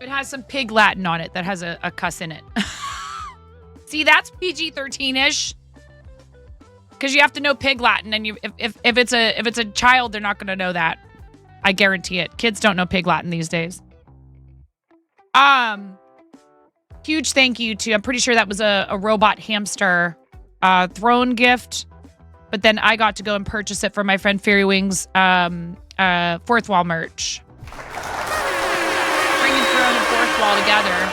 It has some pig Latin on it that has a cuss in it. See, that's PG-13-ish. Because you have to know pig Latin, and if it's a child, they're not going to know that. I guarantee it. Kids don't know pig Latin these days. Huge thank you to, I'm pretty sure that was a robot hamster throne gift, but then I got to go and purchase it for my friend Fairy Wings fourth wall merch. Bringing throne and fourth wall together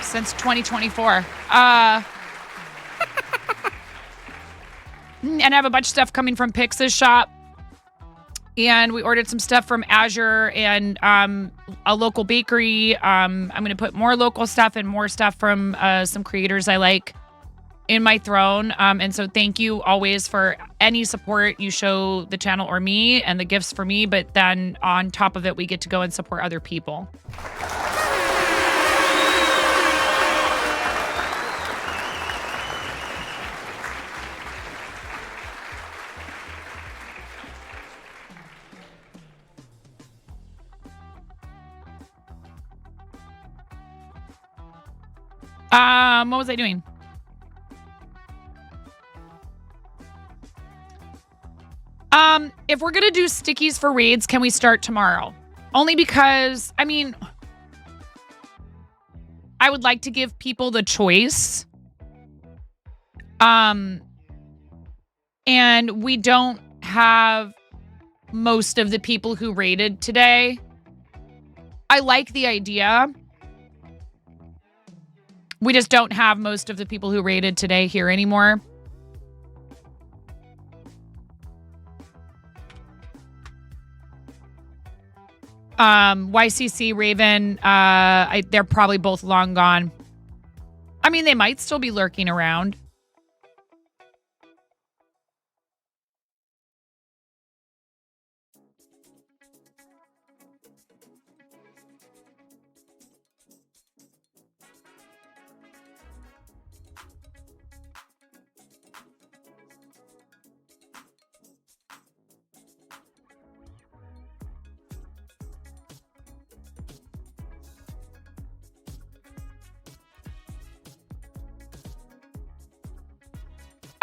since 2024. And I have a bunch of stuff coming from Pix's shop. And we ordered some stuff from Azure and a local bakery. I'm going to put more local stuff and more stuff from some creators I like in my throne. And so thank you always for any support you show the channel or me, and the gifts for me. But then on top of it, we get to go and support other people. What was I doing? If we're gonna do stickies for raids, can we start tomorrow? Only because, I mean, I would like to give people the choice. And we don't have most of the people who raided today. I like the idea. We just don't have most of the people who raided today here anymore. YCC, Raven, they're probably both long gone. I mean, they might still be lurking around.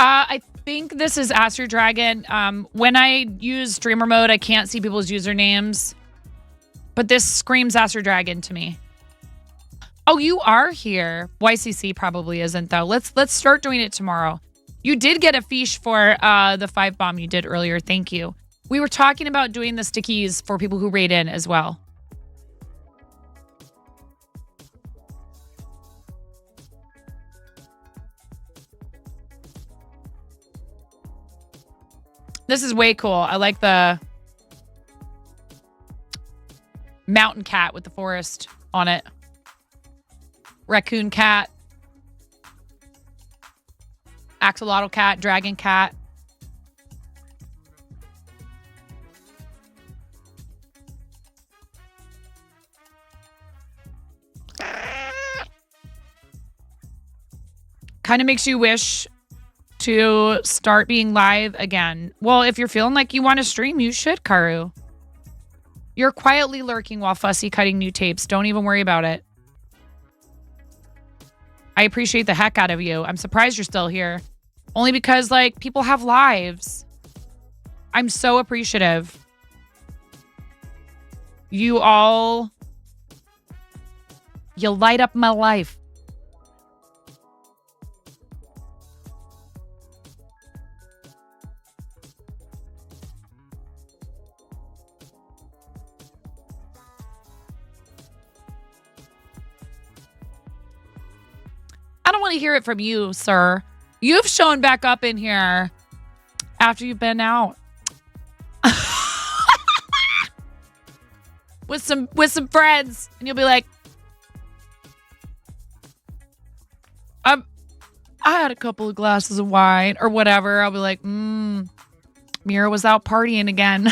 I think this is Aster Dragon. When I use streamer mode, I can't see people's usernames. But this screams Aster Dragon to me. Oh, you are here. YCC probably isn't, though. Let's start doing it tomorrow. You did get a fiche for the 5 bomb you did earlier. Thank you. We were talking about doing the stickies for people who raid in as well. This is way cool. I like the mountain cat with the forest on it. Raccoon cat. Axolotl cat. Dragon cat. Kind of makes you wish to start being live again. Well, if you're feeling like you want to stream, you should, Karu. You're quietly lurking while Fussy cutting new tapes. Don't even worry about it. I appreciate the heck out of you. I'm surprised you're still here. Only because, like, people have lives. I'm so appreciative. You all... You light up my life. I don't want to hear it from you, sir. You've shown back up in here after you've been out. with some friends, and you'll be like, I had a couple of glasses of wine or whatever. I'll be like, Mira was out partying again.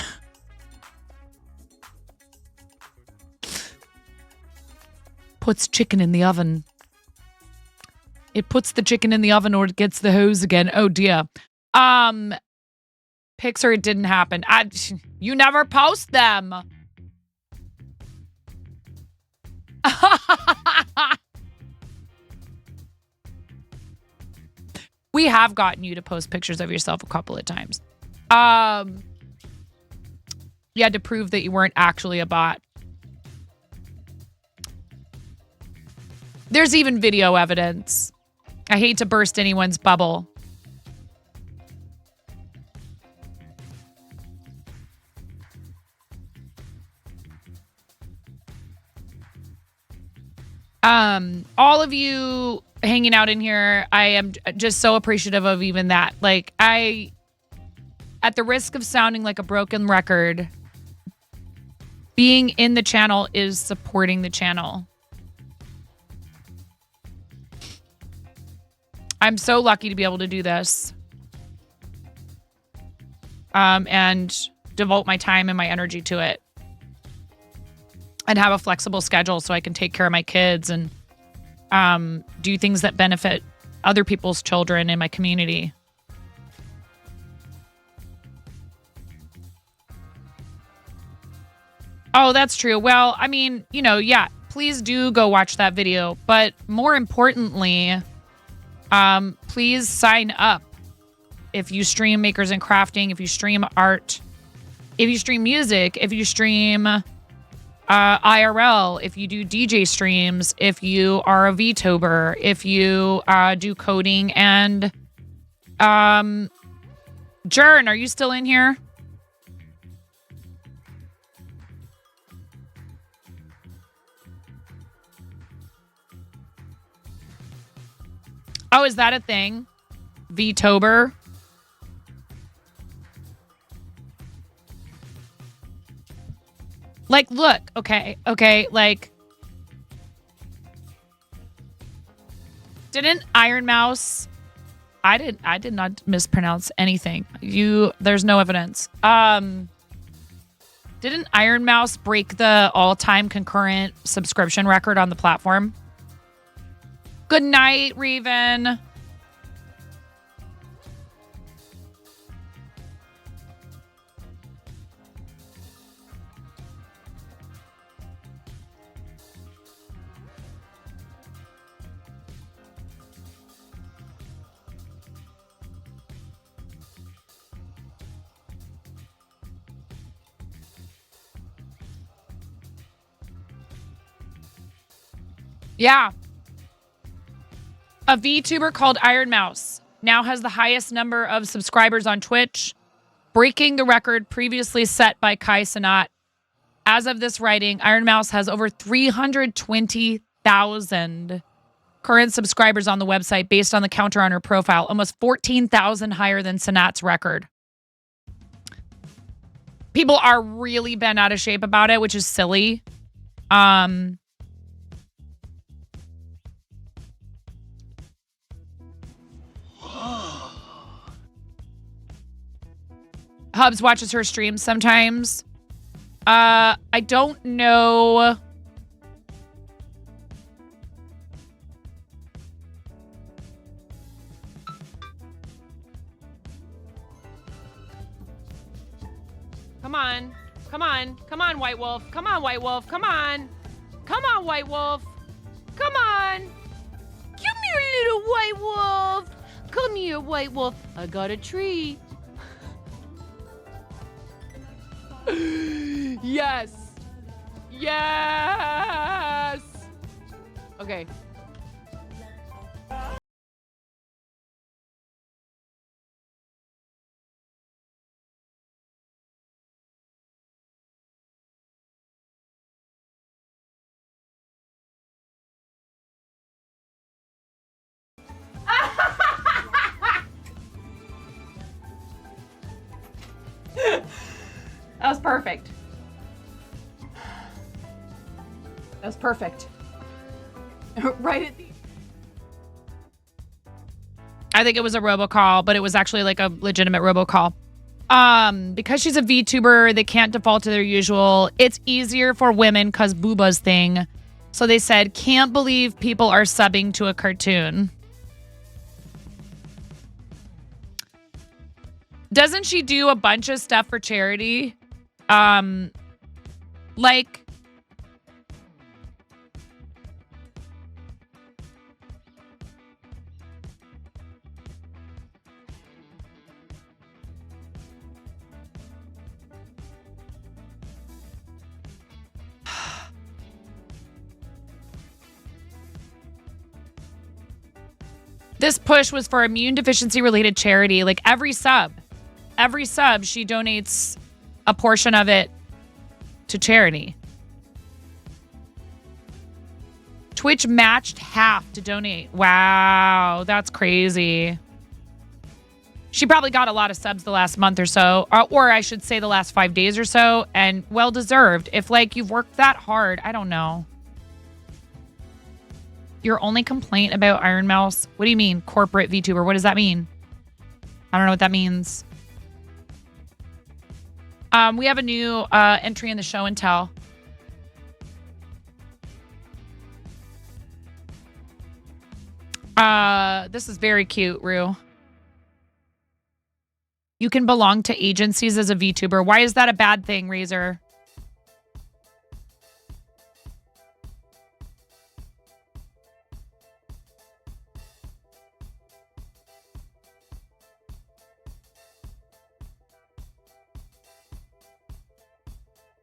Puts chicken in the oven. It puts the chicken in the oven or it gets the hose again. Oh dear. Pixar, it didn't happen. You never post them. We have gotten you to post pictures of yourself a couple of times. You had to prove that you weren't actually a bot. There's even video evidence. I hate to burst anyone's bubble. All of you hanging out in here, I am just so appreciative of even that. Like, at the risk of sounding like a broken record, being in the channel is supporting the channel. I'm so lucky to be able to do this. And devote my time and my energy to it. And have a flexible schedule so I can take care of my kids and do things that benefit other people's children in my community. Oh, that's true. Well, I mean, you know, yeah, please do go watch that video. But more importantly, please sign up. If you stream Makers and Crafting, if you stream art, if you stream music, if you stream IRL, if you do DJ streams, if you are a VTuber, if you do coding and Jern, are you still in here? Oh, is that a thing? VTuber? Like, look, okay, like, didn't Iron Mouse, I did not mispronounce anything. There's no evidence. Didn't Iron Mouse break the all-time concurrent subscription record on the platform? Good night, Raven. Yeah. A VTuber called Iron Mouse now has the highest number of subscribers on Twitch, breaking the record previously set by Kai Cenat. As of this writing, Iron Mouse has over 320,000 current subscribers on the website based on the counter on her profile, almost 14,000 higher than Cenat's record. People are really bent out of shape about it, which is silly. Hubs watches her streams sometimes. I don't know. Come on. Come on. Come on, White Wolf. Come on, White Wolf. Come on. Come on, White Wolf. Come on. Come here, little White Wolf. Come here, White Wolf. I got a treat. Yes. Yes. Okay. That was perfect. That was perfect. Right at the... I think it was a robocall, but it was actually like a legitimate robocall. Because she's a VTuber, they can't default to their usual. It's easier for women because boobas thing. So they said, can't believe people are subbing to a cartoon. Doesn't she do a bunch of stuff for charity? Like... This push was for immune deficiency related charity. Like every sub, she donates a portion of it to charity. Twitch matched half to donate. Wow, that's crazy. She probably got a lot of subs the last month or so, or I should say the last 5 days or so, and well deserved. If like you've worked that hard, I don't know. Your only complaint about Iron Mouse? What do you mean, corporate VTuber? What does that mean? I don't know what that means. We have a new entry in the show and tell. This is very cute, Rue. You can belong to agencies as a VTuber. Why is that a bad thing, Razor?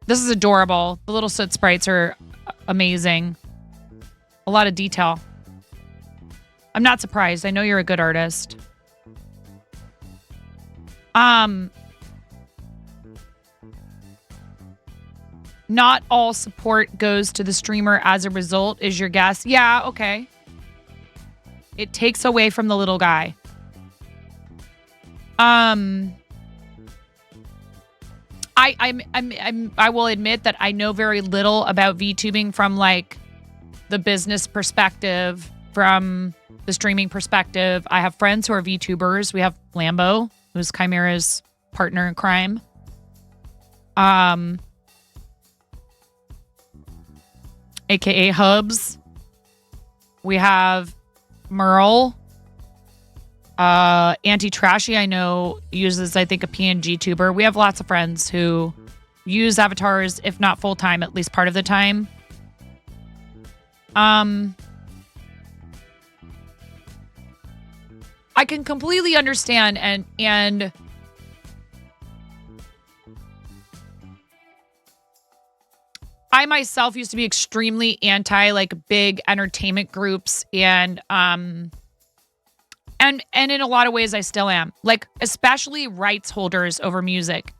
This is adorable. The little soot sprites are amazing. A lot of detail. I'm not surprised. I know you're a good artist. Not all support goes to the streamer as a result, is your guess. Yeah, okay. It takes away from the little guy. I will admit that I know very little about VTubing from like the business perspective, from the streaming perspective. I have friends who are VTubers. We have Lambo, who's Chimera's partner in crime. AKA Hubs. We have Merle. Anti-Trashy, I know, uses, I think, a PNG tuber. We have lots of friends who use avatars, if not full-time, at least part of the time. I can completely understand and I myself used to be extremely anti like big entertainment groups and in a lot of ways I still am. Like especially rights holders over music.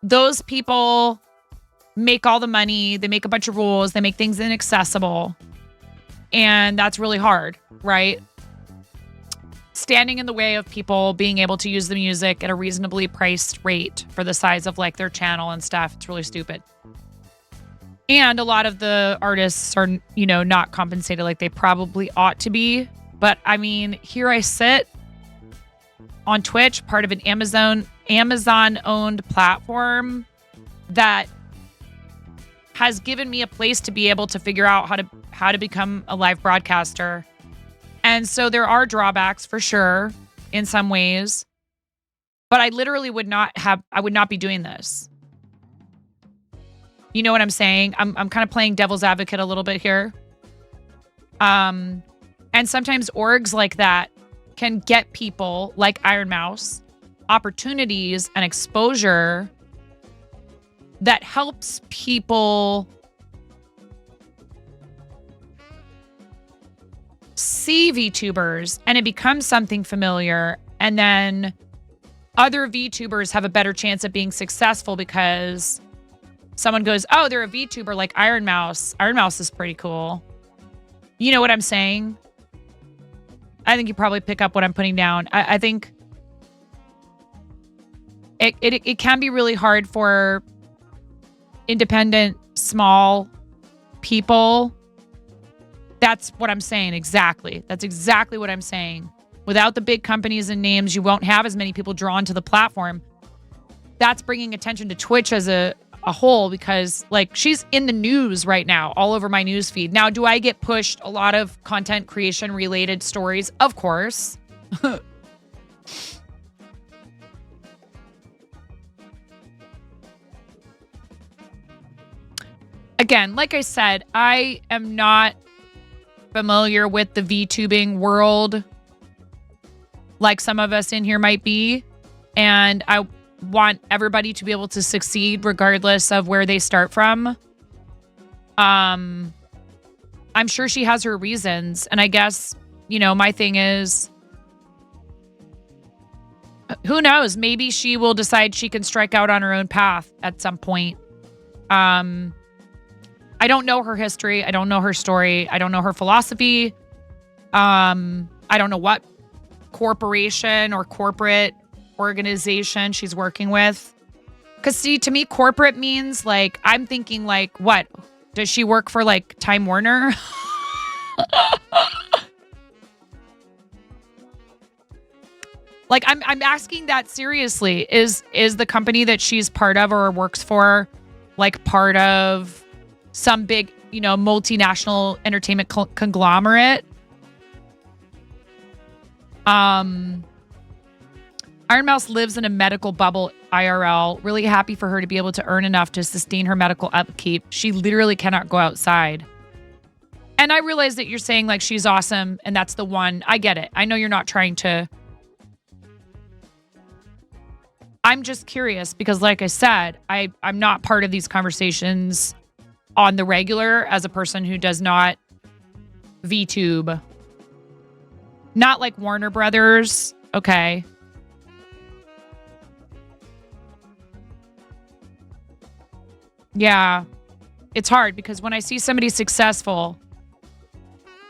Those people make all the money, they make a bunch of rules, they make things inaccessible. And that's really hard, right? Standing in the way of people being able to use the music at a reasonably priced rate for the size of like their channel and stuff. It's really stupid. And a lot of the artists are, you know, not compensated like they probably ought to be. But I mean, here I sit on Twitch, part of an Amazon-owned platform that has given me a place to be able to figure out how to become a live broadcaster. And so there are drawbacks for sure in some ways, but I literally would not be doing this. You know what I'm saying? I'm kind of playing devil's advocate a little bit here. And sometimes orgs like that can get people like Iron Mouse opportunities and exposure that helps people see VTubers and it becomes something familiar, and then other VTubers have a better chance of being successful because someone goes, oh, they're a VTuber like Iron Mouse. Iron Mouse is pretty cool. You know what I'm saying? I think you probably pick up what I'm putting down. I think it can be really hard for independent, small people. That's what I'm saying. Exactly. That's exactly what I'm saying. Without the big companies and names, you won't have as many people drawn to the platform. That's bringing attention to Twitch as a whole because like she's in the news right now, all over my news feed. Now, do I get pushed a lot of content creation related stories? Of course. Again, like I said, I am not familiar with the VTubing world like some of us in here might be. And I want everybody to be able to succeed regardless of where they start from. I'm sure she has her reasons. And I guess, you know, my thing is, who knows? Maybe she will decide she can strike out on her own path at some point. I don't know her history. I don't know her story. I don't know her philosophy. I don't know what corporation or corporate organization she's working with. Because, see, to me, corporate means, like, I'm thinking, like, what? Does she work for, like, Time Warner? Like, I'm asking that seriously. Is the company that she's part of or works for, like, part of some big, you know, multinational entertainment conglomerate? Iron Mouse lives in a medical bubble IRL. Really happy for her to be able to earn enough to sustain her medical upkeep. She literally cannot go outside. And I realize that you're saying like she's awesome and that's the one. I get it. I know you're not trying to. I'm just curious because like I said, I'm not part of these conversations on the regular as a person who does not VTube. Not like Warner Brothers. Okay. Yeah. It's hard because when I see somebody successful,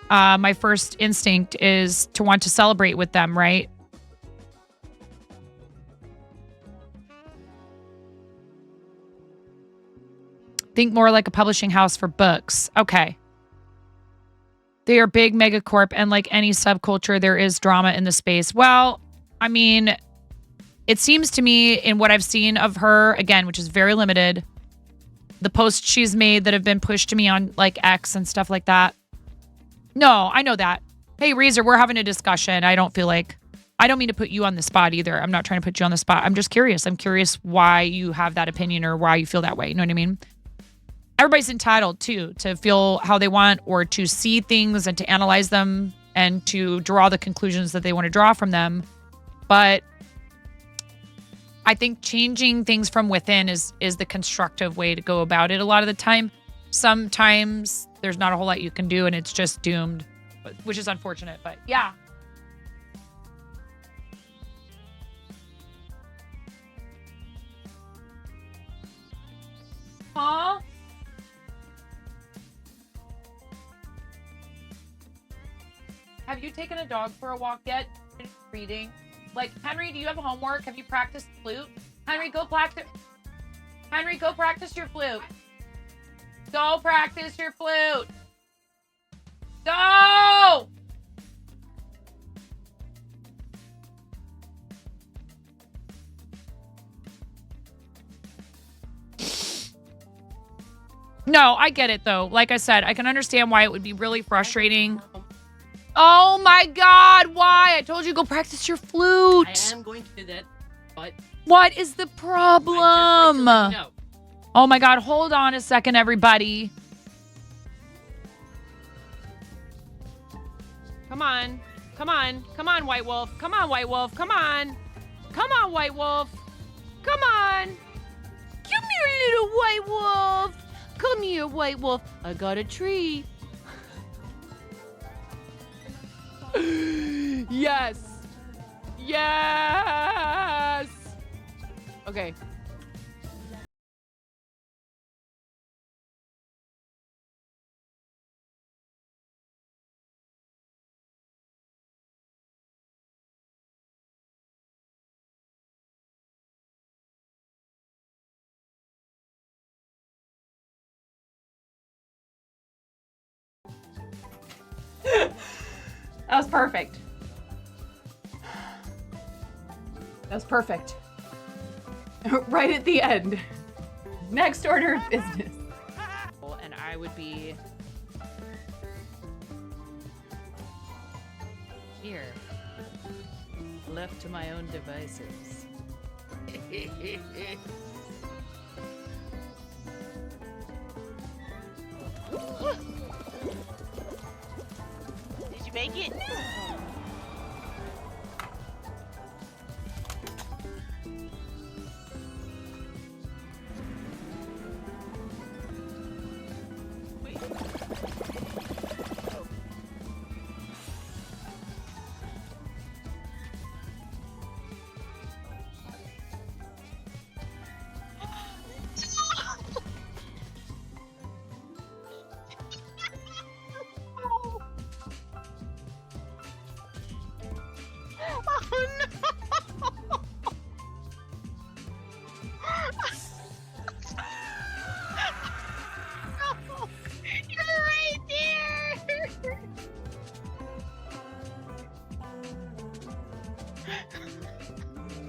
my first instinct is to want to celebrate with them, right? Think more like a publishing house for books. Okay. They are big megacorp, and like any subculture, there is drama in the space. Well, I mean, it seems to me in what I've seen of her, again, which is very limited, the posts she's made that have been pushed to me on like X and stuff like that. No, I know that. Hey, Reezer, we're having a discussion. I don't mean to put you on the spot either. I'm not trying to put you on the spot. I'm just curious. I'm curious why you have that opinion or why you feel that way. You know what I mean? Everybody's entitled to feel how they want or to see things and to analyze them and to draw the conclusions that they want to draw from them. But I think changing things from within is the constructive way to go about it a lot of the time. Sometimes there's not a whole lot you can do and it's just doomed, which is unfortunate, but yeah. Huh? Have you taken a dog for a walk yet? Reading. Like, Henry, do you have homework? Have you practiced flute? Henry, go practice. Henry, go practice your flute. Go practice your flute. Go! No, I get it though. Like I said, I can understand why it would be really frustrating. Oh my God, why? I told you to go practice your flute. I am going to do that, but... What is the problem? I'd just like to let you know. Oh my God, hold on a second, everybody. Come on. Come on. Come on, White Wolf. Come on, White Wolf. Come on. Come on, White Wolf. Come on. Come here, little White Wolf. Come here, White Wolf. I got a tree. Yes. Yes. Okay. That was perfect. That's perfect. Right at the end. Next order of business. And I would be Here. Left to my own devices. Did you make it?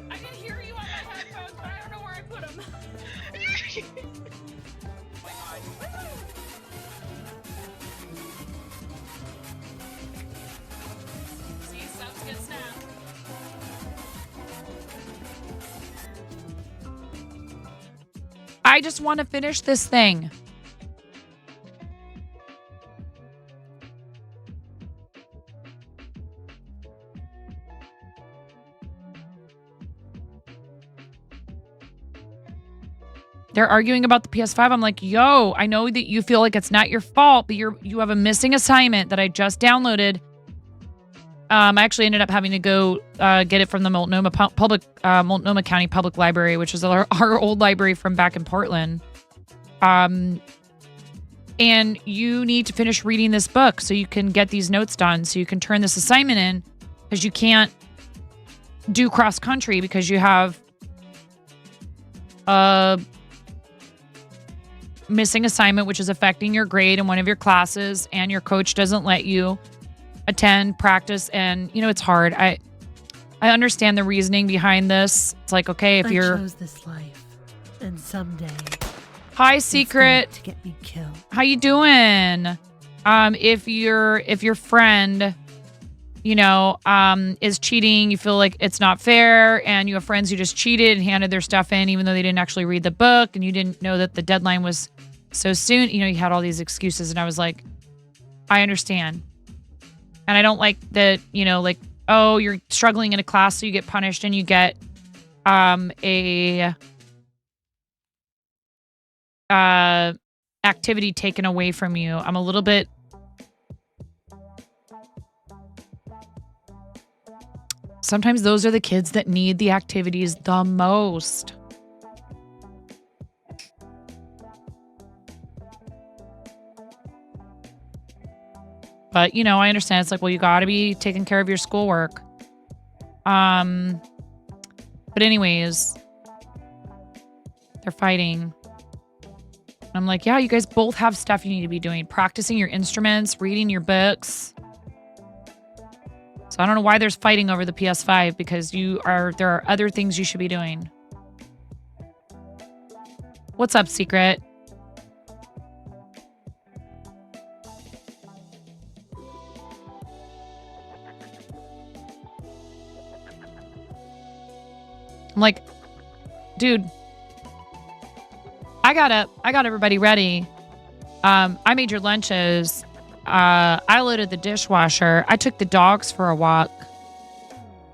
I can hear you on my headphones, but I don't know where I put them. See, subs get snapped. I just want to finish this thing. They're arguing about the PS5. I'm like, yo, I know that you feel like it's not your fault, but you have a missing assignment that I just downloaded. I actually ended up having to go get it from the Multnomah County Public Library, which is our old library from back in Portland. And you need to finish reading this book so you can get these notes done, so you can turn this assignment in, because you can't do cross country because you have missing assignment, which is affecting your grade in one of your classes, and your coach doesn't let you attend practice. And it's hard. I understand the reasoning behind this. It's like, okay, if I you're chose this life, and someday hi Secret to get me killed. How you doing? If your friend is cheating, you feel like it's not fair, and you have friends who just cheated and handed their stuff in even though they didn't actually read the book, and you didn't know that the deadline was so soon. You had all these excuses, and I was like, I understand. And I don't like that, like, oh, you're struggling in a class, so you get punished and you get a activity taken away from you. I'm a little bit sometimes those are the kids that need the activities the most. But, I understand. It's like, well, you got to be taking care of your schoolwork. But anyways, they're fighting. I'm like, yeah, you guys both have stuff you need to be doing. Practicing your instruments, reading your books. So I don't know why there's fighting over the PS5, because there are other things you should be doing. What's up, Secret? I'm like, dude, I got everybody ready. I made your lunches. I loaded the dishwasher. I took the dogs for a walk.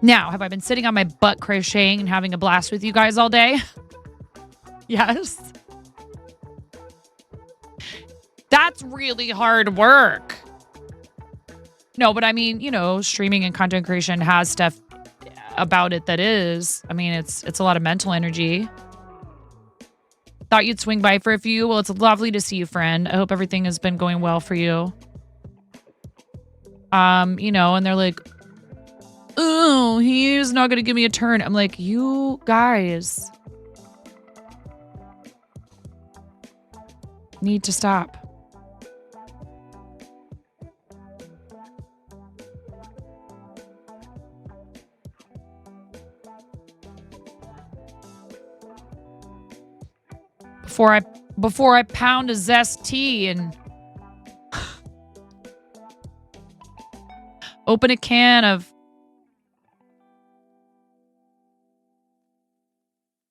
Now, have I been sitting on my butt crocheting and having a blast with you guys all day? Yes. That's really hard work. No, but I mean, streaming and content creation has stuff about it that is. I mean, it's a lot of mental energy. Thought you'd swing by for a few. Well, it's lovely to see you, friend. I hope everything has been going well for you. And they're like, oh, he's not going to give me a turn. I'm like, you guys need to stop. before I pound a zest tea and open a can of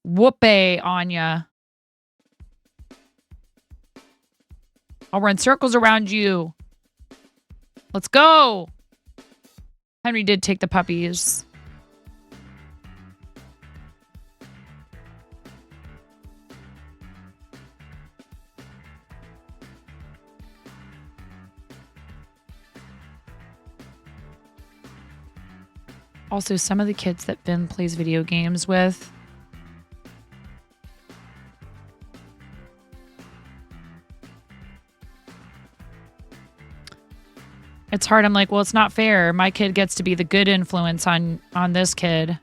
whoopee on ya. I'll run circles around you. Let's go. Henry did take the puppies. Also, some of the kids that Finn plays video games with, it's hard. I'm like, well, it's not fair. My kid gets to be the good influence on this kid.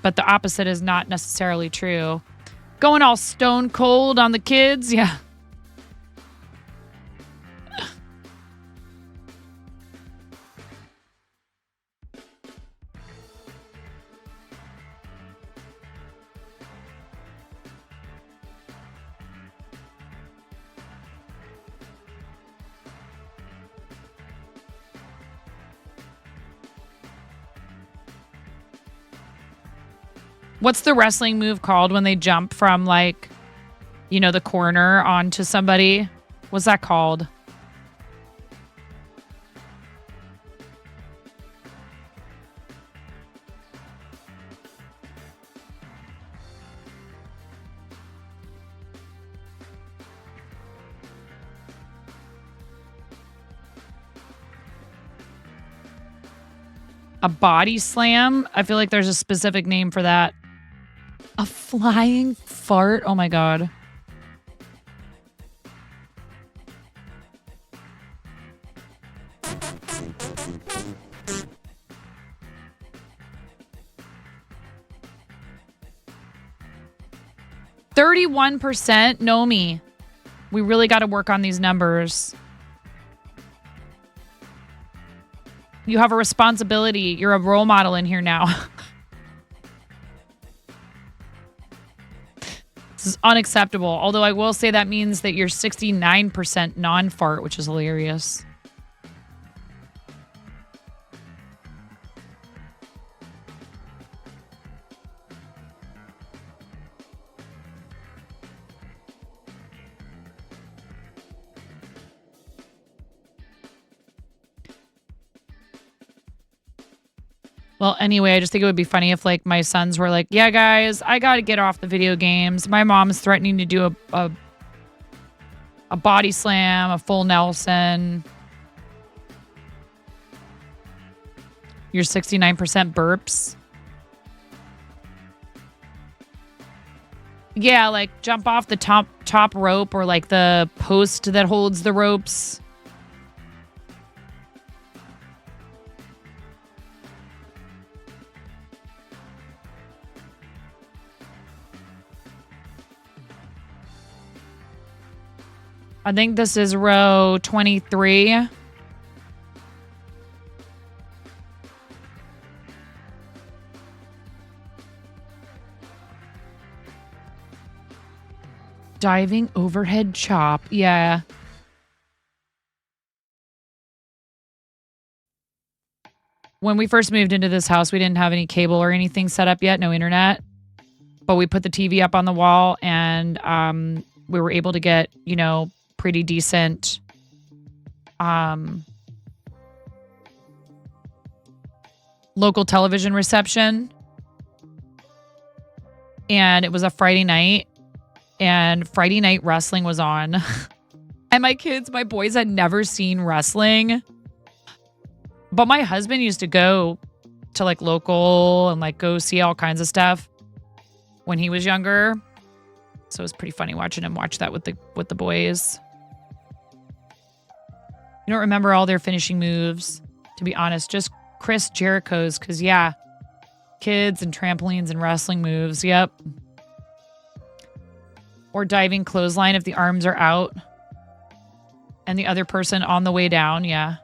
But the opposite is not necessarily true. Going all stone cold on the kids, yeah. What's the wrestling move called when they jump from, like, you know, the corner onto somebody? What's that called? A body slam? I feel like there's a specific name for that. A flying fart? Oh my god. %31% know me. We really got to work on these numbers. You have a responsibility. You're a role model in here now. This is unacceptable. Although I will say that means that you're 69% non-fart, which is hilarious. Well, anyway, I just think it would be funny if, like, my sons were like, yeah, guys, I got to get off the video games. My mom's threatening to do a body slam, a full Nelson. Your 69% burps. Yeah, like, jump off the top rope or, like, the post that holds the ropes. I think this is row 23. Diving overhead chop. Yeah. When we first moved into this house, we didn't have any cable or anything set up yet, no internet. But we put the TV up on the wall and we were able to get, you know, pretty decent local television reception. And it was a Friday night, and Friday night wrestling was on. And my boys had never seen wrestling. But my husband used to go to, like, local and, like, go see all kinds of stuff when he was younger. So it was pretty funny watching him watch that with the boys. You don't remember all their finishing moves, to be honest. Just Chris Jericho's, because, yeah, kids and trampolines and wrestling moves. Yep. Or diving clothesline if the arms are out and the other person on the way down. Yeah.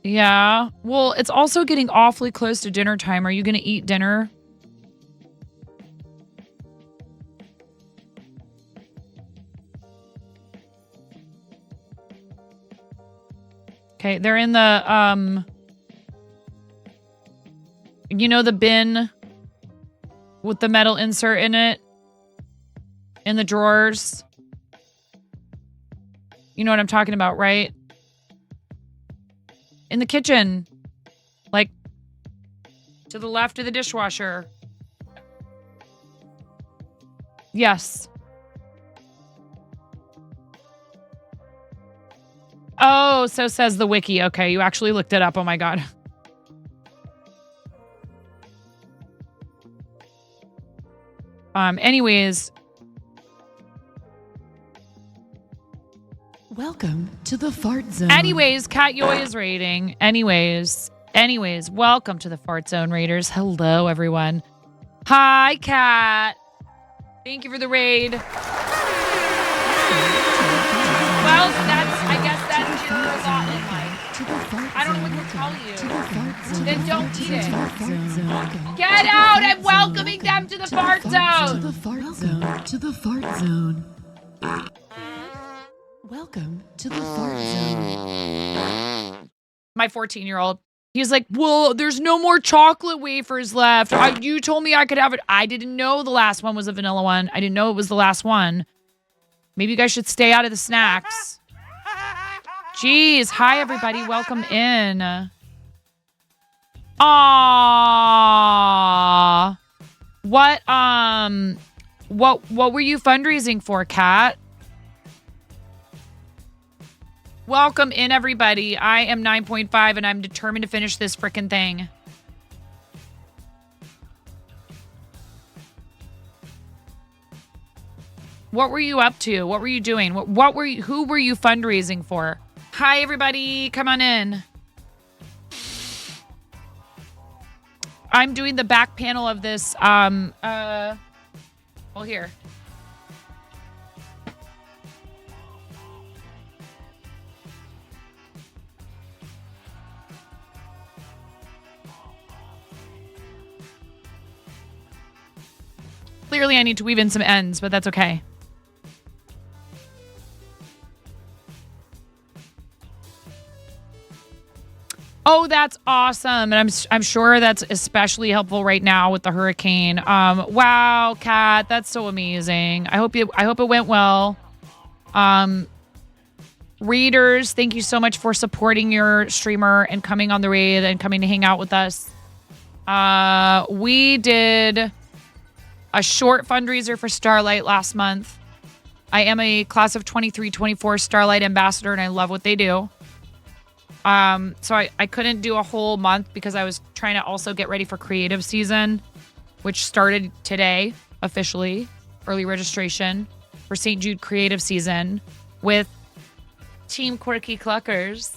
Yeah. Well, it's also getting awfully close to dinner time. Are you going to eat dinner? Okay, they're in the you know, the bin with the metal insert in it in the drawers. You know what I'm talking about, right? In the kitchen. Like to the left of the dishwasher. Yes. Oh, so says the wiki. Okay, you actually looked it up. Oh my god. Anyways. Welcome to the fart zone. Anyways, Cat Yoy is raiding. Anyways, welcome to the Fart Zone Raiders. Hello, everyone. Hi, Cat. Thank you for the raid. Well, I guess that's your lot in life. I don't know what to tell you. Then don't eat it. Get out! I'm welcoming them to the Fart Zone. To the fart zone. To the fart zone. Welcome to the fart zone. My 14-year-old. He's like, well, there's no more chocolate wafers left. You told me I could have it. I didn't know the last one was a vanilla one. I didn't know it was the last one. Maybe you guys should stay out of the snacks. Jeez. Hi, everybody. Welcome in. Aww. What were you fundraising for, Kat? Welcome in, everybody. I am 9.5, and I'm determined to finish this frickin' thing. What were you up to? What were you doing? Who were you fundraising for? Hi, everybody. Come on in. I'm doing the back panel of this. Well, here. Clearly, I need to weave in some ends, but that's okay. Oh, that's awesome. And I'm sure that's especially helpful right now with the hurricane. Wow, Kat, that's so amazing. I hope it went well. Readers, thank you so much for supporting your streamer and coming on the raid and coming to hang out with us. We did a short fundraiser for Starlight last month. I am a class of 23-24 Starlight ambassador, and I love what they do. So I couldn't do a whole month because I was trying to also get ready for creative season, which started today, officially, early registration for St. Jude creative season with Team Quirky Cluckers.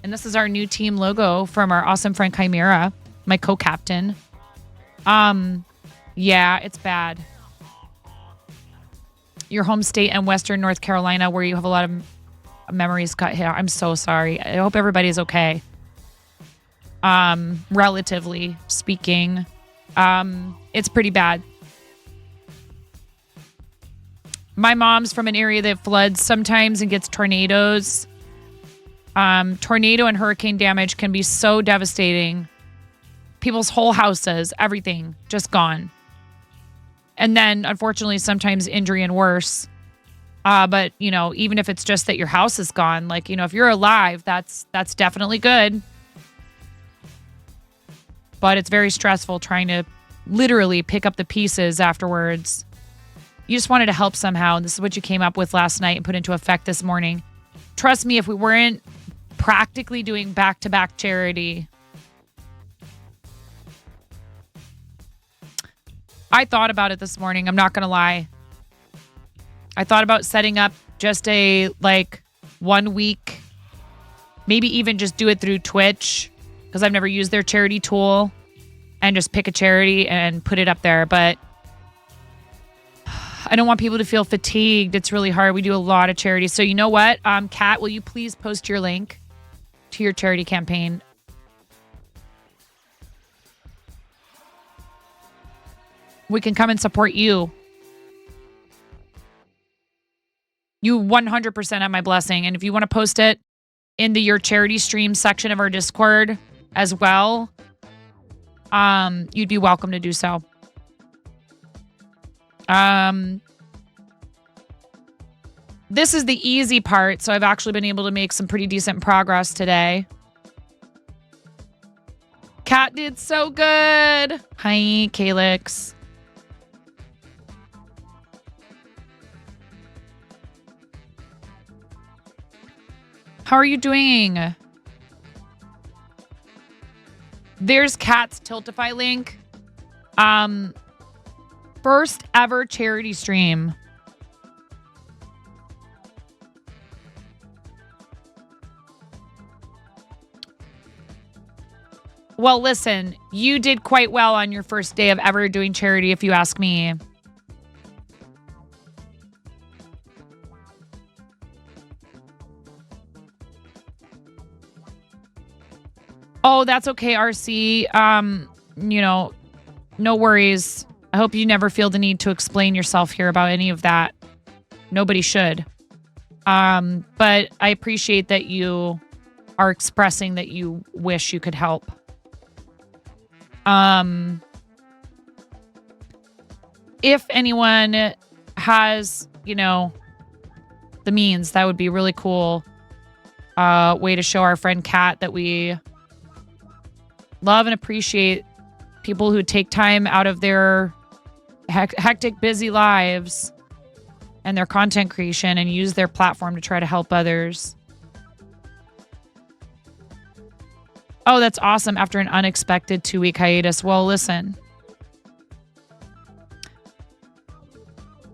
And this is our new team logo from our awesome friend Chimera, my co-captain. Yeah, it's bad. Your home state and Western North Carolina, where you have a lot of memories cut here. I'm so sorry. I hope everybody's okay. Relatively speaking, it's pretty bad. My mom's from an area that floods sometimes and gets tornadoes. Tornado and hurricane damage can be so devastating. People's whole houses, everything, just gone. And then, unfortunately, sometimes injury and worse. But, you know, even if it's just that your house is gone, like, you know, if you're alive, that's definitely good. But it's very stressful trying to literally pick up the pieces afterwards. You just wanted to help somehow, and this is what you came up with last night and put into effect this morning. Trust me, if we weren't practically doing back-to-back charity, I thought about it this morning. I'm not going to lie. I thought about setting up just a, 1 week, maybe even just do it through Twitch, because I've never used their charity tool, and just pick a charity and put it up there. But I don't want people to feel fatigued. It's really hard. We do a lot of charities. So you know what? Kat, will you please post your link to your charity campaign. We can come and support you. You 100% have my blessing. And if you want to post it in your charity stream section of our Discord as well, you'd be welcome to do so. This is the easy part, so I've actually been able to make some pretty decent progress today. Kat did so good. Hi, Calyx. How are you doing? There's Kat's Tiltify link. First ever charity stream. Well, listen, you did quite well on your first day of ever doing charity, if you ask me. Oh, that's okay, RC. You know, no worries. I hope you never feel the need to explain yourself here about any of that. Nobody should. But I appreciate that you are expressing that you wish you could help. If anyone has, you know, the means, that would be really cool. Way to show our friend Kat that we love and appreciate people who take time out of their hectic, busy lives and their content creation and use their platform to try to help others. Oh, that's awesome. After an unexpected 2-week hiatus. Well, listen.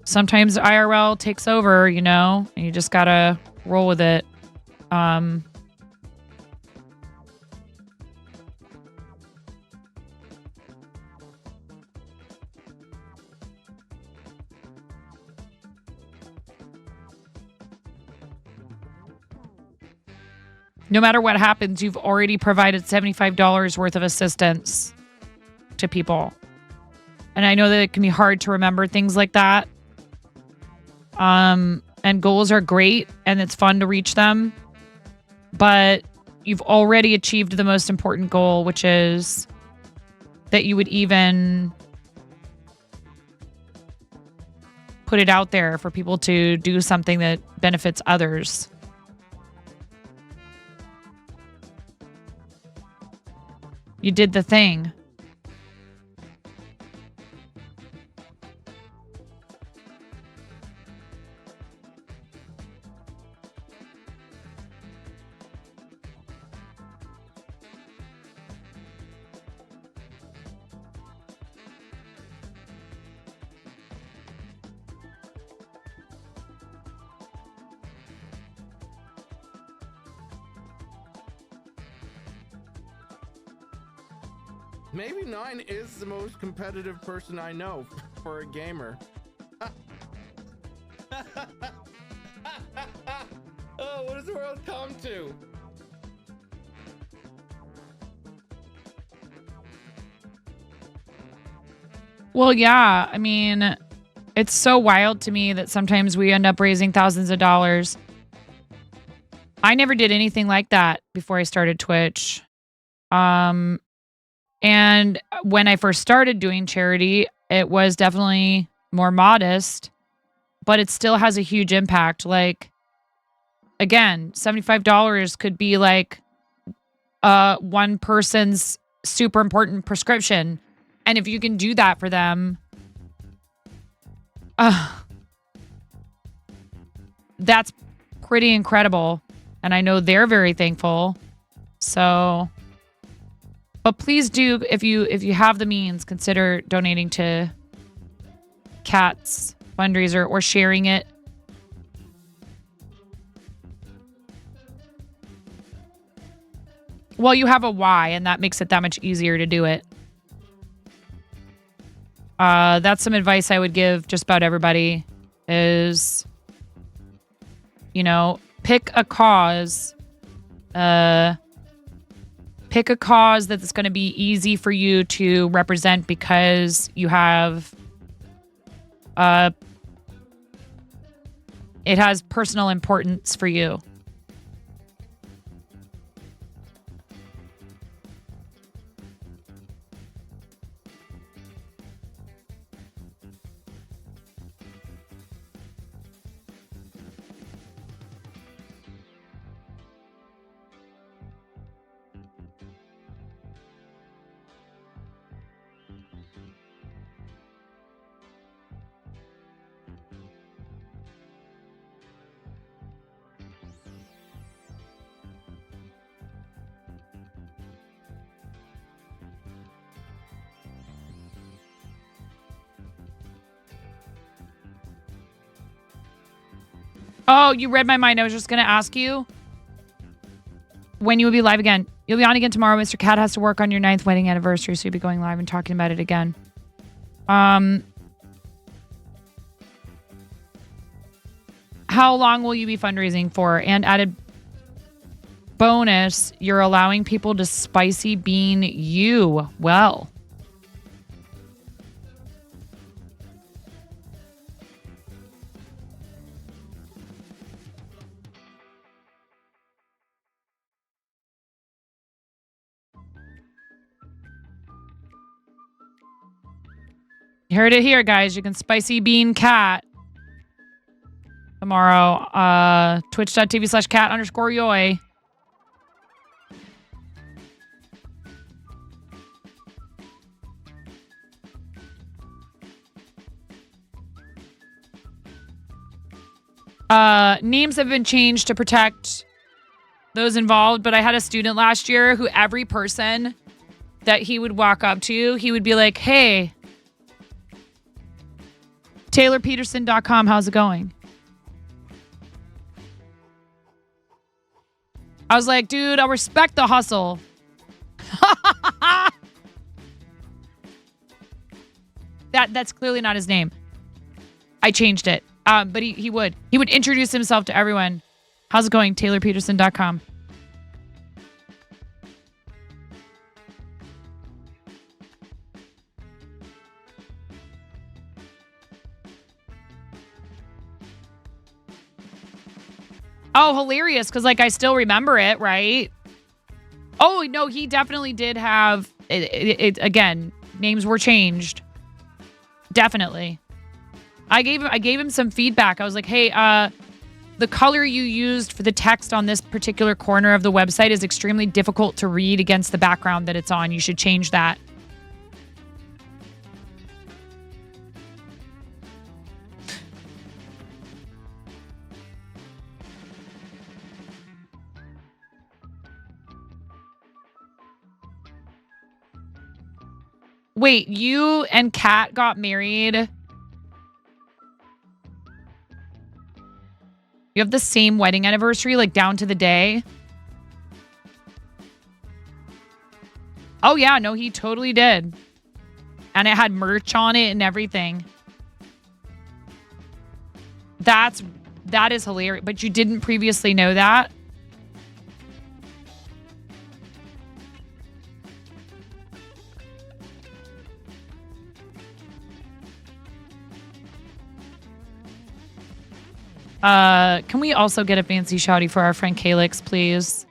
Sometimes IRL takes over, you know, and you just gotta roll with it. No matter what happens, you've already provided $75 worth of assistance to people. And I know that it can be hard to remember things like that. And goals are great and it's fun to reach them. But you've already achieved the most important goal, which is that you would even put it out there for people to do something that benefits others. You did the thing. Maybe 9 is the most competitive person I know for a gamer. Oh, what does the world come to? Well, yeah. I mean, it's so wild to me that sometimes we end up raising thousands of dollars. I never did anything like that before I started Twitch. And when I first started doing charity, it was definitely more modest, but it still has a huge impact. Like, again, $75 could be like one person's super important prescription. And if you can do that for them, that's pretty incredible. And I know they're very thankful. So, but please do, if you have the means, consider donating to Kat's fundraiser or sharing it. Well, you have a why, and that makes it that much easier to do it. That's some advice I would give just about everybody is, you know, pick a cause, Pick a cause that's going to be easy for you to represent because you have it has personal importance for you. Oh, you read my mind. I was just going to ask you when you will be live again. You'll be on again tomorrow. Mr. Cat has to work on your 9th wedding anniversary, so you'll be going live and talking about it again. How long will you be fundraising for? And added bonus, you're allowing people to spicy bean you. Well. You heard it here, guys. You can spicy bean cat tomorrow. Twitch.tv/cat_yoy. Names have been changed to protect those involved, but I had a student last year who every person that he would walk up to, he would be like, hey, TaylorPeterson.com, how's it going? I was like, dude, I respect the hustle. That's clearly not his name. I changed it. But he would introduce himself to everyone. How's it going? TaylorPeterson.com. Oh, hilarious. Because, like, I still remember it, right? Oh, no, he definitely did have... Again, names were changed. Definitely. I gave him some feedback. I was like, hey, the color you used for the text on this particular corner of the website is extremely difficult to read against the background that it's on. You should change that. Wait, you and Kat got married? You have the same wedding anniversary, like down to the day? Oh, yeah, no, he totally did. And it had merch on it and everything. That is hilarious. But you didn't previously know that? Can we also get a fancy shouty for our friend Calix, please?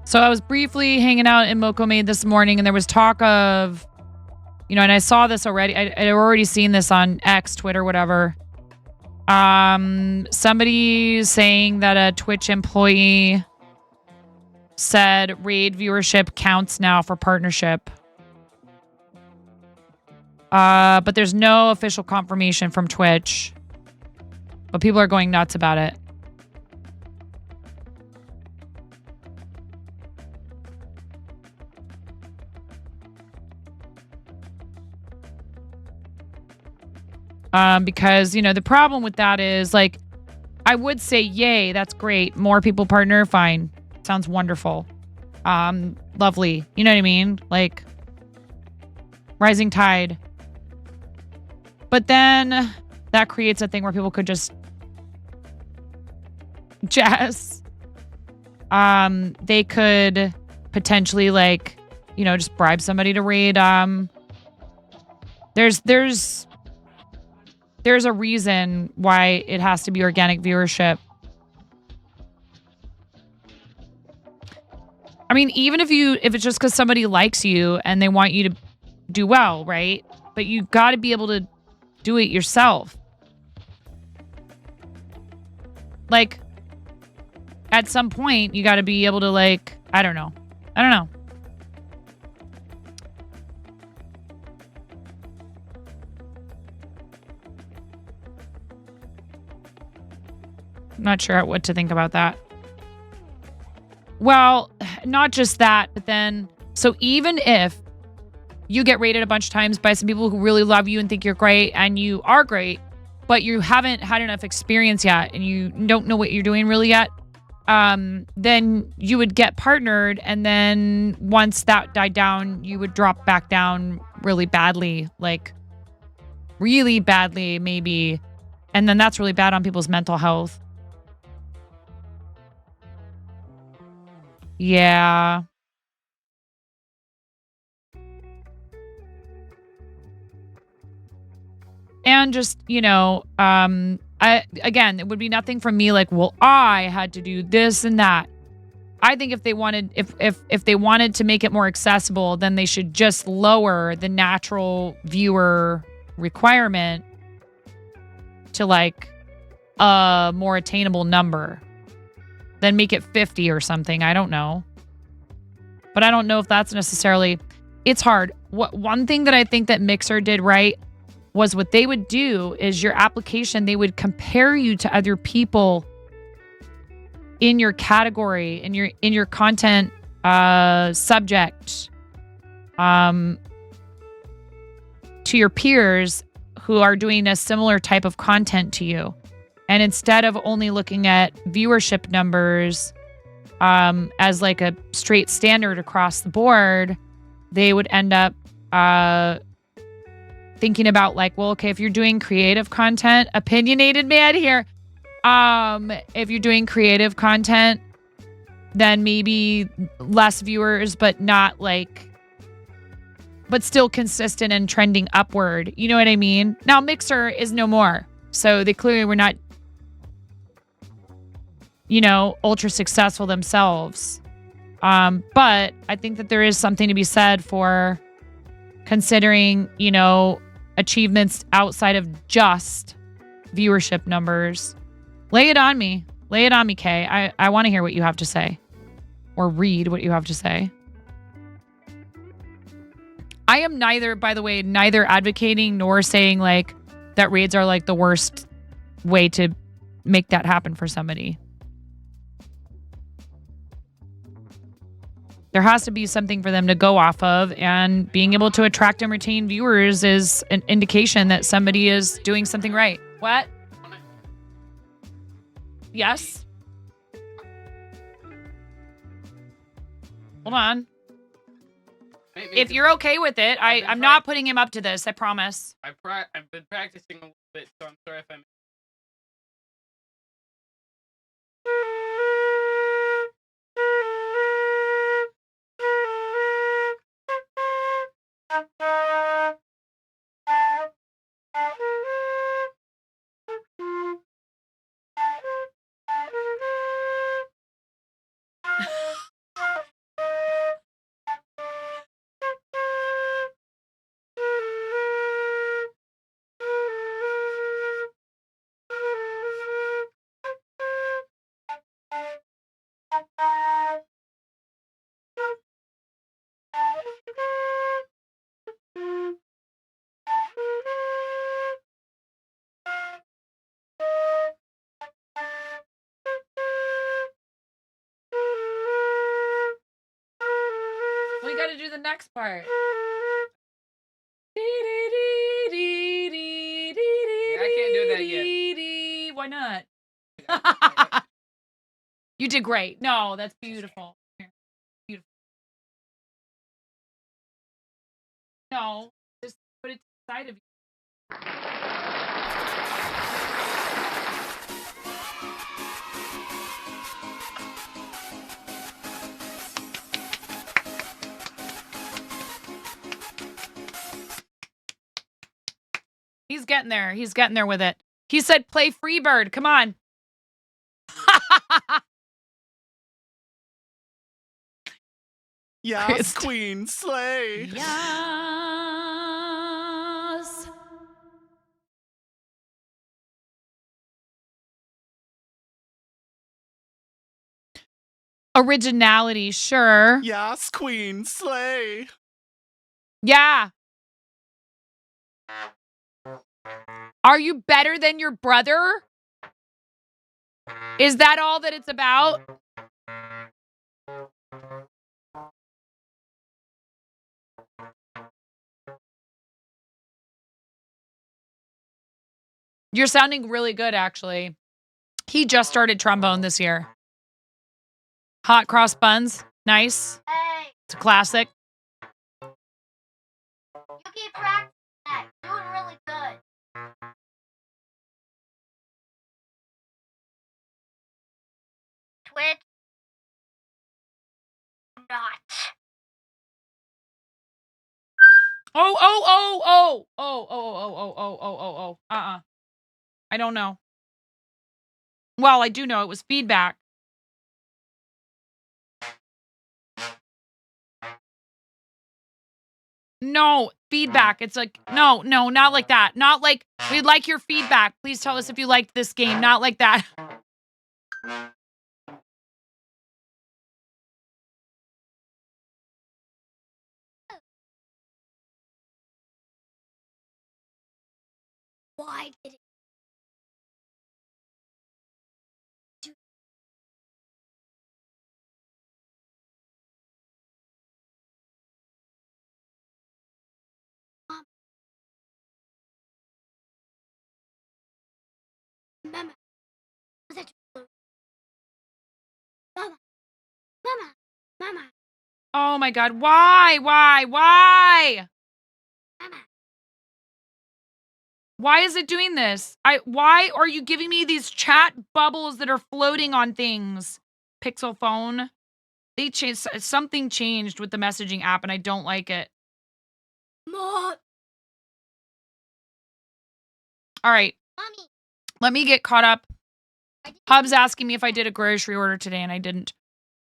So I was briefly hanging out in Mokomade this morning, and there was talk of, and I saw this already. I'd already seen this on X, Twitter, whatever. Somebody saying that a Twitch employee said raid viewership counts now for partnership. But there's no official confirmation from Twitch. But people are going nuts about it. Because, you know, the problem with that is, like, I would say, yay, that's great. More people partner, fine. Sounds wonderful. Lovely. You know what I mean? Like, rising tide. But then that creates a thing where people could just they could potentially, like, you know, just bribe somebody to raid. There's a reason why it has to be organic viewership. I mean, even if it's just because somebody likes you and they want you to do well, right? But you got to be able to do it yourself. Like, at some point, you got to be able to, like, I don't know. I'm not sure what to think about that. Well, not just that, but then, so even if you get rated a bunch of times by some people who really love you and think you're great, and you are great, but you haven't had enough experience yet, and you don't know what you're doing really yet, then you would get partnered, and then once that died down, you would drop back down really badly, like really badly, maybe. And then that's really bad on people's mental health. Yeah. And just, you know, again, it would be nothing from me like, well, I had to do this and that. I think if they wanted, if they wanted to make it more accessible, then they should just lower the natural viewer requirement to, like, a more attainable number. Then make it 50 or something. I don't know. But I don't know if that's necessarily... It's hard. One thing that I think that Mixer did right was what they would do is your application, they would compare you to other people in your category, in your content subject, to your peers who are doing a similar type of content to you. And instead of only looking at viewership numbers as like a straight standard across the board, they would end up thinking about, like, well, okay, if you're doing creative content, opinionated man here, if you're doing creative content, then maybe less viewers, but not like, but still consistent and trending upward. You know what I mean? Now Mixer is no more. So they clearly were not, you know, ultra successful themselves. But I think that there is something to be said for considering, you know, achievements outside of just viewership numbers. Lay it on me. Lay it on me, Kay. I want to hear what you have to say. Or read what you have to say. I am neither, by the way, neither advocating nor saying, like, that raids are, like, the worst way to make that happen for somebody. There has to be something for them to go off of, and being able to attract and retain viewers is an indication that somebody is doing something right. What? Yes? Hold on. If you're okay with it, I'm not putting him up to this, I promise. I've been practicing a little bit, so I'm sorry if I'm... we gotta do the next part. Yeah, I can't do that yet. Why not? You did great. No, that's beautiful. Beautiful. No, just put it inside of you. He's getting there. He's getting there with it. He said, play Freebird. Come on. Yes, Queen, slay. Yes. Originality, sure. Yes, Queen, slay. Yeah. Are you better than your brother? Is that all that it's about? You're sounding really good, actually. He just started trombone this year. Hot cross buns. Nice. Hey, It's a classic. you keep practicing that. You're doing really good. Twitch. Not. Oh. I don't know. Well, I do know it was feedback. No, feedback. It's like, no, not like that. Not like, we'd like your feedback. Please tell us if you liked this game. Not like that. Why did it? Mama, was that you? Mama, Mama. Oh my God. Why? Why is it doing this? Why are you giving me these chat bubbles that are floating on things? Pixel phone. They changed, something changed with the messaging app and I don't like it. Mom. All right. Mommy. Let me get caught up. Hub's asking me if I did a grocery order today and I didn't.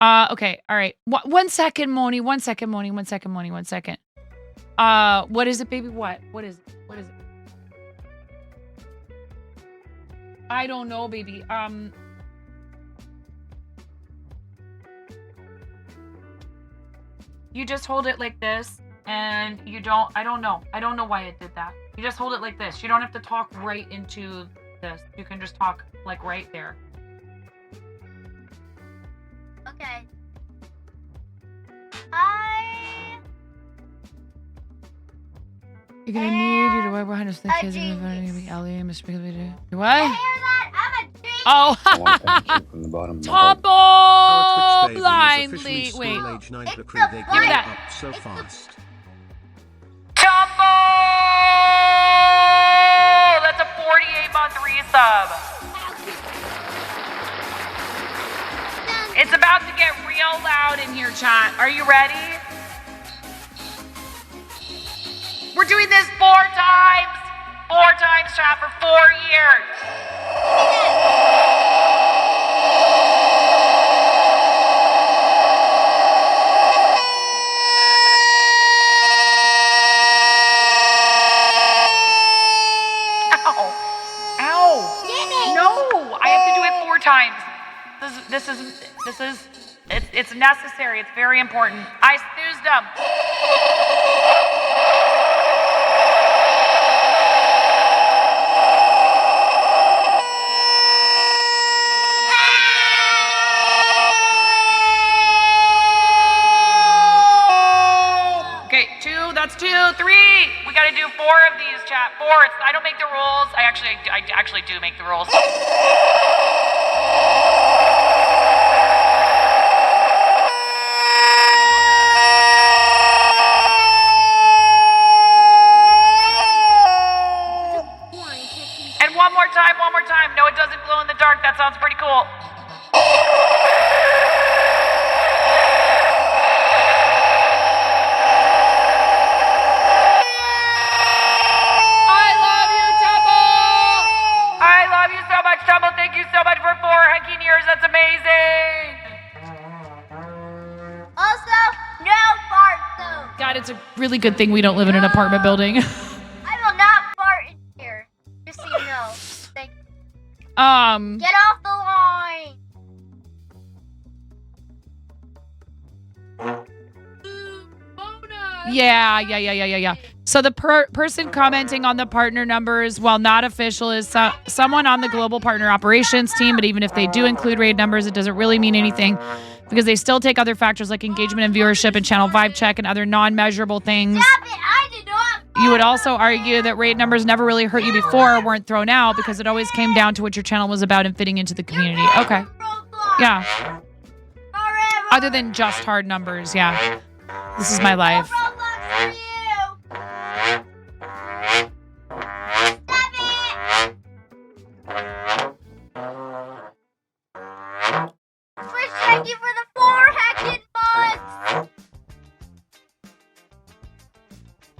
Okay. All right. One second, Moni. One second. What is it, baby? What is it? I don't know, baby. You just hold it like this and I don't know why it did that. You just hold it like this. You don't have to talk right into this. You can just talk like right there. Okay. You're gonna need you to wipe behind us. The kids are gonna be Ellie and Mr. Biggledy. What? Oh, Tombo blindly. Wait. Age 9 Give recruit, they me grow that. up so fast. Tombo! That's a 48-month resub. It's about to get real loud in here, chat. Are you ready? We're doing this 4 times. 4 times, chat, for 4 years. Ow. No, I have to do it 4 times. It's necessary. It's very important. I snoozed them. That's 2, 3. We got to do 4 of these, chat. 4. I don't make the rules. I actually do make the rules. And one more time. No, it doesn't glow in the dark. That sounds pretty cool. I love you so much, Tumble. Thank you so much for 4 hecking years. That's amazing. Also, no fart zone. God, it's a really good thing we don't live in an apartment building. I will not fart in here. Just so you know. Thank you. Get off the line. Yeah. So the person commenting on the partner numbers, while not official, is someone on the global partner operations team. But even if they do include raid numbers, it doesn't really mean anything because they still take other factors like engagement and viewership and channel vibe check and other non-measurable things. Stop it. I did not. You would also argue that raid numbers never really hurt you before or weren't thrown out because it always came down to what your channel was about and fitting into the community. Okay. Yeah. Other than just hard numbers, yeah. This is my life. Thank you for the 4 heckin'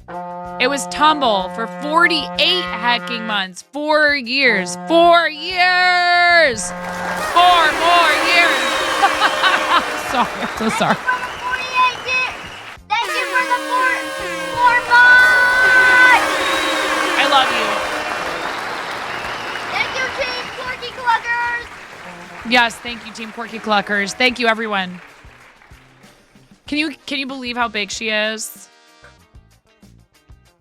months. It was Tumble for 48 hacking months. 4 years. 4 years. 4 more years. Sorry, I'm so sorry. Thank you for the 4 months. I love you. Thank you, Team Quirky Cluckers. Yes, thank you, Team Quirky Cluckers. Thank you, everyone. Can you believe how big she is?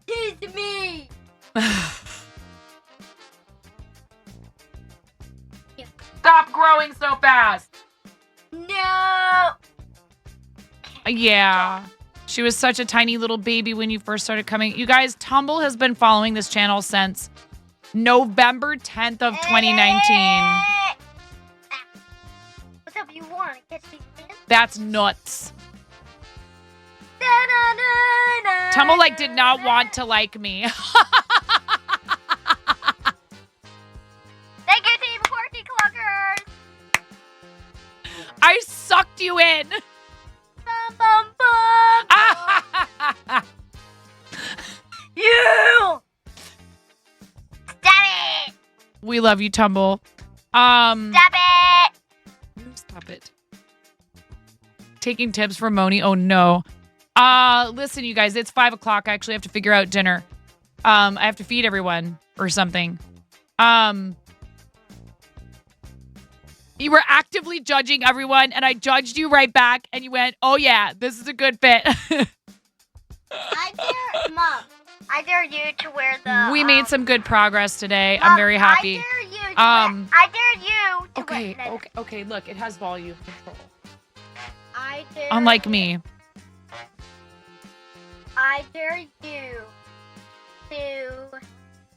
Tease me. Stop growing so fast. No. Yeah. She was such a tiny little baby when you first started coming. You guys, Tumble has been following this channel since November 10th of 2019. What's up, you want to catch these hands? That's nuts. Tumble did not want to like me. Thank you, Team Quirky Cluckers. I sucked you in. Bum, bum, bum. You. Stop it. We love you, Tumble. Stop it. Stop it. Taking tips from Moni. Oh no. Listen, you guys, it's 5 o'clock. I actually have to figure out dinner. I have to feed everyone or something. You were actively judging everyone, and I judged you right back, and you went, oh yeah, this is a good fit. Mom, I dare you to wear the... We made some good progress today. I'm very happy. I dare you to I dare you to Okay, look, it has volume control. I dare Unlike me. I dare you to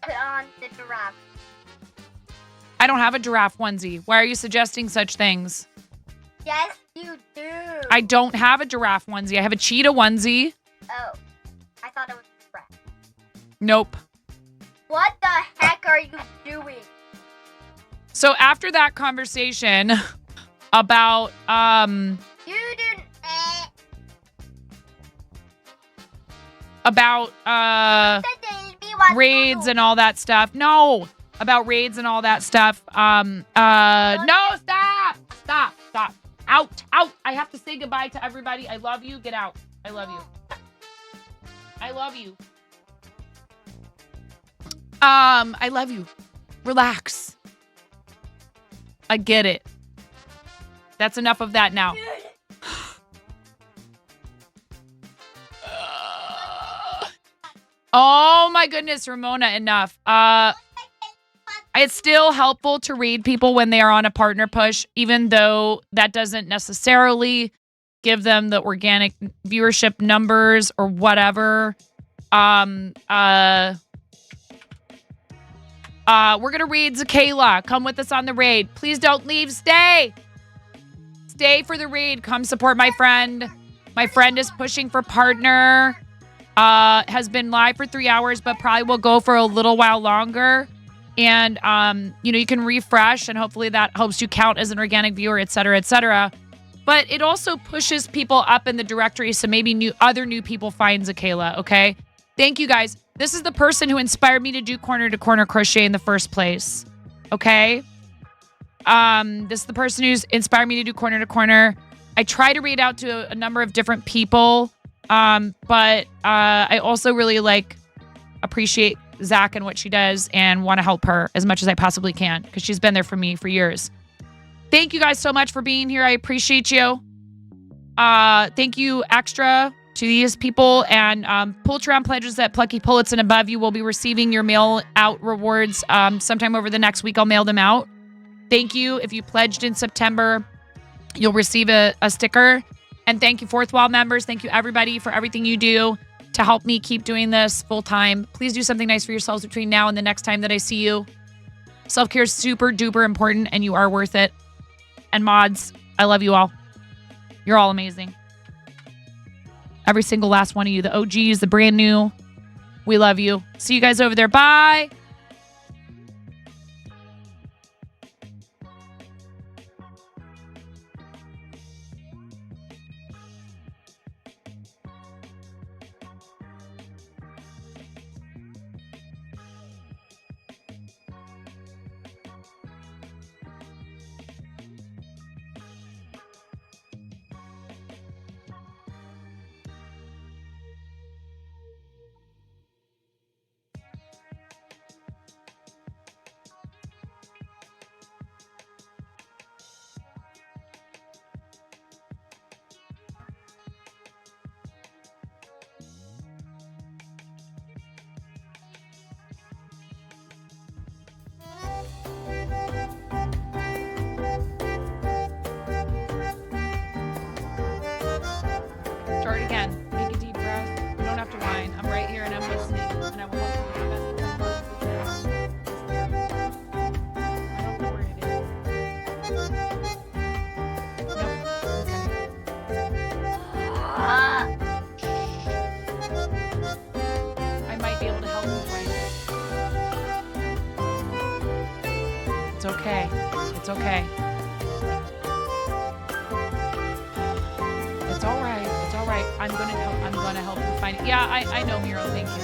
put on the giraffe. I don't have a giraffe onesie. Why are you suggesting such things? Yes, you do. I don't have a giraffe onesie. I have a cheetah onesie. Oh, I thought it was a giraffe. Nope. What the heck are you doing? So after that conversation about You didn't. about raids and all that stuff. No, about raids and all that stuff. No, stop. Out. I have to say goodbye to everybody. I love you. Get out. I love you. I love you. Relax. I get it. That's enough of that now. Oh my goodness, Ramona, enough. It's still helpful to read people when they are on a partner push, even though that doesn't necessarily give them the organic viewership numbers or whatever. We're gonna raid Zakayla. Come with us on the raid. Please don't leave. Stay. Stay for the raid. Come support my friend. My friend is pushing for partner. Has been live for 3 hours, but probably will go for a little while longer. And you can refresh, and hopefully that helps you count as an organic viewer, et cetera, et cetera. But it also pushes people up in the directory, so maybe other new people find Zakayla. Okay. Thank you guys. This is the person who inspired me to do corner to corner crochet in the first place. Okay. This is the person who's inspired me to do corner to corner. I try to read out to a number of different people. But I also really appreciate Zach and what she does and want to help her as much as I possibly can because she's been there for me for years. Thank you guys so much for being here. I appreciate you. Thank you extra to these people and Pultron pledges at Plucky Pullets and above. You will be receiving your mail out rewards sometime over the next week. I'll mail them out. Thank you. If you pledged in September, you'll receive a sticker. And thank you, Fourth Wall members. Thank you, everybody, for everything you do to help me keep doing this full time. Please do something nice for yourselves between now and the next time that I see you. Self-care is super duper important, and you are worth it. And mods, I love you all. You're all amazing. Every single last one of you, the OGs, the brand new. We love you. See you guys over there. Bye. Start again. Take a deep breath. You don't have to whine. I'm right here and I'm listening. And I will help you do the best that I possibly can. I don't know where it is. I might be able to help you find it. It's okay. It's okay. It's all right. It's all right. I'm gonna help you find it. Yeah, I know, Miro. Thank you.